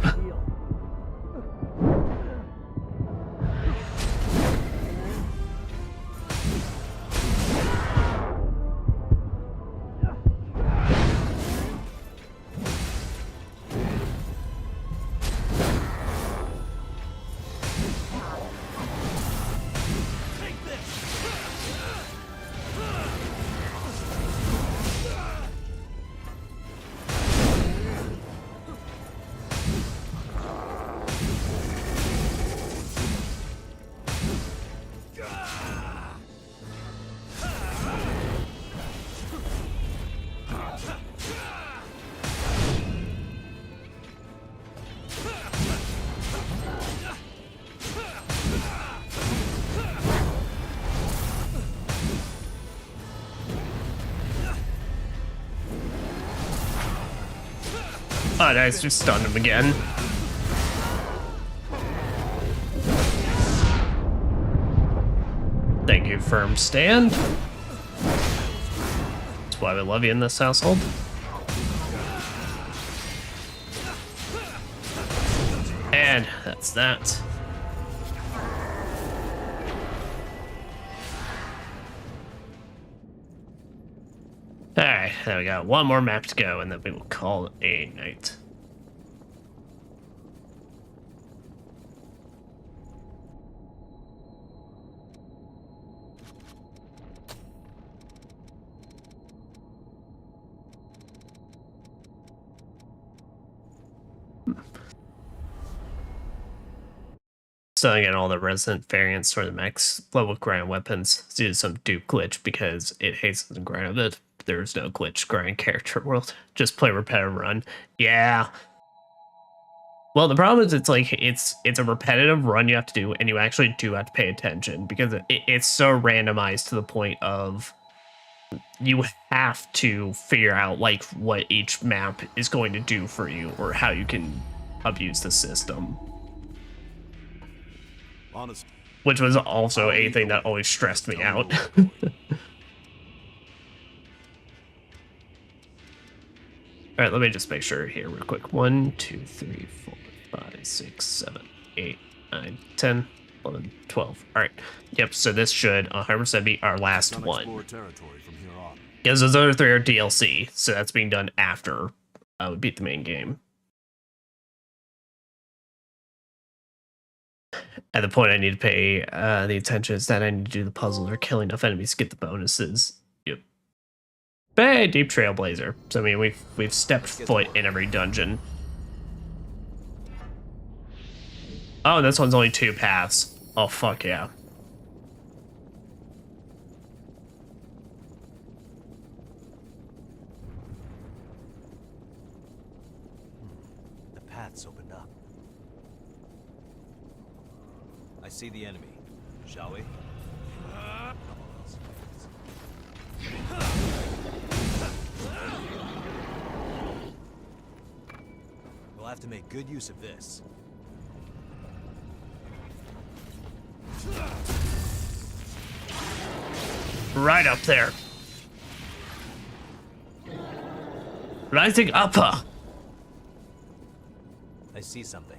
Oh, nice, just stunned him again. Thank you, firm stand. That's why we love you in this household. And that's that. Alright, there we go. One more map to go, and then we will call it a night. So again, all the resident variants for the max level grind weapons due to some dupe glitch because it hastens the grind of it. There's no glitch grind character world. Just play repetitive run. Yeah. Well, the problem is it's like it's a repetitive run you have to do, and you actually do have to pay attention because it's so randomized to the point of you have to figure out like what each map is going to do for you or how you can abuse the system. Honest. Which was also a thing that always stressed me out. All right, let me just make sure here real quick. 1, 2, 3, 4, 5, 6, 7, 8, 9, 10, 11, 12. All right. Yep, so this should 100% be our last one. Territory from here on. Because those other 3 are DLC, so that's being done after we beat the main game. At the point I need to pay the attention is that I need to do the puzzles or kill enough enemies to get the bonuses. Yep. But hey, Deep Trailblazer. So I mean, we've stepped foot in every dungeon. Oh, this one's only 2 paths. Oh fuck yeah. The path's opened up. I see the enemy. Shall we? We'll have to make good use of this. Right up there. Rising upper. I see something.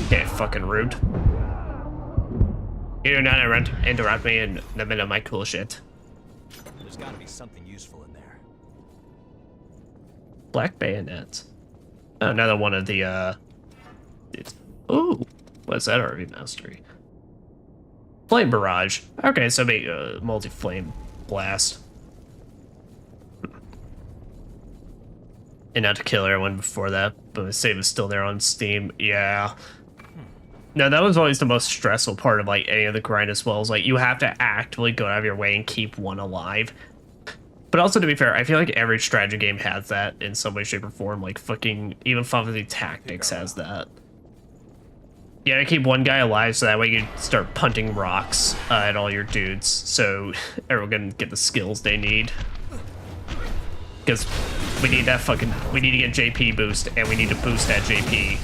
Okay, fucking rude. You do not interrupt me in the middle of my cool shit. There's gotta be something useful in there. Black bayonets. Oh, another one of the ooh, what's that RV mastery? Flame barrage. Okay, so maybe multi-flame blast. And not to kill everyone before that, but the save is still there on Steam. Yeah. No, that was always the most stressful part of like any of the grind as well. Is like you have to actively go out of your way and keep one alive. But also, to be fair, I feel like every strategy game has that in some way, shape, or form. Like fucking even Final Fantasy Tactics has that. You gotta keep one guy alive so that way you can start punting rocks at all your dudes, so everyone can get the skills they need. Because we need that fucking, we need to get JP boost, and we need to boost that JP.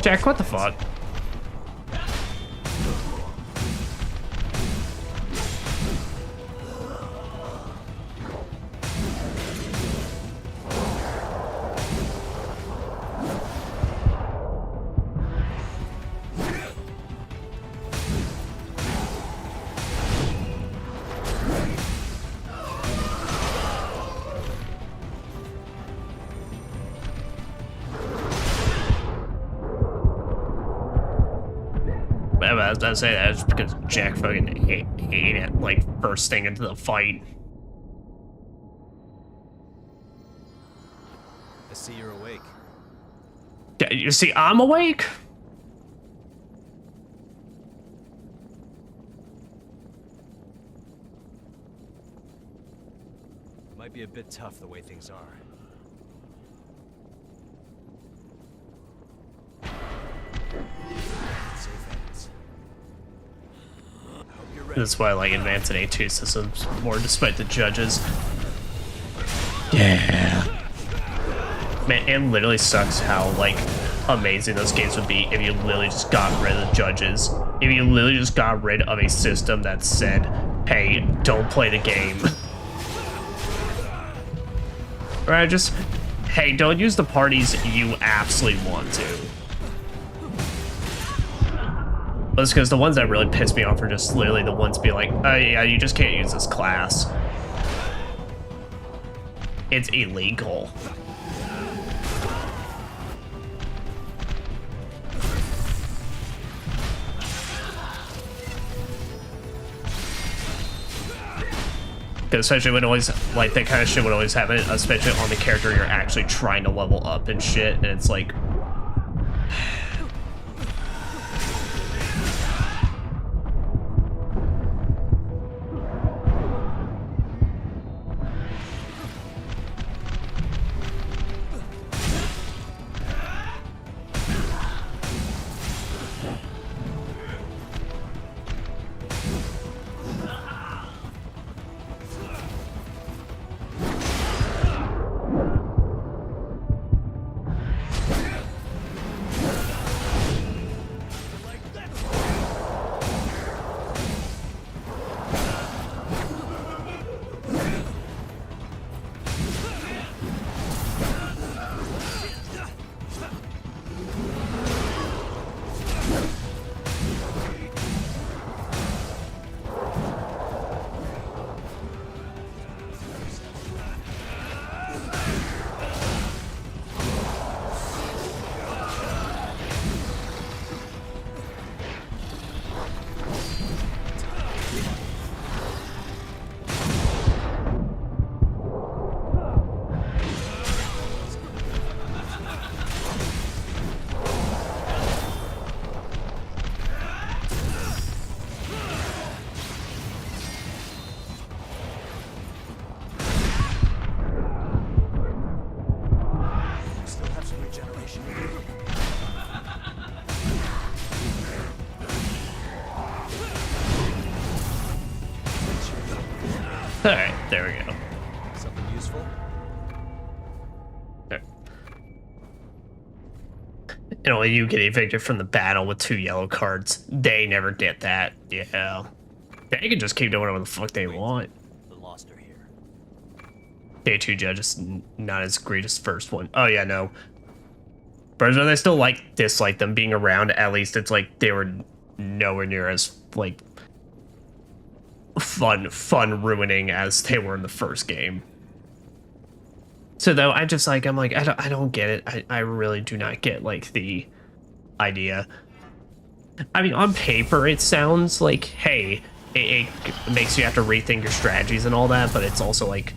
Jack, what the fuck? I was about to say that was because Jack fucking ate it, like, first thing into the fight. I see you're awake. Yeah, you see, I'm awake? It might be a bit tough the way things are. That's why I like advanced and A2 systems more, despite the judges. Yeah. Man, it literally sucks how, like, amazing those games would be if you literally just got rid of the judges. If you literally just got rid of a system that said, hey, don't play the game. Or just, hey, don't use the parties you absolutely want to. That's because the ones that really piss me off are just literally the ones be like, oh yeah, you just can't use this class. It's illegal. Because especially when always, like, that kind of shit would always happen, especially on the character you're actually trying to level up and shit, and it's like... situation. Alright, there we go. Something useful? There. You know, you get evicted from the battle with 2 yellow cards. They never get that. Yeah. They can just keep doing whatever the fuck they want. The lost are here. Day 2 judges not as great as first one. Oh yeah, no. But I still dislike them being around. At least it's like they were nowhere near as like fun ruining as they were in the first game. So though I don't get it. I really do not get like the idea. I mean, on paper it sounds like, hey, it makes you have to rethink your strategies and all that, but it's also like,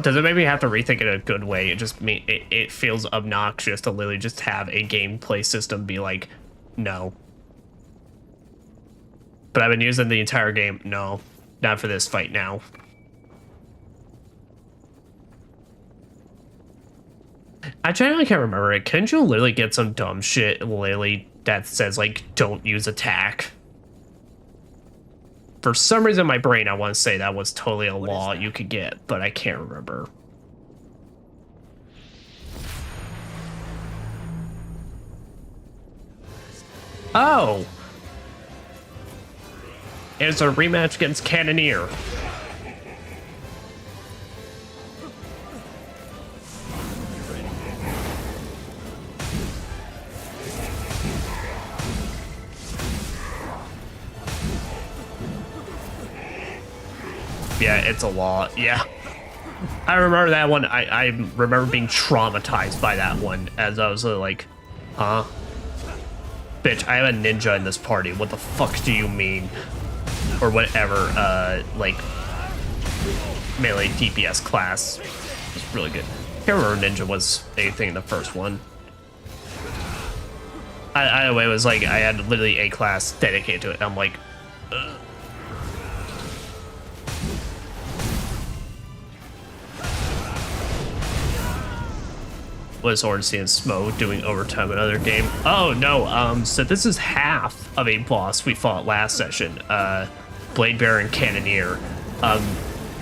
does it make me have to rethink it in a good way? It just it feels obnoxious to literally just have a gameplay system be like, no. But I've been using the entire game. No, not for this fight now. I genuinely can't remember it. Couldn't you literally get some dumb shit literally that says like, don't use attack? For some reason in my brain I want to say that was totally a law you could get, but I can't remember. Oh! It's a rematch against Cannoneer. Yeah, it's a law. Yeah. I remember that one. I remember being traumatized by that one as I was like, huh? Bitch, I have a ninja in this party. What the fuck do you mean? Or whatever, like, melee DPS class. It's really good. I can't remember ninja was anything in the first one. Either way, it was like, I had literally a class dedicated to it. I'm like, ugh. Was Ornstein and Smo doing overtime another game? Oh no, so this is half of a boss we fought last session. Blade Bearer and Cannoneer.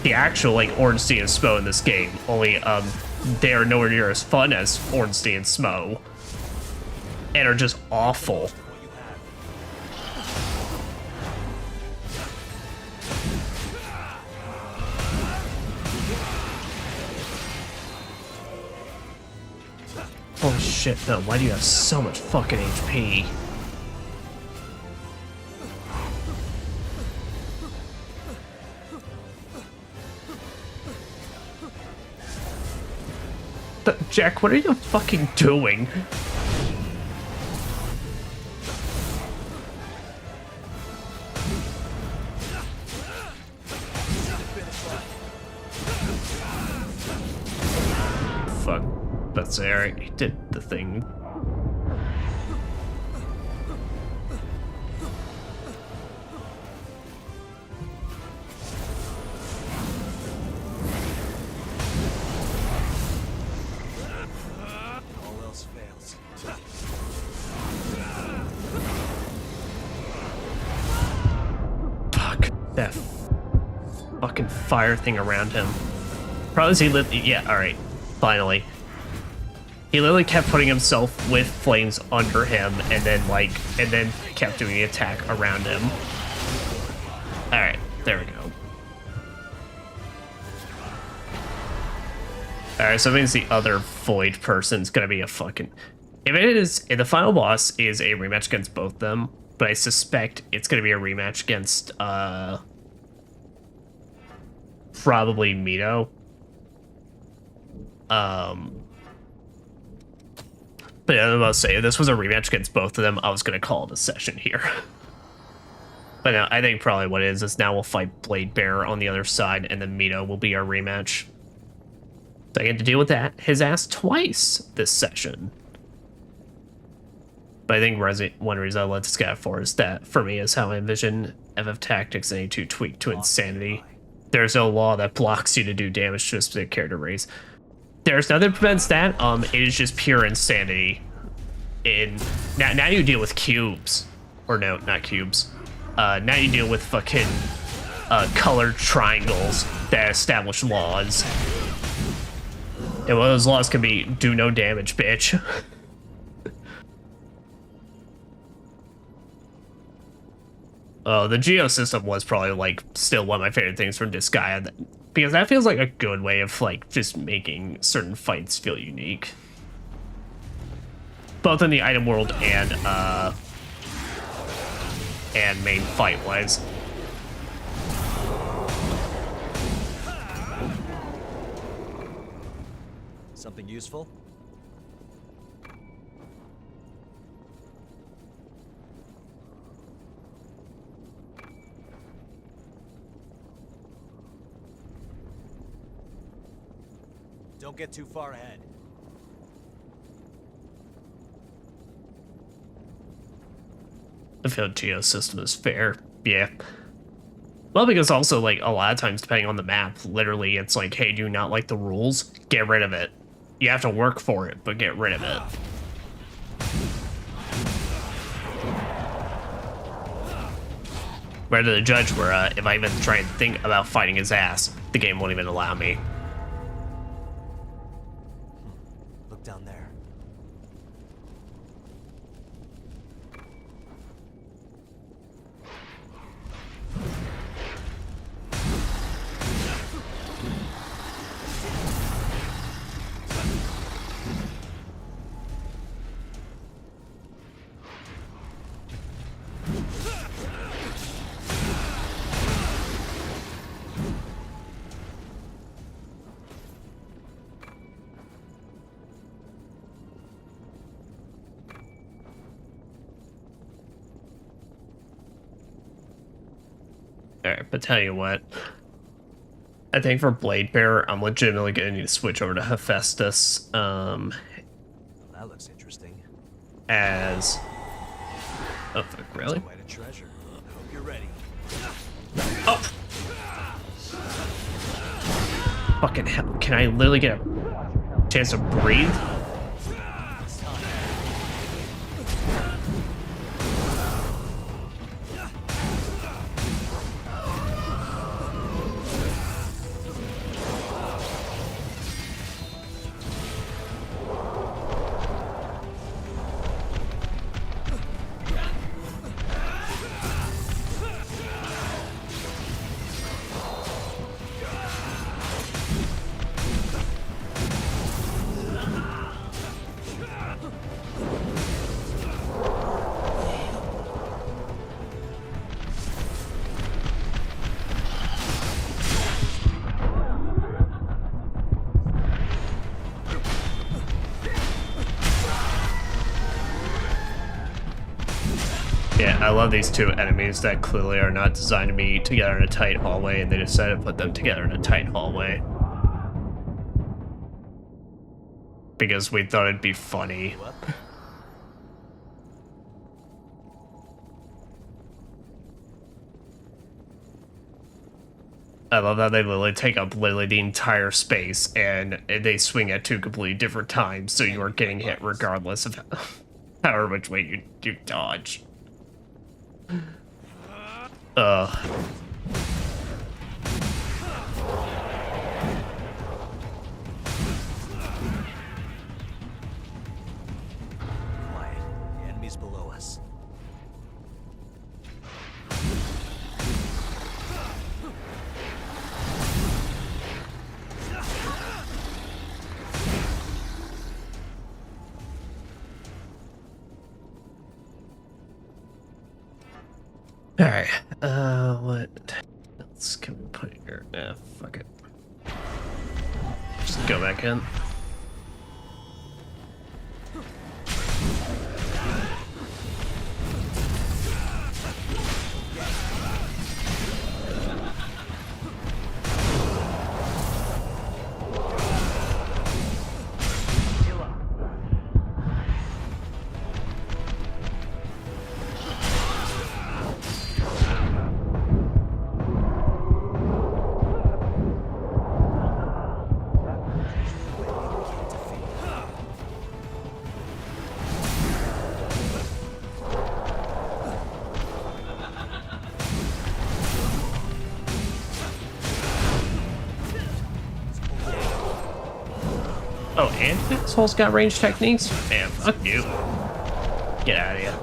The actual like Ornstein and Smo in this game, only they are nowhere near as fun as Ornstein and Smo. And are just awful. Holy shit, no, why do you have so much fucking HP? Jack, what are you fucking doing? Fuck. That's Eric. He did the thing. All else fails. Fuck. That fucking fire thing around him. Probably he lived. Yeah, alright. Finally. He literally kept putting himself with flames under him and then kept doing the attack around him. Alright, there we go. Alright, so that means the other void person's gonna be a fucking... If the final boss is a rematch against both of them, but I suspect it's gonna be a rematch against, probably Mito. But yeah, I was about to say, if this was a rematch against both of them, I was going to call it a session here. But no, I think probably what it is now we'll fight Blade Bearer on the other side, and then Mito will be our rematch. So I get to deal with his ass twice this session. But I think one reason I let this guy for is that, for me, is how I envision FF Tactics and A2 tweaked to insanity. There's no law that blocks you to do damage to a specific character race. there's nothing that prevents that. It is just pure insanity. Now you deal with cubes, or no, not cubes. Now you deal with fucking colored triangles that establish laws. And one of those laws can be do no damage, bitch. The Geosystem was probably like still one of my favorite things from Disgaea, because that feels like a good way of like just making certain fights feel unique, both in the item world and main fight wise. Something useful? Don't get too far ahead. I feel Geosystem is fair. Yeah. Well, because also, like, a lot of times, depending on the map, literally, it's like, hey, do you not like the rules? Get rid of it. You have to work for it, but get rid of it. Where to the judge, where if I even try and think about fighting his ass, the game won't even allow me. Look down there. Alright, but tell you what. I think for Blade Bearer, I'm legitimately going to need to switch over to Hephaestus. That looks interesting. As... Oh, fuck, really? Quite a treasure. I hope you're ready. Oh! Fucking hell. Can I literally get a chance to breathe? Yeah, I love these two enemies that clearly are not designed to be together in a tight hallway, and they decided to put them together in a tight hallway. Because we thought it'd be funny. I love how they literally take up literally the entire space, and they swing at two completely different times, so you are getting hit regardless of however much way you dodge. Ugh. Quiet. The enemy's below us. Alright, what else can we put here? Nah, fuck it. Just go back in. Oh, and asshole's got range techniques? Man, fuck you. Get out of here.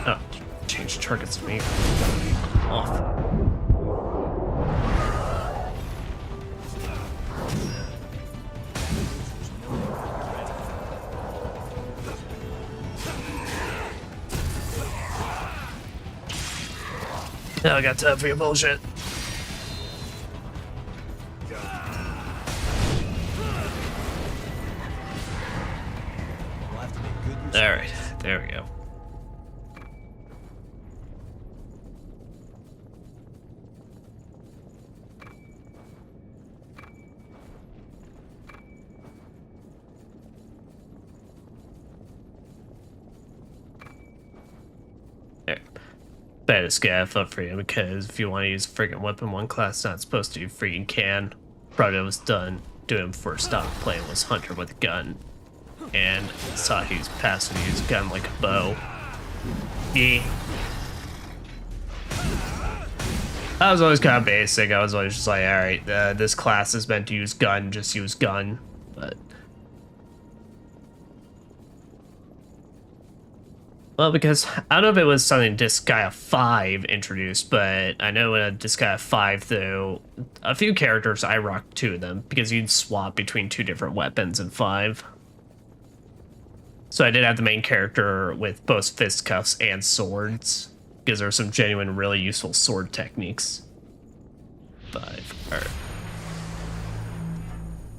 Oh, change targets to me. Off. No, I got time for your bullshit. Alright, there we go. Better scaff up for you, because if you want to use a freaking weapon one class not supposed to, you freaking can. Probably was done doing before stop playing was Hunter with a gun. And saw he was passive use a gun like a bow. Yeah. I was always kind of basic. I was always just like, alright, this class is meant to use gun, just use gun. But well, because I don't know if it was something Disgaea 5 introduced, but I know in Disgaea 5, though, a few characters I rocked 2 of them, because you'd swap between 2 different weapons in 5. So I did have the main character with both fisticuffs and swords, because there are some genuine, really useful sword techniques. 5. Alright.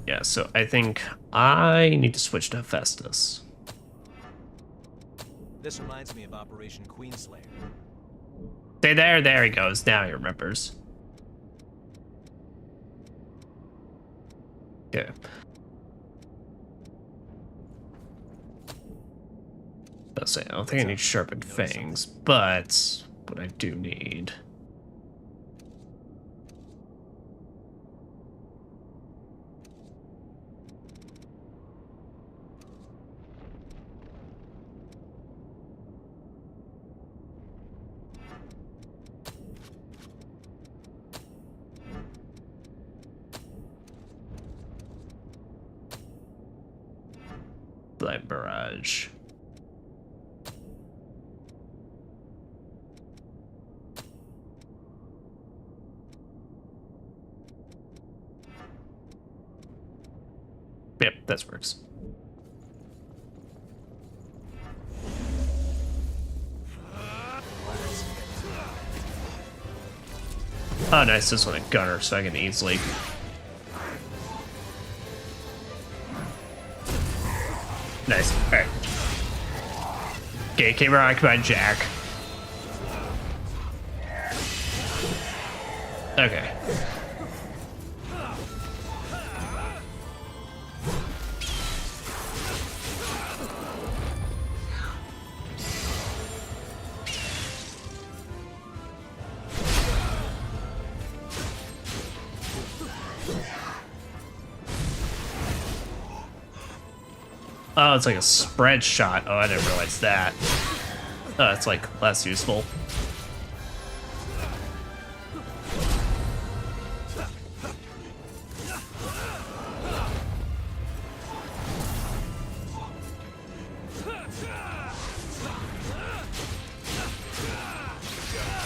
Yeah, so I think I need to switch to Hephaestus. This reminds me of Operation Queenslayer. Stay there, there he goes. Now he remembers. Okay. I don't think I need sharpened fangs, but what I do need. Blind Barrage. Yep, that works. Oh, nice. This one a gunner, so I can easily. Nice. Alright. Okay, camera occupied Jack. Okay. Oh, it's like a spread shot. Oh, I didn't realize that. Oh, it's like less useful.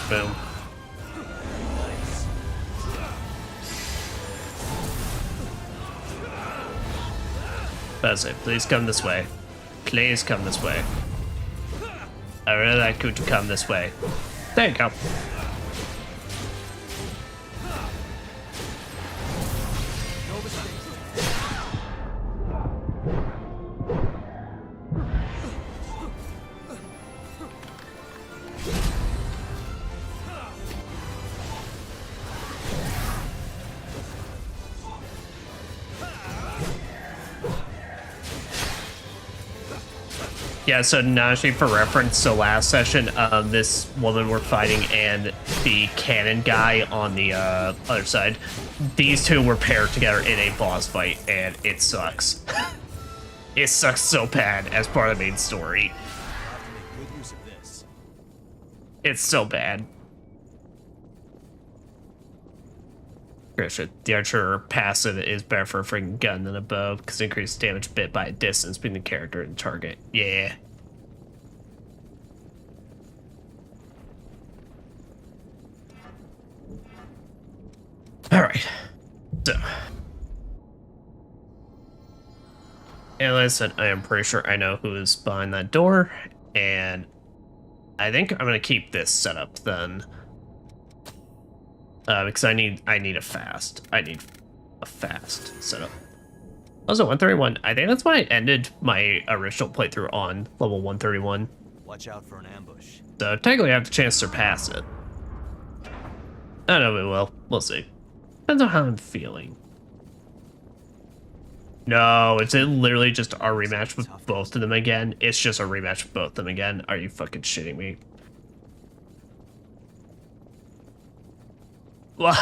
Boom. That's it. Please come this way. Please come this way. I really like you to come this way. There you go. Yeah, so Nashi, for reference, so last session, this woman we're fighting and the cannon guy on the other side, these two were paired together in a boss fight, and it sucks. It sucks so bad as part of the main story. It's so bad. The archer passive is better for a freaking gun than a bow because it increases damage bit by a distance between the character and the target. Yeah. Alright. So. And like I said, I am pretty sure I know who is behind that door. And I think I'm going to keep this set up then. Because I need a fast. I need a fast setup. Also, 131. I think that's why I ended my original playthrough on level 131. Watch out for an ambush. So technically, I have the chance to surpass it. I don't know if we will. We'll see. Depends on how I'm feeling. No, it's literally just our rematch with both of them again. It's just a rematch with both of them again. Are you fucking shitting me? Why?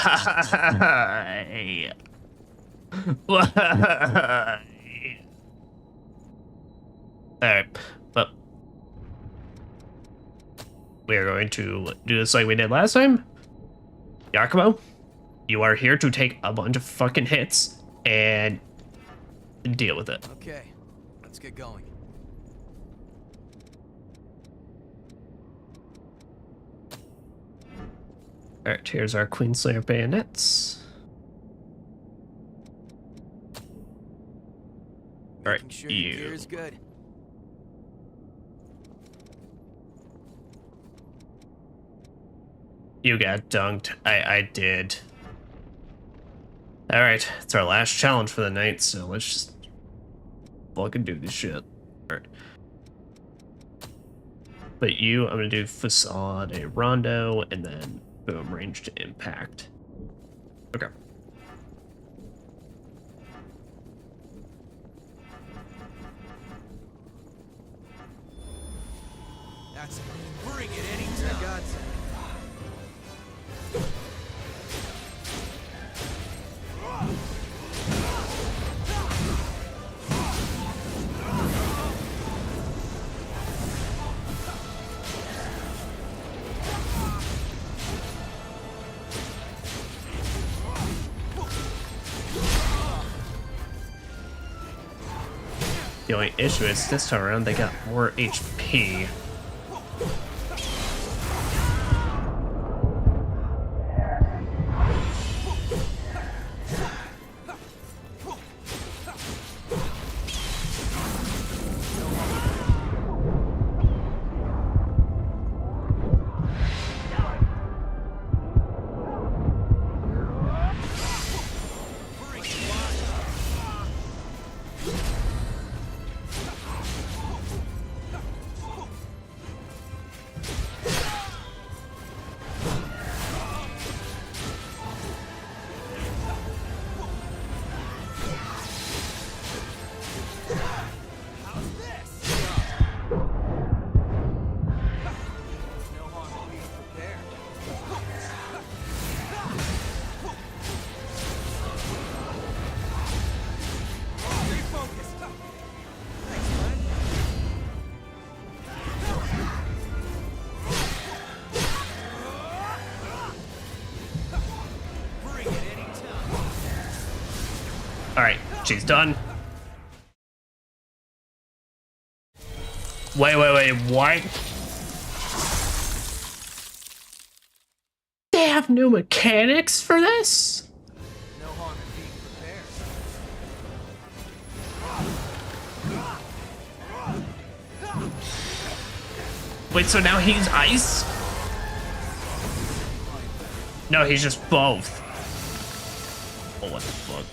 Why? Alright, but we are going to do this like we did last time. Yakumo, you are here to take a bunch of fucking hits and deal with it. Okay, let's get going. Alright, here's our Queenslayer bayonets. Alright, Sure your gear's good. You got dunked. I did. Alright, it's our last challenge for the night, so let's just fucking do this shit. Alright. But you, I'm gonna do facade, a rondo, and then boom, range to impact. Okay. That's bring it anytime. I got it. The only issue is this time around they got more HP. Alright, she's done. Wait, what? They have new mechanics for this? No harm in being prepared. Wait, so now he's ice? No, he's just both. Oh, what the fuck?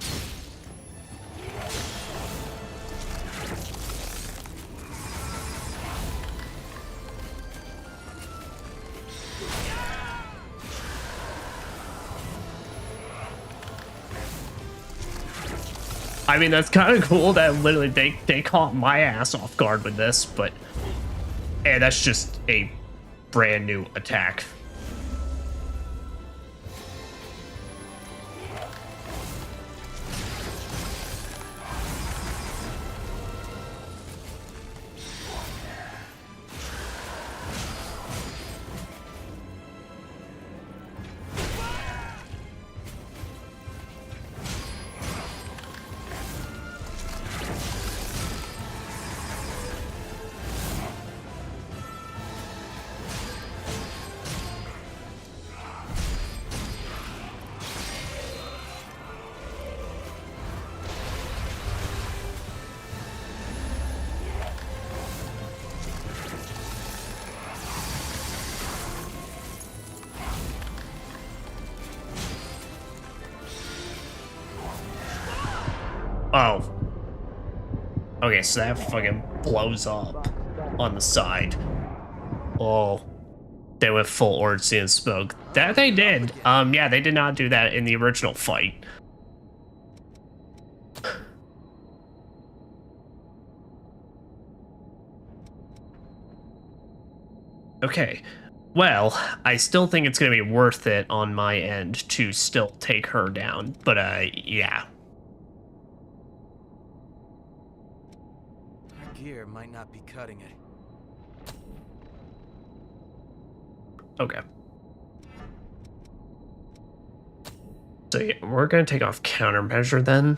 I mean, that's kind of cool that literally they caught my ass off guard with this, but And that's just a brand new attack. Oh. Okay, so that fucking blows up on the side. Oh. They went full Ornstein smoke. That they did. Yeah, they did not do that in the original fight. Okay. Well, I still think it's going to be worth it on my end to still take her down. But, yeah. Our gear might not be cutting it. Okay. So yeah, we're going to take off countermeasure then.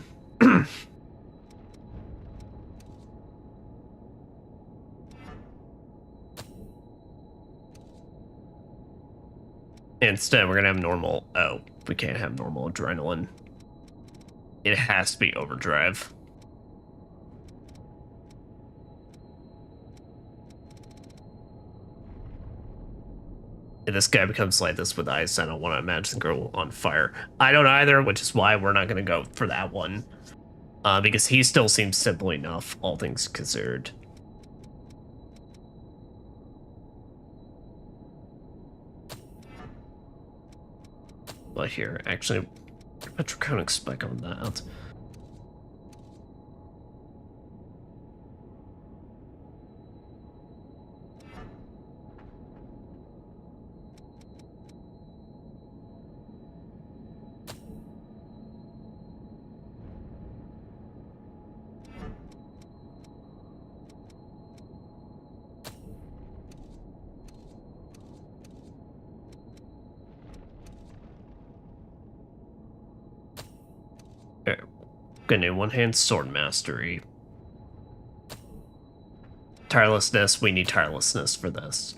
Instead, we're going to have normal. Oh, we can't have normal adrenaline. It has to be overdrive. If this guy becomes like this with ice, I don't want to imagine the girl on fire. I don't either, which is why we're not going to go for that one. Because he still seems simple enough, all things considered. But here, actually, Petroconic spec on that. Gonna do one-hand sword mastery. Tirelessness, we need tirelessness for this.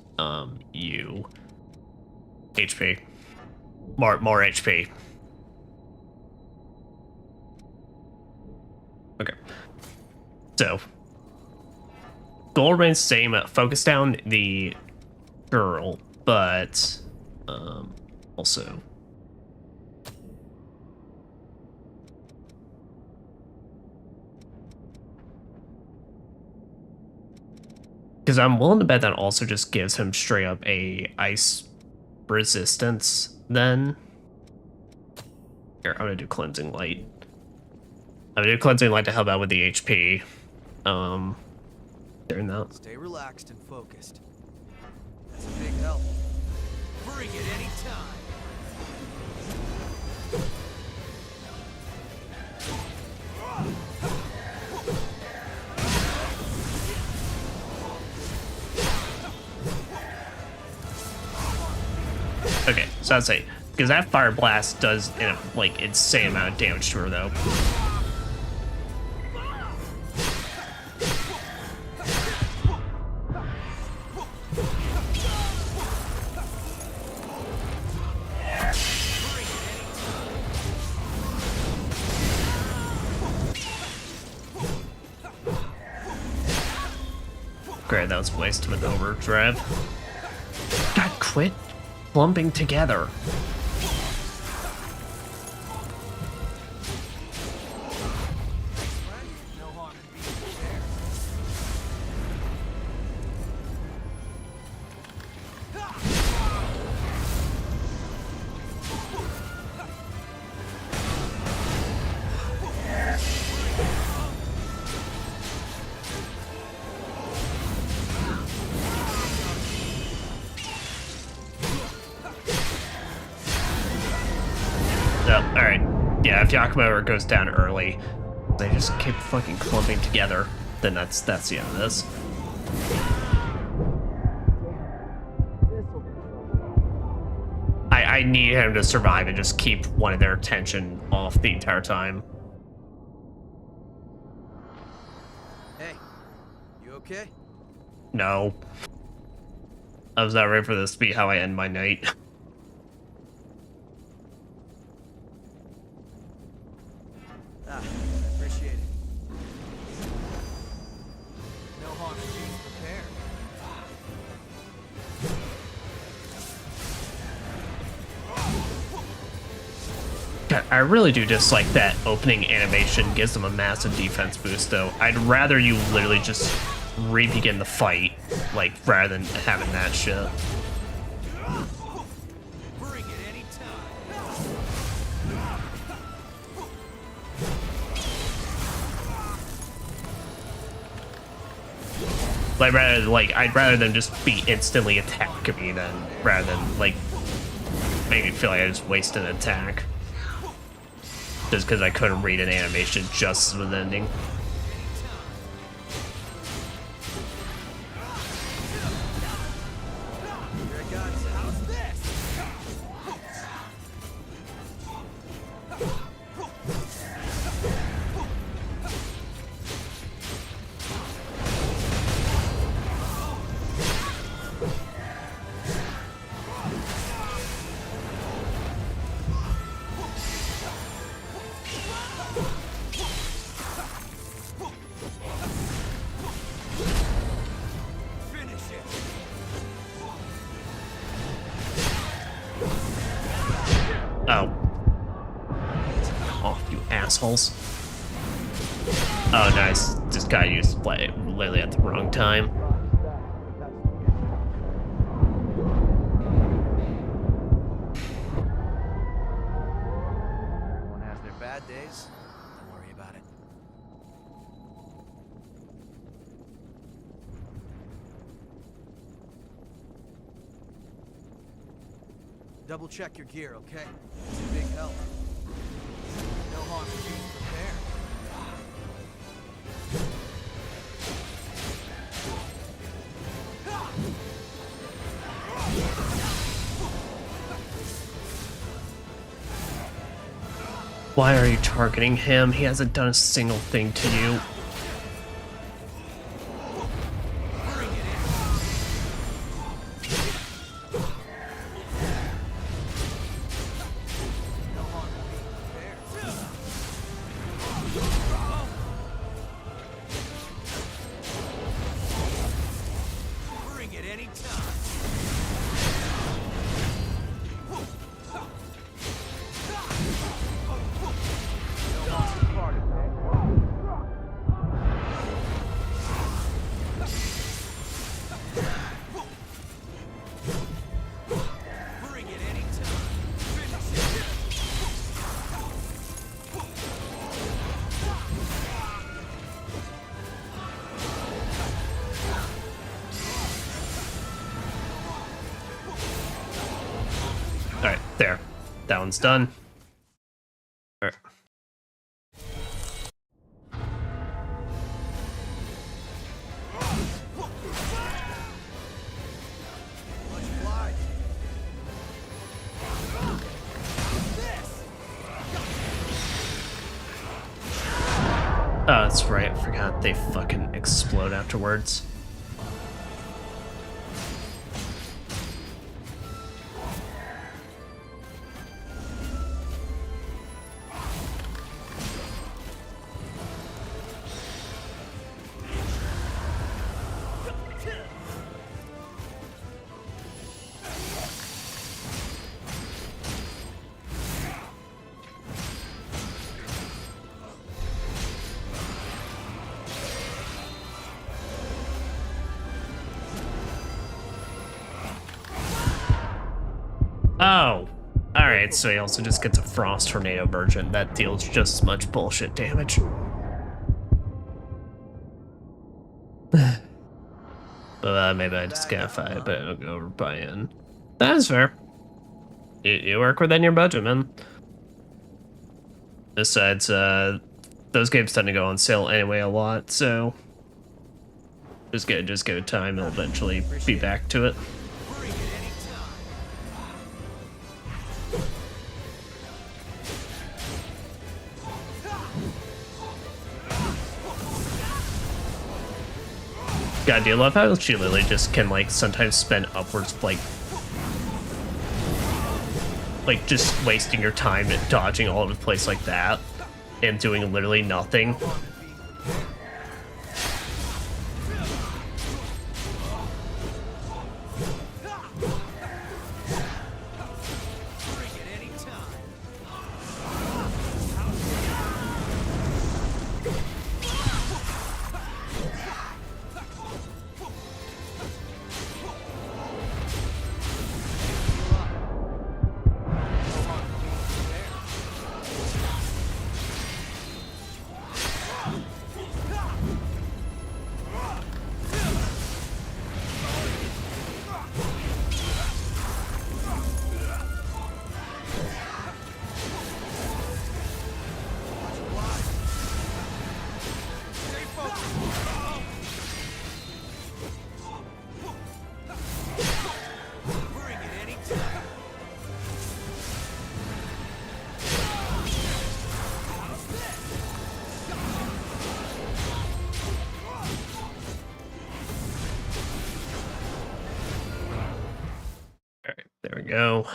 You. HP. More HP. Okay. So. Goal remains the same. Focus down the girl, but also. Because I'm willing to bet that also just gives him straight up a ice resistance then. Here, I'm gonna do cleansing light. I'm gonna do cleansing light to help out with the HP. During that. Stay relaxed and focused. That's a big help. Bring it anytime. Okay, so I'd say, because that fire blast does like insane amount of damage to her though. Great, that was a waste of an overdrive. God, quit lumping together. alright. Yeah, if Yakumo goes down early, they just keep fucking clumping together, then that's the end of this. I need him to survive and just keep one of their attention off the entire time. Hey, you okay? No. I was not ready for this to be how I end my night. I appreciate it. No harm in being prepared. God, I really do dislike that opening animation. Gives them a massive defense boost, though. I'd rather you literally just re-begin the fight, like, rather than having that shit. Bring it anytime. I'd rather them just be instantly attacking me than rather than like make me feel like I just wasted an attack just because I couldn't read an animation just as it was ending. Oh. Off, you assholes. Oh, nice. This guy used to play it literally at the wrong time. Everyone has their bad days. Don't worry about it. Double check your gear, okay? It's a big help. No harm in being prepared. Why are you targeting him? He hasn't done a single thing to you. Alright, there. That one's done. Alright. Oh, that's right. I forgot they fucking explode afterwards. Oh, alright, so he also just gets a Frost Tornado version that deals just as much bullshit damage. But maybe I just can't fight, but it'll go over by in. That is fair. You work within your budget, man. Besides, those games tend to go on sale anyway a lot, so just go time. I'll eventually be back to it. God, do you love how she literally just can, like, sometimes spend upwards, like just wasting your time dodging all over the place like that and doing literally nothing. There we go.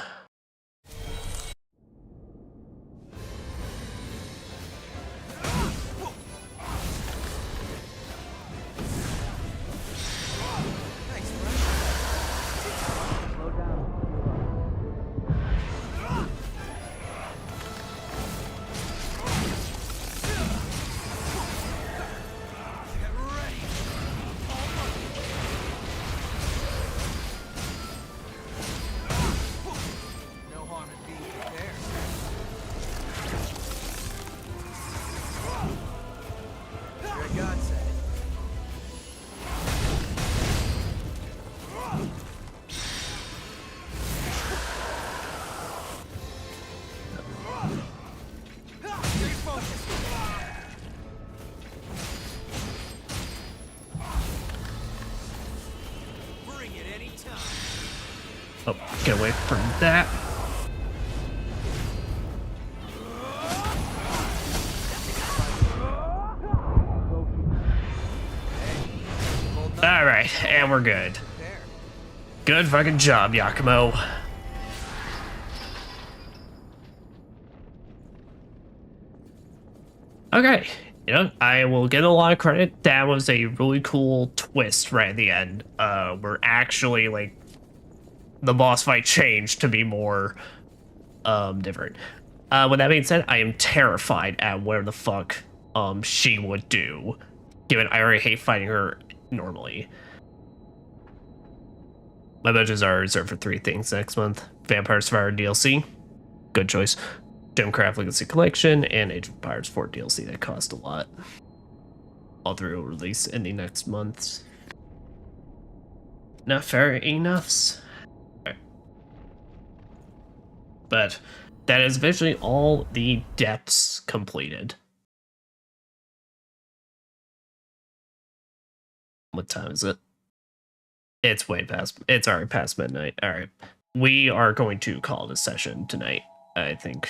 Oh, get away from that. Alright, and we're good. Good fucking job, Yakumo. Okay, you know, I will give a lot of credit. That was a really cool twist right at the end. We're actually, like, the boss fight changed to be more different. With that being said, I am terrified at where the fuck she would do, given I already hate fighting her normally. My budgets are reserved for 3 things next month: Vampire Survivor DLC, good choice, Gemcraft Legacy Collection, and Age of Empires 4 DLC that cost a lot. All 3 will release in the next months. Not fair enoughs. But that is visually all the depths completed. What time is it? It's way past, it's already past midnight. All right. We are going to call this session tonight. I think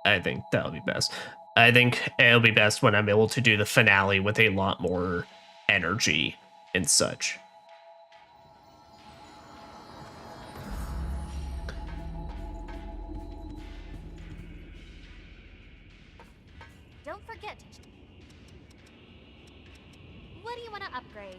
that'll be best. I think it'll be best when I'm able to do the finale with a lot more energy and such. Don't forget. What do you want to upgrade?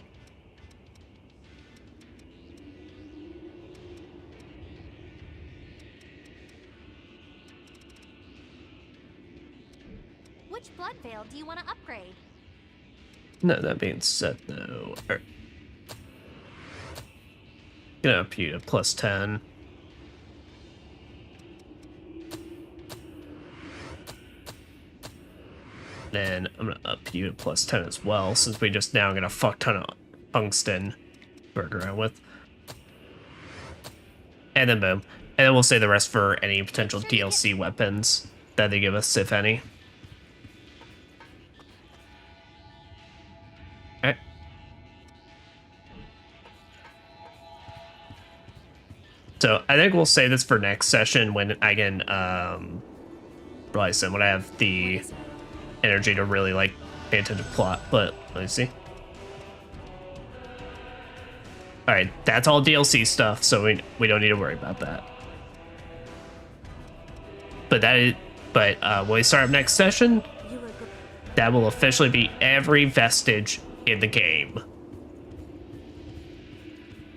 Which blood veil do you want to upgrade? No, that being said, though, gonna up you to +10. Then I'm gonna up you to +10 as well, since we just now get a fuck ton of tungsten to work around with. And then boom. And then we'll save the rest for any potential DLC weapons that they give us, if any. Alright. So I think we'll save this for next session when I can, when I have the energy to really, like, pay attention to plot, but let me see. Alright, that's all DLC stuff, so we don't need to worry about that. But when we start up next session, that will officially be every vestige in the game.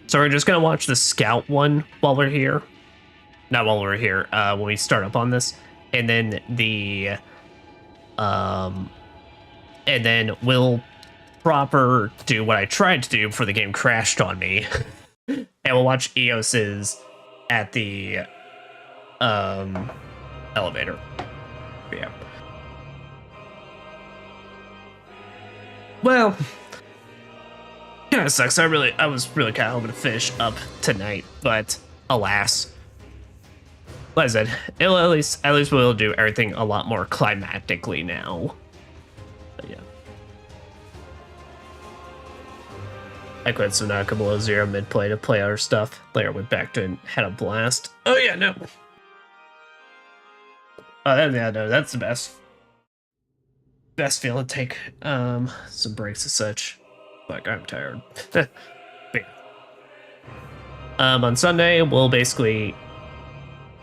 So we're just gonna watch the scout one while we're here. Not while we're here, when we start up on this. And then and then we'll proper do what I tried to do before the game crashed on me. And we'll watch Eos's at the elevator. Yeah. Well, kind of sucks. I was really kind of hoping to finish up tonight, but alas. Like I said, at least we'll do everything a lot more climactically now. But yeah. I quit Sonaka below zero mid-play to play other stuff. Later went back to and had a blast. Oh yeah, no. Oh, yeah, no, that's the best feeling to take some breaks and such. Like, I'm tired. But yeah. On Sunday, we'll basically...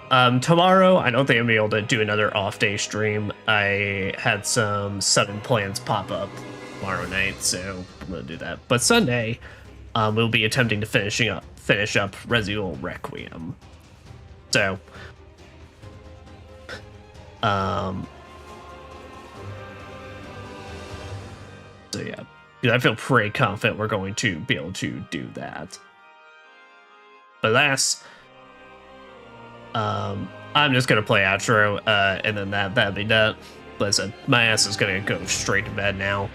tomorrow, I don't think I'm going to be able to do another off-day stream. I had some sudden plans pop up tomorrow night, so I'm going to do that. But Sunday, we'll be attempting to finish up Resident Evil Requiem. So... So yeah, I feel pretty confident we're going to be able to do that. But last, I'm just gonna play outro, and then that'll be done. Listen, my ass is gonna go straight to bed now.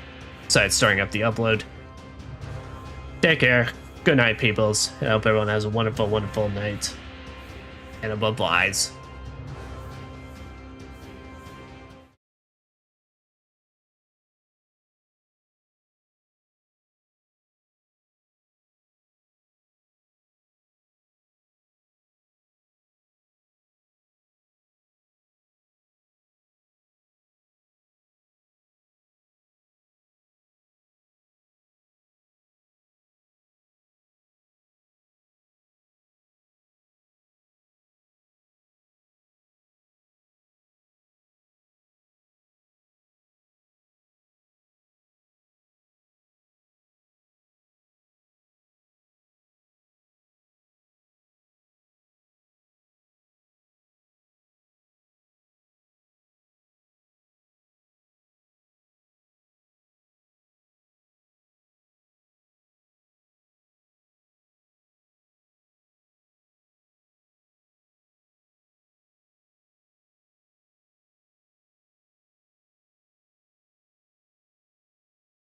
Besides starting up the upload. Take care. Good night, peoples. I hope everyone has a wonderful, wonderful night. And above lies.